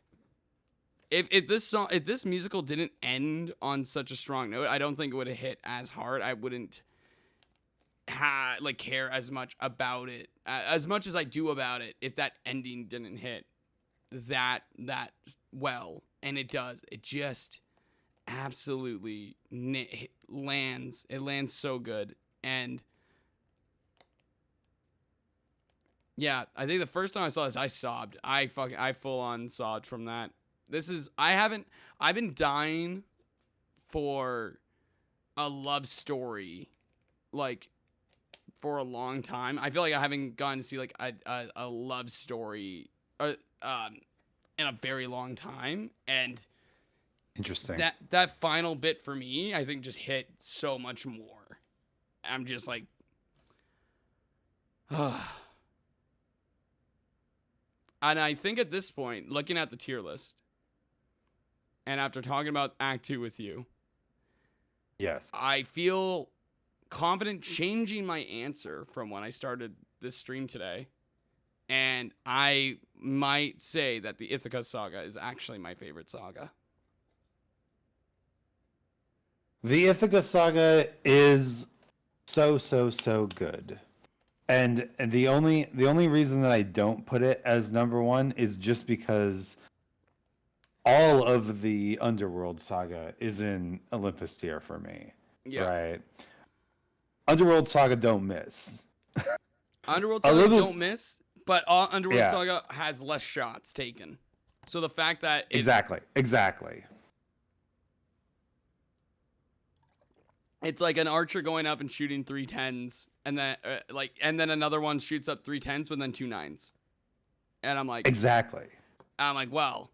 If this musical didn't end on such a strong note, I don't think it would have hit as hard. I wouldn't care as much about it as much as I do about it if that ending didn't hit that well, and it does. It just absolutely lands. It lands so good. And yeah, I think the first time I saw this, I sobbed. I full on sobbed from that. I've been dying for a love story, like for a long time. I feel like I haven't gotten to see like a love story in a very long time, and Interesting. that final bit for me, I think, just hit so much more. I'm just like, and I think at this point, looking at the tier list, and after talking about Act 2 with you, Yes. I feel confident changing my answer from when I started this stream today. And I might say that the Ithaca saga is actually my favorite saga. The Ithaca saga is so good. And the only reason that I don't put it as number 1 is just because all of the Underworld saga is in Olympus tier for me. Yeah. Right. Underworld saga don't miss. Underworld saga Olympus- don't miss, but Underworld Yeah. saga has less shots taken. So the fact that Exactly. it's like an archer going up and shooting 3 10s, and then and then another one shoots up 3 10s, but then 2 9s. And I'm like, Exactly. well,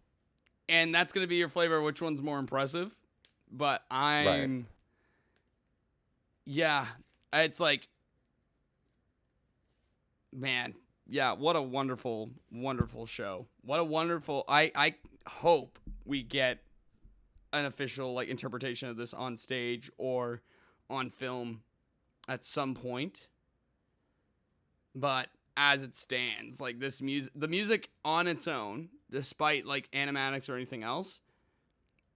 and that's gonna be your flavor of which one's more impressive. But yeah, it's like, man, yeah, what a wonderful, wonderful show. What a wonderful. I hope we get an official like interpretation of this on stage or on film at some point. But as it stands, like the music on its own, despite like animatics or anything else,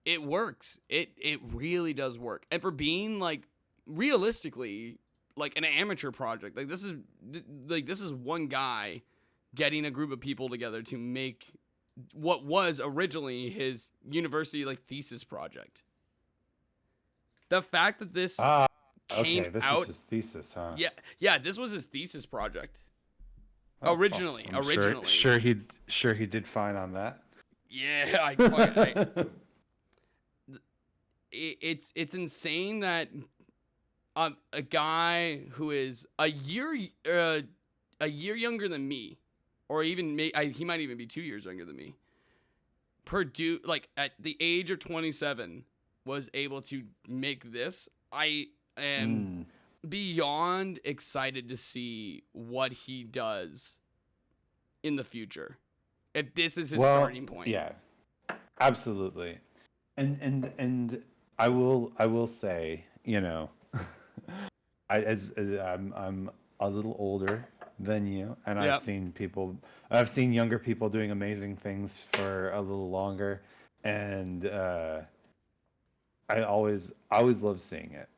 it works. It really does work. And for being like realistically like an amateur project, like this is one guy getting a group of people together to make what was originally his university like thesis project. The fact that this came this out, is his thesis, huh? yeah, this was his thesis project. Oh, originally. Sure he did fine on that. Yeah, it's insane that a guy who is a year younger than me, or even he might even be 2 years younger than me, at the age of 27 was able to make this. I am beyond excited to see what he does in the future. If this is his starting point. Yeah. Absolutely. And I will say, you know, I'm a little older than you, and Yep. I've seen younger people doing amazing things for a little longer, and I always love seeing it.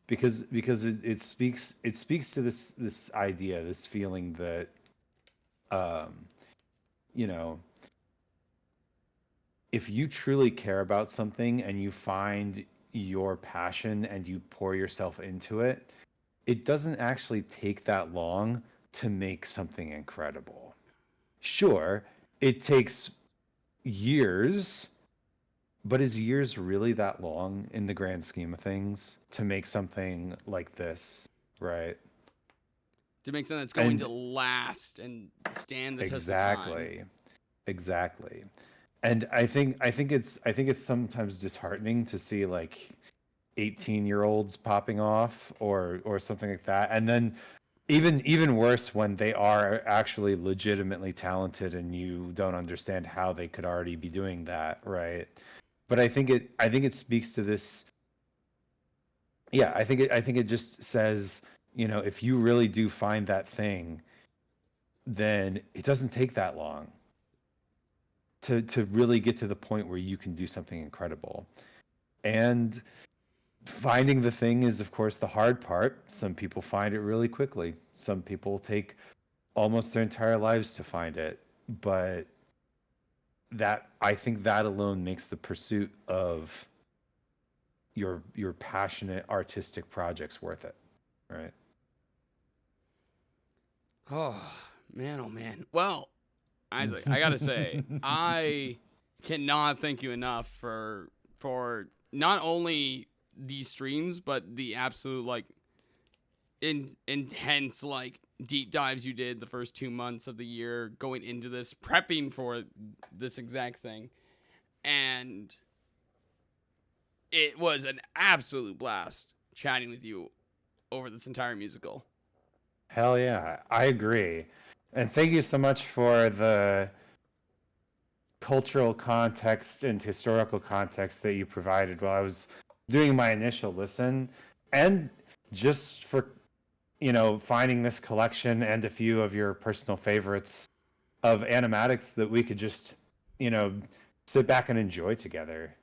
Because it speaks to this idea, this feeling that you know, if you truly care about something and you find your passion and you pour yourself into it, it doesn't actually take that long to make something incredible. Sure, it takes years, but is years really that long in the grand scheme of things to make something like this, right? To make something that's going to last and stand the test of time. Exactly. And I think it's sometimes disheartening to see like 18-year-olds popping off or something like that. And then even worse when they are actually legitimately talented and you don't understand how they could already be doing that, right? But I think it speaks to this. Yeah, I think it just says, you know, if you really do find that thing, then it doesn't take that long to really get to the point where you can do something incredible. And finding the thing is, of course, the hard part. Some people find it really quickly. Some people take almost their entire lives to find it. But I think that alone makes the pursuit of your passionate artistic projects worth it, right? Oh man. Well, Isaac, I gotta say, I cannot thank you enough for not only these streams, but the absolute like intense like deep dives you did the first 2 months of the year going into this, prepping for this exact thing. And it was an absolute blast chatting with you over this entire musical. Hell yeah, I agree. And thank you so much for the cultural context and historical context that you provided while I was doing my initial listen, and just for, finding this collection and a few of your personal favorites of animatics that we could just, sit back and enjoy together.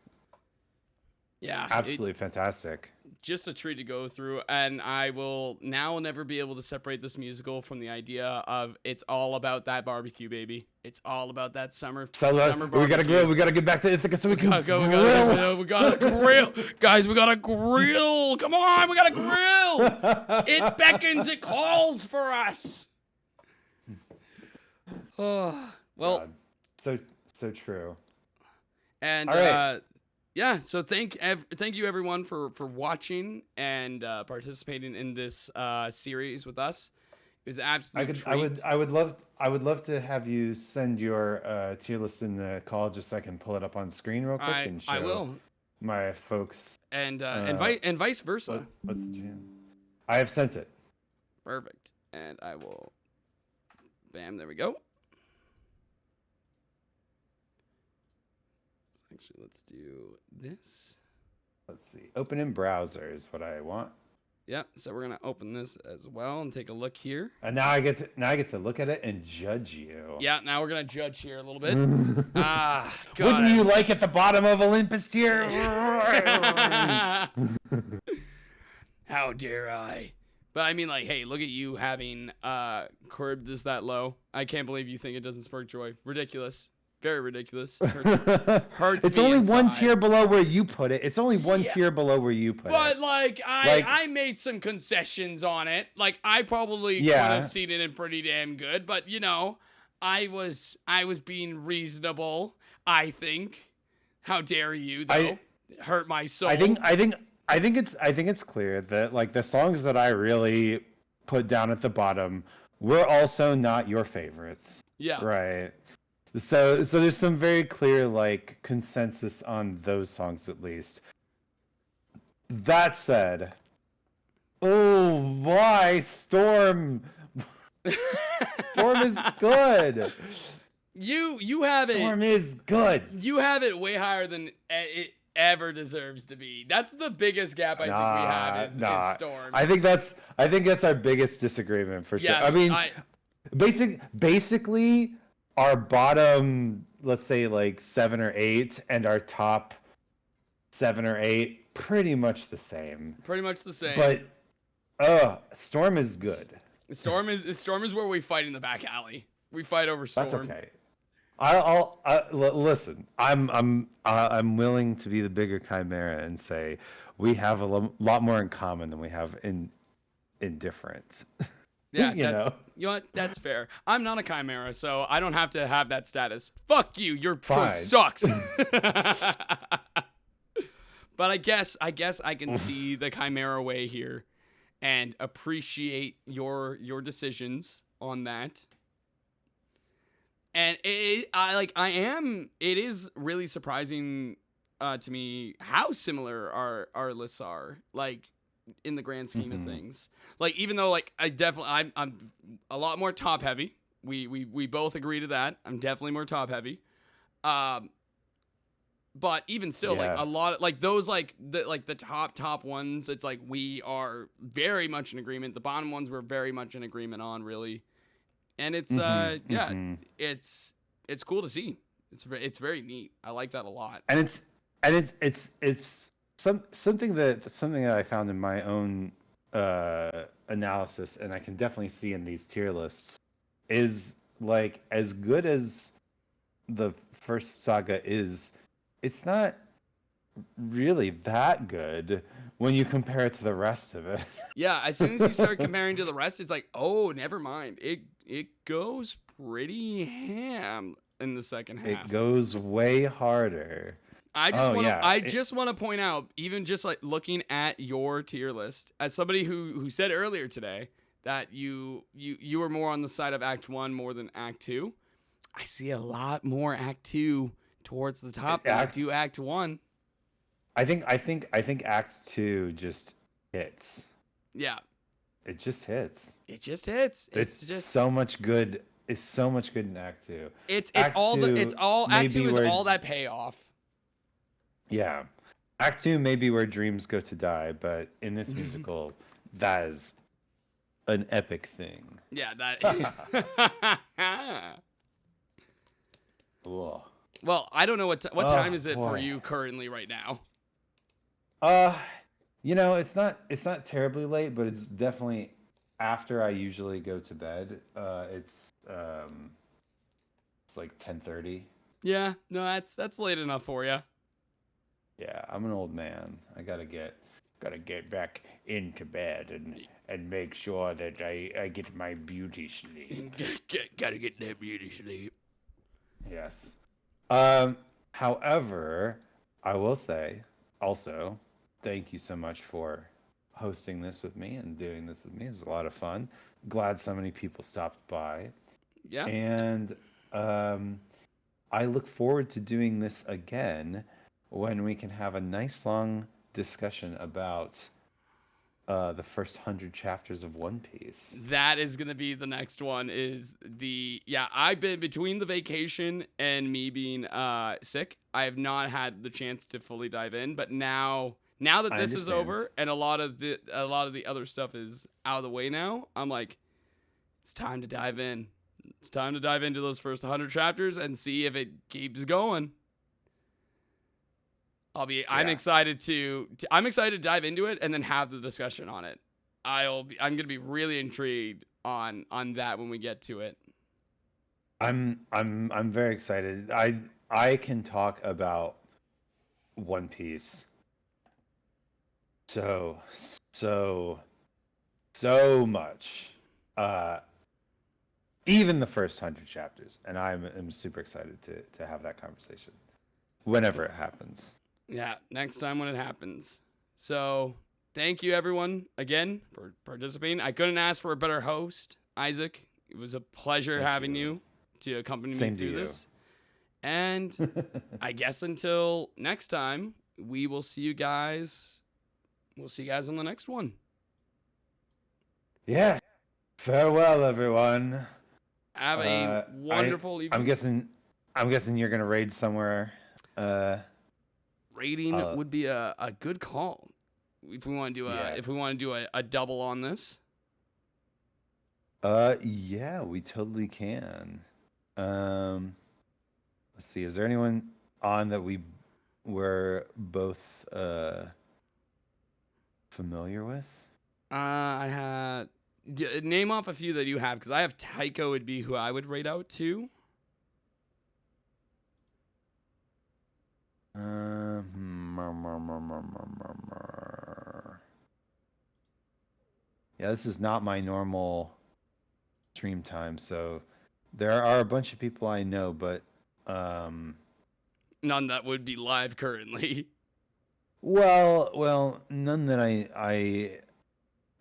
Yeah. Absolutely fantastic. Just a treat to go through, and I will now never be able to separate this musical from the idea of it's all about that barbecue, baby. It's all about that summer barbecue. We gotta grill. We gotta get back to Ithaca so we can grill. grill. We gotta grill. Guys, we gotta grill. Come on, we gotta grill. It beckons, it calls for us. Oh, well. God. So true. And, all right. yeah, so thank you everyone for watching and participating in this series with us. It was absolutely treat. I would love to have you send your tier list in the call just so I can pull it up on screen real quick and show I will. My folks. And vice versa. What's the jam? I have sent it. Perfect. And I will. Bam! There we go. Actually, let's do this. Let's see. Open in browser is what I want. Yeah, so we're gonna open this as well and take a look here. And now I get to look at it and judge you. Yeah, now we're gonna judge here a little bit. God. Wouldn't you like at the bottom of Olympus tier? How dare I? But I mean, like, hey, look at you having curbed this that low. I can't believe you think it doesn't spark joy. Ridiculous. Very ridiculous. Hurts it's me only inside. one tier below where you put it. It's only one tier below where you put it. But like I made some concessions on it. Like I probably could have seen it in pretty damn good, but I was being reasonable, I think. How dare you though? Hurt my soul. I think it's clear that like the songs that I really put down at the bottom were also not your favorites. Yeah. Right. So there's some very clear like consensus on those songs at least. That said, oh why Storm? Storm is good. You have it. Storm is good. You have it way higher than it ever deserves to be. That's the biggest gap I think we have is Storm. I think that's our biggest disagreement for sure. Yes, I mean, basically. Our bottom, let's say like 7 or 8, and our top 7 or 8, pretty much the same. Pretty much the same. But, Storm is good. Storm is where we fight in the back alley. We fight over Storm. That's okay. I'll listen. I'm willing to be the bigger chimera and say we have a lot more in common than we have in difference. Yeah, you know what? That's fair. I'm not a chimera, so I don't have to have that status. Fuck you. Your choice sucks. But I guess I can see the chimera way here and appreciate your decisions on that. And it is really surprising to me how similar our lists are. Like in the grand scheme of things. Like, even though, like, I'm a lot more top heavy. We both agree to that. I'm definitely more top heavy. But even still, like, a lot of, like, those, like, the top ones, it's like we are very much in agreement. The bottom ones we're very much in agreement on, really. And it's, it's cool to see. It's very neat. I like that a lot. And it's something that I found in my own analysis, and I can definitely see in these tier lists, is like as good as the first saga is, it's not really that good when you compare it to the rest of it. Yeah, as soon as you start comparing to the rest, it's like, oh, never mind. It goes pretty ham in the second half. It goes way harder. I just Oh, want to. yeah. I just want to point out, even just like looking at your tier list, as somebody who said earlier today that you were more on the side of Act 1 more than Act 2. I see a lot more Act 2 towards the top than I do Act 1. I think Act 2 just hits. Yeah. It just hits. It just hits. It's just so much good. It's so much good in Act 2. It's Act all two Act 2 maybe is where- all that payoff. Yeah. Act 2 may be where dreams go to die, but in this musical, that is an epic thing. Yeah, that. Whoa. Well, I don't know what time is it for boy. you currently right now. It's not terribly late, but it's definitely after I usually go to bed. It's like 10:30. Yeah, no, that's late enough for you. Yeah, I'm an old man. I gotta get back into bed and make sure that I get my beauty sleep. Gotta get that beauty sleep. Yes. However, I will say also, thank you so much for hosting this with me and doing this with me. It's a lot of fun. Glad so many people stopped by. Yeah. And I look forward to doing this again when we can have a nice long discussion about the first 100 chapters of One Piece. That is gonna be the next one. I've been between the vacation and me being sick. I have not had the chance to fully dive in, but now that this is over and a lot of the other stuff is out of the way now, I'm like, it's time to dive in. It's time to dive into those first 100 chapters and see if it keeps going. I'm excited to dive into it and then have the discussion on it. I'm going to be really intrigued on that when we get to it. I'm very excited. I can talk about One Piece so much. Even the first 100 chapters, and I'm super excited to have that conversation whenever it happens. Yeah, next time when it happens. So, thank you everyone again for participating. I couldn't ask for a better host, Isaac. It was a pleasure having you to accompany Same me to through you. this. And I guess until next time, we will see you guys. We'll see you guys on the next one. Yeah. Farewell, everyone. Have a wonderful evening. I'm guessing you're gonna raid somewhere. Rating would be a good call if we want to do a double on this. Yeah, we totally can. Let's see. Is there anyone on that we were both familiar with? I had name off a few that you have, because I have Tycho would be who I would rate out to. Yeah, this is not my normal stream time, so there are a bunch of people I know, but None that would be live currently. well, none that I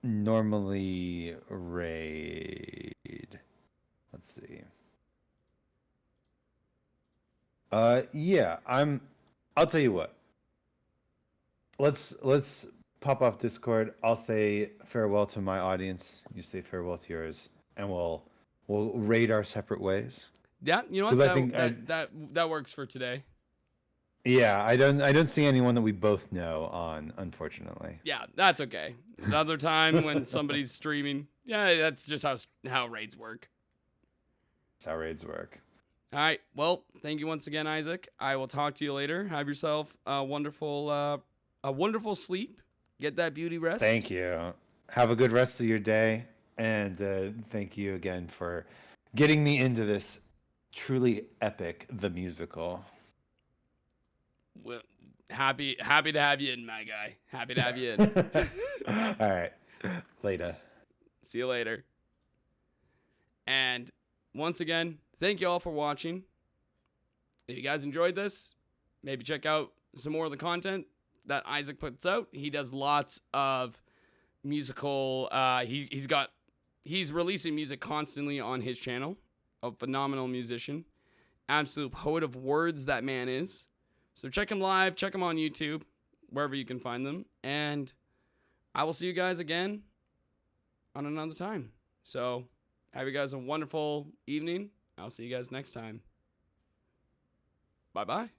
normally raid. Let's see. Yeah, I'll tell you what. Let's pop off Discord. I'll say farewell to my audience. You say farewell to yours, and we'll raid our separate ways. Yeah, you know 'Cause what? I think That works for today. Yeah, I don't see anyone that we both know on, unfortunately. Yeah, that's okay. Another time when somebody's streaming. Yeah, that's just how raids work. That's how raids work. All right. Well, thank you once again, Isaac. I will talk to you later. Have yourself a wonderful sleep. Get that beauty rest. Thank you. Have a good rest of your day, and thank you again for getting me into this truly epic, the musical. Well, happy to have you in, my guy. Happy to have you in. All right. Later. See you later. And once again, thank you all for watching. If you guys enjoyed this, maybe check out some more of the content that Isaac puts out. He does lots of musical. He's releasing music constantly on his channel. A phenomenal musician, absolute poet of words that man is. So check him live, check him on YouTube, wherever you can find them, and I will see you guys again on another time. So have you guys a wonderful evening. I'll see you guys next time. Bye bye.